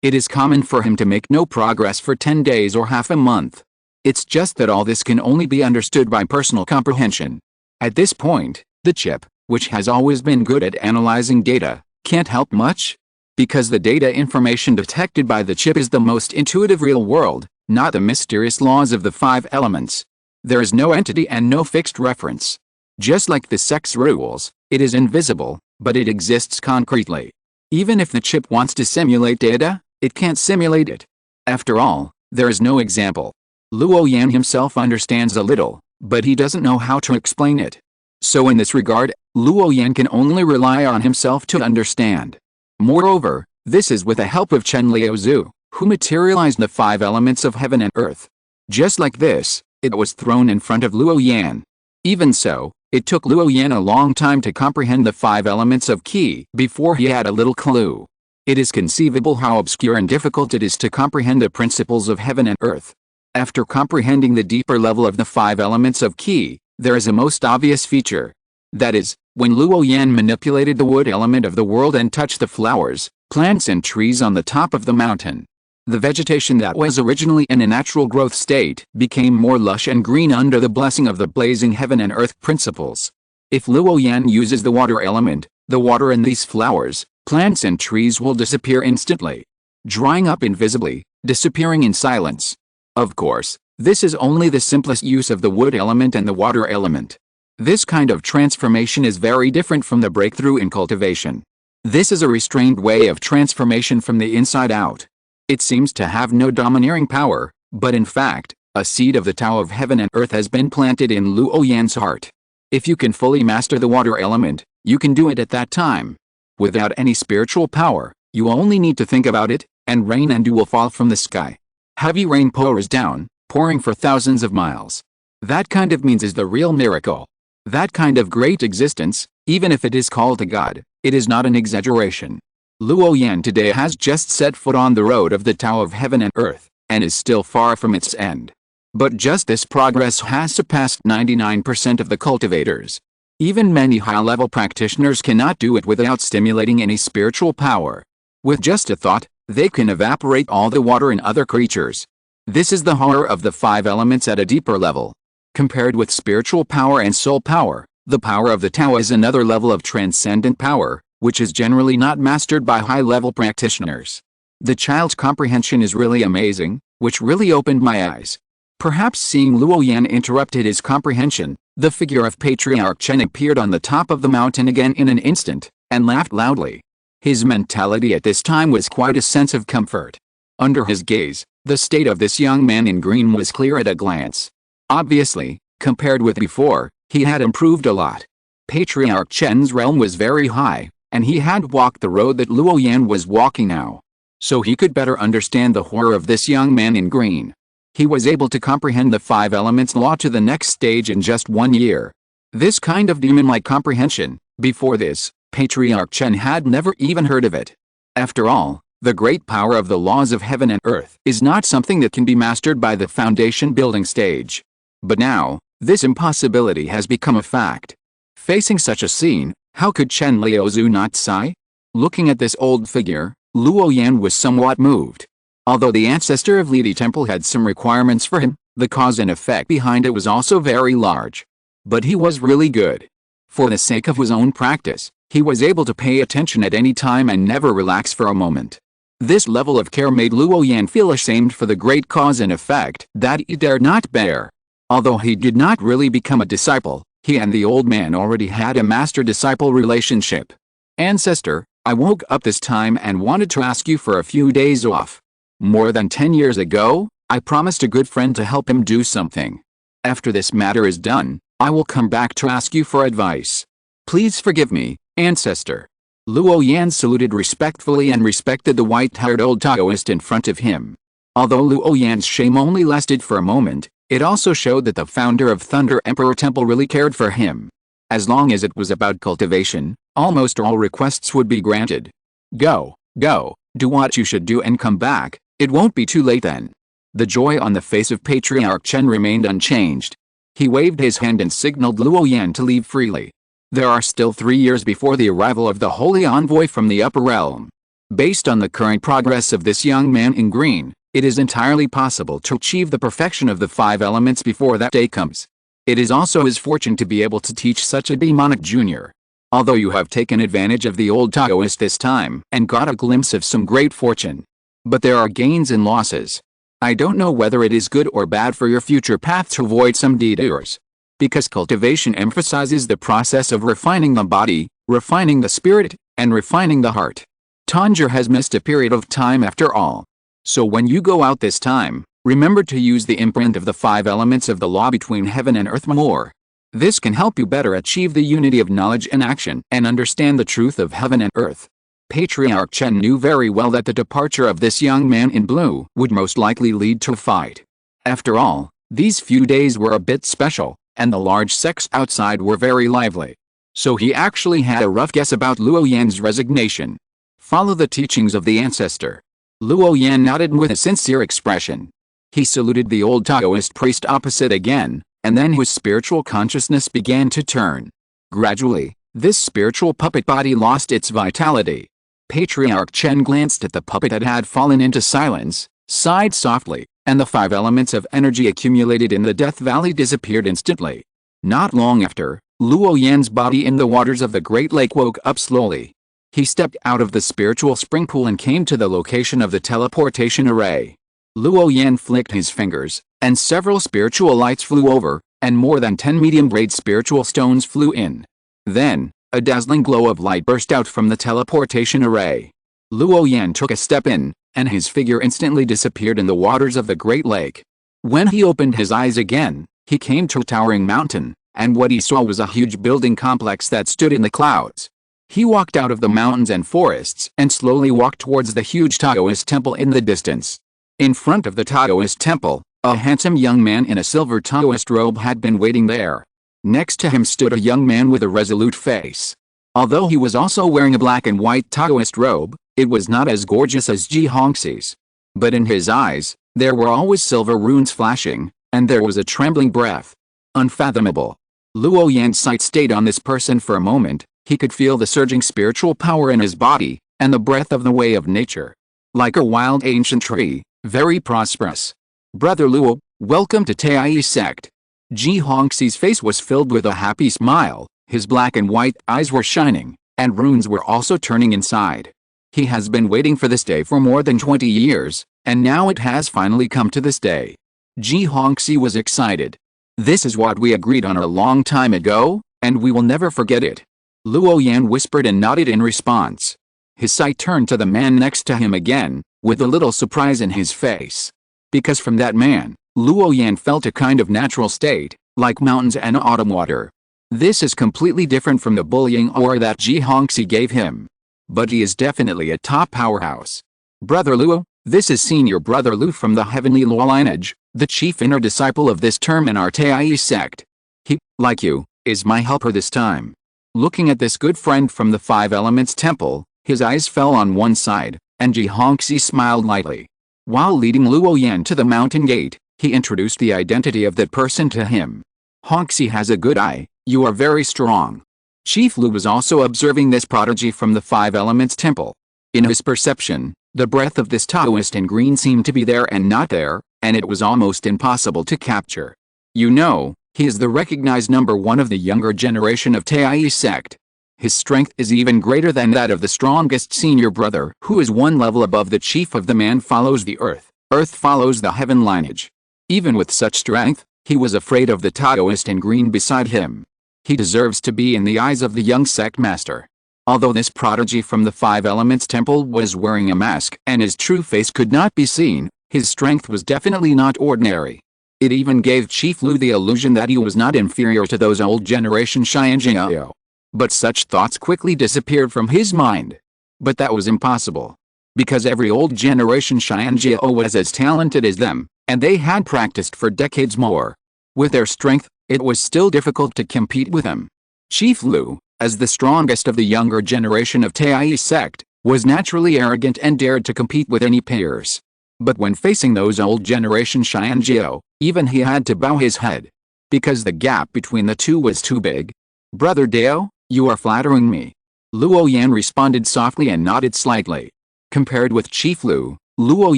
It is common for him to make no progress for 10 days or half a month. It's just that all this can only be understood by personal comprehension. At this point, the chip, which has always been good at analyzing data, can't help much. Because the data information detected by the chip is the most intuitive real world, not the mysterious laws of the 5 elements. There is no entity and no fixed reference. Just like the sect's rules, it is invisible, but it exists concretely. Even if the chip wants to simulate data, it can't simulate it. After all, there is no example. Luo Yan himself understands a little, but he doesn't know how to explain it. So in this regard, Luo Yan can only rely on himself to understand. Moreover, this is with the help of Chen Liaozhu, who materialized the 5 elements of heaven and earth. Just like this, it was thrown in front of Luo Yan. Even so, it took Luo Yan a long time to comprehend the 5 elements of Qi before he had a little clue. It is conceivable how obscure and difficult it is to comprehend the principles of heaven and earth. After comprehending the deeper level of the 5 elements of Qi, there is a most obvious feature. That is, when Luo Yan manipulated the wood element of the world and touched the flowers, plants and trees on the top of the mountain, the vegetation that was originally in a natural growth state became more lush and green under the blessing of the blazing heaven and earth principles. If Luo Yan uses the water element, the water in these flowers, plants and trees will disappear instantly, drying up invisibly, disappearing in silence. Of course, this is only the simplest use of the wood element and the water element. This kind of transformation is very different from the breakthrough in cultivation. This is a restrained way of transformation from the inside out. It seems to have no domineering power, but in fact, a seed of the Tao of heaven and earth has been planted in Luo Yan's heart. If you can fully master the water element, you can do it at that time. Without any spiritual power, you only need to think about it, and rain and dew will fall from the sky. Heavy rain pours down, pouring for thousands of miles. That kind of means is the real miracle. That kind of great existence, even if it is called a god, it is not an exaggeration. Luo Yan today has just set foot on the road of the Tao of heaven and earth, and is still far from its end. But just this progress has surpassed 99% of the cultivators. Even many high-level practitioners cannot do it without stimulating any spiritual power. With just a thought, they can evaporate all the water in other creatures. This is the horror of the 5 elements at a deeper level. Compared with spiritual power and soul power, the power of the Tao is another level of transcendent power, which is generally not mastered by high-level practitioners. The child's comprehension is really amazing, which really opened my eyes. Perhaps seeing Luo Yan interrupted his comprehension, the figure of Patriarch Chen appeared on the top of the mountain again in an instant, and laughed loudly. His mentality at this time was quite a sense of comfort. Under his gaze, the state of this young man in green was clear at a glance. Obviously, compared with before, he had improved a lot. Patriarch Chen's realm was very high, and he had walked the road that Luo Yan was walking now. So he could better understand the horror of this young man in green. He was able to comprehend the 5 elements law to the next stage in just 1 year. This kind of demon-like comprehension, before this, Patriarch Chen had never even heard of it. After all, the great power of the laws of heaven and earth is not something that can be mastered by the foundation building stage. But now, this impossibility has become a fact. Facing such a scene, how could Chen Liaozhu not sigh? Looking at this old figure, Luo Yan was somewhat moved. Although the ancestor of Lidi Temple had some requirements for him, the cause and effect behind it was also very large. But he was really good. For the sake of his own practice, he was able to pay attention at any time and never relax for a moment. This level of care made Luo Yan feel ashamed for the great cause and effect that he dared not bear. Although he did not really become a disciple, he and the old man already had a master-disciple relationship. Ancestor, I woke up this time and wanted to ask you for a few days off. More than 10 years ago, I promised a good friend to help him do something. After this matter is done, I will come back to ask you for advice. Please forgive me, ancestor. Luo Yan saluted respectfully and respected the white-haired old Taoist in front of him. Although Luo Yan's shame only lasted for a moment, it also showed that the founder of Thunder Emperor Temple really cared for him. As long as it was about cultivation, almost all requests would be granted. Go, do what you should do and come back, it won't be too late then. The joy on the face of Patriarch Chen remained unchanged. He waved his hand and signaled Luo Yan to leave freely. There are still 3 years before the arrival of the Holy Envoy from the Upper Realm. Based on the current progress of this young man in green, it is entirely possible to achieve the perfection of the 5 elements before that day comes. It is also his fortune to be able to teach such a demonic junior. Although you have taken advantage of the old Taoist this time and got a glimpse of some great fortune. But there are gains and losses. I don't know whether it is good or bad for your future path to avoid some detours. Because cultivation emphasizes the process of refining the body, refining the spirit, and refining the heart. Tanjiro has missed a period of time after all. So when you go out this time, remember to use the imprint of the 5 elements of the law between heaven and earth more. This can help you better achieve the unity of knowledge and action and understand the truth of heaven and earth. Patriarch Chen knew very well that the departure of this young man in blue would most likely lead to a fight. After all, these few days were a bit special, and the large sects outside were very lively. So he actually had a rough guess about Luo Yan's resignation. Follow the teachings of the ancestor. Luo Yan nodded with a sincere expression. He saluted the old Taoist priest opposite again, and then his spiritual consciousness began to turn. Gradually, this spiritual puppet body lost its vitality. Patriarch Chen glanced at the puppet that had fallen into silence, sighed softly, and the 5 elements of energy accumulated in the Death Valley disappeared instantly. Not long after, Luo Yan's body in the waters of the Great Lake woke up slowly. He stepped out of the spiritual spring pool and came to the location of the teleportation array. Luo Yan flicked his fingers, and several spiritual lights flew over, and more than 10 medium-grade spiritual stones flew in. Then, a dazzling glow of light burst out from the teleportation array. Luo Yan took a step in, and his figure instantly disappeared in the waters of the Great Lake. When he opened his eyes again, he came to a towering mountain, and what he saw was a huge building complex that stood in the clouds. He walked out of the mountains and forests and slowly walked towards the huge Taoist temple in the distance. In front of the Taoist temple, a handsome young man in a silver Taoist robe had been waiting there. Next to him stood a young man with a resolute face. Although he was also wearing a black and white Taoist robe, it was not as gorgeous as Ji Hongxi's. But in his eyes, there were always silver runes flashing, and there was a trembling breath. Unfathomable. Luo Yan's sight stayed on this person for a moment. He could feel the surging spiritual power in his body, and the breath of the way of nature. Like a wild ancient tree, very prosperous. Brother Luo, welcome to Tai sect. Ji Hongxi's face was filled with a happy smile, his black and white eyes were shining, and runes were also turning inside. He has been waiting for this day for more than 20 years, and now it has finally come to this day. Ji Hongxi was excited. This is what we agreed on a long time ago, and we will never forget it. Luo Yan whispered and nodded in response. His sight turned to the man next to him again, with a little surprise in his face. Because from that man, Luo Yan felt a kind of natural state, like mountains and autumn water. This is completely different from the bullying aura that Ji Hongxi gave him. But he is definitely a top powerhouse. Brother Luo, this is Senior Brother Lu from the Heavenly Luo lineage, the chief inner disciple of this term in our Tai sect. He, like you, is my helper this time. Looking at this good friend from the 5 Elements Temple, his eyes fell on one side, and Ji Hongxi smiled lightly. While leading Luo Yan to the mountain gate, he introduced the identity of that person to him. Hongxi has a good eye, you are very strong. Chief Lu was also observing this prodigy from the 5 Elements Temple. In his perception, the breath of this Taoist in green seemed to be there and not there, and it was almost impossible to capture. You know, he is the recognized #1 of the younger generation of Tai sect. His strength is even greater than that of the strongest senior brother, who is 1 level above the chief of the man follows the earth, earth follows the heaven lineage. Even with such strength, he was afraid of the Taoist in green beside him. He deserves to be in the eyes of the young sect master. Although this prodigy from the 5 Elements Temple was wearing a mask and his true face could not be seen, his strength was definitely not ordinary. It even gave Chief Lu the illusion that he was not inferior to those old generation Xianjiao. But such thoughts quickly disappeared from his mind. But that was impossible. Because every old generation Xianjiao was as talented as them, and they had practiced for decades more. With their strength, it was still difficult to compete with them. Chief Lu, as the strongest of the younger generation of Tai sect, was naturally arrogant and dared to compete with any peers. But when facing those old generation Xianjiao, even he had to bow his head. Because the gap between the two was too big. Brother Dao, you are flattering me. Luo Yan responded softly and nodded slightly. Compared with Chief Lu, Luo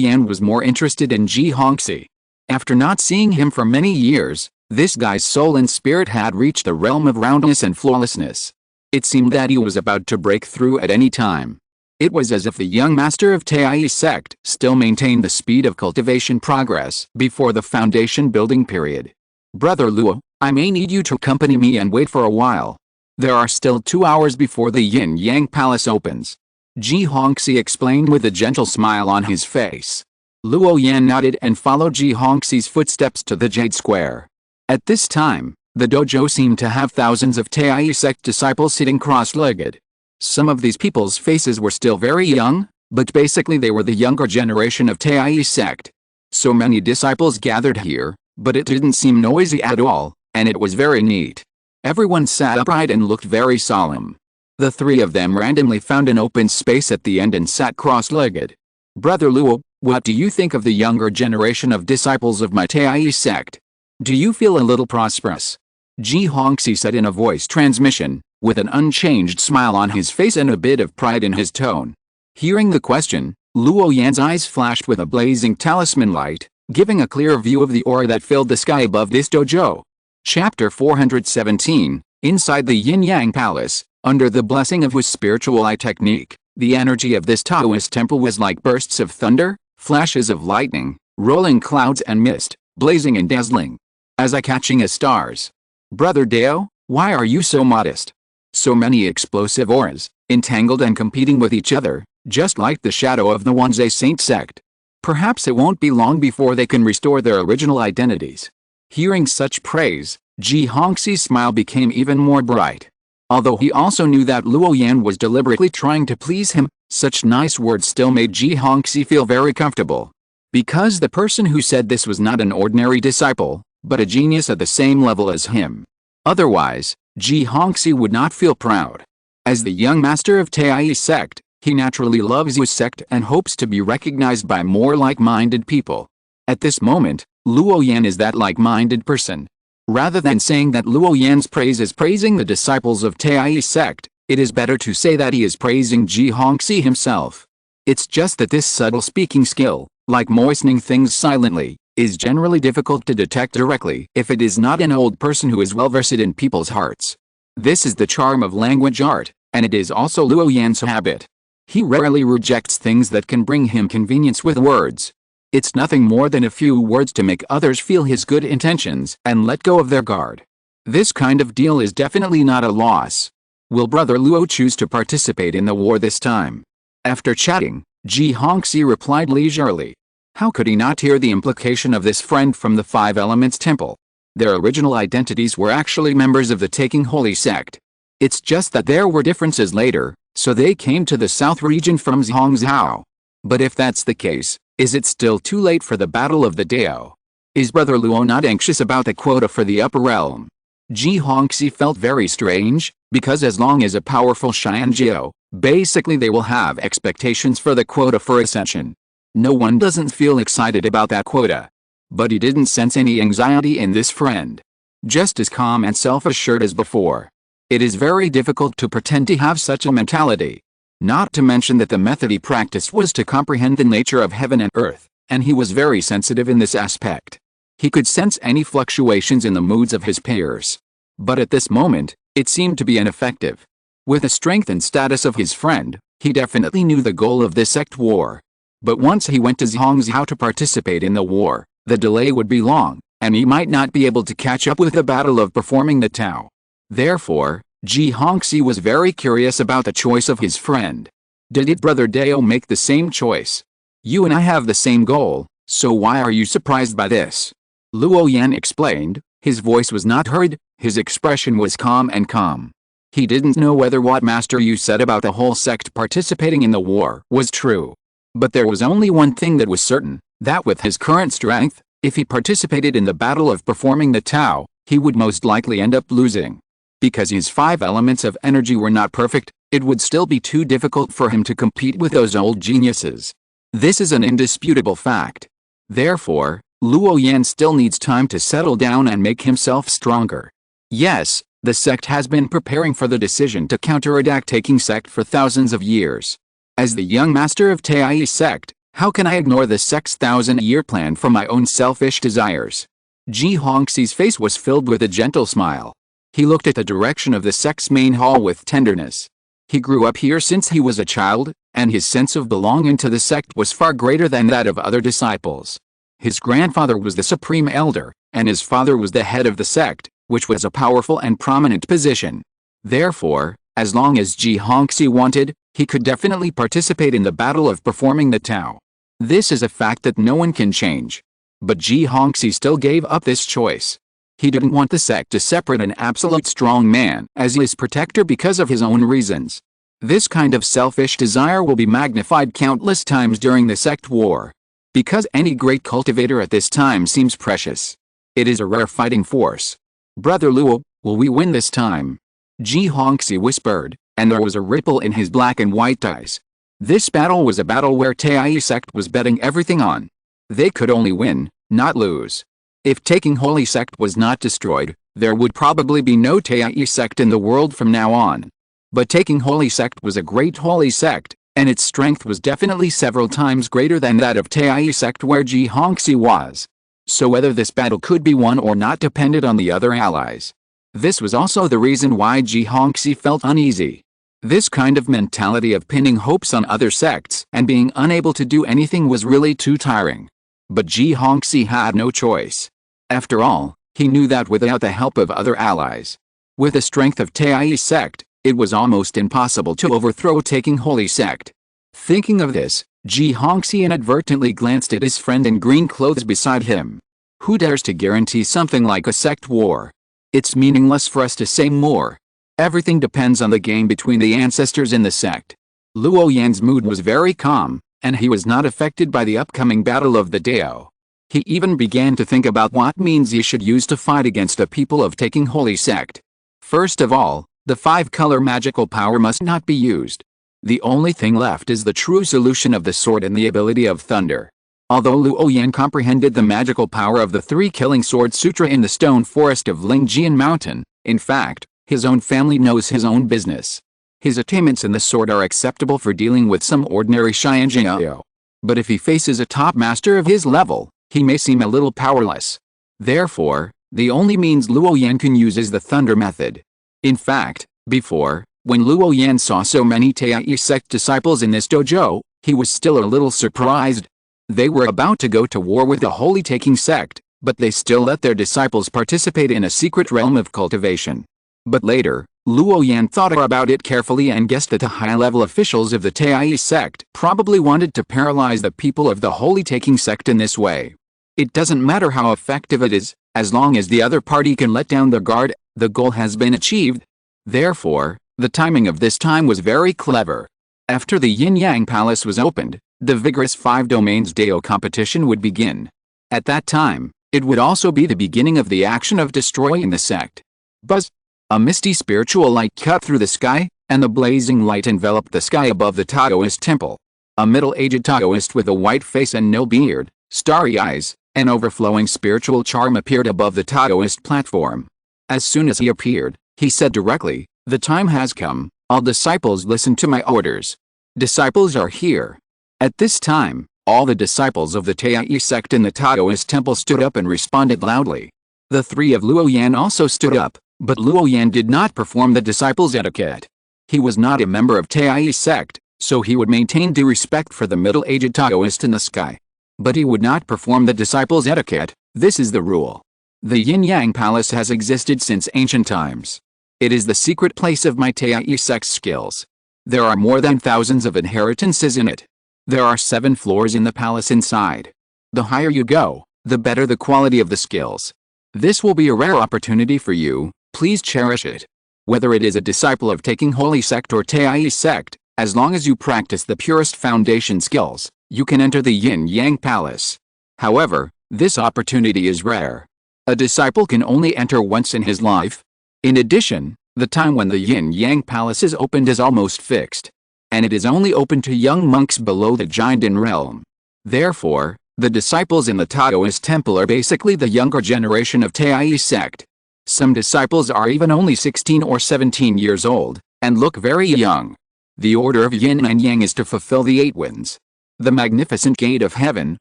Yan was more interested in Ji Hongxi. After not seeing him for many years, this guy's soul and spirit had reached the realm of roundness and flawlessness. It seemed that he was about to break through at any time. It was as if the young master of Taiyi sect still maintained the speed of cultivation progress before the foundation building period. Brother Luo, I may need you to accompany me and wait for a while. There are still 2 hours before the Yin Yang Palace opens. Ji Hongxi explained with a gentle smile on his face. Luo Yan nodded and followed Ji Hongxi's footsteps to the Jade Square. At this time, the dojo seemed to have thousands of Taiyi sect disciples sitting cross-legged. Some of these people's faces were still very young, but basically they were the younger generation of Taiyi sect. So many disciples gathered here, but it didn't seem noisy at all, and it was very neat. Everyone sat upright and looked very solemn. The three of them randomly found an open space at the end and sat cross-legged. Brother Luo, what do you think of the younger generation of disciples of my Taiyi sect? Do you feel a little prosperous? Ji Hongxi said in a voice transmission, with an unchanged smile on his face and a bit of pride in his tone. Hearing the question, Luo Yan's eyes flashed with a blazing talisman light, giving a clear view of the aura that filled the sky above this dojo. Chapter 417, Inside the Yin-Yang Palace, under the blessing of Wu's spiritual eye technique, the energy of this Taoist temple was like bursts of thunder, flashes of lightning, rolling clouds and mist, blazing and dazzling. As eye-catching as stars. Brother Dao, why are you so modest? So many explosive auras, entangled and competing with each other, just like the shadow of the Wanzai Saint sect. Perhaps it won't be long before they can restore their original identities. Hearing such praise, Ji Hongxi's smile became even more bright. Although he also knew that Luo Yan was deliberately trying to please him, such nice words still made Ji Hongxi feel very comfortable. Because the person who said this was not an ordinary disciple, but a genius at the same level as him. Otherwise, Ji Hongxi would not feel proud. As the young master of Taiyi sect, he naturally loves Wu's sect and hopes to be recognized by more like-minded people. At this moment, Luo Yan is that like-minded person. Rather than saying that Luo Yan's praise is praising the disciples of Taiyi sect, it is better to say that he is praising Ji Hongxi himself. It's just that this subtle speaking skill, like moistening things silently, is generally difficult to detect directly if it is not an old person who is well-versed in people's hearts. This is the charm of language art, and it is also Luo Yan's habit. He rarely rejects things that can bring him convenience with words. It's nothing more than a few words to make others feel his good intentions and let go of their guard. This kind of deal is definitely not a loss. Will Brother Luo choose to participate in the war this time? After chatting, Ji Hongxi replied leisurely. How could he not hear the implication of this friend from the Five Elements Temple? Their original identities were actually members of the Taking Holy sect. It's just that there were differences later, so they came to the south region from Zhongzhou. But if that's the case, is it still too late for the Battle of the Dao? Is Brother Luo not anxious about the quota for the upper realm? Ji Hongxi felt very strange, because as long as a powerful Xianjiao, basically they will have expectations for the quota for ascension. No one doesn't feel excited about that quota. But he didn't sense any anxiety in this friend. Just as calm and self-assured as before. It is very difficult to pretend to have such a mentality. Not to mention that the method he practiced was to comprehend the nature of heaven and earth, and he was very sensitive in this aspect. He could sense any fluctuations in the moods of his peers. But at this moment, it seemed to be ineffective. With the strength and status of his friend, he definitely knew the goal of this sect war. But once he went to Zhongzhou to participate in the war, the delay would be long, and he might not be able to catch up with the battle of performing the Tao. Therefore, Ji Hongxi was very curious about the choice of his friend. Did Brother Dao make the same choice? You and I have the same goal, so why are you surprised by this? Luo Yan explained. His voice was not hurried, his expression was calm. He didn't know whether what Master Yu said about the whole sect participating in the war was true. But there was only one thing that was certain, that with his current strength, if he participated in the battle of performing the Tao, he would most likely end up losing. Because his 5 elements of energy were not perfect, it would still be too difficult for him to compete with those old geniuses. This is an indisputable fact. Therefore, Luo Yan still needs time to settle down and make himself stronger. Yes, the sect has been preparing for the decision to counterattack taking sect for thousands of years. As the young master of Tai's sect, how can I ignore the sect's 1,000-year plan for my own selfish desires? Ji Hongxi's face was filled with a gentle smile. He looked at the direction of the sect's main hall with tenderness. He grew up here since he was a child, and his sense of belonging to the sect was far greater than that of other disciples. His grandfather was the supreme elder, and his father was the head of the sect, which was a powerful and prominent position. Therefore, as long as Ji Hongxi wanted, he could definitely participate in the battle of performing the Tao. This is a fact that no one can change. But Ji Hongxi still gave up this choice. He didn't want the sect to separate an absolute strong man as his protector because of his own reasons. This kind of selfish desire will be magnified countless times during the sect war. Because any great cultivator at this time seems precious. It is a rare fighting force. Brother Luo, will we win this time? Ji Hongxi whispered, and there was a ripple in his black and white eyes. This battle was a battle where Tai sect was betting everything on. They could only win, not lose. If taking Holy Sect was not destroyed, there would probably be no Tai sect in the world from now on. But taking Holy Sect was a great holy sect, and its strength was definitely several times greater than that of Tai sect where Ji Hongxi was. So whether this battle could be won or not depended on the other allies. This was also the reason why Ji Hongxi felt uneasy. This kind of mentality of pinning hopes on other sects and being unable to do anything was really too tiring. But Ji Hongxi had no choice. After all, he knew that without the help of other allies, with the strength of Tai sect, it was almost impossible to overthrow taking Holy Sect. Thinking of this, Ji Hongxi inadvertently glanced at his friend in green clothes beside him. Who dares to guarantee something like a sect war? It's meaningless for us to say more. Everything depends on the game between the ancestors in the sect. Luo Yan's mood was very calm, and he was not affected by the upcoming battle of the Dao. He even began to think about what means he should use to fight against the people of taking Holy Sect. First of all, the 5-color magical power must not be used. The only thing left is the true solution of the sword and the ability of thunder. Although Luo Yan comprehended the magical power of the 3-killing sword sutra in the stone forest of Lingjian Mountain, in fact, his own family knows his own business. His attainments in the sword are acceptable for dealing with some ordinary Xianjiao. But if he faces a top master of his level, he may seem a little powerless. Therefore, the only means Luo Yan can use is the thunder method. In fact, before, when Luo Yan saw so many Tai sect disciples in this dojo, he was still a little surprised. They were about to go to war with the Holy Taking sect, but they still let their disciples participate in a secret realm of cultivation. But later, Luo Yan thought about it carefully and guessed that the high-level officials of the Tai sect probably wanted to paralyze the people of the Holy Taking sect in this way. It doesn't matter how effective it is, as long as the other party can let down their guard, the goal has been achieved. Therefore, the timing of this time was very clever. After the Yin-Yang Palace was opened, the vigorous 5 domains Dao competition would begin. At that time, it would also be the beginning of the action of destroying the sect. Buzz! A misty spiritual light cut through the sky, and the blazing light enveloped the sky above the Taoist temple. A middle-aged Taoist with a white face and no beard, starry eyes, and overflowing spiritual charm appeared above the Taoist platform. As soon as he appeared, he said directly, "The time has come, all disciples listen to my orders. Disciples are here." At this time, all the disciples of the Tai sect in the Taoist temple stood up and responded loudly. The 3 of Luo Yan also stood up, but Luo Yan did not perform the disciples' etiquette. He was not a member of Tai sect, so he would maintain due respect for the middle-aged Taoist in the sky. But he would not perform the disciples' etiquette. This is the rule. The Yin-Yang Palace has existed since ancient times. It is the secret place of my Tai sect's skills. There are more than thousands of inheritances in it. There are 7 floors in the palace inside. The higher you go, the better the quality of the skills. This will be a rare opportunity for you, please cherish it. Whether it is a disciple of taking Holy Sect or Tai sect, as long as you practice the purest foundation skills, you can enter the Yin-Yang Palace. However, this opportunity is rare. A disciple can only enter once in his life. In addition, the time when the Yin-Yang Palace is opened is almost fixed. and it is only open to young monks below the Jinden realm. Therefore, the disciples in the Taoist temple are basically the younger generation of Tai sect. Some disciples are even only 16 or 17 years old, and look very young. The order of yin and yang is to fulfill the 8 winds. The magnificent gate of heaven,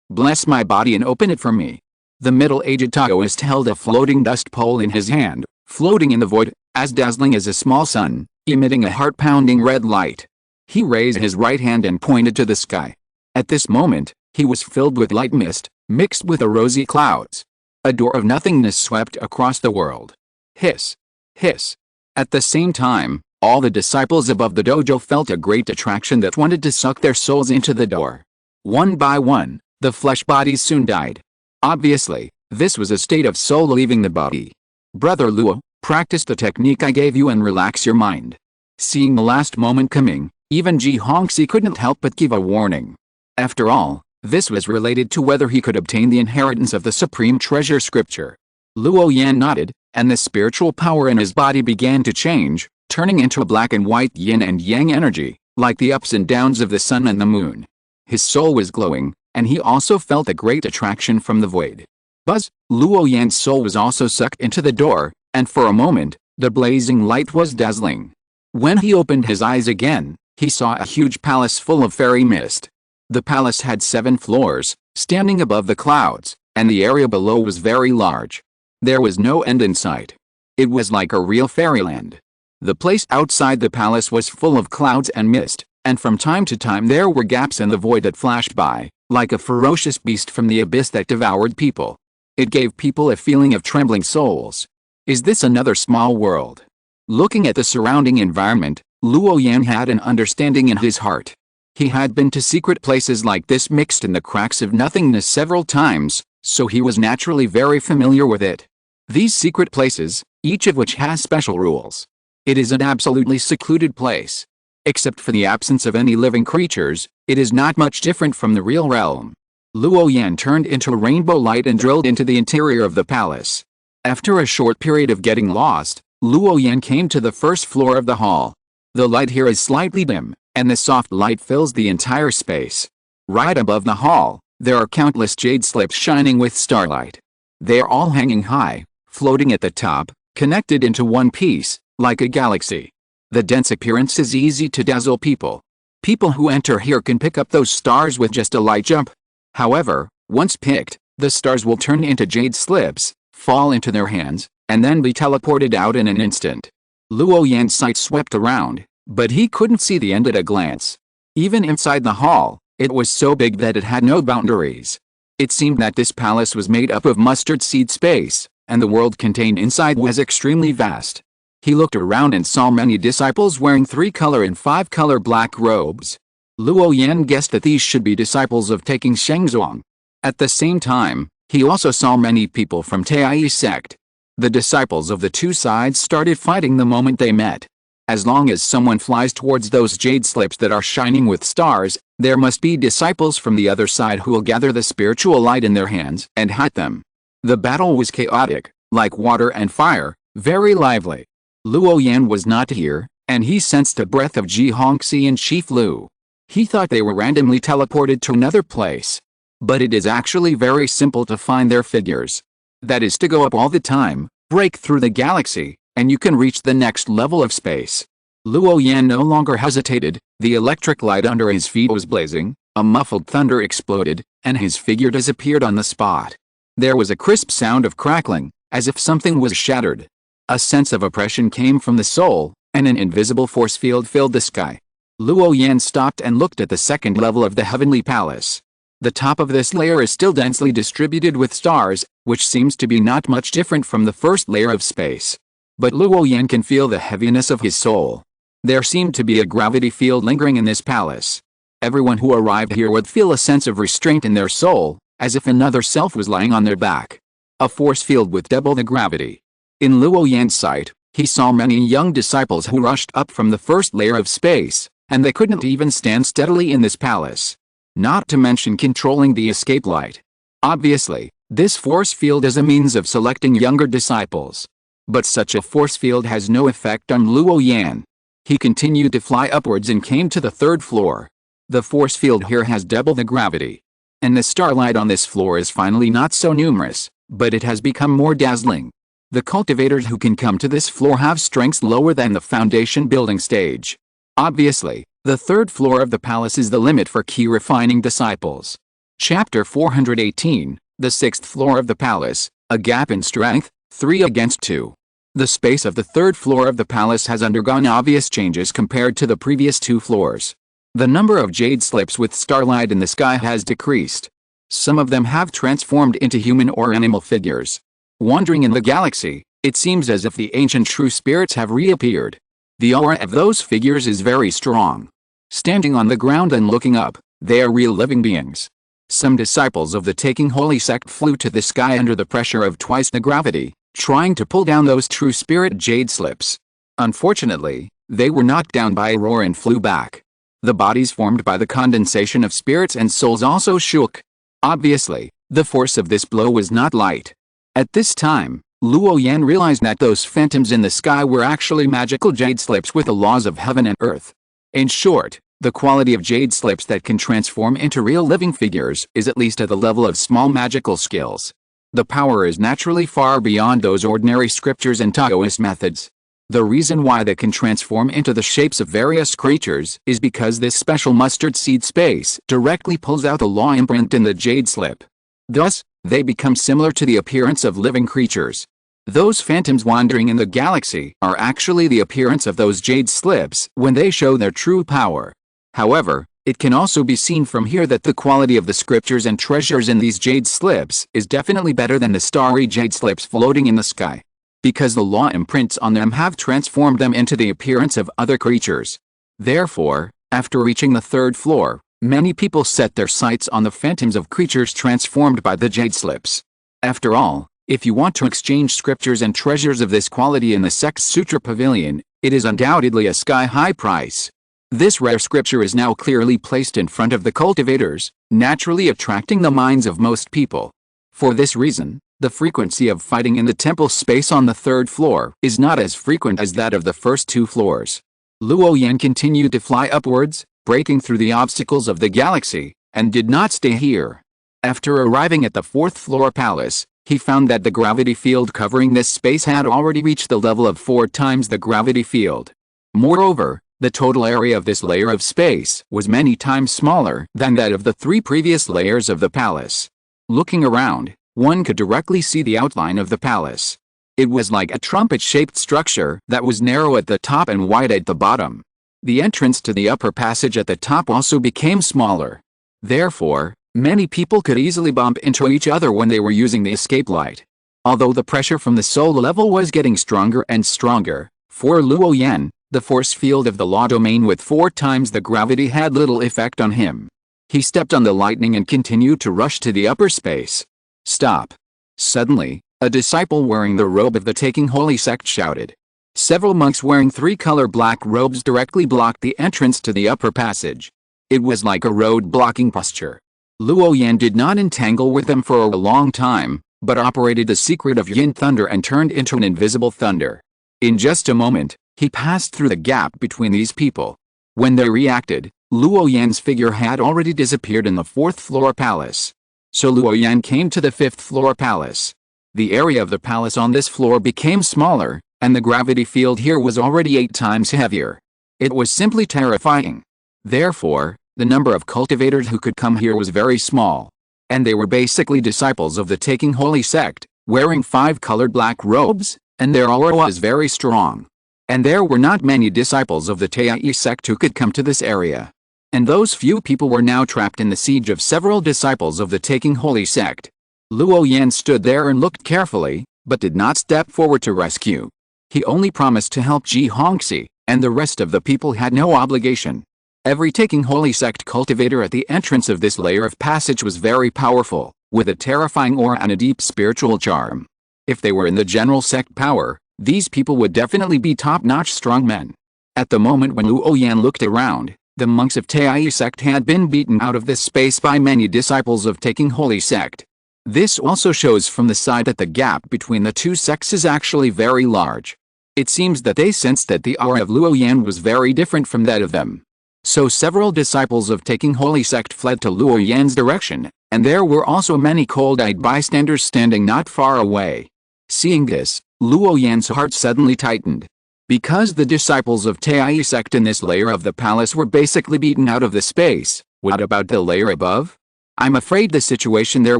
bless my body and open it for me. The middle-aged Taoist held a floating dust pole in his hand, floating in the void, as dazzling as a small sun, emitting a heart-pounding red light. He raised his right hand and pointed to the sky. At this moment, he was filled with light mist, mixed with the rosy clouds. A door of nothingness swept across the world. Hiss! Hiss! At the same time, all the disciples above the dojo felt a great attraction that wanted to suck their souls into the door. One by one, the flesh bodies soon died. Obviously, this was a state of soul leaving the body. Brother Luo, practice the technique I gave you and relax your mind. Seeing the last moment coming, even Ji Hongxi couldn't help but give a warning. After all, this was related to whether he could obtain the inheritance of the supreme treasure scripture. Luo Yan nodded, and the spiritual power in his body began to change, turning into a black and white yin and yang energy, like the ups and downs of the sun and the moon. His soul was glowing, and he also felt a great attraction from the void. Buzz! Luo Yan's soul was also sucked into the door, and for a moment, the blazing light was dazzling. When he opened his eyes again, he saw a huge palace full of fairy mist. The palace had 7 floors, standing above the clouds, and the area below was very large. There was no end in sight. It was like a real fairyland. The place outside the palace was full of clouds and mist, and from time to time there were gaps in the void that flashed by, like a ferocious beast from the abyss that devoured people. It gave people a feeling of trembling souls. Is this another small world? Looking at the surrounding environment, Luo Yan had an understanding in his heart. He had been to secret places like this mixed in the cracks of nothingness several times, so he was naturally very familiar with it. These secret places, each of which has special rules. It is an absolutely secluded place. Except for the absence of any living creatures, it is not much different from the real realm. Luo Yan turned into a rainbow light and drilled into the interior of the palace. After a short period of getting lost, Luo Yan came to the first floor of the hall. The light here is slightly dim, and the soft light fills the entire space. Right above the hall, there are countless jade slips shining with starlight. They are all hanging high, floating at the top, connected into one piece, like a galaxy. The dense appearance is easy to dazzle people. People who enter here can pick up those stars with just a light jump. However, once picked, the stars will turn into jade slips, fall into their hands, and then be teleported out in an instant. Luo Yan's sight swept around, but he couldn't see the end at a glance. Even inside the hall, it was so big that it had no boundaries. It seemed that this palace was made up of mustard seed space, and the world contained inside was extremely vast. He looked around and saw many disciples wearing 3-color and 5-color black robes. Luo Yan guessed that these should be disciples of taking Shengzhuang. At the same time, he also saw many people from Tai sect. The disciples of the two sides started fighting the moment they met. As long as someone flies towards those jade slips that are shining with stars, there must be disciples from the other side who will gather the spiritual light in their hands and hit them. The battle was chaotic, like water and fire, very lively. Luo Yan was not here, and he sensed the breath of Ji Hongxi and Chief Lu. He thought they were randomly teleported to another place. But it is actually very simple to find their figures. That is to go up all the time, break through the galaxy, and you can reach the next level of space. Luo Yan no longer hesitated. The electric light under his feet was blazing, a muffled thunder exploded, and his figure disappeared on the spot. There was a crisp sound of crackling, as if something was shattered. A sense of oppression came from the soul, and an invisible force field filled the sky. Luo Yan stopped and looked at the second level of the heavenly palace. The top of this layer is still densely distributed with stars, which seems to be not much different from the first layer of space. But Luo Yan can feel the heaviness of his soul. There seemed to be a gravity field lingering in this palace. Everyone who arrived here would feel a sense of restraint in their soul, as if another self was lying on their back. A force field with double the gravity. In Luo Yan's sight, he saw many young disciples who rushed up from the first layer of space, and they couldn't even stand steadily in this palace. Not to mention controlling the escape light. Obviously, this force field is a means of selecting younger disciples. But such a force field has no effect on Luo Yan. He continued to fly upwards and came to the 3rd floor. The force field here has double the gravity. And the starlight on this floor is finally not so numerous, but it has become more dazzling. The cultivators who can come to this floor have strengths lower than the foundation building stage. Obviously, the 3rd floor of the palace is the limit for key refining disciples. Chapter 418, the 6th floor of the palace, a gap in strength, 3 against 2. The space of the 3rd floor of the palace has undergone obvious changes compared to the previous 2 floors. The number of jade slips with starlight in the sky has decreased. Some of them have transformed into human or animal figures. Wandering in the galaxy, it seems as if the ancient true spirits have reappeared. The aura of those figures is very strong. Standing on the ground and looking up, they are real living beings. Some disciples of the Taking Holy sect flew to the sky under the pressure of twice the gravity, trying to pull down those true spirit jade slips. Unfortunately, they were knocked down by a roar and flew back. The bodies formed by the condensation of spirits and souls also shook. Obviously, the force of this blow was not light. At this time, Luo Yan realized that those phantoms in the sky were actually magical jade slips with the laws of heaven and earth. In short, the quality of jade slips that can transform into real living figures is at least at the level of small magical skills. The power is naturally far beyond those ordinary scriptures and Taoist methods. The reason why they can transform into the shapes of various creatures is because this special mustard seed space directly pulls out the law imprint in the jade slip. Thus, they become similar to the appearance of living creatures. Those phantoms wandering in the galaxy are actually the appearance of those jade slips when they show their true power. However, it can also be seen from here that the quality of the scriptures and treasures in these jade slips is definitely better than the starry jade slips floating in the sky, because the law imprints on them have transformed them into the appearance of other creatures. Therefore, after reaching the 3rd floor, many people set their sights on the phantoms of creatures transformed by the jade slips. After all, if you want to exchange scriptures and treasures of this quality in the Sect's Sutra Pavilion, it is undoubtedly a sky-high price. This rare scripture is now clearly placed in front of the cultivators, naturally attracting the minds of most people. For this reason, the frequency of fighting in the temple space on the 3rd floor is not as frequent as that of the first 2 floors. Luo Yan continued to fly upwards, breaking through the obstacles of the galaxy, and did not stay here. After arriving at the 4th floor palace, he found that the gravity field covering this space had already reached the level of 4 times the gravity field. Moreover, the total area of this layer of space was many times smaller than that of the 3 previous layers of the palace. Looking around, one could directly see the outline of the palace. It was like a trumpet-shaped structure that was narrow at the top and wide at the bottom. The entrance to the upper passage at the top also became smaller. Therefore, many people could easily bump into each other when they were using the escape light. Although the pressure from the soul level was getting stronger and stronger, for Luo Yan, the force field of the law domain with 4 times the gravity had little effect on him. He stepped on the lightning and continued to rush to the upper space. Stop! Suddenly, a disciple wearing the robe of the Taking Holy sect shouted. Several monks wearing 3-color black robes directly blocked the entrance to the upper passage. It was like a road-blocking posture. Luo Yan did not entangle with them for a long time, but operated the secret of yin thunder and turned into an invisible thunder. In just a moment, he passed through the gap between these people. When they reacted, Luo Yan's figure had already disappeared in the 4th floor palace. So Luo Yan came to the 5th floor palace. The area of the palace on this floor became smaller, and the gravity field here was already 8 times heavier. It was simply terrifying. Therefore, the number of cultivators who could come here was very small. And they were basically disciples of the Taking Holy sect, wearing 5-colored black robes, and their aura was very strong. And there were not many disciples of the Tai sect who could come to this area. And those few people were now trapped in the siege of several disciples of the Taking Holy sect. Luo Yan stood there and looked carefully, but did not step forward to rescue. He only promised to help Ji Hongxi, and the rest of the people had no obligation. Every Taking Holy sect cultivator at the entrance of this layer of passage was very powerful, with a terrifying aura and a deep spiritual charm. If they were in the general sect power, these people would definitely be top-notch strongmen. At the moment when Luo Yan looked around, the monks of Tai sect had been beaten out of this space by many disciples of Taking Holy sect. This also shows from the side that the gap between the 2 sects is actually very large. It seems that they sensed that the aura of Luo Yan was very different from that of them. So several disciples of Taking Holy Sect fled to Luo Yan's direction, and there were also many cold-eyed bystanders standing not far away. Seeing this, Luo Yan's heart suddenly tightened. Because the disciples of Tai sect in this layer of the palace were basically beaten out of the space, what about the layer above? I'm afraid the situation there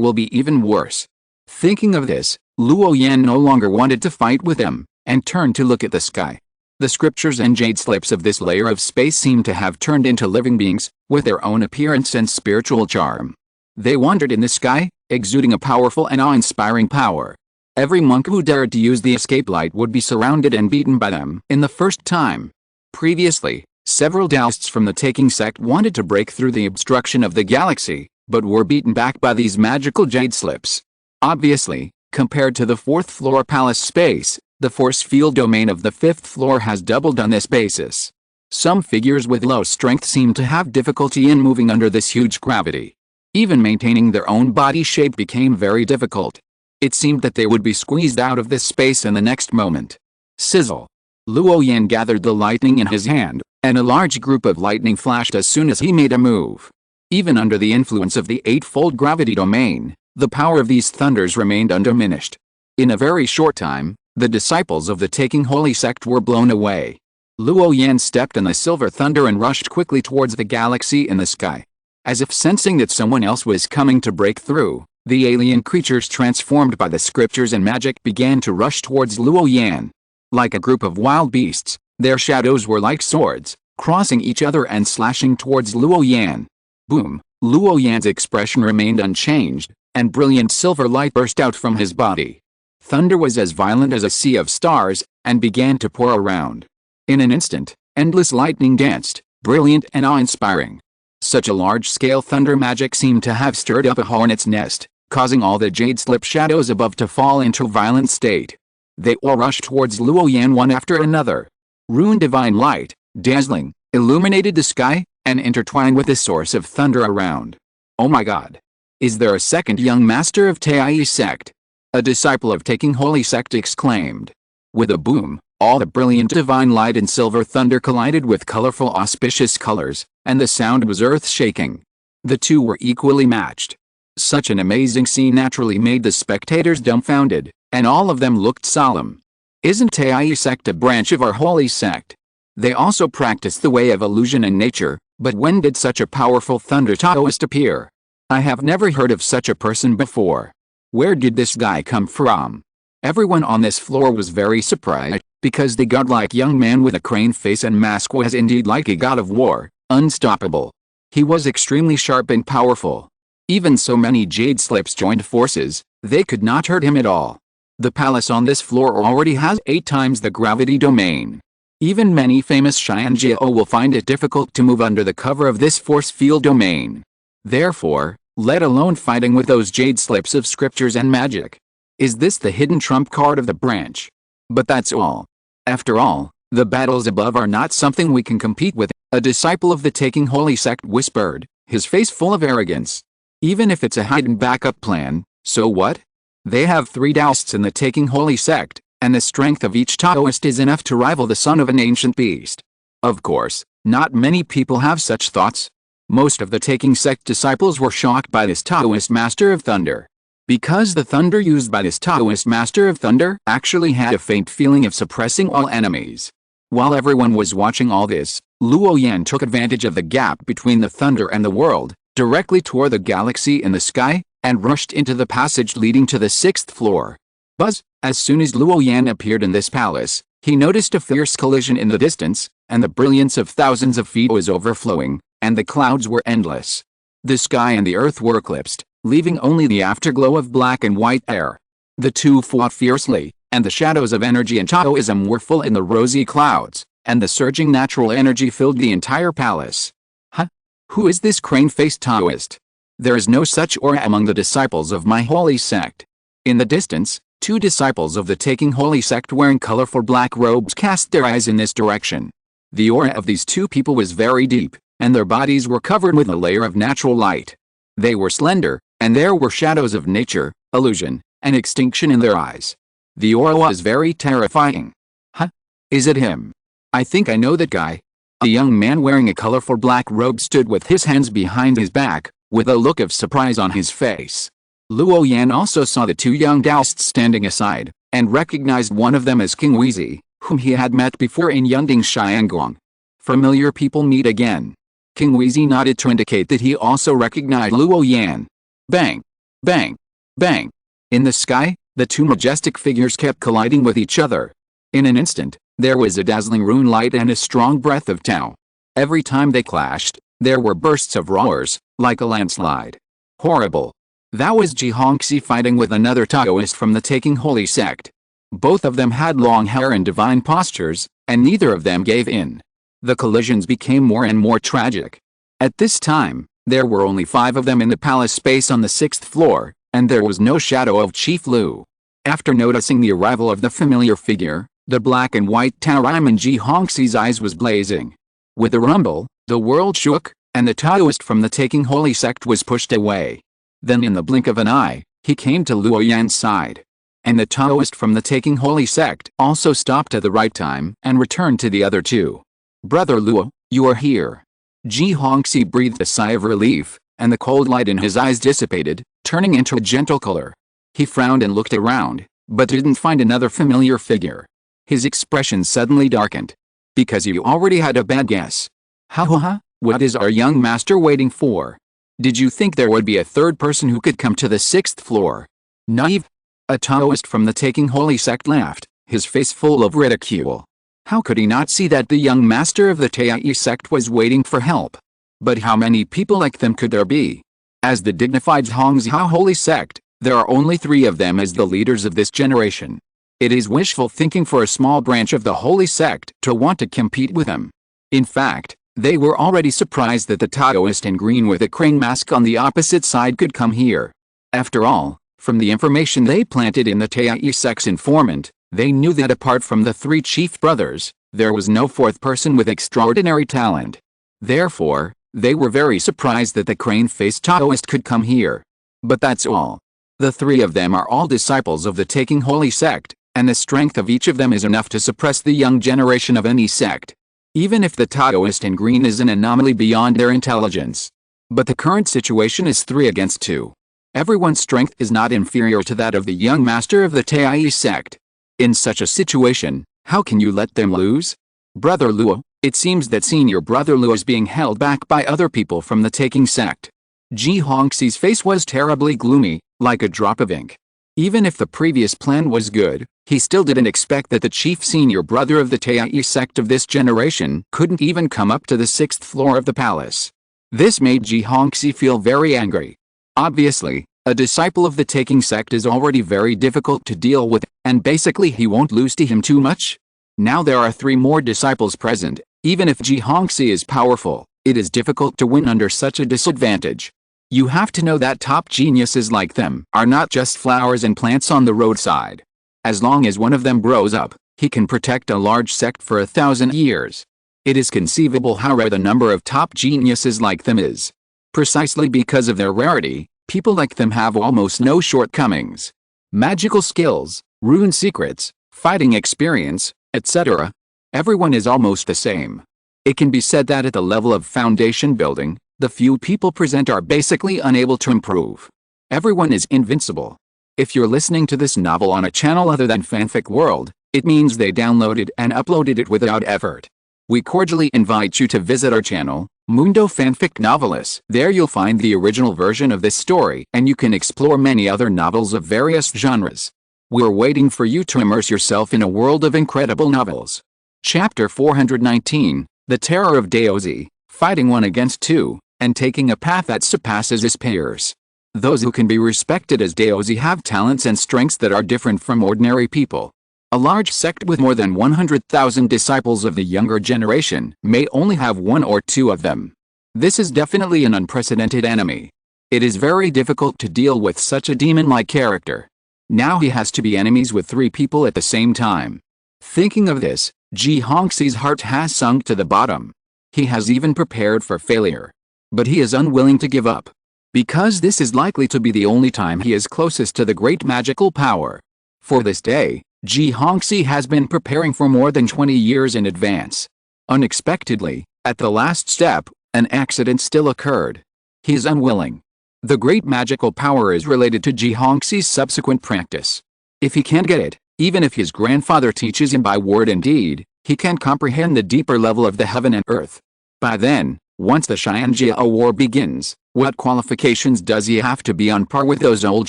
will be even worse. Thinking of this, Luo Yan no longer wanted to fight with them, and turned to look at the sky. The scriptures and jade slips of this layer of space seemed to have turned into living beings, with their own appearance and spiritual charm. They wandered in the sky, exuding a powerful and awe-inspiring power. Every monk who dared to use the escape light would be surrounded and beaten by them in the first time. Previously, several Taoists from the Taking sect wanted to break through the obstruction of the galaxy, but were beaten back by these magical jade slips. Obviously, compared to the 4th floor palace space, the force field domain of the 5th floor has doubled on this basis. Some figures with low strength seem to have difficulty in moving under this huge gravity. Even maintaining their own body shape became very difficult. It seemed that they would be squeezed out of this space in the next moment. Sizzle! Luo Yan gathered the lightning in his hand, and a large group of lightning flashed as soon as he made a move. Even under the influence of the 8-fold gravity domain, the power of these thunders remained undiminished. In a very short time, the disciples of the Taking Holy Sect were blown away. Luo Yan stepped in the silver thunder and rushed quickly towards the galaxy in the sky. As if sensing that someone else was coming to break through, the alien creatures transformed by the scriptures and magic began to rush towards Luo Yan. Like a group of wild beasts, their shadows were like swords, crossing each other and slashing towards Luo Yan. Boom! Luo Yan's expression remained unchanged, and brilliant silver light burst out from his body. Thunder was as violent as a sea of stars, and began to pour around. In an instant, endless lightning danced, brilliant and awe-inspiring. Such a large-scale thunder magic seemed to have stirred up a hornet's nest, causing all the jade slip shadows above to fall into a violent state. They all rushed towards Luo Yan one after another. Rune divine light, dazzling, illuminated the sky, and intertwined with the source of thunder around. Oh my god! Is there a second young master of Tai sect? A disciple of Taking Holy Sect exclaimed. With a boom, all the brilliant divine light and silver thunder collided with colorful auspicious colors, and the sound was earth-shaking. The two were equally matched. Such an amazing scene naturally made the spectators dumbfounded, and all of them looked solemn. Isn't Tai sect a branch of our holy sect? They also practice the way of illusion and nature, but when did such a powerful thunder Taoist appear? I have never heard of such a person before. Where did this guy come from? Everyone on this floor was very surprised, because the godlike young man with a crane face and mask was indeed like a god of war, unstoppable. He was extremely sharp and powerful. Even so many jade slips joined forces, they could not hurt him at all. The palace on this floor already has 8 times the gravity domain. Even many famous Xianjiao will find it difficult to move under the cover of this force field domain. Therefore, let alone fighting with those jade slips of scriptures and magic. Is this the hidden trump card of the branch? But that's all. After all, the battles above are not something we can compete with, a disciple of the Taking Holy Sect whispered, his face full of arrogance. Even if it's a hidden backup plan, so what? They have 3 Taoists in the Taking Holy Sect, and the strength of each Taoist is enough to rival the son of an ancient beast. Of course, not many people have such thoughts. Most of the Taking sect disciples were shocked by this Taoist Master of Thunder. Because the thunder used by this Taoist Master of Thunder actually had a faint feeling of suppressing all enemies. While everyone was watching all this, Luo Yan took advantage of the gap between the thunder and the world, directly toward the galaxy in the sky, and rushed into the passage leading to the 6th floor. Buzz! As soon as Luo Yan appeared in this palace, he noticed a fierce collision in the distance, and the brilliance of thousands of feet was overflowing, and the clouds were endless. The sky and the earth were eclipsed, leaving only the afterglow of black and white air. The two fought fiercely, and the shadows of energy and Taoism were full in the rosy clouds, and the surging natural energy filled the entire palace. Huh? Who is this crane-faced Taoist? There is no such aura among the disciples of my holy sect. In the distance, 2 disciples of the Taking Holy Sect wearing colorful black robes cast their eyes in this direction. The aura of these 2 people was very deep, and their bodies were covered with a layer of natural light. They were slender, and there were shadows of nature, illusion, and extinction in their eyes. The aura was very terrifying. Huh? Is it him? I think I know that guy. A young man wearing a colorful black robe stood with his hands behind his back, with a look of surprise on his face. Luo Yan also saw the two young Taoists standing aside, and recognized one of them as King Wheezy, whom he had met before in Yunding Xianguang. Familiar people meet again. King Wheezy nodded to indicate that he also recognized Luo Yan. Bang! Bang! Bang! In the sky, the two majestic figures kept colliding with each other. In an instant, there was a dazzling rune light and a strong breath of Tao. Every time they clashed, there were bursts of roars, like a landslide. Horrible. That was Ji Hongxi fighting with another Taoist from the Taking Holy sect. Both of them had long hair and divine postures, and neither of them gave in. The collisions became more and more tragic. At this time, there were only 5 of them in the palace space on the 6th floor, and there was no shadow of Chief Lu. After noticing the arrival of the familiar figure, the black and white Taorim in Ji Hongxi's eyes was blazing. With a rumble, the world shook, and the Taoist from the Taking Holy sect was pushed away. Then in the blink of an eye, he came to Luo Yan's side. And the Taoist from the Taking Holy sect also stopped at the right time and returned to the other two. Brother Luo, you are here. Ji Hongxi breathed a sigh of relief, and the cold light in his eyes dissipated, turning into a gentle color. He frowned and looked around, but didn't find another familiar figure. His expression suddenly darkened. Because you already had a bad guess. Ha, what is our young master waiting for? Did you think there would be a third person who could come to the 6th floor? Naive. A Taoist from the Taking Holy sect laughed, his face full of ridicule. How could he not see that the young master of the Tai sect was waiting for help? But how many people like them could there be? As the dignified Hongzhou Holy sect, there are only 3 of them as the leaders of this generation. It is wishful thinking for a small branch of the Holy sect to want to compete with them. In fact, they were already surprised that the Taoist in green with a crane mask on the opposite side could come here. After all, from the information they planted in the Tai sect's informant, they knew that apart from the 3 chief brothers, there was no 4th person with extraordinary talent. Therefore, they were very surprised that the crane-faced Taoist could come here. But that's all. The 3 of them are all disciples of the Taking Holy sect, and the strength of each of them is enough to suppress the young generation of any sect. Even if the Taoist in green is an anomaly beyond their intelligence. But the current situation is 3 against 2. Everyone's strength is not inferior to that of the young master of the Tai sect. In such a situation, how can you let them lose? Brother Luo, it seems that senior brother Luo is being held back by other people from the Taking sect. Ji Hongxi's face was terribly gloomy, like a drop of ink. Even if the previous plan was good, he still didn't expect that the chief senior brother of the Tai sect of this generation couldn't even come up to the 6th floor of the palace. This made Ji Hongxi feel very angry. Obviously, a disciple of the Taking sect is already very difficult to deal with, and basically he won't lose to him too much. Now there are 3 more disciples present. Even if Ji Hongxi is powerful, it is difficult to win under such a disadvantage. You have to know that top geniuses like them are not just flowers and plants on the roadside. As long as one of them grows up, he can protect a large sect for 1,000 years. It is conceivable how rare the number of top geniuses like them is. Precisely because of their rarity, people like them have almost no shortcomings. Magical skills, rune secrets, fighting experience, etc. Everyone is almost the same. It can be said that at the level of foundation building, the few people present are basically unable to improve. Everyone is invincible. If you're listening to this novel on a channel other than Fanfic World, it means they downloaded and uploaded it without effort. We cordially invite you to visit our channel, Mundo Fanfic Novelis. There you'll find the original version of this story, and you can explore many other novels of various genres. We're waiting for you to immerse yourself in a world of incredible novels. Chapter 419, The Terror of Daozi, Fighting 1 against 2, and Taking a Path that Surpasses His Peers. Those who can be respected as Daozi have talents and strengths that are different from ordinary people. A large sect with more than 100,000 disciples of the younger generation may only have 1 or 2 of them. This is definitely an unprecedented enemy. It is very difficult to deal with such a demon-like character. Now he has to be enemies with 3 people at the same time. Thinking of this, Ji Hongxi's heart has sunk to the bottom. He has even prepared for failure. But he is unwilling to give up. Because this is likely to be the only time he is closest to the great magical power. For this day, Ji Hongxi has been preparing for more than 20 years in advance. Unexpectedly, at the last step, an accident still occurred. He is unwilling. The great magical power is related to Ji Hongxi's subsequent practice. If he can't get it, even if his grandfather teaches him by word and deed, he can't comprehend the deeper level of the heaven and earth. By then, once the Xianjiao war begins, what qualifications does he have to be on par with those old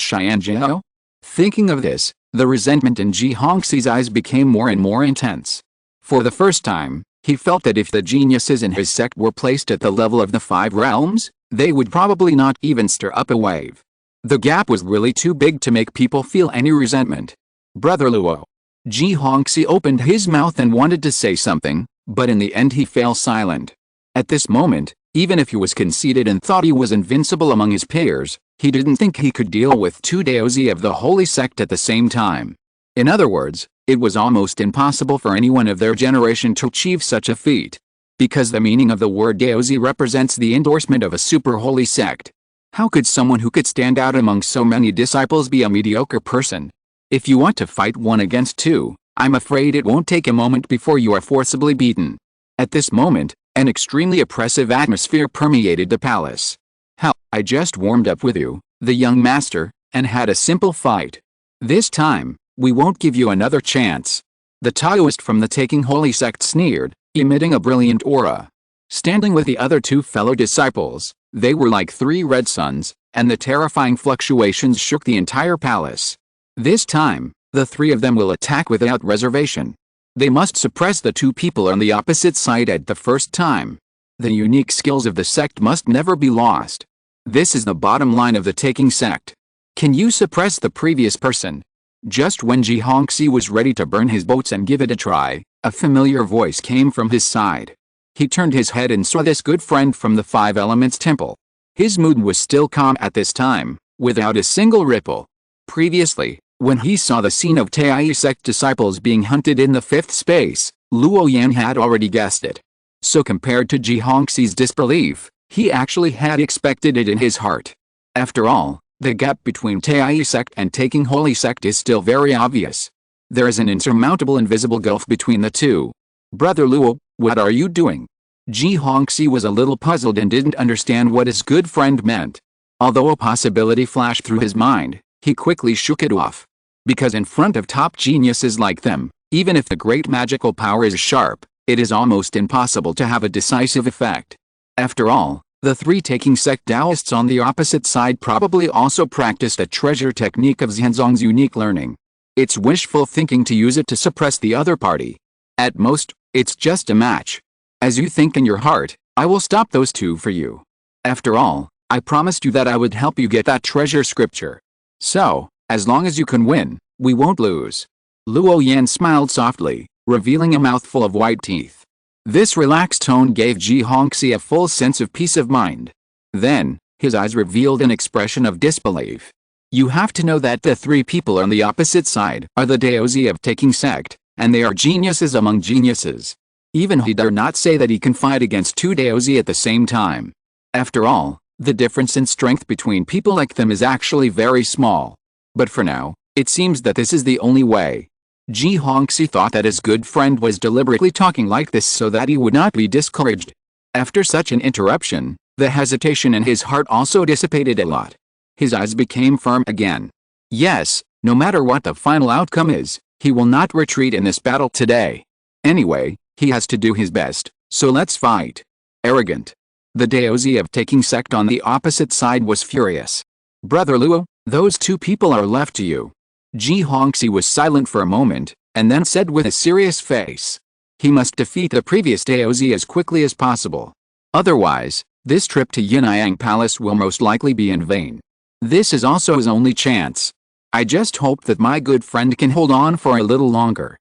Xianjiao? Thinking of this, the resentment in Ji Hongxi's eyes became more and more intense. For the first time, he felt that if the geniuses in his sect were placed at the level of the 5 realms, they would probably not even stir up a wave. The gap was really too big to make people feel any resentment. Brother Luo. Ji Hongxi opened his mouth and wanted to say something, but in the end he fell silent. At this moment, even if he was conceited and thought he was invincible among his peers, he didn't think he could deal with 2 daozi of the holy sect at the same time. In other words, it was almost impossible for anyone of their generation to achieve such a feat. Because the meaning of the word daozi represents the endorsement of a super holy sect. How could someone who could stand out among so many disciples be a mediocre person? If you want to fight 1 against 2, I'm afraid it won't take a moment before you are forcibly beaten. At this moment, an extremely oppressive atmosphere permeated the palace. Hell, I just warmed up with you, the young master, and had a simple fight. This time, we won't give you another chance. The Taoist from the Taking Holy sect sneered, emitting a brilliant aura. Standing with the other 2 fellow disciples, they were like 3 red suns, and the terrifying fluctuations shook the entire palace. This time, the 3 of them will attack without reservation. They must suppress the 2 people on the opposite side at the first time. The unique skills of the sect must never be lost. This is the bottom line of the Taking sect. Can you suppress the previous person? Just when Ji Hongxi was ready to burn his boats and give it a try, a familiar voice came from his side. He turned his head and saw this good friend from the 5 Elements Temple. His mood was still calm at this time, without a single ripple. Previously, when he saw the scene of Tai sect disciples being hunted in the 5th space, Luo Yan had already guessed it. So compared to Ji Hongxi's disbelief, he actually had expected it in his heart. After all, the gap between Tai sect and Taking Holy sect is still very obvious. There is an insurmountable invisible gulf between the 2. Brother Luo, what are you doing? Ji Hongxi was a little puzzled and didn't understand what his good friend meant. Although a possibility flashed through his mind, he quickly shook it off. Because in front of top geniuses like them, even if the great magical power is sharp, it is almost impossible to have a decisive effect. After all, the 3 Taking sect Taoists on the opposite side probably also practiced a treasure technique of Xianzong's unique learning. It's wishful thinking to use it to suppress the other party. At most, it's just a match. As you think in your heart, I will stop those 2 for you. After all, I promised you that I would help you get that treasure scripture. So, as long as you can win, we won't lose. Luo Yan smiled softly, revealing a mouthful of white teeth. This relaxed tone gave Ji Hongxi a full sense of peace of mind. Then, his eyes revealed an expression of disbelief. You have to know that the 3 people on the opposite side are the daozi of Taking sect, and they are geniuses among geniuses. Even he dare not say that he can fight against 2 daozi at the same time. After all, the difference in strength between people like them is actually very small. But for now, it seems that this is the only way. Ji Hongxi thought that his good friend was deliberately talking like this so that he would not be discouraged. After such an interruption, the hesitation in his heart also dissipated a lot. His eyes became firm again. Yes, no matter what the final outcome is, he will not retreat in this battle today. Anyway, he has to do his best, so let's fight. Arrogant. The daozi of Taking sect on the opposite side was furious. Brother Luo, those 2 people are left to you. Ji Hongxi was silent for a moment, and then said with a serious face. He must defeat the previous daozi as quickly as possible. Otherwise, this trip to Yin'ayang Palace will most likely be in vain. This is also his only chance. I just hope that my good friend can hold on for a little longer.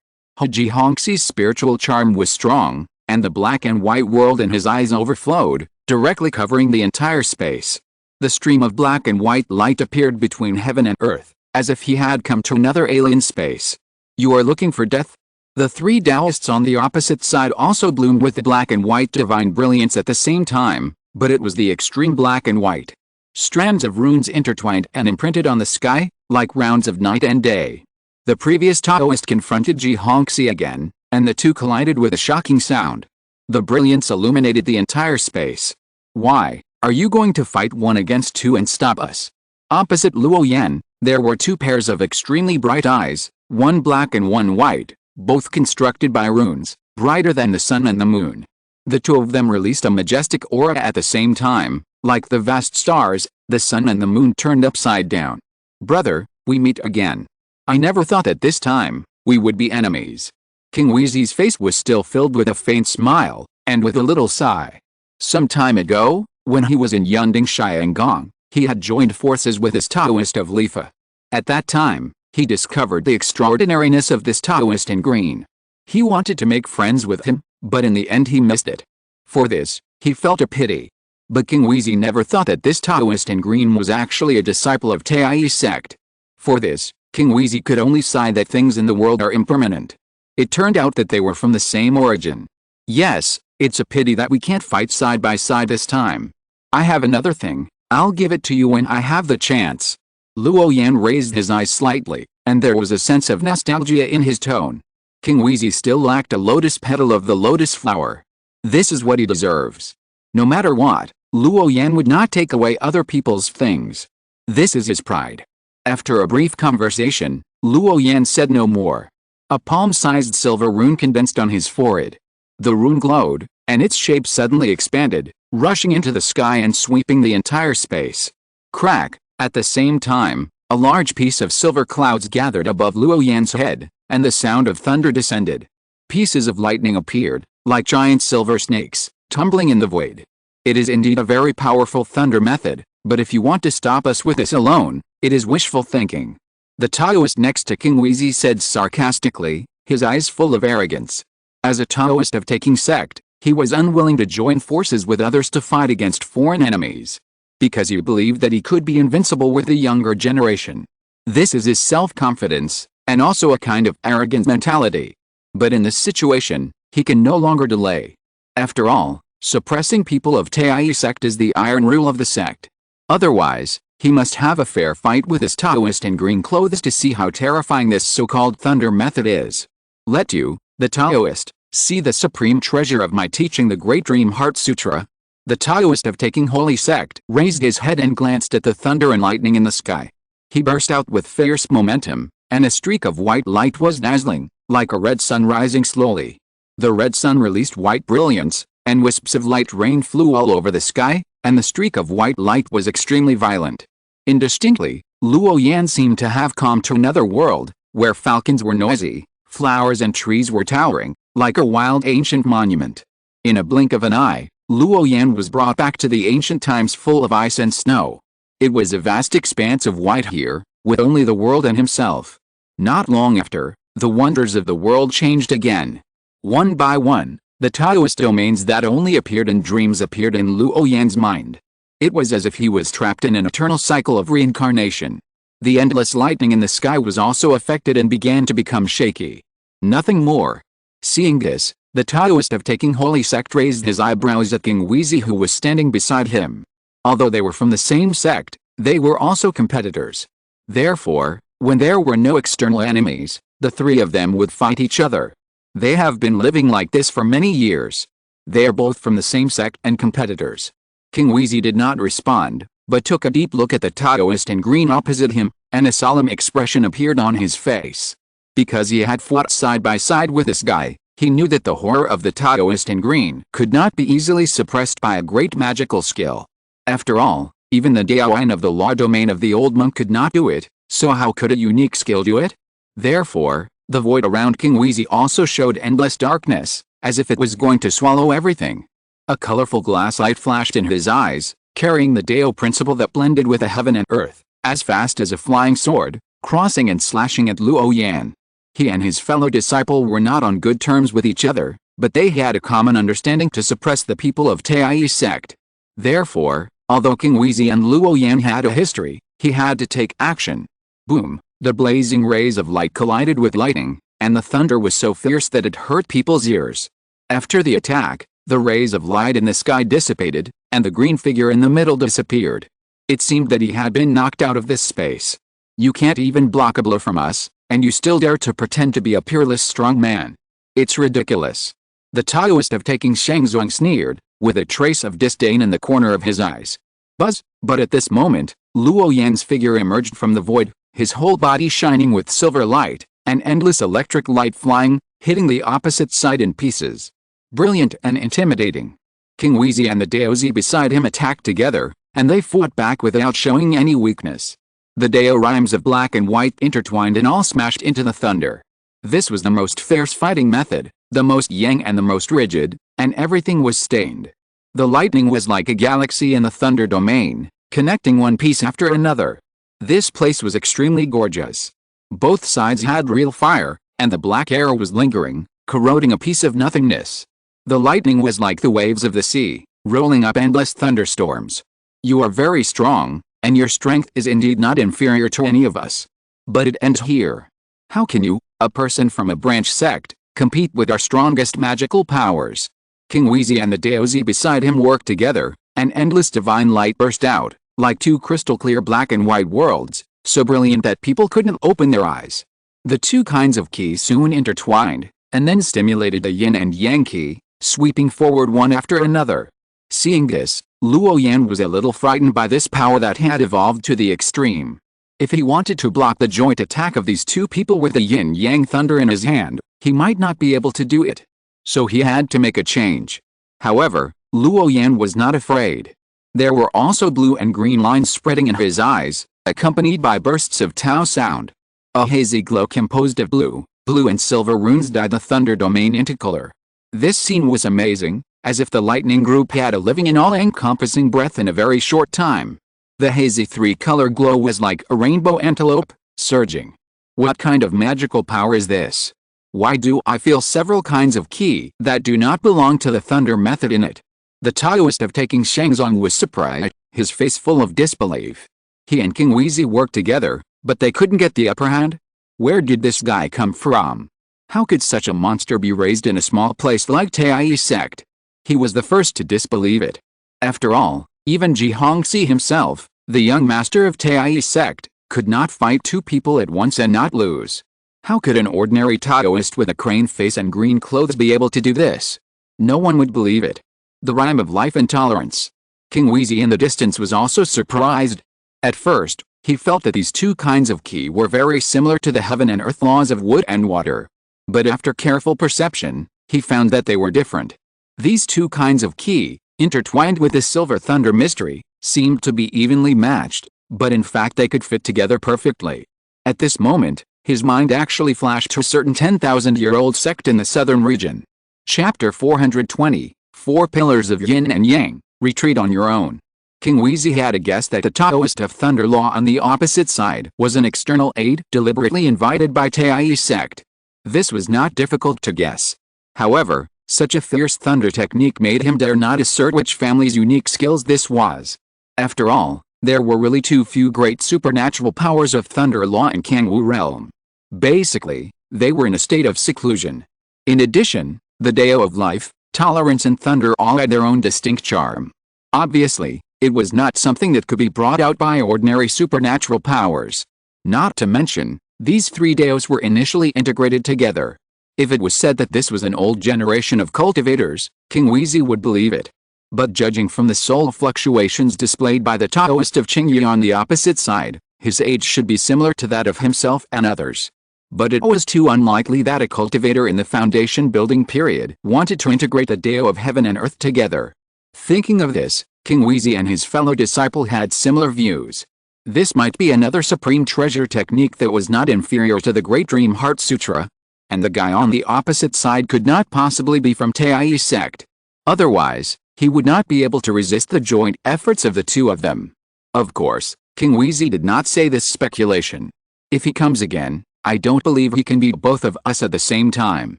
Ji Hongxi's spiritual charm was strong, and the black and white world in his eyes overflowed, directly covering the entire space. The stream of black and white light appeared between heaven and earth, as if he had come to another alien space. You are looking for death? The 3 Taoists on the opposite side also bloomed with the black and white divine brilliance at the same time, but it was the extreme black and white. Strands of runes intertwined and imprinted on the sky, like rounds of night and day. The previous Taoist confronted Ji Hongxi again, and the two collided with a shocking sound. The brilliance illuminated the entire space. Why are you going to fight one against two and stop us? Opposite Luo Yan, there were two pairs of extremely bright eyes, one black and one white, both constructed by runes, brighter than the sun and the moon. The two of them released a majestic aura at the same time, like the vast stars, the sun and the moon turned upside down. Brother, we meet again. I never thought that this time, we would be enemies. King Weezi's face was still filled with a faint smile, and with a little sigh. Some time ago, when he was in Yunding Shiangong, he had joined forces with this Taoist of Lifa. At that time, he discovered the extraordinariness of this Taoist in green. He wanted to make friends with him, but in the end he missed it. For this, he felt a pity. But King Weezy never thought that this Taoist in green was actually a disciple of Tai's sect. For this, King Weezy could only sigh that things in the world are impermanent. It turned out that they were from the same origin. Yes, it's a pity that we can't fight side by side this time. I have another thing, I'll give it to you when I have the chance. Luo Yan raised his eyes slightly, and there was a sense of nostalgia in his tone. King Weezy still lacked a lotus petal of the lotus flower. This is what he deserves. No matter what, Luo Yan would not take away other people's things. This is his pride. After a brief conversation, Luo Yan said no more. A palm-sized silver rune condensed on his forehead. The rune glowed, and its shape suddenly expanded, rushing into the sky and sweeping the entire space. Crack! At the same time, a large piece of silver clouds gathered above Luo Yan's head, and the sound of thunder descended. Pieces of lightning appeared, like giant silver snakes, tumbling in the void. It is indeed a very powerful thunder method, but if you want to stop us with this alone, it is wishful thinking. The Taoist next to King Weezy said sarcastically, his eyes full of arrogance. As a Taoist of taking sect, he was unwilling to join forces with others to fight against foreign enemies. Because he believed that he could be invincible with the younger generation. This is his self-confidence, and also a kind of arrogant mentality. But in this situation, he can no longer delay. After all, suppressing people of Tai sect is the iron rule of the sect. Otherwise, he must have a fair fight with this Taoist in green clothes to see how terrifying this so-called thunder method is. Let you, the Taoist, see the supreme treasure of my teaching, the Great Dream Heart Sutra. The Taoist of taking holy sect raised his head and glanced at the thunder and lightning in the sky. He burst out with fierce momentum, and a streak of white light was dazzling, like a red sun rising slowly. The red sun released white brilliance, and wisps of light rain flew all over the sky, and the streak of white light was extremely violent. Indistinctly, Luo Yan seemed to have come to another world, where falcons were noisy, flowers and trees were towering, like a wild ancient monument. In a blink of an eye, Luo Yan was brought back to the ancient times full of ice and snow. It was a vast expanse of white here, with only the world and himself. Not long after, the wonders of the world changed again. One by one, the Taoist domains that only appeared in dreams appeared in Luo Yan's mind. It was as if he was trapped in an eternal cycle of reincarnation. The endless lightning in the sky was also affected and began to become shaky. Nothing more. Seeing this, the Taoist of taking holy sect raised his eyebrows at King Weezy, who was standing beside him. Although they were from the same sect, they were also competitors. Therefore, when there were no external enemies, the three of them would fight each other. They have been living like this for many years. They are both from the same sect and competitors. King Weezy did not respond, but took a deep look at the Taoist in green opposite him, and a solemn expression appeared on his face. Because he had fought side by side with this guy, he knew that the horror of the Taoist in green could not be easily suppressed by a great magical skill. After all, even the Daoyin of the law domain of the old monk could not do it, so how could a unique skill do it? Therefore, the void around King Weezy also showed endless darkness, as if it was going to swallow everything. A colorful glass light flashed in his eyes, carrying the Dao principle that blended with the heaven and earth, as fast as a flying sword, crossing and slashing at Luo Yan. He and his fellow disciple were not on good terms with each other, but they had a common understanding to suppress the people of Tai sect. Therefore, although King Weezy and Luo Yan had a history, he had to take action. Boom! The blazing rays of light collided with lightning, and the thunder was so fierce that it hurt people's ears. After the attack, the rays of light in the sky dissipated, and the green figure in the middle disappeared. It seemed that he had been knocked out of this space. You can't even block a blow from us, and you still dare to pretend to be a peerless strong man. It's ridiculous." The Taoist of Taking Shangzhuang sneered, with a trace of disdain in the corner of his eyes. Buzz! But at this moment, Luo Yan's figure emerged from the void, his whole body shining with silver light, an endless electric light flying, hitting the opposite side in pieces. Brilliant and intimidating. King Wheezy and the Daozi beside him attacked together, and they fought back without showing any weakness. The Dao rhymes of black and white intertwined and all smashed into the thunder. This was the most fierce fighting method, the most yang and the most rigid, and everything was stained. The lightning was like a galaxy in the thunder domain, connecting one piece after another. This place was extremely gorgeous. Both sides had real fire, and the black air was lingering, corroding a piece of nothingness. The lightning was like the waves of the sea, rolling up endless thunderstorms. You are very strong, and your strength is indeed not inferior to any of us. But it ends here. How can you, a person from a branch sect, compete with our strongest magical powers? King Wheezy and the Daozi beside him worked together, and endless divine light burst out, like two crystal-clear black and white worlds, so brilliant that people couldn't open their eyes. The two kinds of qi soon intertwined, and then stimulated the yin and yang qi, sweeping forward one after another. Seeing this, Luo Yan was a little frightened by this power that had evolved to the extreme. If he wanted to block the joint attack of these two people with the yin-yang thunder in his hand, he might not be able to do it. So he had to make a change. However, Luo Yan was not afraid. There were also blue and green lines spreading in his eyes, accompanied by bursts of Tao sound. A hazy glow composed of blue and silver runes dyed the thunder domain into color. This scene was amazing, as if the lightning group had a living and all-encompassing breath in a very short time. The hazy three-color glow was like a rainbow antelope, surging. What kind of magical power is this? Why do I feel several kinds of qi that do not belong to the thunder method in it? The Taoist of Taking Shangzhuang was surprised, his face full of disbelief. He and King Wheezy worked together, but they couldn't get the upper hand. Where did this guy come from? How could such a monster be raised in a small place like Tai sect? He was the first to disbelieve it. After all, even Ji Hongxi himself, the young master of Tai sect, could not fight two people at once and not lose. How could an ordinary Taoist with a crane face and green clothes be able to do this? No one would believe it. The rhyme of life and tolerance. King Wheezy in the distance was also surprised. At first, he felt that these two kinds of qi were very similar to the heaven and earth laws of wood and water. But after careful perception, he found that they were different. These two kinds of qi, intertwined with the silver thunder mystery, seemed to be evenly matched, but in fact they could fit together perfectly. At this moment, his mind actually flashed to a certain 10,000-year-old sect in the southern region. Chapter 420, Four Pillars of Yin and Yang, Retreat on Your Own. King Wheezy had a guess that the Taoist of Thunder Law on the opposite side was an external aid deliberately invited by Tai sect. This was not difficult to guess. However, such a fierce thunder technique made him dare not assert which family's unique skills this was. After all, there were really too few great supernatural powers of Thunder Law in Kangwu realm. Basically, they were in a state of seclusion. In addition, the Dao of Life, Tolerance and Thunder all had their own distinct charm. Obviously, it was not something that could be brought out by ordinary supernatural powers. Not to mention, these three Daos were initially integrated together. If it was said that this was an old generation of cultivators, King Wheezy would believe it. But judging from the soul fluctuations displayed by the Taoist of Qingyi on the opposite side, his age should be similar to that of himself and others. But it was too unlikely that a cultivator in the foundation building period wanted to integrate the Dao of heaven and earth together. Thinking of this, King Wheezy and his fellow disciple had similar views. This might be another supreme treasure technique that was not inferior to the Great Dream Heart Sutra. And the guy on the opposite side could not possibly be from Tai sect. Otherwise, he would not be able to resist the joint efforts of the two of them. Of course, King Wheezy did not say this speculation. If he comes again, I don't believe he can beat both of us at the same time.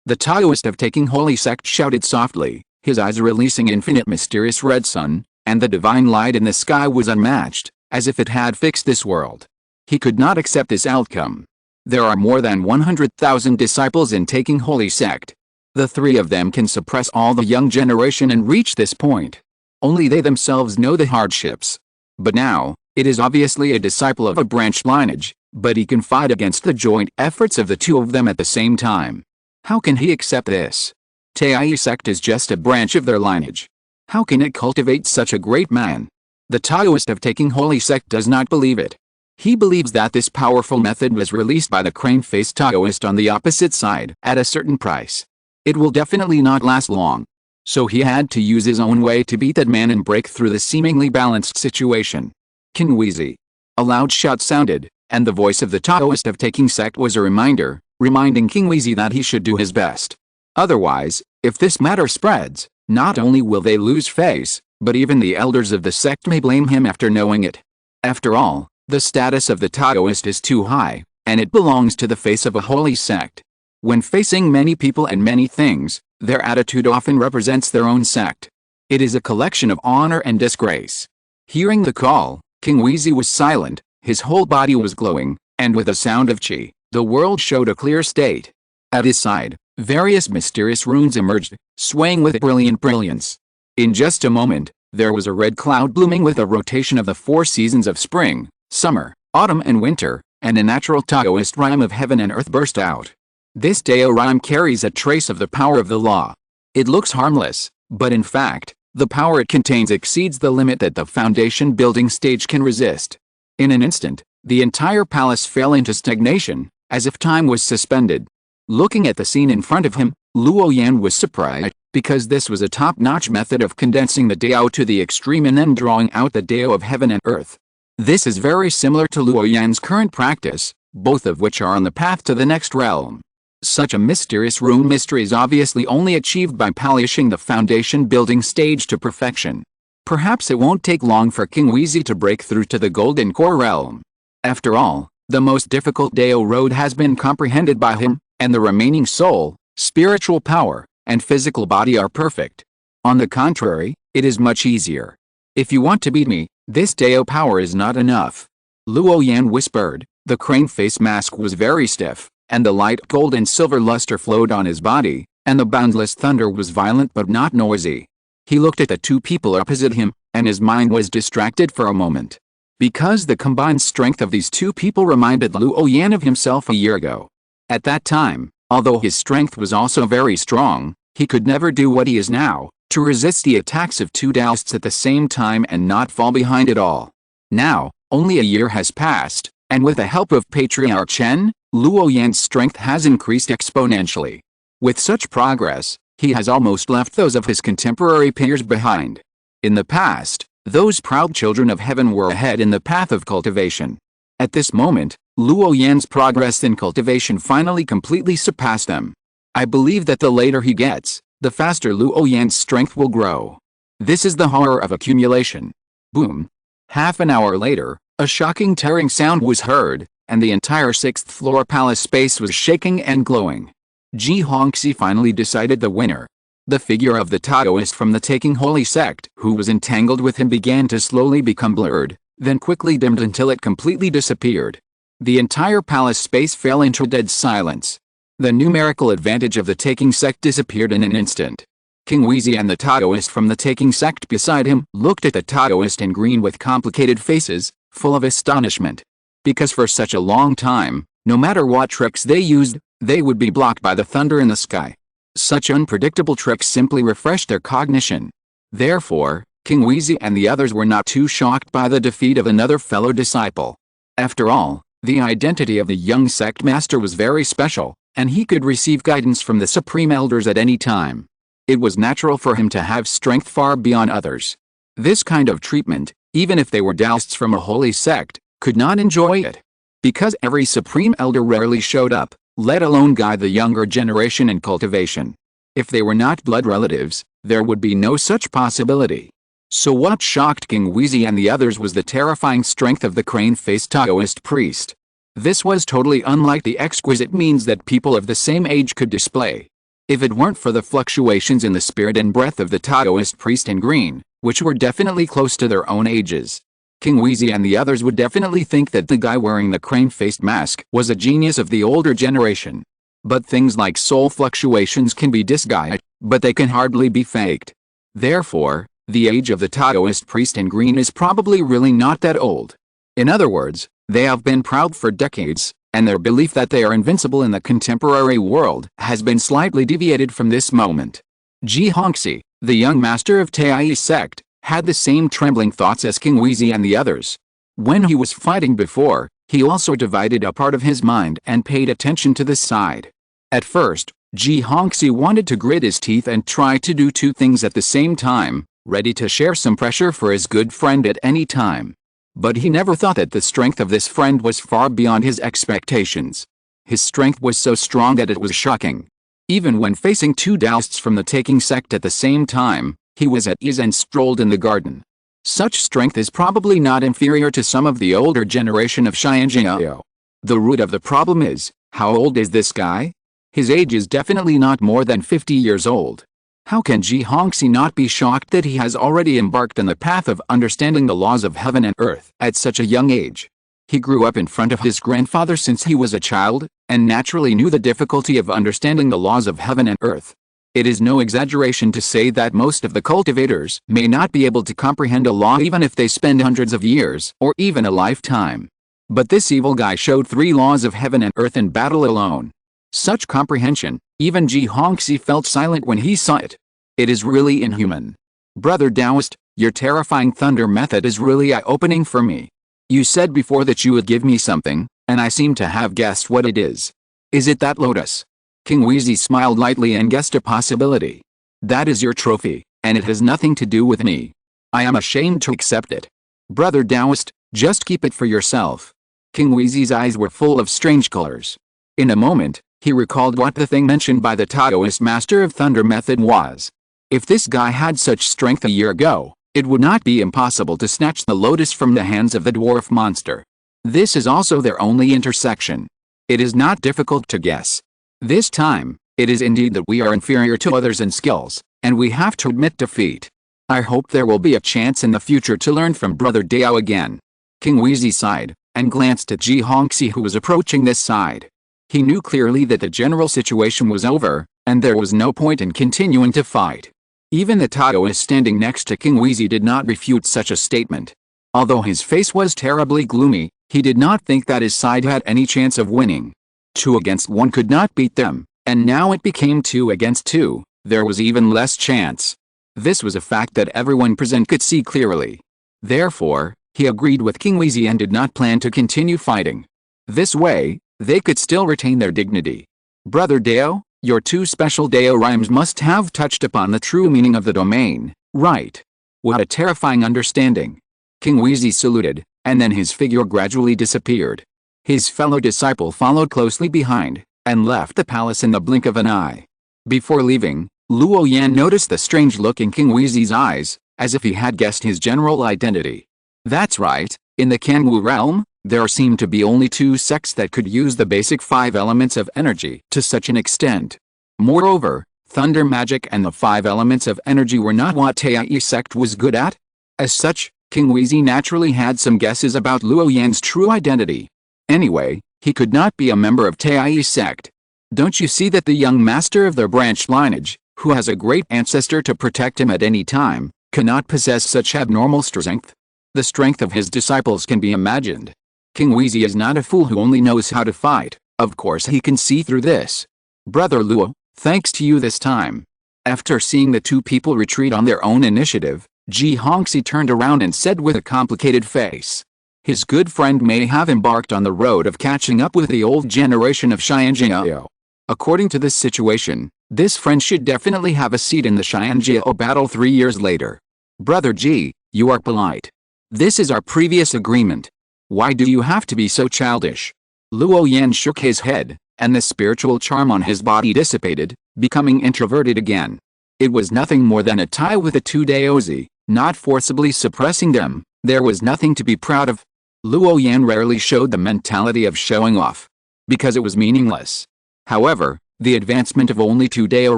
The Taoist of Taking Holy Sect shouted softly, his eyes releasing infinite mysterious red sun, and the divine light in the sky was unmatched, as if it had fixed this world. He could not accept this outcome. There are more than 100,000 disciples in Taking Holy Sect. The three of them can suppress all the young generation and reach this point. Only they themselves know the hardships. But now, It is obviously a disciple of a branch lineage, but he can fight against the joint efforts of the two of them at the same time. How can he accept this? Tai sect is just a branch of their lineage. How can it cultivate such a great man? The Taoist of taking holy sect does not believe it. He believes that this powerful method was released by the crane-faced Taoist on the opposite side at a certain price. It will definitely not last long. So he had to use his own way to beat that man and break through the seemingly balanced situation. Kinwizi. A loud shout sounded, and the voice of the Taoist of taking sect was a reminder, reminding Kinwizi that he should do his best. Otherwise, if this matter spreads, not only will they lose face, but even the elders of the sect may blame him after knowing it. After all, the status of the Taoist is too high, and it belongs to the face of a holy sect. When facing many people and many things, their attitude often represents their own sect. It is a collection of honor and disgrace. Hearing the call, Kinwizi was silent, his whole body was glowing, and with a sound of chi, the world showed a clear state. At his side, various mysterious runes emerged, swaying with brilliant brilliance. In just a moment, there was a red cloud blooming with a rotation of the 4 seasons of spring, summer, autumn and winter, and a natural Taoist rhyme of heaven and earth burst out. This Tao rhyme carries a trace of the power of the law. It looks harmless, but in fact, the power it contains exceeds the limit that the foundation building stage can resist. In an instant, the entire palace fell into stagnation, as if time was suspended. Looking at the scene in front of him, Luo Yan was surprised, because this was a top-notch method of condensing the Tao to the extreme and then drawing out the Tao of heaven and earth. This is very similar to Luo Yan's current practice, both of which are on the path to the next realm. Such a mysterious rune mystery is obviously only achieved by polishing the foundation building stage to perfection. Perhaps it won't take long for Kinwizi to break through to the golden core realm. After all, the most difficult Tao road has been comprehended by him, and the remaining soul, spiritual power, and physical body are perfect. On the contrary, it is much easier. If you want to beat me, this Tao power is not enough. Luo Yan whispered. The crane face mask was very stiff, and the light gold and silver luster flowed on his body, and the boundless thunder was violent but not noisy. He looked at the two people opposite him, and his mind was distracted for a moment. Because the combined strength of these two people reminded Luo Yan of himself a year ago. At that time, although his strength was also very strong, he could never do what he is now, to resist the attacks of two Taoists at the same time and not fall behind at all. Now, only a year has passed, and with the help of Patriarch Chen, Luo Yan's strength has increased exponentially. With such progress, he has almost left those of his contemporary peers behind. In the past, those proud children of heaven were ahead in the path of cultivation. At this moment, Luo Yan's progress in cultivation finally completely surpassed them. I believe that the later he gets, the faster Luo Yan's strength will grow. This is the horror of accumulation. Boom. Half an hour later, a shocking tearing sound was heard, and the entire 6th floor palace space was shaking and glowing. Ji Hongxi finally decided the winner. The figure of the Taoist from the taking holy sect who was entangled with him began to slowly become blurred, then quickly dimmed until it completely disappeared. The entire palace space fell into dead silence. The numerical advantage of the taking sect disappeared in an instant. Kinwizi and the Taoist from the taking sect beside him looked at the Taoist in green with complicated faces, full of astonishment. Because for such a long time, no matter what tricks they used, they would be blocked by the thunder in the sky. Such unpredictable tricks simply refreshed their cognition. Therefore, Kinwizi and the others were not too shocked by the defeat of another fellow disciple. After all, the identity of the young sect master was very special, and he could receive guidance from the supreme elders at any time. It was natural for him to have strength far beyond others. This kind of treatment, even if they were Taoists from a holy sect, could not enjoy it. Because every supreme elder rarely showed up, let alone guide the younger generation in cultivation. If they were not blood relatives, there would be no such possibility. So what shocked Kinwizi and the others was the terrifying strength of the crane-faced Taoist priest. This was totally unlike the exquisite means that people of the same age could display. If it weren't for the fluctuations in the spirit and breath of the Taoist priest in green, which were definitely close to their own ages, Kinwizi and the others would definitely think that the guy wearing the crane-faced mask was a genius of the older generation. But things like soul fluctuations can be disguised, but they can hardly be faked. Therefore, the age of the Taoist priest in green is probably really not that old. In other words, they have been proud for decades, and their belief that they are invincible in the contemporary world has been slightly deviated from this moment. Ji Hongxi, the young master of Tai's sect, had the same trembling thoughts as King Wezi and the others. When he was fighting before, he also divided a part of his mind and paid attention to this side. At first, Ji Hongxi wanted to grit his teeth and try to do two things at the same time, ready to share some pressure for his good friend at any time. But he never thought that the strength of this friend was far beyond his expectations. His strength was so strong that it was shocking. Even when facing two Taoists from the taking sect at the same time, he was at ease and strolled in the garden. Such strength is probably not inferior to some of the older generation of Xianjiao. The root of the problem is, how old is this guy? His age is definitely not more than 50 years old. How can Ji Hongxi not be shocked that he has already embarked on the path of understanding the laws of heaven and earth at such a young age? He grew up in front of his grandfather since he was a child, and naturally knew the difficulty of understanding the laws of heaven and earth. It is no exaggeration to say that most of the cultivators may not be able to comprehend a law even if they spend hundreds of years or even a lifetime. But this evil guy showed 3 laws of heaven and earth in battle alone. Such comprehension, even Ji Hongxi felt silent when he saw it. It is really inhuman. Brother Taoist, your terrifying thunder method is really eye-opening for me. You said before that you would give me something, and I seem to have guessed what it is. Is it that lotus? King Wezi smiled lightly and guessed a possibility. That is your trophy, and it has nothing to do with me. I am ashamed to accept it. Brother Taoist, just keep it for yourself. King Wezi's eyes were full of strange colors. In a moment, he recalled what the thing mentioned by the Taoist master of thunder method was. If this guy had such strength a year ago, it would not be impossible to snatch the lotus from the hands of the dwarf monster. This is also their only intersection. It is not difficult to guess. This time, it is indeed that we are inferior to others in skills, and we have to admit defeat. I hope there will be a chance in the future to learn from Brother Dao again. King Wezi sighed, and glanced at Ji Hongxi who was approaching this side. He knew clearly that the general situation was over, and there was no point in continuing to fight. Even the Taoist standing next to King Wezi did not refute such a statement. Although his face was terribly gloomy, he did not think that his side had any chance of winning. 2 against 1 could not beat them, and now it became 2 against 2, there was even less chance. This was a fact that everyone present could see clearly. Therefore, he agreed with King Wezi and did not plan to continue fighting. This way, they could still retain their dignity. Brother Dao, your 2 special Dao rhymes must have touched upon the true meaning of the domain, right? What a terrifying understanding. King Wezi saluted, and then his figure gradually disappeared. His fellow disciple followed closely behind, and left the palace in the blink of an eye. Before leaving, Luo Yan noticed the strange look in King Wezi's eyes, as if he had guessed his general identity. That's right, in the Kangwu realm, there seemed to be only 2 sects that could use the basic 5 elements of energy to such an extent. Moreover, thunder magic and the 5 elements of energy were not what Tai's sect was good at. As such, King Wezi naturally had some guesses about Luo Yan's true identity. Anyway, he could not be a member of Tai's sect. Don't you see that the young master of their branch lineage, who has a great ancestor to protect him at any time, cannot possess such abnormal strength? The strength of his disciples can be imagined. King Wezi is not a fool who only knows how to fight, of course he can see through this. Brother Luo, thanks to you this time. After seeing the 2 people retreat on their own initiative, Ji Hongxi turned around and said with a complicated face. His good friend may have embarked on the road of catching up with the old generation of Xianjiao. According to this situation, this friend should definitely have a seat in the Xianjiao battle 3 years later. Brother Ji, you are polite. This is our previous agreement. Why do you have to be so childish? Luo Yan shook his head, and the spiritual charm on his body dissipated, becoming introverted again. It was nothing more than a tie with the 2 Daozi, not forcibly suppressing them. There was nothing to be proud of. Luo Yan rarely showed the mentality of showing off, because it was meaningless. However, the advancement of only 2 Dao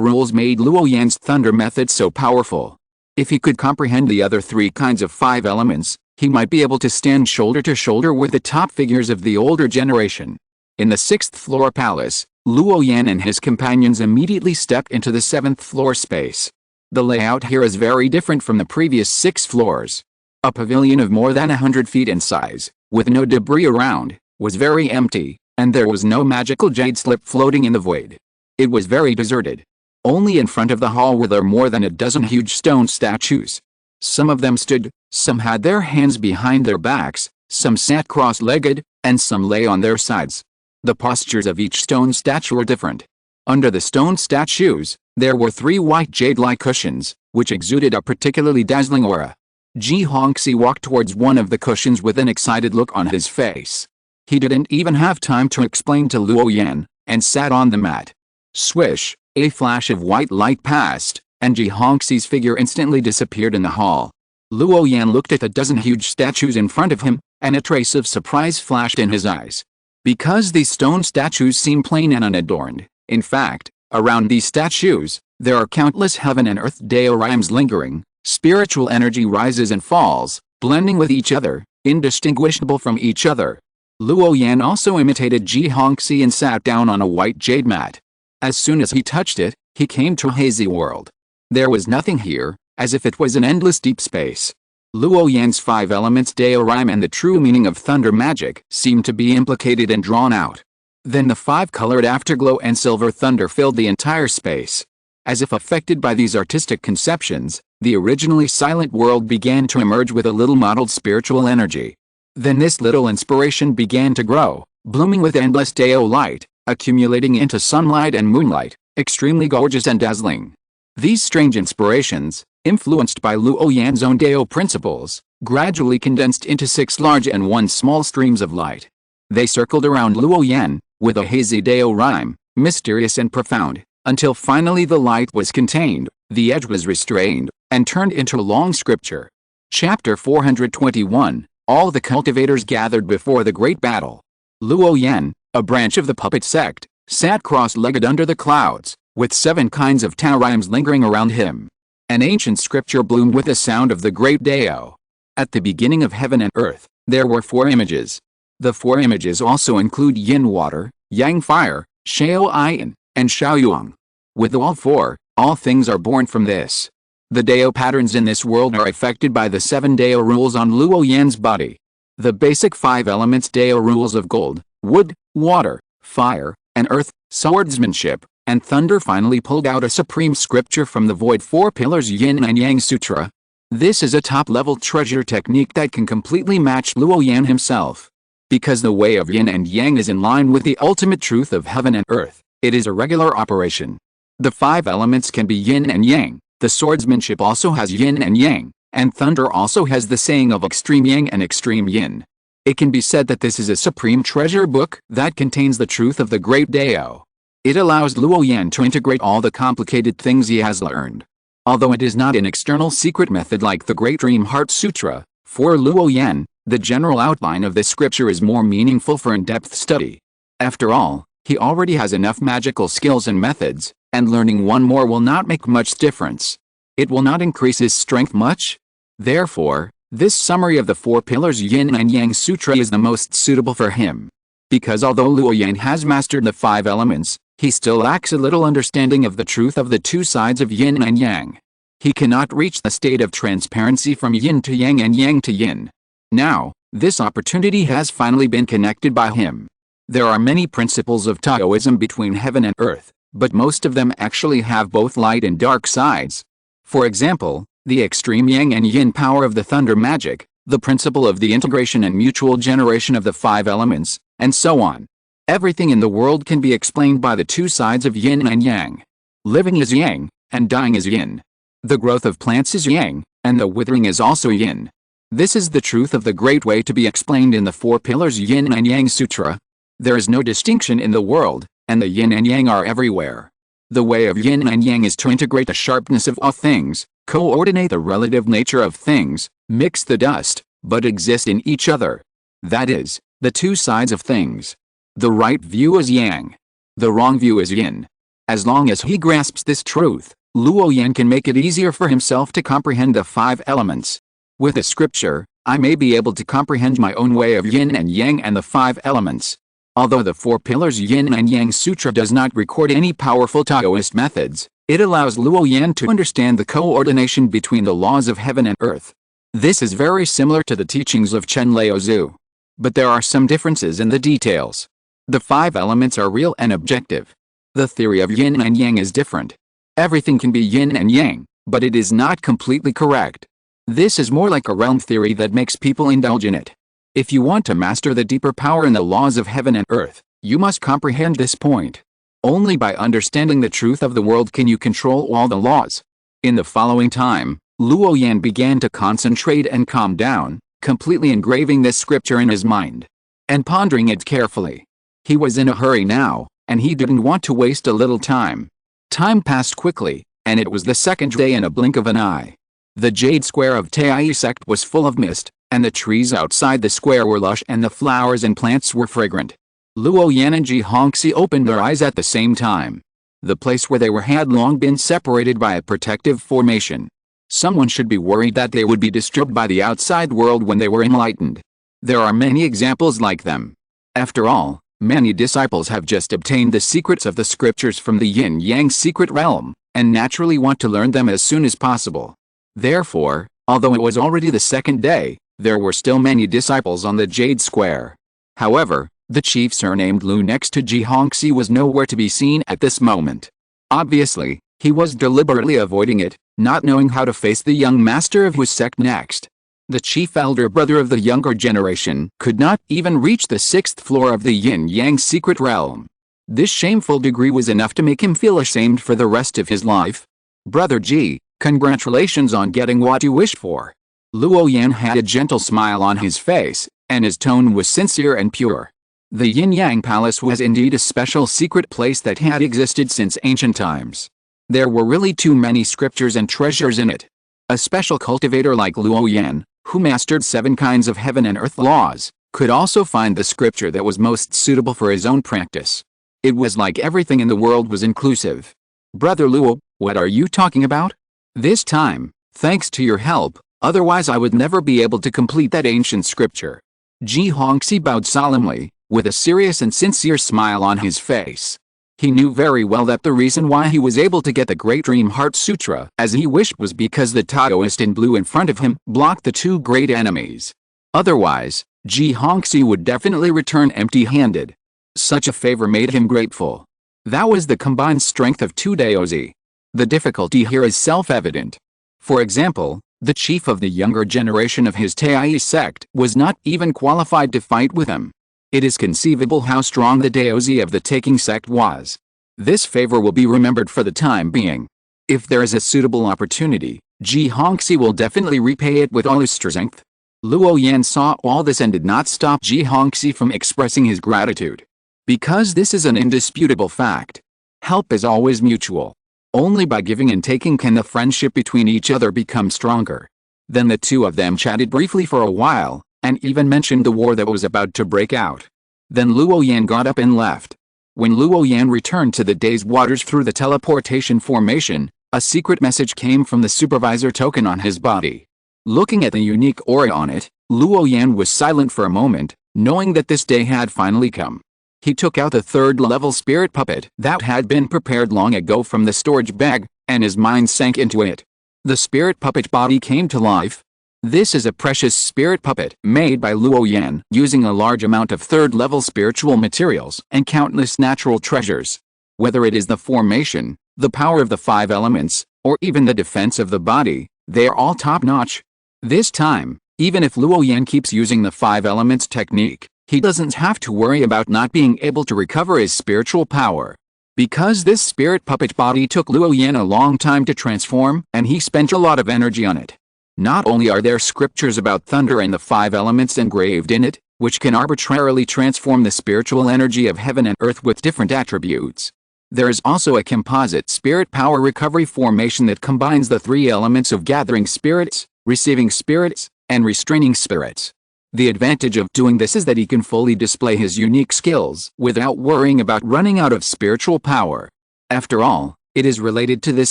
rules made Luo Yan's thunder method so powerful. If he could comprehend the other 3 kinds of 5 elements, he might be able to stand shoulder to shoulder with the top figures of the older generation. In the 6th floor palace, Luo Yan and his companions immediately stepped into the 7th floor space. The layout here is very different from the previous 6 floors. A pavilion of more than 100 feet in size, with no debris around, was very empty, and there was no magical jade slip floating in the void. It was very deserted. Only in front of the hall were there more than a dozen huge stone statues. Some of them stood, some had their hands behind their backs, some sat cross-legged, and some lay on their sides. The postures of each stone statue were different. Under the stone statues, there were 3 white jade-like cushions, which exuded a particularly dazzling aura. Ji Hongxi walked towards one of the cushions with an excited look on his face. He didn't even have time to explain to Luo Yan, and sat on the mat. Swish, a flash of white light passed, and Ji Hongxi's figure instantly disappeared in the hall. Luo Yan looked at the dozen huge statues in front of him, and a trace of surprise flashed in his eyes. Because these stone statues seem plain and unadorned, in fact, around these statues, there are countless heaven and earth dioramas lingering. Spiritual energy rises and falls, blending with each other, indistinguishable from each other. Luo Yan also imitated Ji Hongxi and sat down on a white jade mat. As soon as he touched it, he came to a hazy world. There was nothing here, as if it was an endless deep space. Luo Yan's 5 elements diorama and the true meaning of thunder magic seemed to be implicated and drawn out. Then the 5-colored afterglow and silver thunder filled the entire space. As if affected by these artistic conceptions, the originally silent world began to emerge with a little mottled spiritual energy. Then this little inspiration began to grow, blooming with endless Dao light, accumulating into sunlight and moonlight, extremely gorgeous and dazzling. These strange inspirations, influenced by Luo Yan's own Dao principles, gradually condensed into 6 large and 1 small streams of light. They circled around Luo Yan, with a hazy Dao rhyme, mysterious and profound, until finally the light was contained, the edge was restrained, and turned into a long scripture. Chapter 421, All the cultivators gathered before the great battle. Luo Yan, a branch of the puppet sect, sat cross-legged under the clouds, with 7 kinds of Tao rhymes lingering around him. An ancient scripture bloomed with the sound of the great Dao. At the beginning of heaven and earth, there were 4 images. The 4 images also include Yin water, Yang fire, Shao iron, and Shao yuan. With all 4, all things are born from this. The Dao patterns in this world are affected by the 7 Dao rules on Luo Yan's body. The basic 5 elements Dao rules of gold, wood, water, fire, and earth, swordsmanship, and thunder finally pulled out a supreme scripture from the void 4 pillars Yin and Yang Sutra. This is a top-level treasure technique that can completely match Luo Yan himself. Because the way of Yin and Yang is in line with the ultimate truth of heaven and earth, it is a regular operation. The 5 elements can be Yin and Yang. The swordsmanship also has Yin and Yang, and thunder also has the saying of extreme Yang and extreme Yin. It can be said that this is a supreme treasure book that contains the truth of the great Dao. It allows Luo Yan to integrate all the complicated things he has learned. Although it is not an external secret method like the Great Dream Heart Sutra, for Luo Yan, the general outline of this scripture is more meaningful for in-depth study. After all, he already has enough magical skills and methods, and learning one more will not make much difference. It will not increase his strength much. Therefore, this summary of the 4 pillars Yin and Yang Sutra is the most suitable for him. Because although Luo Yan has mastered the 5 elements, he still lacks a little understanding of the truth of the 2 sides of Yin and Yang. He cannot reach the state of transparency from Yin to Yang and Yang to Yin. Now, this opportunity has finally been connected by him. There are many principles of Taoism between heaven and earth, but most of them actually have both light and dark sides. For example, the extreme Yang and Yin power of the thunder magic, the principle of the integration and mutual generation of the 5 elements, and so on. Everything in the world can be explained by the 2 sides of Yin and Yang. Living is Yang, and dying is Yin. The growth of plants is Yang, and the withering is also Yin. This is the truth of the great way to be explained in the 4 pillars Yin and Yang Sutra. There is no distinction in the world, and the Yin and Yang are everywhere. The way of Yin and Yang is to integrate the sharpness of all things, coordinate the relative nature of things, mix the dust, but exist in each other. That is, the 2 sides of things. The right view is Yang. The wrong view is Yin. As long as he grasps this truth, Luo Yan can make it easier for himself to comprehend the 5 elements. With the scripture, I may be able to comprehend my own way of Yin and Yang and the 5 elements. Although the 4 pillars Yin and Yang Sutra does not record any powerful Taoist methods, it allows Luo Yan to understand the coordination between the laws of heaven and earth. This is very similar to the teachings of Chen Laozu. But there are some differences in the details. The 5 elements are real and objective. The theory of yin and yang is different. Everything can be yin and yang, but it is not completely correct. This is more like a realm theory that makes people indulge in it. If you want to master the deeper power in the laws of heaven and earth, you must comprehend this point. Only by understanding the truth of the world can you control all the laws. In the following time, Luo Yan began to concentrate and calm down, completely engraving this scripture in his mind and pondering it carefully. He was in a hurry now, and he didn't want to waste a little time. Time passed quickly, and it was the second day in a blink of an eye. The jade square of Tai sect was full of mist, and the trees outside the square were lush and the flowers and plants were fragrant. Luo Yan and Ji Hongxi opened their eyes at the same time. The place where they were had long been separated by a protective formation. Someone should be worried that they would be disturbed by the outside world when they were enlightened. There are many examples like them. After all, many disciples have just obtained the secrets of the scriptures from the yin-yang secret realm, and naturally want to learn them as soon as possible. Therefore, although it was already the second day, there were still many disciples on the Jade Square. However, the chief surnamed Lu next to Ji Hongxi was nowhere to be seen at this moment. Obviously, he was deliberately avoiding it, not knowing how to face the young master of his sect next. The chief elder brother of the younger generation could not even reach the 6th floor of the yin-yang secret realm. This shameful degree was enough to make him feel ashamed for the rest of his life. Brother Ji, congratulations on getting what you wished for. Luo Yan had a gentle smile on his face, and his tone was sincere and pure. The yin-yang palace was indeed a special secret place that had existed since ancient times. There were really too many scriptures and treasures in it. A special cultivator like Luo Yan, who mastered 7 kinds of heaven and earth laws, could also find the scripture that was most suitable for his own practice. It was like everything in the world was inclusive. Brother Luo, what are you talking about? This time, thanks to your help, otherwise I would never be able to complete that ancient scripture. Ji Hongxi bowed solemnly, with a serious and sincere smile on his face. He knew very well that the reason why he was able to get the Great Dream Heart Sutra as he wished was because the Taoist in blue in front of him blocked the 2 great enemies. Otherwise, Ji Hongxi would definitely return empty-handed. Such a favor made him grateful. That was the combined strength of 2 Daozi. The difficulty here is self-evident. For example, the chief of the younger generation of his Tai sect was not even qualified to fight with him. It is conceivable how strong the Daozi of the taking sect was. This favor will be remembered for the time being. If there is a suitable opportunity, Ji Hongxi will definitely repay it with all his strength. Luo Yan saw all this and did not stop Ji Hongxi from expressing his gratitude. Because this is an indisputable fact. Help is always mutual. Only by giving and taking can the friendship between each other become stronger. Then the two of them chatted briefly for a while, and even mentioned the war that was about to break out. Then Luo Yan got up and left. When Luo Yan returned to the day's waters through the teleportation formation, a secret message came from the supervisor token on his body. Looking at the unique aura on it, Luo Yan was silent for a moment, knowing that this day had finally come. He took out the 3rd-level spirit puppet that had been prepared long ago from the storage bag, and his mind sank into it. The spirit puppet body came to life. This is a precious spirit puppet made by Luo Yan using a large amount of 3rd-level spiritual materials and countless natural treasures. Whether it is the formation, the power of the 5 elements, or even the defense of the body, they are all top-notch. This time, even if Luo Yan keeps using the 5 elements technique, he doesn't have to worry about not being able to recover his spiritual power. Because this spirit puppet body took Luo Yan a long time to transform, and he spent a lot of energy on it. Not only are there scriptures about thunder and the 5 elements engraved in it, which can arbitrarily transform the spiritual energy of heaven and earth with different attributes. There is also a composite spirit power recovery formation that combines the 3 elements of gathering spirits, receiving spirits, and restraining spirits. The advantage of doing this is that he can fully display his unique skills without worrying about running out of spiritual power. After all, it is related to this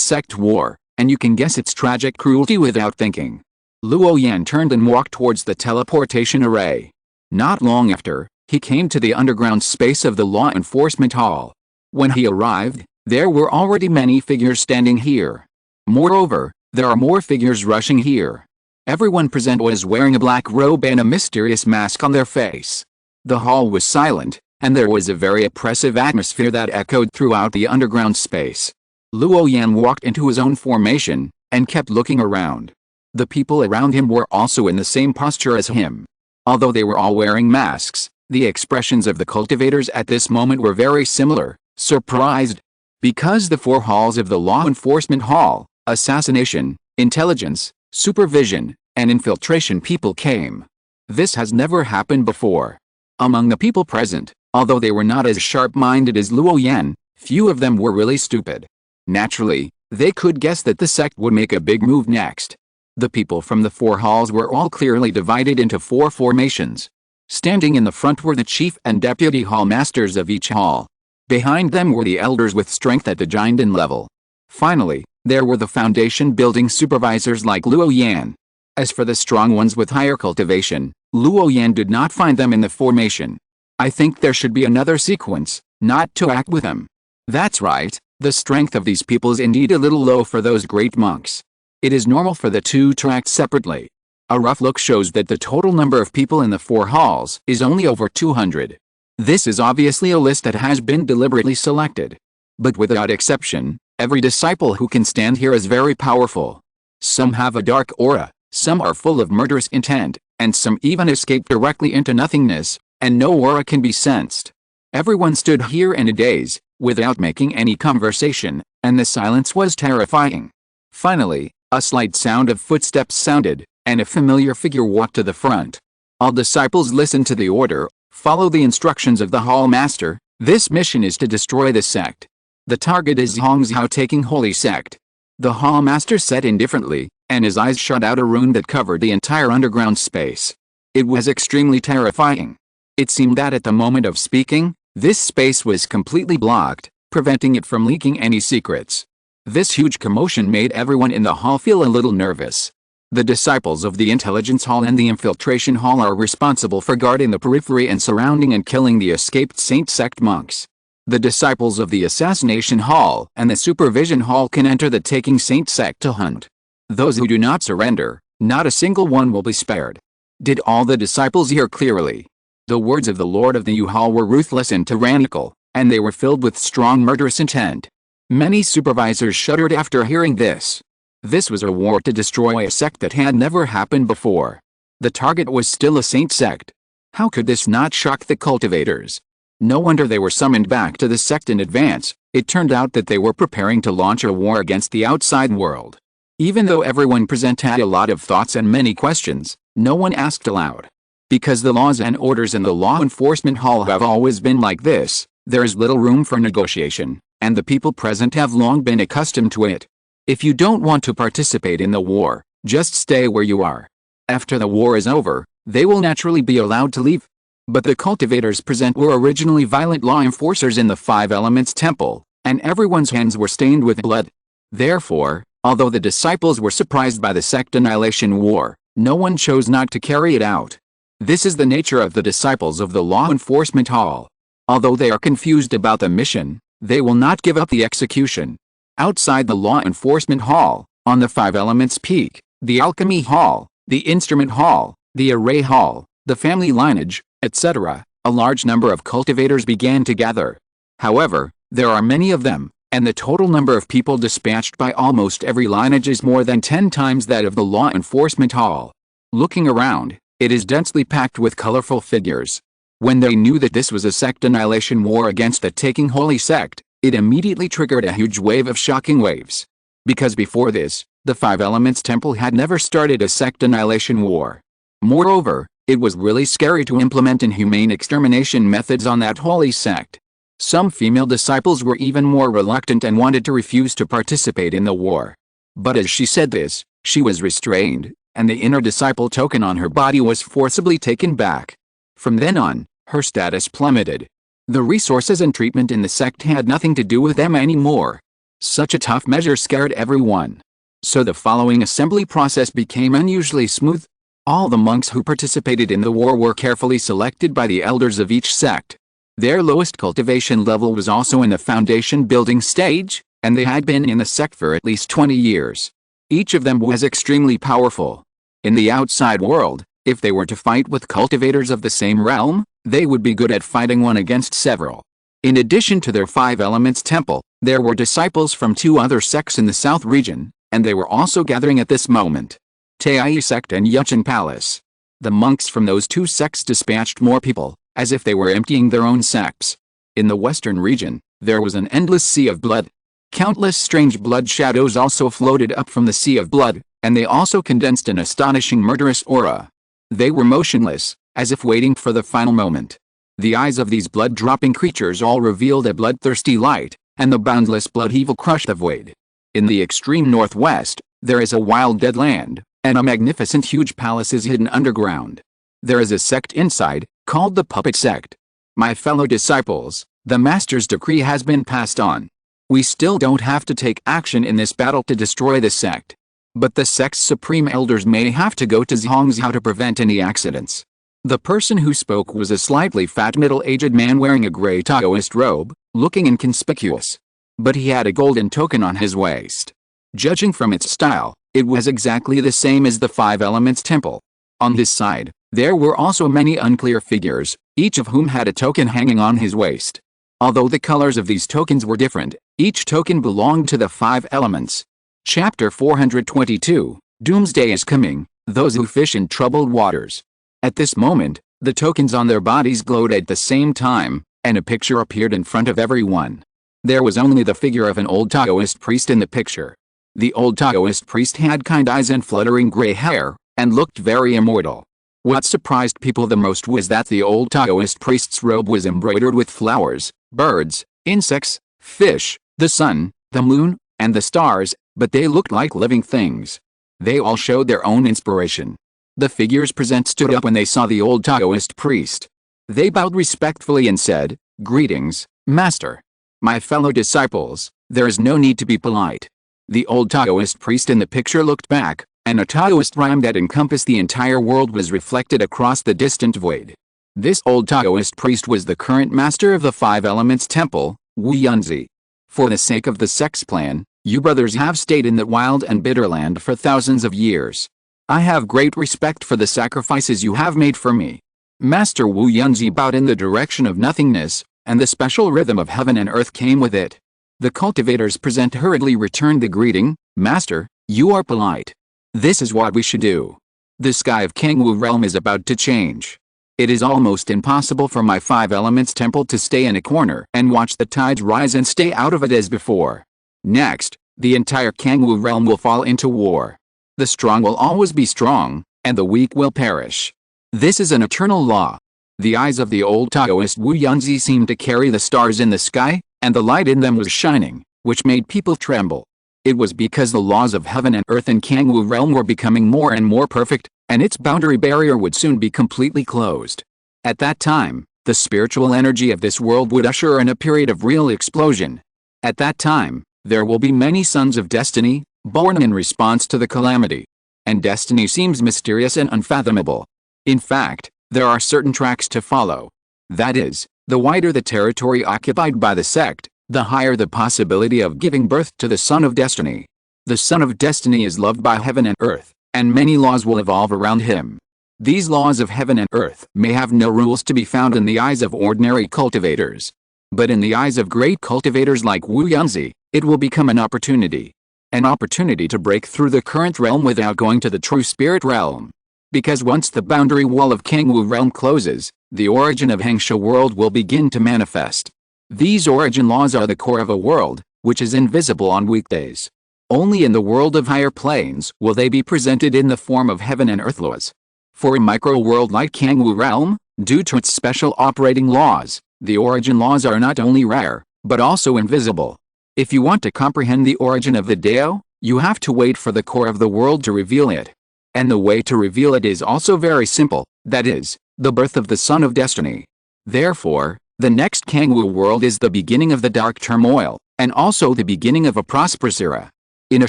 sect war, and you can guess its tragic cruelty without thinking. Luo Yan turned and walked towards the teleportation array. Not long after, he came to the underground space of the law enforcement hall. When he arrived, there were already many figures standing here. Moreover, there are more figures rushing here. Everyone present was wearing a black robe and a mysterious mask on their face. The hall was silent, and there was a very oppressive atmosphere that echoed throughout the underground space. Luo Yan walked into his own formation, and kept looking around. The people around him were also in the same posture as him. Although they were all wearing masks, the expressions of the cultivators at this moment were very similar, surprised. Because the four halls of the law enforcement hall, assassination, intelligence, supervision, and infiltration people came. This has never happened before. Among the people present, although they were not as sharp-minded as Luo Yan, few of them were really stupid. Naturally, they could guess that the sect would make a big move next. The people from the four halls were all clearly divided into four formations. Standing in the front were the chief and deputy hall masters of each hall. Behind them were the elders with strength at the giant level. Finally, there were the foundation building supervisors like Luo Yan. As for the strong ones with higher cultivation, Luo Yan did not find them in the formation. I think there should be another sequence, not to act with them. That's right, the strength of these people is indeed a little low for those great monks. It is normal for the two to act separately. A rough look shows that the total number of people in the four halls is only over 200. This is obviously a list that has been deliberately selected. But without exception, every disciple who can stand here is very powerful. Some have a dark aura, some are full of murderous intent, and some even escape directly into nothingness, and no aura can be sensed. Everyone stood here in a daze, without making any conversation, and the silence was terrifying. Finally, a slight sound of footsteps sounded, and a familiar figure walked to the front. All disciples listened to the order, follow the instructions of the hall master. This mission is to destroy the sect. The target is Hongzhou taking holy sect. The hall master said indifferently, and his eyes shot out a rune that covered the entire underground space. It was extremely terrifying. It seemed that at the moment of speaking, this space was completely blocked, preventing it from leaking any secrets. This huge commotion made everyone in the hall feel a little nervous. The disciples of the Intelligence Hall and the Infiltration Hall are responsible for guarding the periphery and surrounding and killing the escaped Saint Sect monks. The disciples of the Assassination Hall and the Supervision Hall can enter the Taking Saint Sect to hunt. Those who do not surrender, not a single one will be spared. Did all the disciples hear clearly? The words of the Lord of the U Hall were ruthless and tyrannical, and they were filled with strong murderous intent. Many supervisors shuddered after hearing this. This was a war to destroy a sect that had never happened before. The target was still a saint sect. How could this not shock the cultivators? No wonder they were summoned back to the sect in advance. It turned out that they were preparing to launch a war against the outside world. Even though everyone present had a lot of thoughts and many questions, no one asked aloud. Because the laws and orders in the law enforcement hall have always been like this, there is little room for negotiation, and the people present have long been accustomed to it. If you don't want to participate in the war, just stay where you are. After the war is over, they will naturally be allowed to leave. But the cultivators present were originally violent law enforcers in the Five Elements Temple, and everyone's hands were stained with blood. Therefore, although the disciples were surprised by the sect annihilation war, no one chose not to carry it out. This is the nature of the disciples of the Law Enforcement Hall. Although they are confused about the mission, they will not give up the execution. Outside the Law Enforcement Hall, on the Five Elements Peak, the Alchemy Hall, the Instrument Hall, the Array Hall, the Family Lineage, etc., a large number of cultivators began to gather. However, there are many of them, and the total number of people dispatched by almost every lineage is more than 10 times that of the Law Enforcement Hall. Looking around, it is densely packed with colorful figures. When they knew that this was a sect annihilation war against the Taking Holy Sect, it immediately triggered a huge wave of shocking waves. Because before this, the Five Elements Temple had never started a sect annihilation war. Moreover, it was really scary to implement inhumane extermination methods on that holy sect. Some female disciples were even more reluctant and wanted to refuse to participate in the war. But as she said this, she was restrained, and the inner disciple token on her body was forcibly taken back. From then on, her status plummeted. The resources and treatment in the sect had nothing to do with them anymore. Such a tough measure scared everyone. So the following assembly process became unusually smooth. All the monks who participated in the war were carefully selected by the elders of each sect. Their lowest cultivation level was also in the foundation building stage, and they had been in the sect for at least 20 years. Each of them was extremely powerful. In the outside world, if they were to fight with cultivators of the same realm, they would be good at fighting one against several. In addition to their 5 elements temple, there were disciples from 2 other sects in the south region, and they were also gathering at this moment. Taiyai sect and Yuchen Palace. The monks from those 2 sects dispatched more people, as if they were emptying their own sacks. In the western region, there was an endless sea of blood. Countless strange blood shadows also floated up from the sea of blood, and they also condensed an astonishing murderous aura. They were motionless, as if waiting for the final moment. The eyes of these blood-dropping creatures all revealed a bloodthirsty light, and the boundless blood evil crushed the void. In the extreme northwest, there is a wild dead land, and a magnificent huge palace is hidden underground. There is a sect inside, called the Puppet Sect. My fellow disciples, the Master's decree has been passed on. We still don't have to take action in this battle to destroy the sect. But the sect's supreme elders may have to go to Zhongzhou to prevent any accidents. The person who spoke was a slightly fat middle-aged man wearing a gray Taoist robe, looking inconspicuous. But he had a golden token on his waist. Judging from its style, it was exactly the same as the 5 Elements Temple. On his side, there were also many unclear figures, each of whom had a token hanging on his waist. Although the colors of these tokens were different, each token belonged to the 5 elements. Chapter 422, Doomsday is coming, those who fish in troubled waters. At this moment, the tokens on their bodies glowed at the same time, and a picture appeared in front of everyone. There was only the figure of an old Taoist priest in the picture. The old Taoist priest had kind eyes and fluttering gray hair, and looked very immortal. What surprised people the most was that the old Taoist priest's robe was embroidered with flowers, birds, insects, fish, the sun, the moon, and the stars, but they looked like living things. They all showed their own inspiration. The figures present stood up when they saw the old Taoist priest. They bowed respectfully and said, "Greetings, Master. My fellow disciples, there is no need to be polite." The old Taoist priest in the picture looked back, and a Taoist rhyme that encompassed the entire world was reflected across the distant void. This old Taoist priest was the current master of the 5 Elements Temple, Wu Yunzi. For the sake of the sect's plan, you brothers have stayed in that wild and bitter land for thousands of years. I have great respect for the sacrifices you have made for me. Master Wu Yunzi bowed in the direction of nothingness, and the special rhythm of heaven and earth came with it. The cultivators present hurriedly returned the greeting, "Master, you are polite. This is what we should do. The sky of Kangwu realm is about to change. It is almost impossible for my 5 Elements Temple to stay in a corner and watch the tides rise and stay out of it as before. Next, the entire Kangwu realm will fall into war. The strong will always be strong, and the weak will perish. This is an eternal law." The eyes of the old Taoist Wu Yunzi seemed to carry the stars in the sky, and the light in them was shining, which made people tremble. It was because the laws of heaven and earth in Kangwu realm were becoming more and more perfect, and its boundary barrier would soon be completely closed. At that time, the spiritual energy of this world would usher in a period of real explosion. At that time, there will be many sons of destiny, born in response to the calamity. And destiny seems mysterious and unfathomable. In fact, there are certain tracks to follow. That is, the wider the territory occupied by the sect, the higher the possibility of giving birth to the Son of Destiny. The Son of Destiny is loved by heaven and earth, and many laws will evolve around him. These laws of heaven and earth may have no rules to be found in the eyes of ordinary cultivators. But in the eyes of great cultivators like Wu Yunzi, it will become an opportunity. An opportunity to break through the current realm without going to the true spirit realm. Because once the boundary wall of Kangwu realm closes, the origin of Hengsha world will begin to manifest. These origin laws are the core of a world, which is invisible on weekdays. Only in the world of higher planes will they be presented in the form of heaven and earth laws. For a micro-world like Kangwu realm, due to its special operating laws, the origin laws are not only rare, but also invisible. If you want to comprehend the origin of the Dao, you have to wait for the core of the world to reveal it. And the way to reveal it is also very simple, that is, the birth of the Son of Destiny. Therefore, the next Kangwu world is the beginning of the dark turmoil, and also the beginning of a prosperous era. In a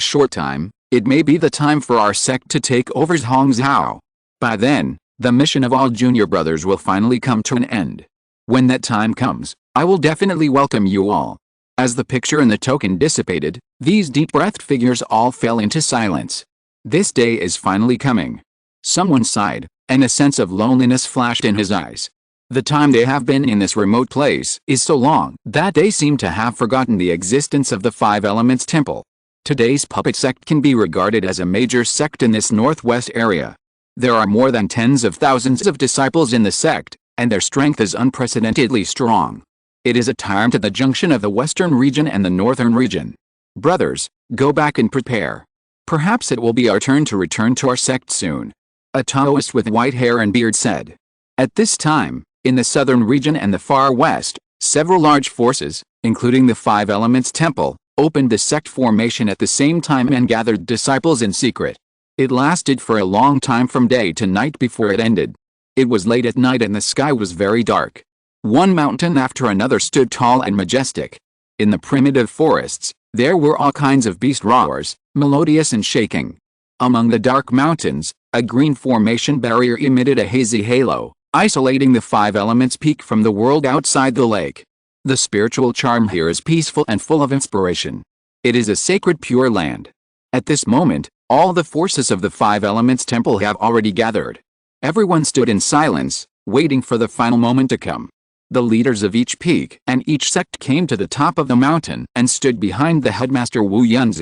short time, it may be the time for our sect to take over Zhongzhou. By then, the mission of all junior brothers will finally come to an end. When that time comes, I will definitely welcome you all. As the picture and the token dissipated, these deep-breathed figures all fell into silence. This day is finally coming. Someone sighed, and a sense of loneliness flashed in his eyes. The time they have been in this remote place is so long that they seem to have forgotten the existence of the Five Elements Temple. Today's puppet sect can be regarded as a major sect in this northwest area. There are more than tens of thousands of disciples in the sect, and their strength is unprecedentedly strong. It is a time to the junction of the western region and the northern region. Brothers, go back and prepare. Perhaps it will be our turn to return to our sect soon. A Taoist with white hair and beard said. At this time, in the southern region and the far west, several large forces, including the Five Elements Temple, opened the sect formation at the same time and gathered disciples in secret. It lasted for a long time from day to night before it ended. It was late at night and the sky was very dark. One mountain after another stood tall and majestic. In the primitive forests, there were all kinds of beast roars, melodious and shaking. Among the dark mountains, a green formation barrier emitted a hazy halo, isolating the Five Elements Peak from the world outside the lake. The spiritual charm here is peaceful and full of inspiration. It is a sacred pure land. At this moment, all the forces of the Five Elements Temple have already gathered. Everyone stood in silence, waiting for the final moment to come. The leaders of each peak and each sect came to the top of the mountain and stood behind the headmaster Wu Yan.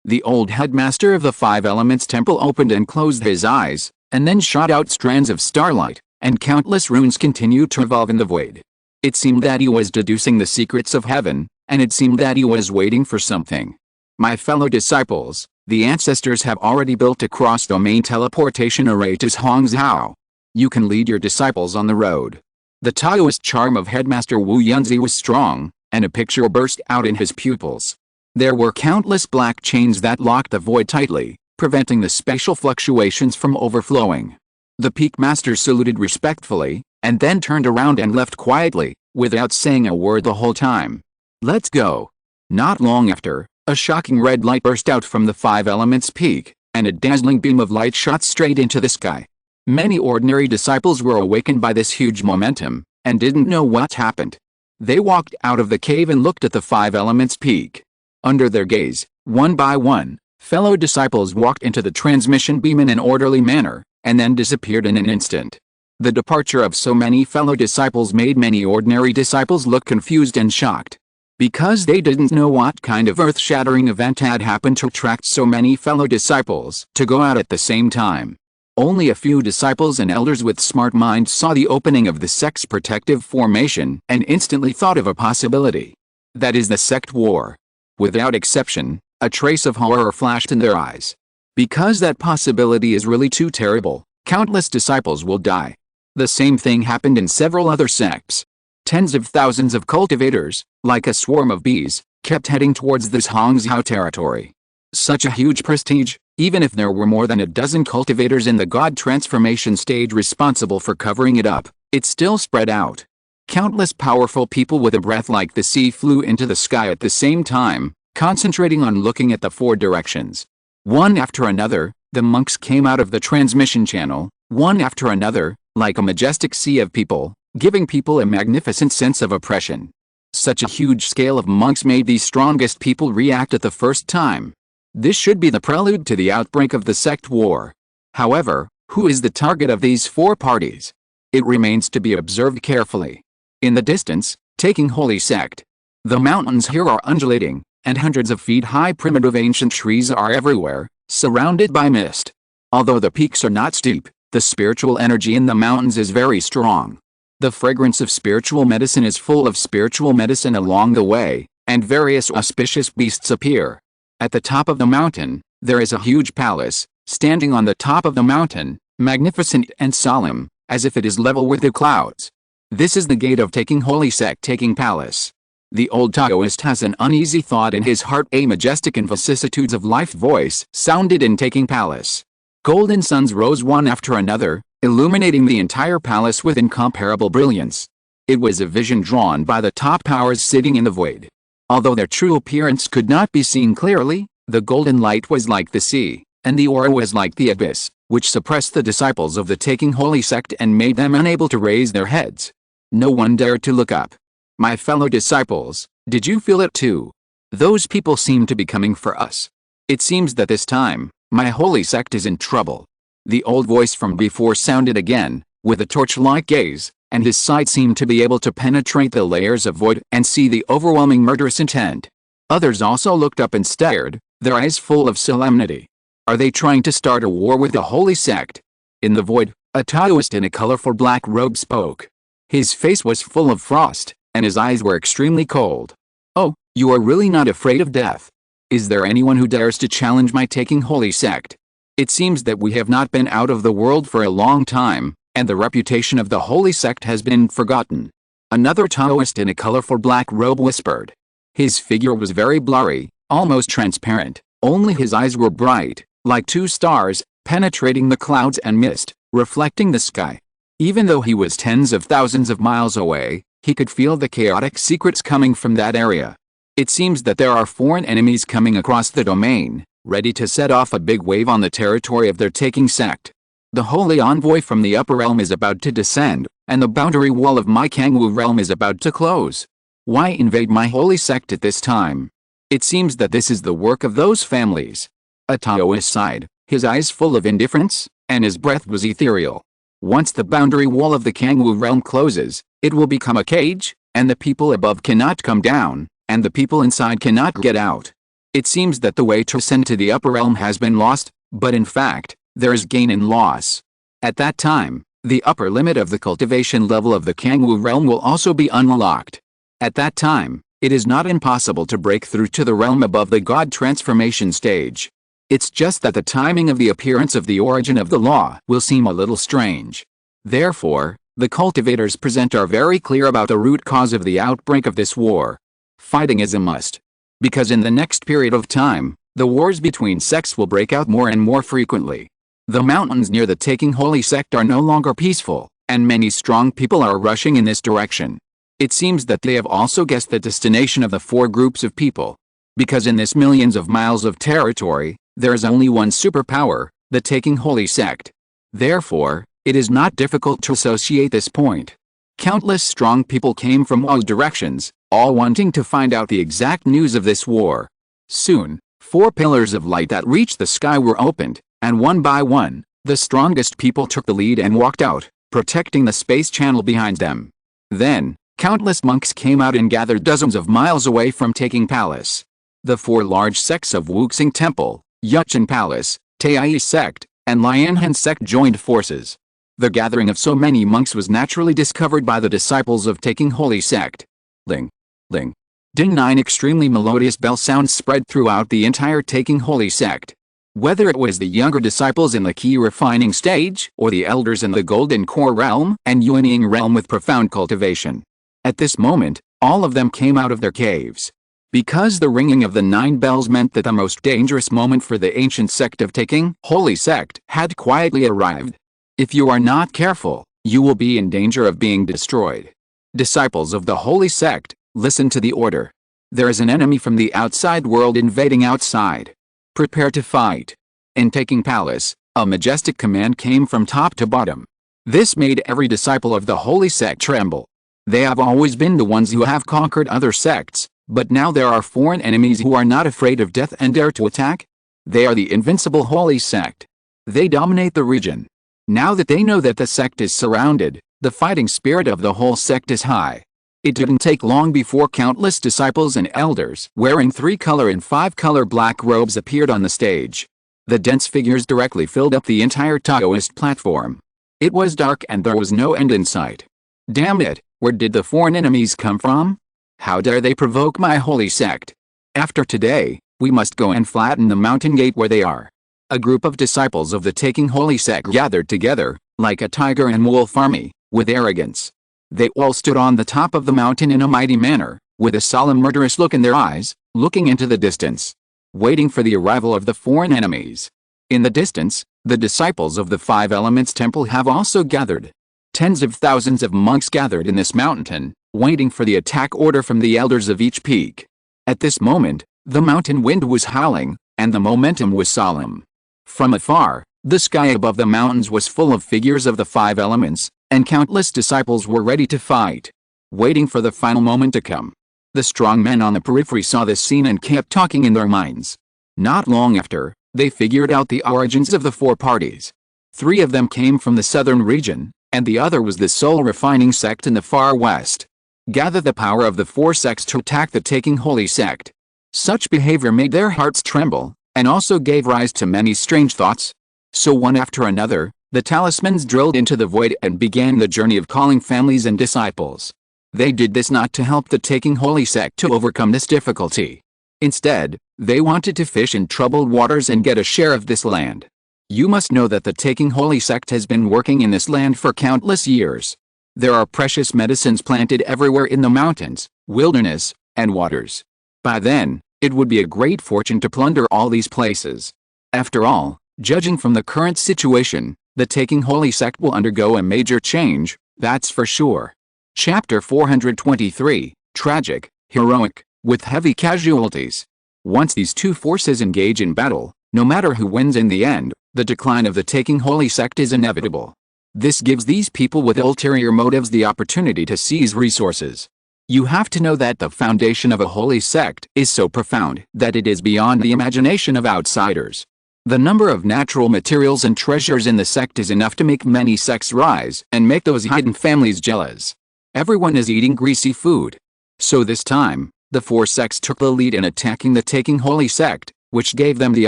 The old headmaster of the Five Elements Temple opened and closed his eyes, and then shot out strands of starlight, and countless runes continued to revolve in the void. It seemed that he was deducing the secrets of heaven, and it seemed that he was waiting for something. My fellow disciples, the ancestors have already built a cross-domain teleportation array to Hangzhou. You can lead your disciples on the road. The Taoist charm of Headmaster Wu Yanzi was strong, and a picture burst out in his pupils. There were countless black chains that locked the void tightly, preventing the spatial fluctuations from overflowing. The peak master saluted respectfully, and then turned around and left quietly, without saying a word the whole time. Let's go. Not long after, a shocking red light burst out from the Five Elements Peak, and a dazzling beam of light shot straight into the sky. Many ordinary disciples were awakened by this huge momentum, and didn't know what happened. They walked out of the cave and looked at the Five Elements Peak. Under their gaze, one by one, fellow disciples walked into the transmission beam in an orderly manner, and then disappeared in an instant. The departure of so many fellow disciples made many ordinary disciples look confused and shocked. Because they didn't know what kind of earth-shattering event had happened to attract so many fellow disciples to go out at the same time. Only a few disciples and elders with smart minds saw the opening of the sect's protective formation and instantly thought of a possibility. That is the sect war. Without exception, a trace of horror flashed in their eyes. Because that possibility is really too terrible, countless disciples will die. The same thing happened in several other sects. Tens of thousands of cultivators, like a swarm of bees, kept heading towards this Hangzhou territory. Such a huge prestige, even if there were more than a dozen cultivators in the god transformation stage responsible for covering it up, it still spread out. Countless powerful people with a breath like the sea flew into the sky at the same time, concentrating on looking at the four directions. One after another, the monks came out of the transmission channel, one after another, like a majestic sea of people, giving people a magnificent sense of oppression. Such a huge scale of monks made these strongest people react at the first time. This should be the prelude to the outbreak of the sect war. However, who is the target of these four parties? It remains to be observed carefully. In the distance, taking holy sect. The mountains here are undulating, and hundreds of feet high primitive ancient trees are everywhere, surrounded by mist. Although the peaks are not steep, the spiritual energy in the mountains is very strong. The fragrance of spiritual medicine is full of spiritual medicine along the way, and various auspicious beasts appear. At the top of the mountain, there is a huge palace, standing on the top of the mountain, magnificent and solemn, as if it is level with the clouds. This is the gate of taking holy sect taking palace. The old Taoist has an uneasy thought in his heart. A majestic and vicissitudes of life voice sounded in taking palace. Golden suns rose one after another, illuminating the entire palace with incomparable brilliance. It was a vision drawn by the top powers sitting in the void. Although their true appearance could not be seen clearly, the golden light was like the sea, and the aura was like the abyss, which suppressed the disciples of the taking holy sect and made them unable to raise their heads. No one dared to look up. My fellow disciples, did you feel it too? Those people seem to be coming for us. It seems that this time, my holy sect is in trouble. The old voice from before sounded again, with a torch-like gaze, and his sight seemed to be able to penetrate the layers of void and see the overwhelming murderous intent. Others also looked up and stared, their eyes full of solemnity. Are they trying to start a war with the holy sect? In the void, a Taoist in a colorful black robe spoke. His face was full of frost, and his eyes were extremely cold. Oh, you are really not afraid of death? Is there anyone who dares to challenge my taking holy sect? It seems that we have not been out of the world for a long time, and the reputation of the holy sect has been forgotten. Another Taoist in a colorful black robe whispered. His figure was very blurry, almost transparent, only his eyes were bright, like two stars, penetrating the clouds and mist, reflecting the sky. Even though he was tens of thousands of miles away, he could feel the chaotic secrets coming from that area. It seems that there are foreign enemies coming across the domain, ready to set off a big wave on the territory of their taking sect. The holy envoy from the upper realm is about to descend, and the boundary wall of my Kangwu realm is about to close. Why invade my holy sect at this time? It seems that this is the work of those families. A Taoist sighed, his eyes full of indifference, and his breath was ethereal. Once the boundary wall of the Kangwu realm closes, it will become a cage, and the people above cannot come down, and the people inside cannot get out. It seems that the way to ascend to the upper realm has been lost, but in fact, there is gain in loss. At that time, the upper limit of the cultivation level of the Kangwu realm will also be unlocked. At that time, it is not impossible to break through to the realm above the God transformation stage. It's just that the timing of the appearance of the origin of the law will seem a little strange. Therefore, the cultivators present are very clear about the root cause of the outbreak of this war. Fighting is a must. Because in the next period of time, the wars between sects will break out more and more frequently. The mountains near the taking holy sect are no longer peaceful, and many strong people are rushing in this direction. It seems that they have also guessed the destination of the four groups of people. Because in this millions of miles of territory, there is only one superpower, the taking holy sect. Therefore, it is not difficult to associate this point. Countless strong people came from all directions, all wanting to find out the exact news of this war. Soon, 4 pillars of light that reached the sky were opened, and one by one, the strongest people took the lead and walked out, protecting the space channel behind them. Then, countless monks came out and gathered dozens of miles away from Taking Palace. The 4 large sects of Wuxing Temple, Yuchen Palace, Taiyi sect, and Lianhan sect joined forces. The gathering of so many monks was naturally discovered by the disciples of Taking Holy Sect. Ling, ling, ding. 9 extremely melodious bell sounds spread throughout the entire Taking Holy Sect. Whether it was the younger disciples in the key refining stage, or the elders in the golden core realm and Yuanying realm with profound cultivation. At this moment, all of them came out of their caves. Because the ringing of the 9 bells meant that the most dangerous moment for the ancient sect of Taking Holy Sect had quietly arrived. If you are not careful, you will be in danger of being destroyed. Disciples of the Holy Sect, listen to the order. There is an enemy from the outside world invading outside. Prepare to fight. In Taking Palace, a majestic command came from top to bottom. This made every disciple of the Holy Sect tremble. They have always been the ones who have conquered other sects, but now there are foreign enemies who are not afraid of death and dare to attack. They are the invincible Holy Sect. They dominate the region. Now that they know that the sect is surrounded, the fighting spirit of the whole sect is high. It didn't take long before countless disciples and elders wearing 3-color and 5-color black robes appeared on the stage. The dense figures directly filled up the entire Taoist platform. It was dark and there was no end in sight. Damn it, where did the foreign enemies come from? How dare they provoke my holy sect? After today, we must go and flatten the mountain gate where they are. A group of disciples of the Taking Holy Sect gathered together, like a tiger and wolf army, with arrogance. They all stood on the top of the mountain in a mighty manner, with a solemn murderous look in their eyes, looking into the distance, waiting for the arrival of the foreign enemies. In the distance, the disciples of the 5 Elements Temple have also gathered. Tens of thousands of monks gathered in this mountain, waiting for the attack order from the elders of each peak. At this moment, the mountain wind was howling, and the momentum was solemn. From afar, the sky above the mountains was full of figures of the 5 elements, and countless disciples were ready to fight, waiting for the final moment to come. The strong men on the periphery saw this scene and kept talking in their minds. Not long after, they figured out the origins of the 4 parties. 3 of them came from the southern region, and the other was the soul refining sect in the far west. Gather the power of the 4 sects to attack the taking holy sect. Such behavior made their hearts tremble, and also gave rise to many strange thoughts. So one after another, the talismans drilled into the void and began the journey of calling families and disciples. They did this not to help the taking holy sect to overcome this difficulty. Instead, they wanted to fish in troubled waters and get a share of this land. You must know that the taking holy sect has been working in this land for countless years. There are precious medicines planted everywhere in the mountains, wilderness, and waters. By then, it would be a great fortune to plunder all these places. After all, judging from the current situation, the taking holy sect will undergo a major change, that's for sure. Chapter 423, Tragic, Heroic, with heavy casualties. Once these 2 forces engage in battle, no matter who wins in the end, the decline of the taking holy sect is inevitable. This gives these people with ulterior motives the opportunity to seize resources. You have to know that the foundation of a holy sect is so profound that it is beyond the imagination of outsiders. The number of natural materials and treasures in the sect is enough to make many sects rise and make those hidden families jealous. Everyone is eating greasy food. So this time, the 4 sects took the lead in attacking the taking holy sect, which gave them the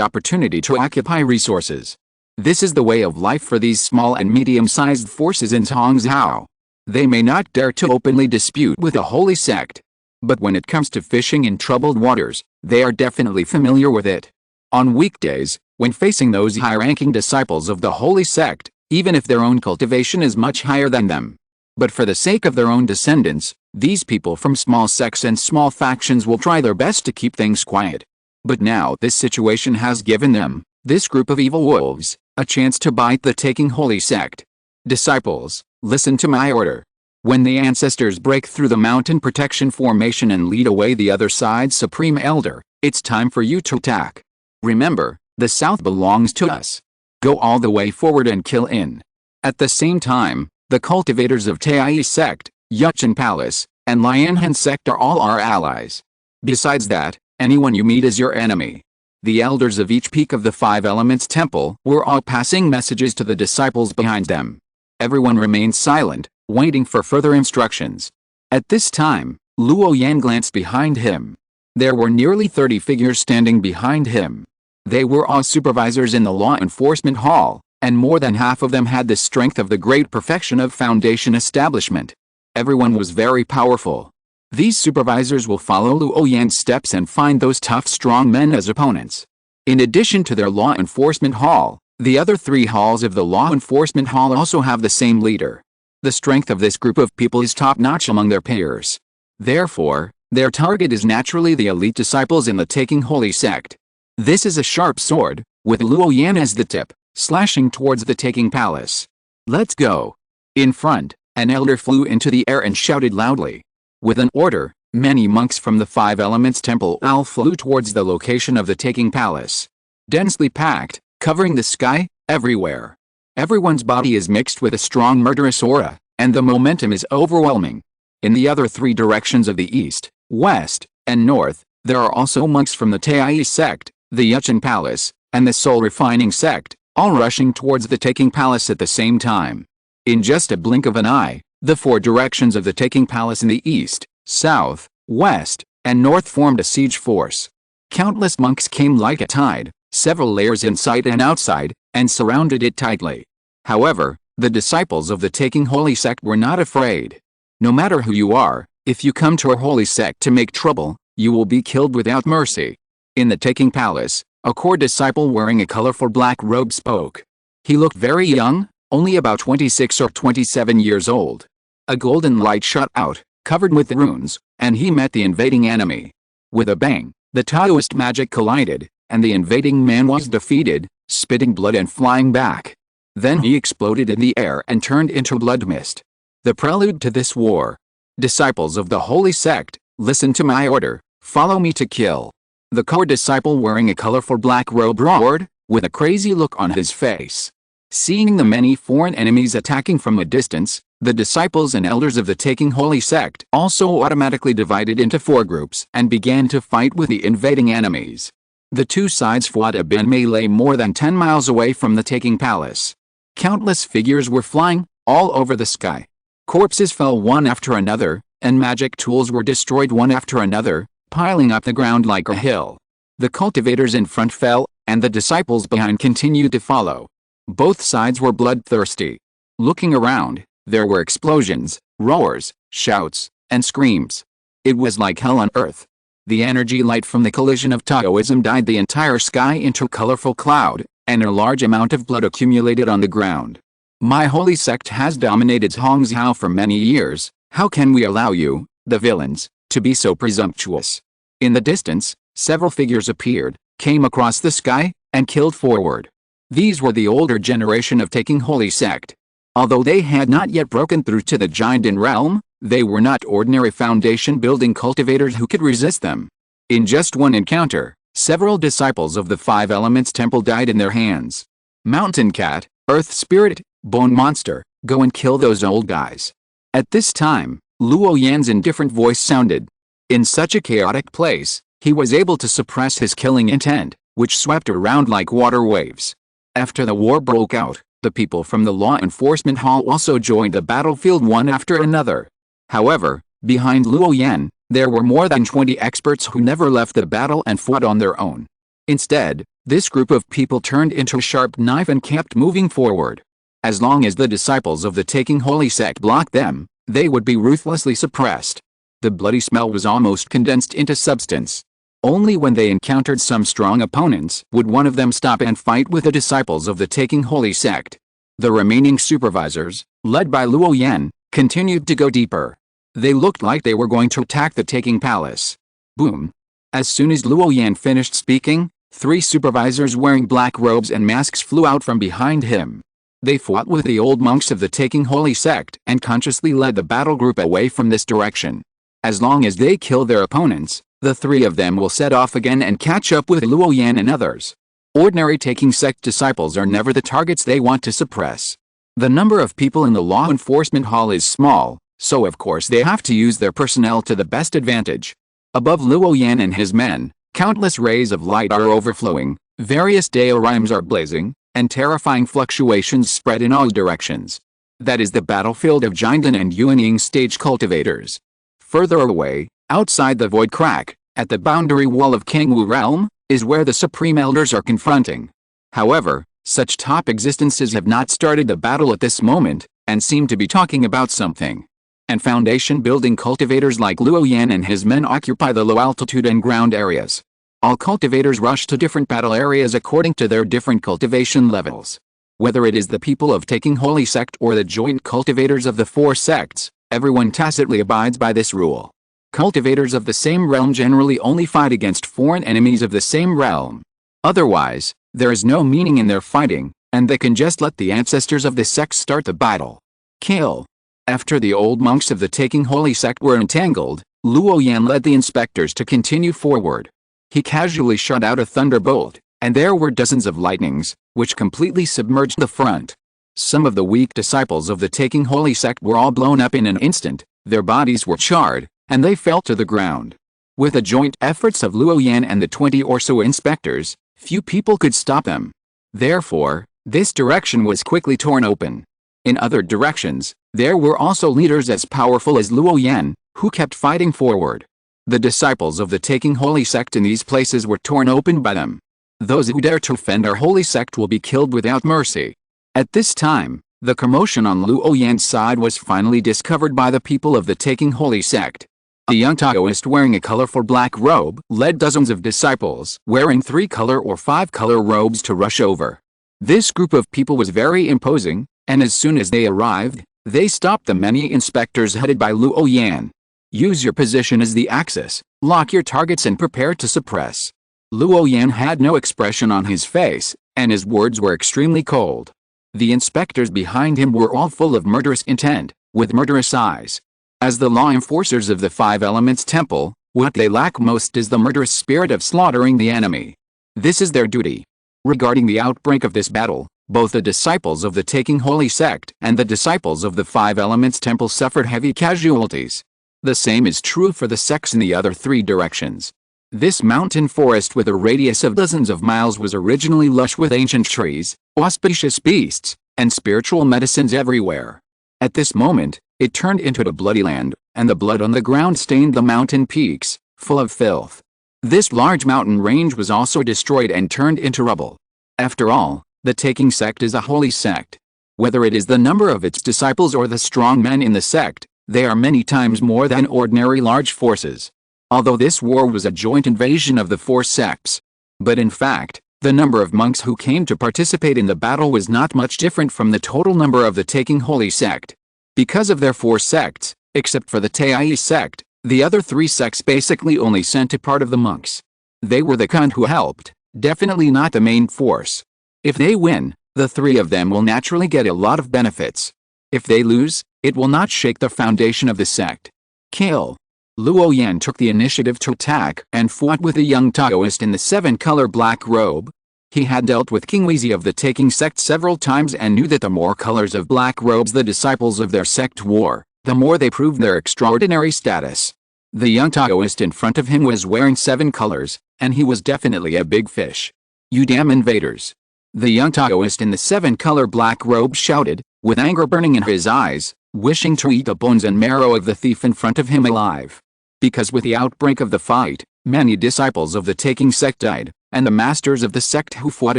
opportunity to occupy resources. This is the way of life for these small and medium-sized forces in Tongzhou. They may not dare to openly dispute with a holy sect. But when it comes to fishing in troubled waters, they are definitely familiar with it. On weekdays, when facing those high-ranking disciples of the holy sect, even if their own cultivation is much higher than them. But for the sake of their own descendants, these people from small sects and small factions will try their best to keep things quiet. But now this situation has given them, this group of evil wolves, a chance to bite the taking holy sect. Disciples, listen to my order. When the ancestors break through the mountain protection formation and lead away the other side's supreme elder, it's time for you to attack. Remember, the south belongs to us. Go all the way forward and kill in. At the same time, the cultivators of Tai sect, Yuchen Palace, and Lianhan sect are all our allies. Besides that, anyone you meet is your enemy. The elders of each peak of the 5 Elements Temple were all passing messages to the disciples behind them. Everyone remained silent, waiting for further instructions. At this time, Luo Yan glanced behind him. There were nearly 30 figures standing behind him. They were all supervisors in the law enforcement hall, and more than half of them had the strength of the great perfection of Foundation establishment. Everyone was very powerful. These supervisors will follow Luo Yan's steps and find those tough strong men as opponents. In addition to their law enforcement hall, the other 3 halls of the law enforcement hall also have the same leader. The strength of this group of people is top-notch among their peers. Therefore, their target is naturally the elite disciples in the taking holy sect. This is a sharp sword, with Luo Yan as the tip, slashing towards the taking palace. Let's go. In front, an elder flew into the air and shouted loudly. With an order, many monks from the 5 Elements Temple all flew towards the location of the taking palace. Densely packed, covering the sky, everywhere. Everyone's body is mixed with a strong murderous aura, and the momentum is overwhelming. In the other 3 directions of the east, west, and north, there are also monks from the Tai sect, the Yuchen Palace, and the Soul Refining sect, all rushing towards the taking palace at the same time. In just a blink of an eye, the 4 directions of the taking palace in the east, south, west, and north formed a siege force. Countless monks came like a tide, several layers inside and outside, and surrounded it tightly. However, the disciples of the taking holy sect were not afraid. No matter who you are, if you come to a holy sect to make trouble, you will be killed without mercy. In the taking palace, a core disciple wearing a colorful black robe spoke. He looked very young, only about 26 or 27 years old. A golden light shot out, covered with runes, and he met the invading enemy. With a bang, the Taoist magic collided, and the invading man was defeated, spitting blood and flying back. Then he exploded in the air and turned into blood mist. The prelude to this war. Disciples of the holy sect, listen to my order, follow me to kill. The core disciple wearing a colorful black robe roared, with a crazy look on his face. Seeing the many foreign enemies attacking from a distance, the disciples and elders of the taking holy sect also automatically divided into 4 groups and began to fight with the invading enemies. The 2 sides fought a bin melee more than 10 miles away from the taking palace. Countless figures were flying all over the sky. Corpses fell one after another, and magic tools were destroyed one after another, piling up the ground like a hill. The cultivators in front fell, and the disciples behind continued to follow. Both sides were bloodthirsty. Looking around, there were explosions, roars, shouts, and screams. It was like hell on earth. The energy light from the collision of Taoism dyed the entire sky into a colorful cloud, and a large amount of blood accumulated on the ground. My holy sect has dominated Hongzhou for many years. How can we allow you, the villains, to be so presumptuous? In the distance, several figures appeared, came across the sky, and killed forward. These were the older generation of taking holy sect. Although they had not yet broken through to the giant realm, they were not ordinary foundation-building cultivators who could resist them. In just one encounter, several disciples of the Five Elements Temple died in their hands. Mountain Cat, Earth Spirit, Bone Monster, go and kill those old guys. At this time, Luo Yan's indifferent voice sounded. In such a chaotic place, he was able to suppress his killing intent, which swept around like water waves. After the war broke out, the people from the law enforcement hall also joined the battlefield one after another. However, behind Luo Yan, there were more than 20 experts who never left the battle and fought on their own. Instead, this group of people turned into a sharp knife and kept moving forward. As long as the disciples of the taking holy sect blocked them, they would be ruthlessly suppressed. The bloody smell was almost condensed into substance. Only when they encountered some strong opponents would one of them stop and fight with the disciples of the taking holy sect. The remaining supervisors, led by Luo Yan, continued to go deeper. They looked like they were going to attack the taking palace. Boom! As soon as Luo Yan finished speaking, 3 supervisors wearing black robes and masks flew out from behind him. They fought with the old monks of the taking holy sect and consciously led the battle group away from this direction. As long as they kill their opponents, the 3 of them will set off again and catch up with Luo Yan and others. Ordinary taking sect disciples are never the targets they want to suppress. The number of people in the law enforcement hall is small, so of course they have to use their personnel to the best advantage. Above Luo Yan and his men, countless rays of light are overflowing, various dioramas are blazing, and terrifying fluctuations spread in all directions. That is the battlefield of Jiandan and Yuanying stage cultivators. Further away, outside the void crack, at the boundary wall of Kangwu realm, is where the supreme elders are confronting. However, such top existences have not started the battle at this moment, and seem to be talking about something. And foundation-building cultivators like Luo Yan and his men occupy the low altitude and ground areas. All cultivators rush to different battle areas according to their different cultivation levels. Whether it is the people of taking holy sect or the joint cultivators of the 4 sects, everyone tacitly abides by this rule. Cultivators of the same realm generally only fight against foreign enemies of the same realm. Otherwise, there is no meaning in their fighting, and they can just let the ancestors of the sect start the battle. Kill. After the old monks of the taking holy sect were entangled, Luo Yan led the inspectors to continue forward. He casually shot out a thunderbolt, and there were dozens of lightnings, which completely submerged the front. Some of the weak disciples of the taking holy sect were all blown up in an instant, their bodies were charred, and they fell to the ground. With the joint efforts of Luo Yan and the 20 or so inspectors, few people could stop them. Therefore, this direction was quickly torn open. In other directions, there were also leaders as powerful as Luo Yan, who kept fighting forward. The disciples of the taking holy sect in these places were torn open by them. Those who dare to offend our holy sect will be killed without mercy. At this time, the commotion on Luo Yan's side was finally discovered by the people of the taking holy sect. A young Taoist wearing a colorful black robe led dozens of disciples wearing 3-color or 5-color robes to rush over. This group of people was very imposing, and as soon as they arrived, they stopped the many inspectors headed by Luo Yan. Use your position as the axis, lock your targets and prepare to suppress. Luo Yan had no expression on his face, and his words were extremely cold. The inspectors behind him were all full of murderous intent, with murderous eyes. As the law enforcers of the 5 Elements Temple, what they lack most is the murderous spirit of slaughtering the enemy. This is their duty. Regarding the outbreak of this battle, both the disciples of the taking holy sect and the disciples of the 5 Elements Temple suffered heavy casualties. The same is true for the sects in the other 3 directions. This mountain forest with a radius of dozens of miles was originally lush with ancient trees, auspicious beasts, and spiritual medicines everywhere. At this moment, it turned into a bloody land, and the blood on the ground stained the mountain peaks, full of filth. This large mountain range was also destroyed and turned into rubble. After all, the taking sect is a holy sect. Whether it is the number of its disciples or the strong men in the sect, they are many times more than ordinary large forces. Although this war was a joint invasion of the four sects. But in fact, the number of monks who came to participate in the battle was not much different from the total number of the taking holy sect. Because of their four sects, except for the Tai sect, the other three sects basically only sent a part of the monks. They were the kind who helped, definitely not the main force. If they win, the three of them will naturally get a lot of benefits. If they lose, it will not shake the foundation of the sect. Kill. Luo Yan took the initiative to attack and fought with a young Taoist in the 7-color black robe. He had dealt with King Wezi of the taking sect several times and knew that the more colors of black robes the disciples of their sect wore, the more they proved their extraordinary status. The young Taoist in front of him was wearing 7 colors, and he was definitely a big fish. "You damn invaders!" The young Taoist in the 7-color black robe shouted, with anger burning in his eyes, wishing to eat the bones and marrow of the thief in front of him alive. Because with the outbreak of the fight, many disciples of the taking sect died, and the masters of the sect who fought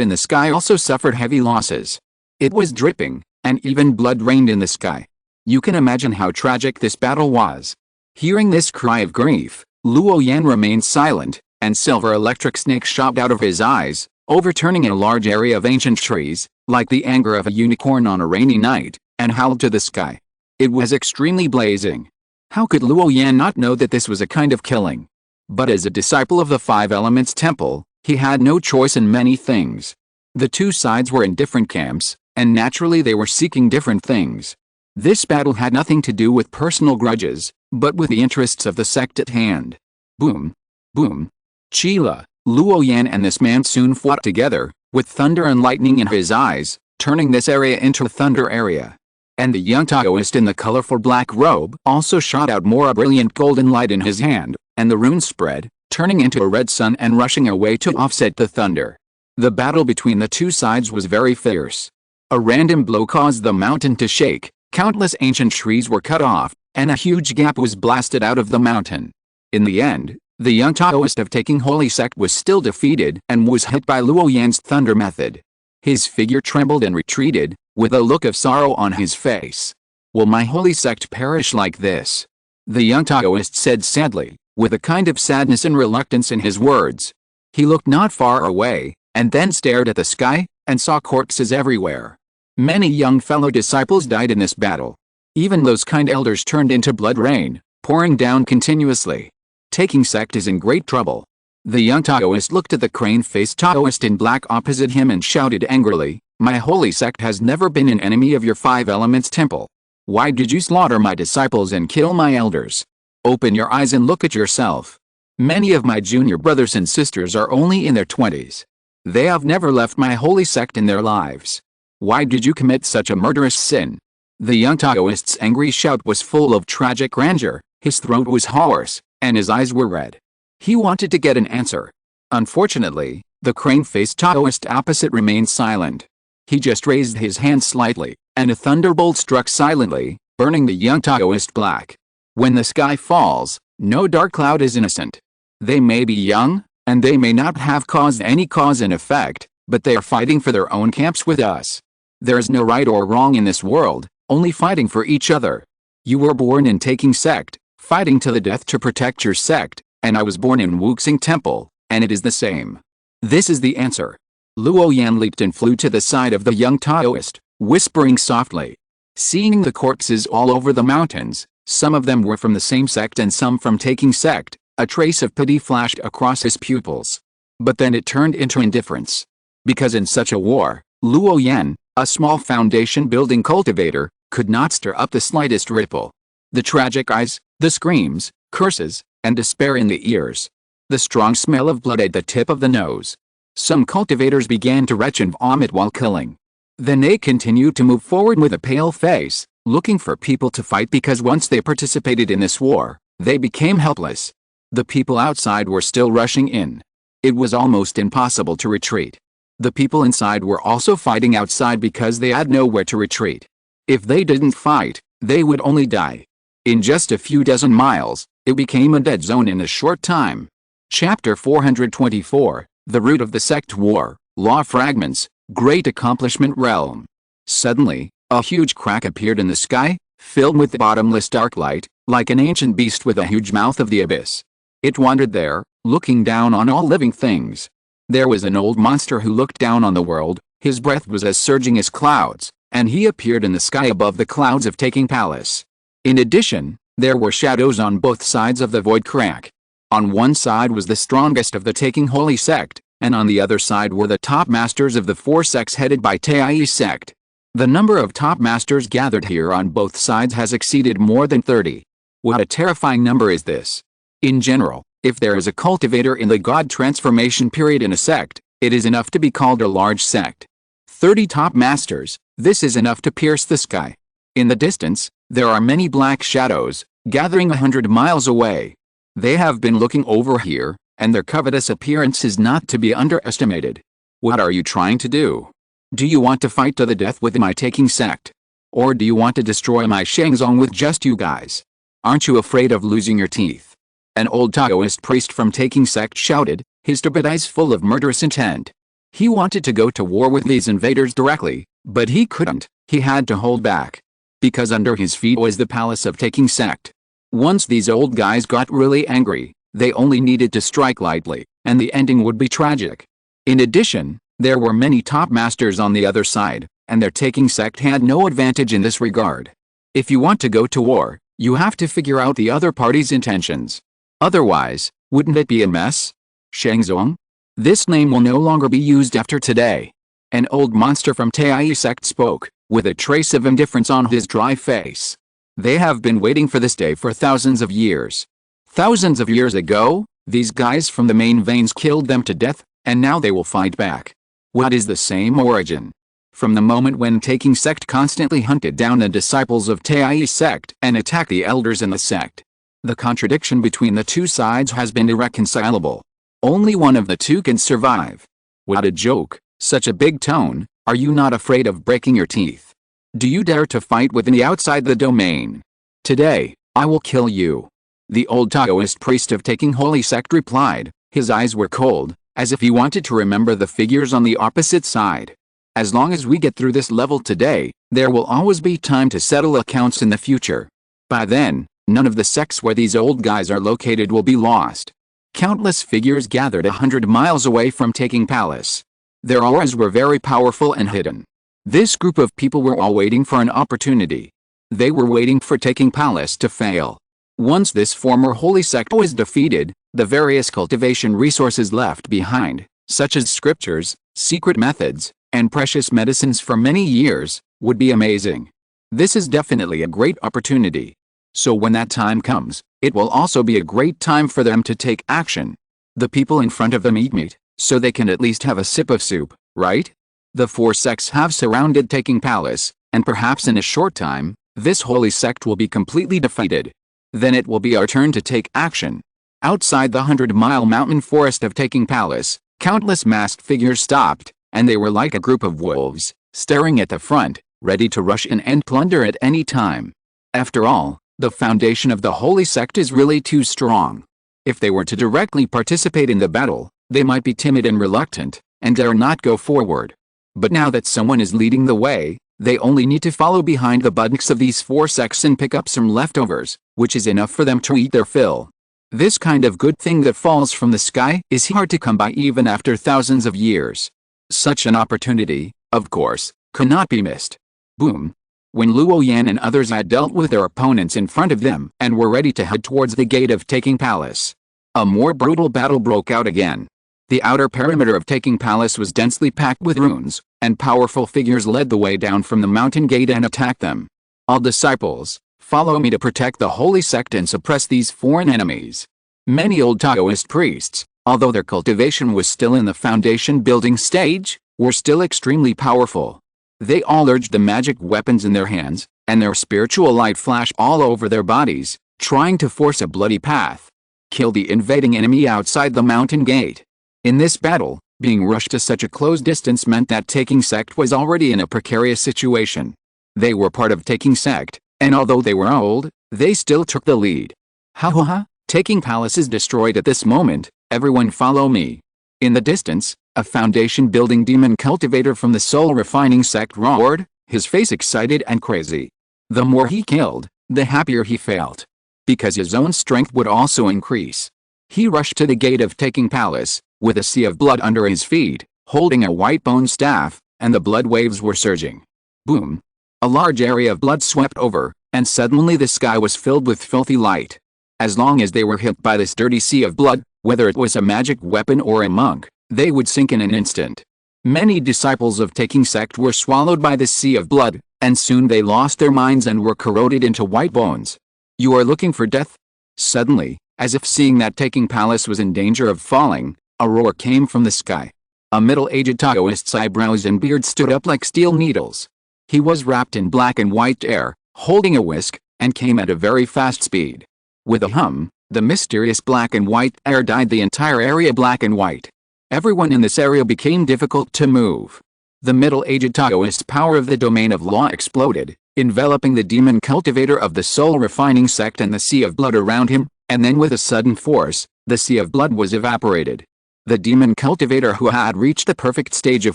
in the sky also suffered heavy losses. It was dripping, and even blood rained in the sky. You can imagine how tragic this battle was. Hearing this cry of grief, Luo Yan remained silent, and silver electric snakes shot out of his eyes, overturning a large area of ancient trees, like the anger of a unicorn on a rainy night, and howled to the sky. It was extremely blazing. How could Luo Yan not know that this was a kind of killing? But as a disciple of the Five Elements Temple, he had no choice in many things. The two sides were in different camps, and naturally they were seeking different things. This battle had nothing to do with personal grudges, but with the interests of the sect at hand. Boom. Boom. Chila, Luo Yan and this man soon fought together, with thunder and lightning in his eyes, turning this area into a thunder area. And the young Taoist in the colorful black robe also shot out more a brilliant golden light in his hand, and the runes spread, turning into a red sun and rushing away to offset the thunder. The battle between the two sides was very fierce. A random blow caused the mountain to shake, countless ancient trees were cut off, and a huge gap was blasted out of the mountain. In the end, the young Taoist of taking holy sect was still defeated and was hit by Luo Yan's thunder method. His figure trembled and retreated, with a look of sorrow on his face. "Will my holy sect perish like this?" the young Taoist said sadly, with a kind of sadness and reluctance in his words. He looked not far away, and then stared at the sky, and saw corpses everywhere. Many young fellow disciples died in this battle. Even those kind elders turned into blood rain, pouring down continuously. Taking sect is in great trouble. The young Taoist looked at the crane-faced Taoist in black opposite him and shouted angrily, "My holy sect has never been an enemy of your Five Elements Temple. Why did you slaughter my disciples and kill my elders? Open your eyes and look at yourself. Many of my junior brothers and sisters are only in their 20s. They have never left my holy sect in their lives. Why did you commit such a murderous sin?" The young Taoist's angry shout was full of tragic grandeur, his throat was hoarse, and his eyes were red. He wanted to get an answer. Unfortunately, the crane-faced Taoist opposite remained silent. He just raised his hand slightly, and a thunderbolt struck silently, burning the young Taoist black. When the sky falls, no dark cloud is innocent. They may be young, and they may not have caused any cause and effect, but they are fighting for their own camps with us. There is no right or wrong in this world, only fighting for each other. You were born in taking sect, fighting to the death to protect your sect, and I was born in Wuxing Temple, and it is the same. This is the answer. Luo Yan leaped and flew to the side of the young Taoist, whispering softly. Seeing the corpses all over the mountains, some of them were from the same sect and some from taking sect, a trace of pity flashed across his pupils. But then it turned into indifference. Because in such a war, Luo Yan, a small foundation-building cultivator, could not stir up the slightest ripple. The tragic eyes, the screams, curses, and despair in the ears. The strong smell of blood at the tip of the nose. Some cultivators began to retch and vomit while killing. Then they continued to move forward with a pale face, looking for people to fight because once they participated in this war, they became helpless. The people outside were still rushing in. It was almost impossible to retreat. The people inside were also fighting outside because they had nowhere to retreat. If they didn't fight, they would only die. In just a few dozen miles, it became a dead zone in a short time. Chapter 424, The Root of the Sect War, Law Fragments, Great Accomplishment Realm. Suddenly, a huge crack appeared in the sky, filled with bottomless dark light, like an ancient beast with a huge mouth of the abyss. It wandered there, looking down on all living things. There was an old monster who looked down on the world. His breath was as surging as clouds, and he appeared in the sky above the clouds of Taking Palace. In addition, there were shadows on both sides of the void crack. On one side was the strongest of the Taking Holy Sect, and on the other side were the top masters of the 4 sects headed by Tai's sect. The number of top masters gathered here on both sides has exceeded more than 30. What a terrifying number is this! In general, if there is a cultivator in the god transformation period in a sect, it is enough to be called a large sect. 30 top masters, this is enough to pierce the sky. In the distance, there are many black shadows, gathering 100 miles away. They have been looking over here, and their covetous appearance is not to be underestimated. What are you trying to do? Do you want to fight to the death with my Taking sect? Or do you want to destroy my Shangzong with just you guys? Aren't you afraid of losing your teeth? An old Taoist priest from Taking sect shouted, his stupid eyes full of murderous intent. He wanted to go to war with these invaders directly, but he couldn't. He had to hold back. Because under his feet was the palace of Taking sect. Once these old guys got really angry, they only needed to strike lightly, and the ending would be tragic. In addition, there were many top masters on the other side, and their Taking sect had no advantage in this regard. If you want to go to war, you have to figure out the other party's intentions. Otherwise, wouldn't it be a mess? Shangzong? This name will no longer be used after today. An old monster from Tai's sect spoke, with a trace of indifference on his dry face. They have been waiting for this day for thousands of years. Thousands of years ago, these guys from the main veins killed them to death, and now they will fight back. What is the same origin? From the moment when Taking sect constantly hunted down the disciples of Tai's sect and attacked the elders in the sect. The contradiction between the two sides has been irreconcilable. Only one of the two can survive. What a joke, such a big tone. Are you not afraid of breaking your teeth? Do you dare to fight with me outside the domain? Today, I will kill you. The old Taoist priest of Taking Holy Sect replied. His eyes were cold, as if he wanted to remember the figures on the opposite side. As long as we get through this level today, there will always be time to settle accounts in the future. By then, none of the sects where these old guys are located will be lost. Countless figures gathered 100 miles away from Taking Palace. Their auras were very powerful and hidden. This group of people were all waiting for an opportunity. They were waiting for Taking Palace to fail. Once this former holy sect was defeated, the various cultivation resources left behind, such as scriptures, secret methods, and precious medicines for many years, would be amazing. This is definitely a great opportunity. So when that time comes, it will also be a great time for them to take action. The people in front of them eat meat, so they can at least have a sip of soup, right? The 4 sects have surrounded Taking Palace, and perhaps in a short time, this holy sect will be completely defeated. Then it will be our turn to take action. Outside the 100-mile mountain forest of Taking Palace, countless masked figures stopped, and they were like a group of wolves, staring at the front, ready to rush in and plunder at any time. After all, the foundation of the holy sect is really too strong. If they were to directly participate in the battle, they might be timid and reluctant, and dare not go forward. But now that someone is leading the way, they only need to follow behind the buttocks of these 4 sects and pick up some leftovers, which is enough for them to eat their fill. This kind of good thing that falls from the sky is hard to come by even after thousands of years. Such an opportunity, of course, could not be missed. Boom. When Luo Yan and others had dealt with their opponents in front of them and were ready to head towards the gate of Taking Palace, a more brutal battle broke out again. The outer perimeter of Taking Palace was densely packed with runes, and powerful figures led the way down from the mountain gate and attacked them. All disciples, follow me to protect the holy sect and suppress these foreign enemies. Many old Taoist priests, although their cultivation was still in the foundation building stage, were still extremely powerful. They all urged the magic weapons in their hands, and their spiritual light flashed all over their bodies, trying to force a bloody path. Kill the invading enemy outside the mountain gate. In this battle, Being rushed to such a close distance meant that taking sect was already in a precarious situation. They were part of taking sect, and although they were old, they still took the lead. Ha ha ha, taking palace is destroyed at this moment, everyone follow me. In the distance, a foundation building demon cultivator from the soul refining sect roared, his face excited and crazy. The more he killed, the happier he felt. Because his own strength would also increase. He rushed to the gate of taking palace, with a sea of blood under his feet, holding a white bone staff, and the blood waves were surging. Boom! A large area of blood swept over, and suddenly the sky was filled with filthy light. As long as they were hit by this dirty sea of blood, whether it was a magic weapon or a monk, they would sink in an instant. Many disciples of taking sect were swallowed by this sea of blood, and soon they lost their minds and were corroded into white bones. You are looking for death? Suddenly, as if seeing that taking palace was in danger of falling, a roar came from the sky. A middle-aged Taoist's eyebrows and beard stood up like steel needles. He was wrapped in black and white air, holding a whisk, and came at a very fast speed. With a hum, the mysterious black and white air dyed the entire area black and white. Everyone in this area became difficult to move. The middle-aged Taoist's power of the domain of law exploded, enveloping the demon cultivator of the soul refining sect and the sea of blood around him, and then with a sudden force, the sea of blood was evaporated. The demon cultivator who had reached the perfect stage of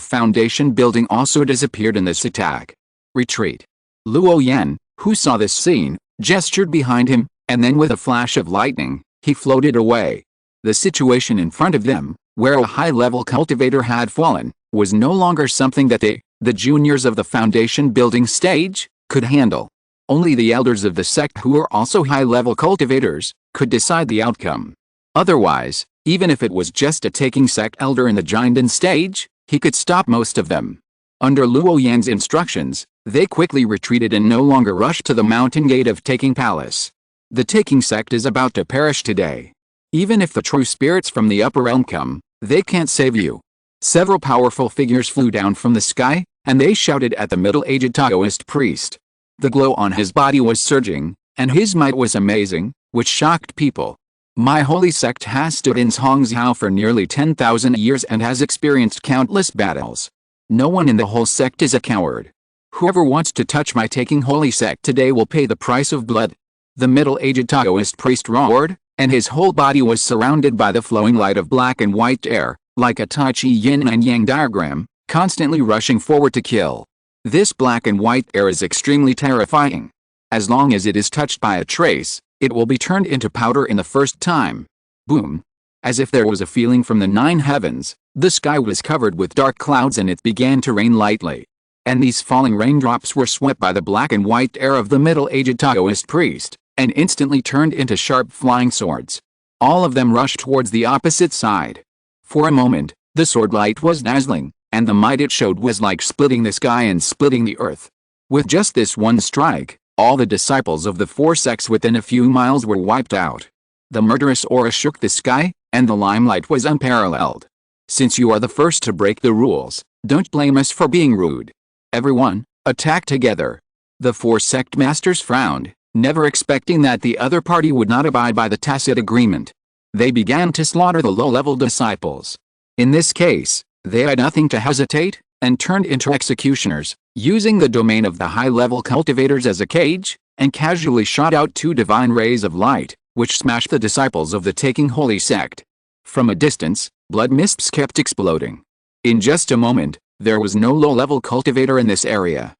foundation building also disappeared in this attack. Retreat. Luo Yan, who saw this scene, gestured behind him, and then with a flash of lightning, he floated away. The situation in front of them, where a high-level cultivator had fallen, was no longer something that they, the juniors of the foundation building stage, could handle. Only the elders of the sect who were also high-level cultivators, could decide the outcome. Otherwise, even if it was just a taking sect elder in the Jinden stage, he could stop most of them. Under Luo Yan's instructions, they quickly retreated and no longer rushed to the mountain gate of taking palace. The taking sect is about to perish today. Even if the true spirits from the upper realm come, they can't save you. Several powerful figures flew down from the sky, and they shouted at the middle-aged Taoist priest. The glow on his body was surging, and his might was amazing, which shocked people. My holy sect has stood in Zhongzhou for nearly 10,000 years and has experienced countless battles. No one in the whole sect is a coward. Whoever wants to touch my taking holy sect today will pay the price of blood. The middle-aged Taoist priest roared, and his whole body was surrounded by the flowing light of black and white air, like a Tai Chi yin and yang diagram, constantly rushing forward to kill. This black and white air is extremely terrifying. As long as it is touched by a trace, it will be turned into powder in the first time. Boom! As if there was a feeling from the 9 heavens, the sky was covered with dark clouds and it began to rain lightly. And these falling raindrops were swept by the black and white air of the middle-aged Taoist priest, and instantly turned into sharp flying swords. All of them rushed towards the opposite side. For a moment, the sword light was dazzling, and the might it showed was like splitting the sky and splitting the earth. With just this one strike, all the disciples of the 4 sects within a few miles were wiped out. The murderous aura shook the sky, and the limelight was unparalleled. Since you are the first to break the rules, don't blame us for being rude. Everyone, attack together. The 4 sect masters frowned, never expecting that the other party would not abide by the tacit agreement. They began to slaughter the low-level disciples. In this case, they had nothing to hesitate, and turned into executioners, using the domain of the high-level cultivators as a cage, and casually shot out 2 divine rays of light, which smashed the disciples of the taking holy sect. From a distance, blood mists kept exploding. In just a moment, there was no low-level cultivator in this area.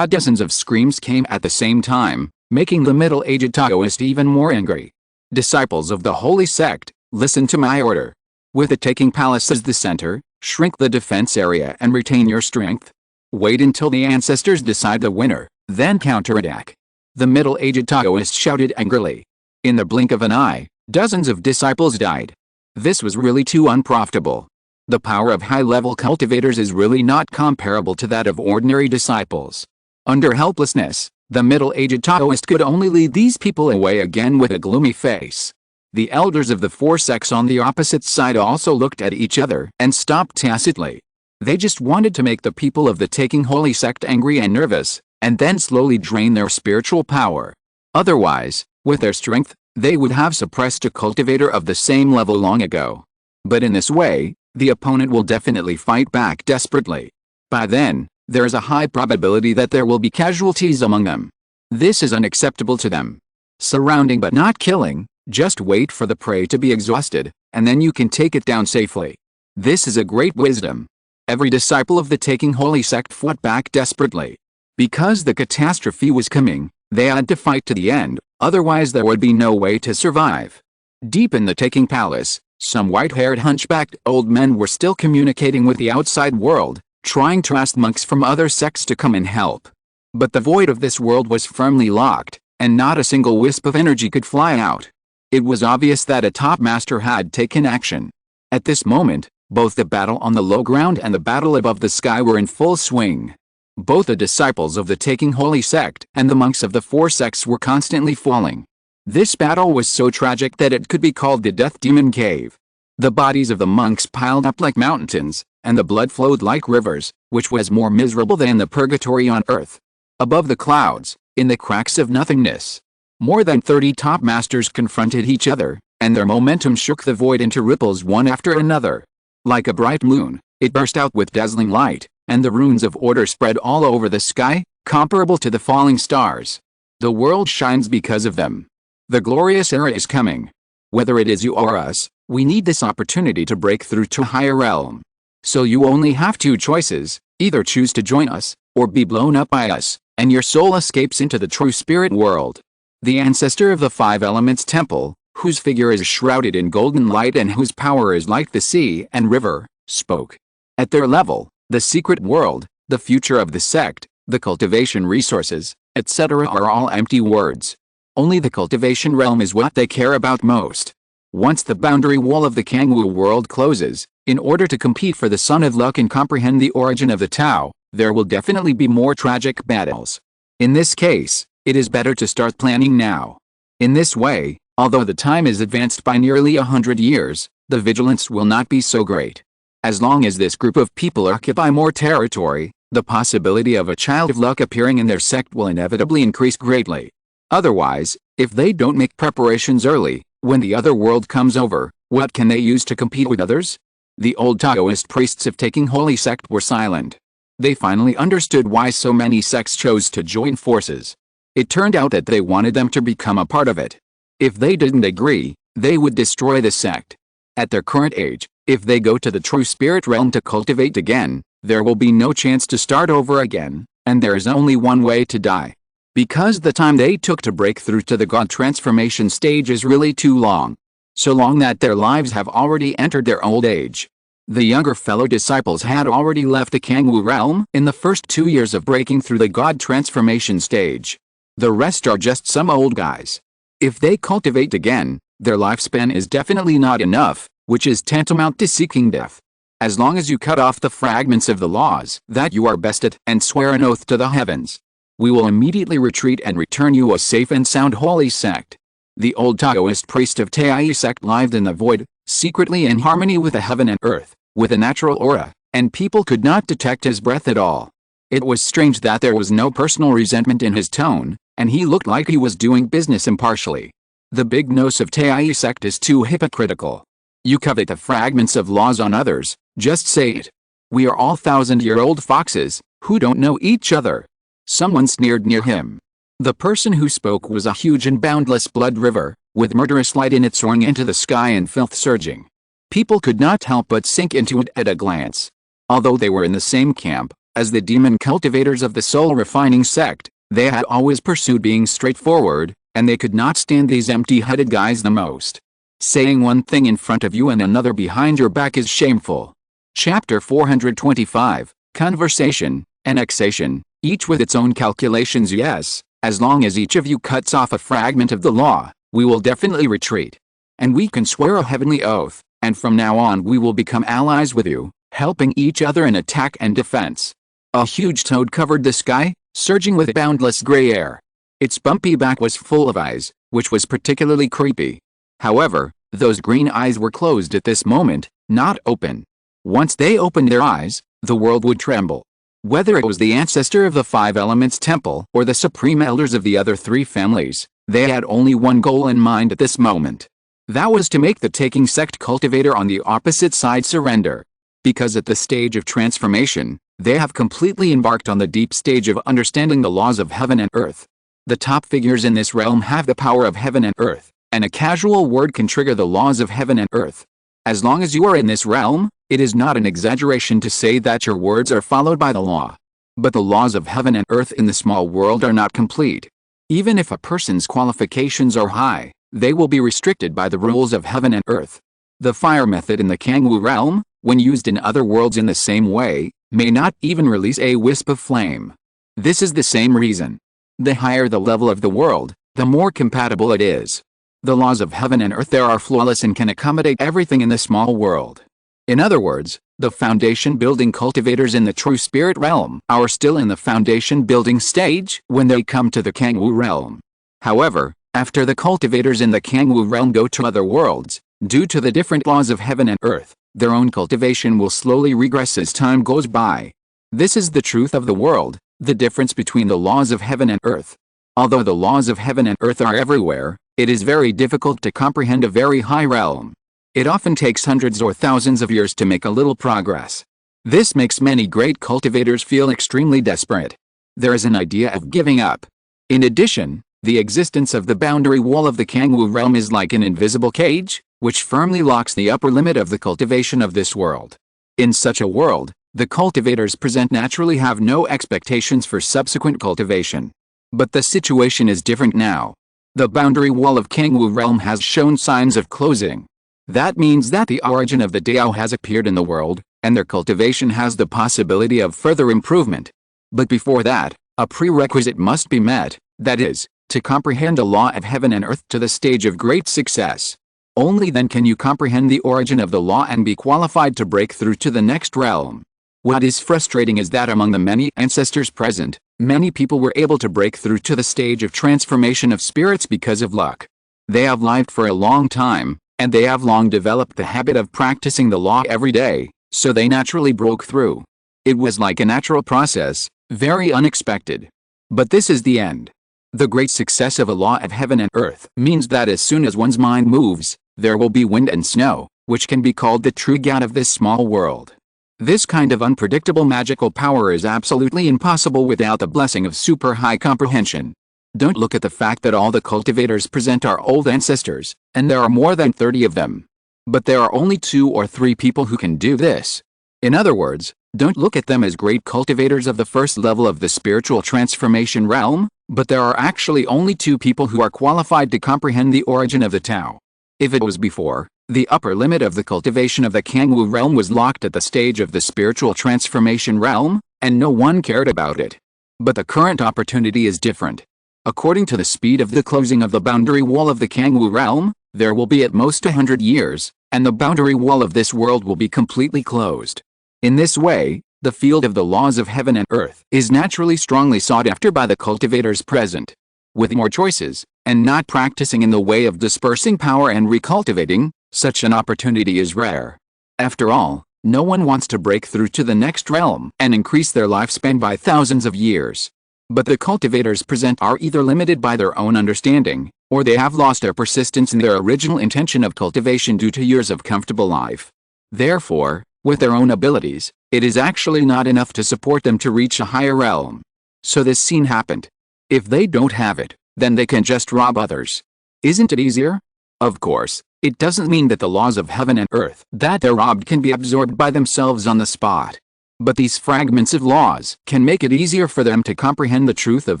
Dozens of screams came at the same time, making the middle-aged Taoist even more angry. Disciples of the holy sect, listen to my order. With the taking palace as the center, shrink the defense area and retain your strength. Wait until the ancestors decide the winner, then counterattack. The middle-aged Taoist shouted angrily. In the blink of an eye, dozens of disciples died. This was really too unprofitable. The power of high-level cultivators is really not comparable to that of ordinary disciples. Under helplessness, the middle-aged Taoist could only lead these people away again with a gloomy face. The elders of the 4 sects on the opposite side also looked at each other and stopped tacitly. They just wanted to make the people of the taking holy sect angry and nervous, and then slowly drain their spiritual power. Otherwise, with their strength, they would have suppressed a cultivator of the same level long ago. But in this way, the opponent will definitely fight back desperately. By then, there is a high probability that there will be casualties among them. This is unacceptable to them. Surrounding but not killing, just wait for the prey to be exhausted, and then you can take it down safely. This is a great wisdom. Every disciple of the Taking Holy sect fought back desperately. Because the catastrophe was coming, they had to fight to the end, otherwise there would be no way to survive. Deep in the Taking Palace, some white-haired hunchbacked old men were still communicating with the outside world, trying to ask monks from other sects to come and help. But the void of this world was firmly locked, and not a single wisp of energy could fly out. It was obvious that a top master had taken action. At this moment, both the battle on the low ground and the battle above the sky were in full swing. Both the disciples of the Taking Holy sect and the monks of the four sects were constantly falling. This battle was so tragic that it could be called the Death Demon Cave. The bodies of the monks piled up like mountains, and the blood flowed like rivers, which was more miserable than the purgatory on earth. Above the clouds, in the cracks of nothingness, more than 30 top masters confronted each other, and their momentum shook the void into ripples one after another. Like a bright moon, it burst out with dazzling light, and the runes of order spread all over the sky, comparable to the falling stars. The world shines because of them. The glorious era is coming. Whether it is you or us, we need this opportunity to break through to a higher realm. So you only have two choices: either choose to join us, or be blown up by us, and your soul escapes into the true spirit world. The ancestor of the Five Elements Temple, whose figure is shrouded in golden light and whose power is like the sea and river, spoke. At their level, the secret world, the future of the sect, the cultivation resources, etc. are all empty words. Only the cultivation realm is what they care about most. Once the boundary wall of the Kangwu world closes, in order to compete for the Sun of Luck and comprehend the origin of the Tao, there will definitely be more tragic battles. In this case, it is better to start planning now. In this way, although the time is advanced by nearly 100 years, the vigilance will not be so great. As long as this group of people occupy more territory, the possibility of a child of luck appearing in their sect will inevitably increase greatly. Otherwise, if they don't make preparations early, when the other world comes over, what can they use to compete with others? The old Taoist priests of Taking Holy sect were silent. They finally understood why so many sects chose to join forces. It turned out that they wanted them to become a part of it. If they didn't agree, they would destroy the sect. At their current age, if they go to the true spirit realm to cultivate again, there will be no chance to start over again, and there is only one way to die. Because the time they took to break through to the God transformation stage is really too long. So long that their lives have already entered their old age. The younger fellow disciples had already left the Kangwu realm in the first 2 years of breaking through the God transformation stage. The rest are just some old guys. If they cultivate again, their lifespan is definitely not enough, which is tantamount to seeking death. As long as you cut off the fragments of the laws that you are best at and swear an oath to the heavens, we will immediately retreat and return you a safe and sound holy sect. The old Taoist priest of Tai sect lived in the void, secretly in harmony with the heaven and earth, with a natural aura, and people could not detect his breath at all. It was strange that there was no personal resentment in his tone, and he looked like he was doing business impartially. The big nose of Tai sect is too hypocritical. You covet the fragments of laws on others, just say it. We are all 1,000-year-old foxes, who don't know each other. Someone sneered near him. The person who spoke was a huge and boundless blood river, with murderous light in it soaring into the sky and filth surging. People could not help but sink into it at a glance. Although they were in the same camp as the demon cultivators of the soul-refining sect, they had always pursued being straightforward, and they could not stand these empty-headed guys the most. Saying one thing in front of you and another behind your back is shameful. Chapter 425, Conversation, Annexation, each with its own calculations. Yes, as long as each of you cuts off a fragment of the law, we will definitely retreat. And we can swear a heavenly oath, and from now on we will become allies with you, helping each other in attack and defense. A huge toad covered the sky, surging with boundless gray air. Its bumpy back was full of eyes, which was particularly creepy. However, those green eyes were closed at this moment, not open. Once they opened their eyes, the world would tremble. Whether it was the ancestor of the Five Elements Temple or the supreme elders of the other three families, they had only one goal in mind at this moment. That was to make the taking sect cultivator on the opposite side surrender. Because at the stage of transformation, they have completely embarked on the deep stage of understanding the laws of heaven and earth. The top figures in this realm have the power of heaven and earth, and a casual word can trigger the laws of heaven and earth. As long as you are in this realm, it is not an exaggeration to say that your words are followed by the law. But the laws of heaven and earth in the small world are not complete. Even if a person's qualifications are high, they will be restricted by the rules of heaven and earth. The fire method in the Kangwu realm, when used in other worlds in the same way, may not even release a wisp of flame. This is the same reason. The higher the level of the world, the more compatible it is. The laws of heaven and earth there are flawless and can accommodate everything in the small world. In other words, the foundation building cultivators in the true spirit realm are still in the foundation building stage when they come to the Kangwu realm. However, after the cultivators in the Kangwu realm go to other worlds, due to the different laws of heaven and earth, their own cultivation will slowly regress as time goes by. This is the truth of the world, the difference between the laws of heaven and earth. Although the laws of heaven and earth are everywhere, it is very difficult to comprehend a very high realm. It often takes hundreds or thousands of years to make a little progress. This makes many great cultivators feel extremely desperate. There is an idea of giving up. In addition, the existence of the boundary wall of the Kangwu realm is like an invisible cage, which firmly locks the upper limit of the cultivation of this world. In such a world, the cultivators present naturally have no expectations for subsequent cultivation. But the situation is different now. The boundary wall of Kangwu realm has shown signs of closing. That means that the origin of the Tao has appeared in the world, and their cultivation has the possibility of further improvement. But before that, a prerequisite must be met, that is, to comprehend the law of heaven and earth to the stage of great success. Only then can you comprehend the origin of the law and be qualified to break through to the next realm. What is frustrating is that among the many ancestors present, many people were able to break through to the stage of transformation of spirits because of luck. They have lived for a long time, and they have long developed the habit of practicing the law every day, so they naturally broke through. It was like a natural process, very unexpected. But this is the end. The great success of a law of heaven and earth means that as soon as one's mind moves, there will be wind and snow, which can be called the true God of this small world. This kind of unpredictable magical power is absolutely impossible without the blessing of super high comprehension. Don't look at the fact that all the cultivators present are old ancestors, and there are more than 30 of them. But there are only 2 or 3 people who can do this. In other words, don't look at them as great cultivators of the first level of the spiritual transformation realm, but there are actually only 2 people who are qualified to comprehend the origin of the Tao. If it was before, the upper limit of the cultivation of the Kangwu realm was locked at the stage of the spiritual transformation realm, and no one cared about it. But the current opportunity is different. According to the speed of the closing of the boundary wall of the Kangwu realm, there will be at most 100 years, and the boundary wall of this world will be completely closed. In this way, the field of the laws of heaven and earth is naturally strongly sought after by the cultivators present. With more choices, and not practicing in the way of dispersing power and recultivating, such an opportunity is rare. After all, no one wants to break through to the next realm and increase their lifespan by thousands of years. But the cultivators present are either limited by their own understanding, or they have lost their persistence in their original intention of cultivation due to years of comfortable life. Therefore, with their own abilities, it is actually not enough to support them to reach a higher realm. So this scene happened. If they don't have it, then they can just rob others. Isn't it easier? Of course, it doesn't mean that the laws of heaven and earth that they're robbed can be absorbed by themselves on the spot. But these fragments of laws can make it easier for them to comprehend the truth of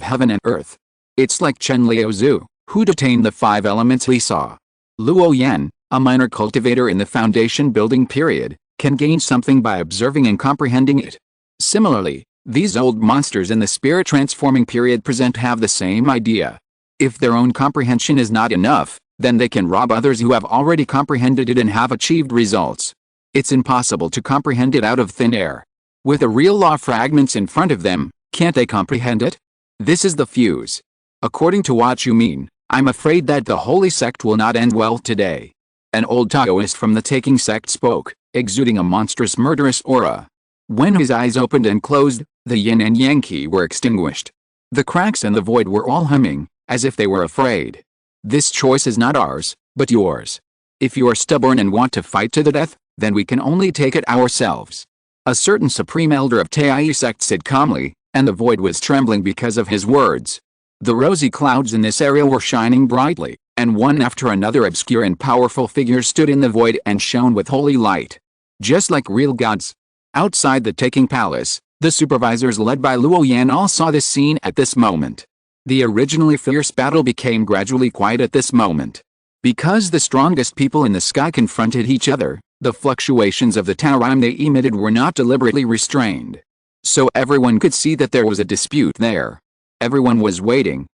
heaven and earth. It's like Chen Liaozhu, who detained the 5 elements he saw. Luo Yan, a minor cultivator in the foundation building period, can gain something by observing and comprehending it. Similarly, these old monsters in the spirit transforming period present have the same idea. If their own comprehension is not enough, then they can rob others who have already comprehended it and have achieved results. It's impossible to comprehend it out of thin air. With the real law fragments in front of them, can't they comprehend it? This is the fuse. According to what you mean, I'm afraid that the holy sect will not end well today. An old Taoist from the taking sect spoke, exuding a monstrous murderous aura. When his eyes opened and closed, the yin and yang qi were extinguished. The cracks and the void were all humming, as if they were afraid. This choice is not ours, but yours. If you are stubborn and want to fight to the death, then we can only take it ourselves. A certain supreme elder of Tai sect said calmly, and the void was trembling because of his words. The rosy clouds in this area were shining brightly, and one after another obscure and powerful figures stood in the void and shone with holy light. Just like real gods. Outside the Taking Palace, the supervisors led by Luo Yan all saw this scene at this moment. The originally fierce battle became gradually quiet at this moment. Because the strongest people in the sky confronted each other, the fluctuations of the time they emitted were not deliberately restrained. So everyone could see that there was a dispute there. Everyone was waiting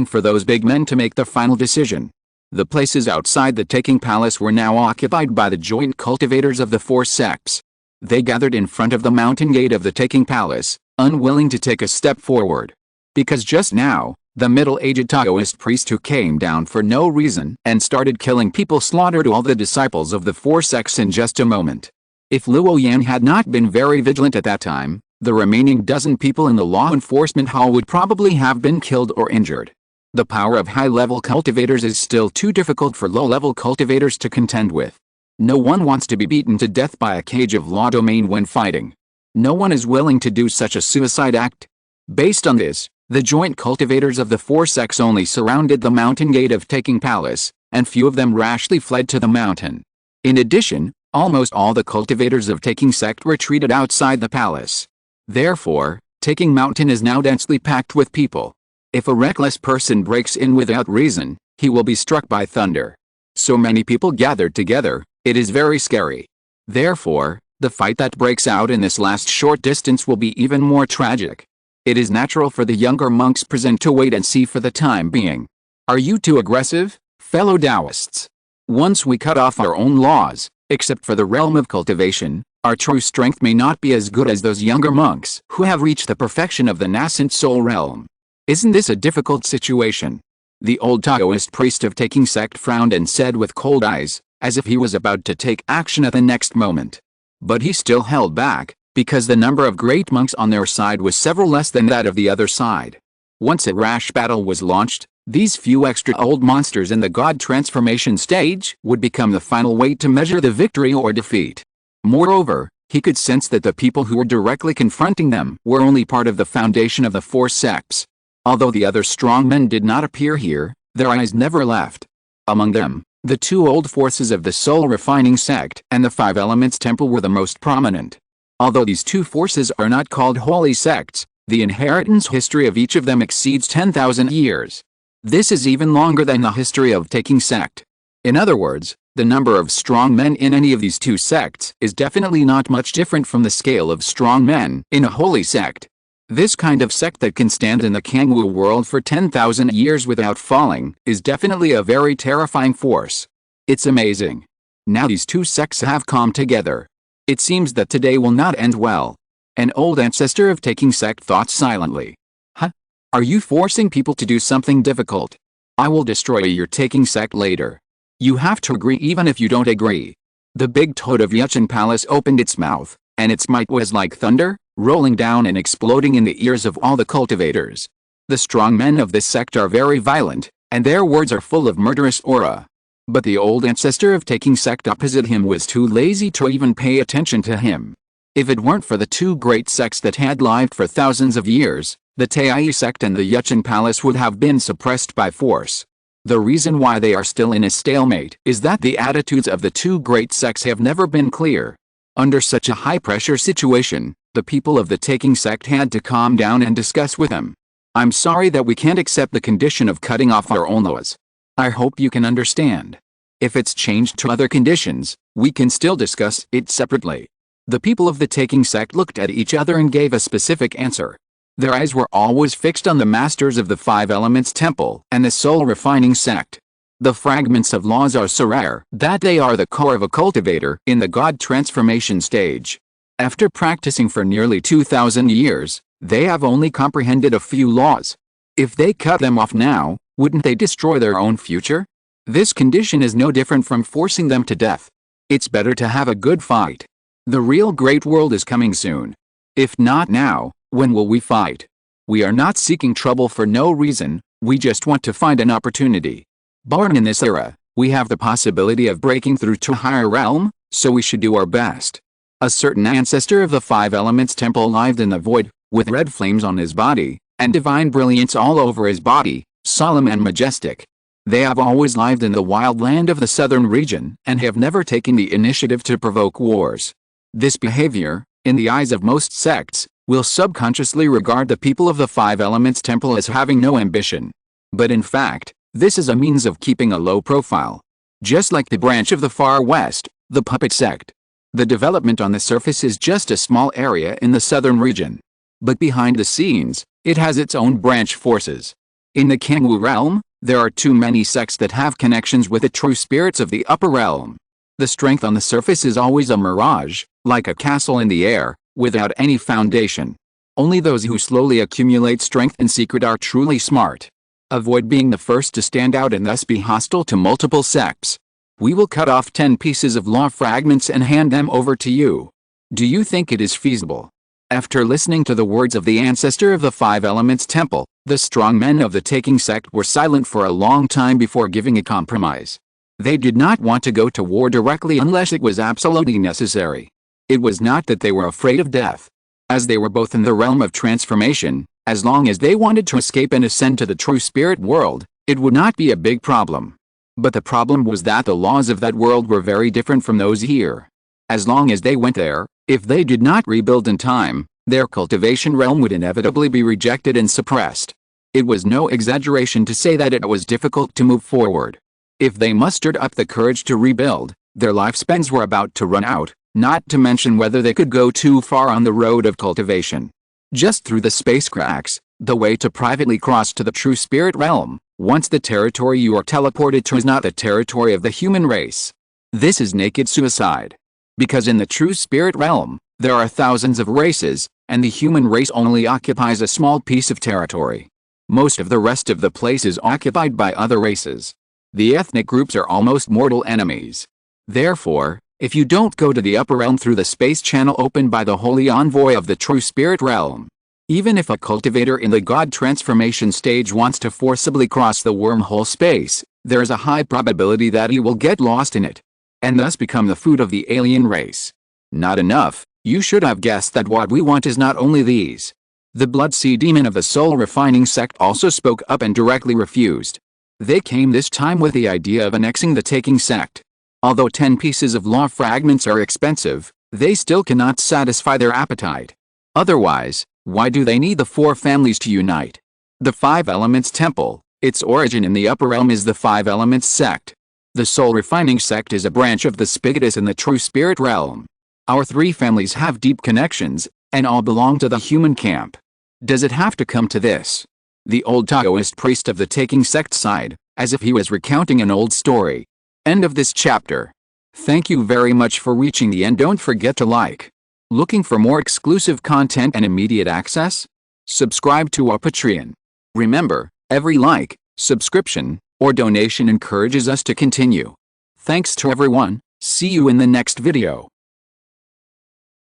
for those big men to make the final decision. The places outside the Taking Palace were now occupied by the joint cultivators of the 4 sects. They gathered in front of the mountain gate of the Taking Palace, unwilling to take a step forward. Because just now, the middle-aged Taoist priest who came down for no reason and started killing people slaughtered all the disciples of the 4 sects in just a moment. If Luo Yan had not been very vigilant at that time, the remaining dozen people in the law enforcement hall would probably have been killed or injured. The power of high-level cultivators is still too difficult for low-level cultivators to contend with. No one wants to be beaten to death by a cage of law domain when fighting. No one is willing to do such a suicide act. Based on this, the joint cultivators of the 4 sects only surrounded the mountain gate of Taking Palace, and few of them rashly fled to the mountain. In addition, almost all the cultivators of Taking sect retreated outside the palace. Therefore, Taking Mountain is now densely packed with people. If a reckless person breaks in without reason, he will be struck by thunder. So many people gathered together, it is very scary. Therefore, the fight that breaks out in this last short distance will be even more tragic. It is natural for the younger monks present to wait and see for the time being. Are you too aggressive, fellow Taoists? Once we cut off our own laws, except for the realm of cultivation, our true strength may not be as good as those younger monks who have reached the perfection of the nascent soul realm. Isn't this a difficult situation? The old Taoist priest of Taking sect frowned and said with cold eyes, as if he was about to take action at the next moment. But he still held back, because the number of great monks on their side was several less than that of the other side. Once a rash battle was launched, these few extra old monsters in the god transformation stage would become the final weight to measure the victory or defeat. Moreover, he could sense that the people who were directly confronting them were only part of the foundation of the 4 sects. Although the other strong men did not appear here, their eyes never left. Among them, the 2 old forces of the soul refining sect and the 5 elements temple were the most prominent. Although these 2 forces are not called holy sects, the inheritance history of each of them exceeds 10,000 years. This is even longer than the history of Taking sect. In other words, the number of strong men in any of these 2 sects is definitely not much different from the scale of strong men in a holy sect. This kind of sect that can stand in the Kangwu world for 10,000 years without falling is definitely a very terrifying force. It's amazing. Now these 2 sects have come together. It seems that today will not end well. An old ancestor of Taking sect thought silently. Huh? Are you forcing people to do something difficult? I will destroy your Taking sect later. You have to agree even if you don't agree. The big toad of Yuchan Palace opened its mouth, and its might was like thunder, rolling down and exploding in the ears of all the cultivators. The strong men of this sect are very violent, and their words are full of murderous aura. But the old ancestor of Taking sect opposite him was too lazy to even pay attention to him. If it weren't for the 2 great sects that had lived for thousands of years, the Tai sect and the Yuchan Palace would have been suppressed by force. The reason why they are still in a stalemate is that the attitudes of the 2 great sects have never been clear. Under such a high-pressure situation, the people of the Taking sect had to calm down and discuss with them. I'm sorry that we can't accept the condition of cutting off our own laws. I hope you can understand. If it's changed to other conditions, we can still discuss it separately. The people of the Taking sect looked at each other and gave a specific answer. Their eyes were always fixed on the masters of the 5 elements temple and the soul refining sect. The fragments of laws are so rare that they are the core of a cultivator in the god transformation stage. After practicing for nearly 2,000 years, they have only comprehended a few laws. If they cut them off now, wouldn't they destroy their own future? This condition is no different from forcing them to death. It's better to have a good fight. The real great world is coming soon. If not now, when will we fight? We are not seeking trouble for no reason, we just want to find an opportunity. Born in this era, We have the possibility of breaking through to a higher realm, so we should do our best. A certain ancestor of the five elements temple lived in the void, with red flames on his body, and divine brilliance all over his body, solemn and majestic. They have always lived in the wild land of the southern region, and have never taken the initiative to provoke wars. This behavior, in the eyes of most sects, will subconsciously regard the people of the five elements temple as having no ambition. But in fact, this is a means of keeping a low profile. Just like the branch of the far west, the puppet sect. The development on the surface is just a small area in the southern region. But behind the scenes, it has its own branch forces. In the Kangwu realm, there are too many sects that have connections with the true spirits of the upper realm. The strength on the surface is always a mirage, like a castle in the air, without any foundation. Only those who slowly accumulate strength in secret are truly smart. Avoid being the first to stand out and thus be hostile to multiple sects. We will cut off 10 pieces of law fragments and hand them over to you. Do you think it is feasible? After listening to the words of the ancestor of the five elements temple, the strong men of the taking sect were silent for a long time before giving a compromise. They did not want to go to war directly unless it was absolutely necessary. It was not that they were afraid of death. As they were both in the realm of transformation, as long as they wanted to escape and ascend to the true spirit world, it would not be a big problem. But the problem was that the laws of that world were very different from those here. As long as they went there, if they did not rebuild in time, their cultivation realm would inevitably be rejected and suppressed. It was no exaggeration to say that it was difficult to move forward. If they mustered up the courage to rebuild, their lifespans were about to run out, not to mention whether they could go too far on the road of cultivation. Just through the space cracks, the way to privately cross to the true spirit realm, once the territory you are teleported to is not the territory of the human race. This is naked suicide. Because in the true spirit realm, there are thousands of races, and the human race only occupies a small piece of territory. Most of the rest of the place is occupied by other races. The ethnic groups are almost mortal enemies. Therefore, if you don't go to the upper realm through the space channel opened by the holy envoy of the true spirit realm, even if a cultivator in the god transformation stage wants to forcibly cross the wormhole space, there is a high probability that he will get lost in it, and thus become the food of the alien race. Not enough, you should have guessed that what we want is not only these. The blood sea demon of the soul refining sect also spoke up and directly refused. They came this time with the idea of annexing the taking sect. Although 10 pieces of law fragments are expensive, they still cannot satisfy their appetite. Otherwise, why do they need the 4 families to unite? The Five Elements Temple, its origin in the upper realm is the Five Elements sect. The soul refining sect is a branch of the Spigatus in the true spirit realm. Our 3 families have deep connections, and all belong to the human camp. Does it have to come to this? The old Taoist priest of the taking sect sighed, as if he was recounting an old story. End of this chapter. Thank you very much for reaching the end. Don't forget to like. Looking for more exclusive content and immediate access? Subscribe to our Patreon. Remember, every like, subscription, or donation encourages us to continue. Thanks to everyone. See you in the next video.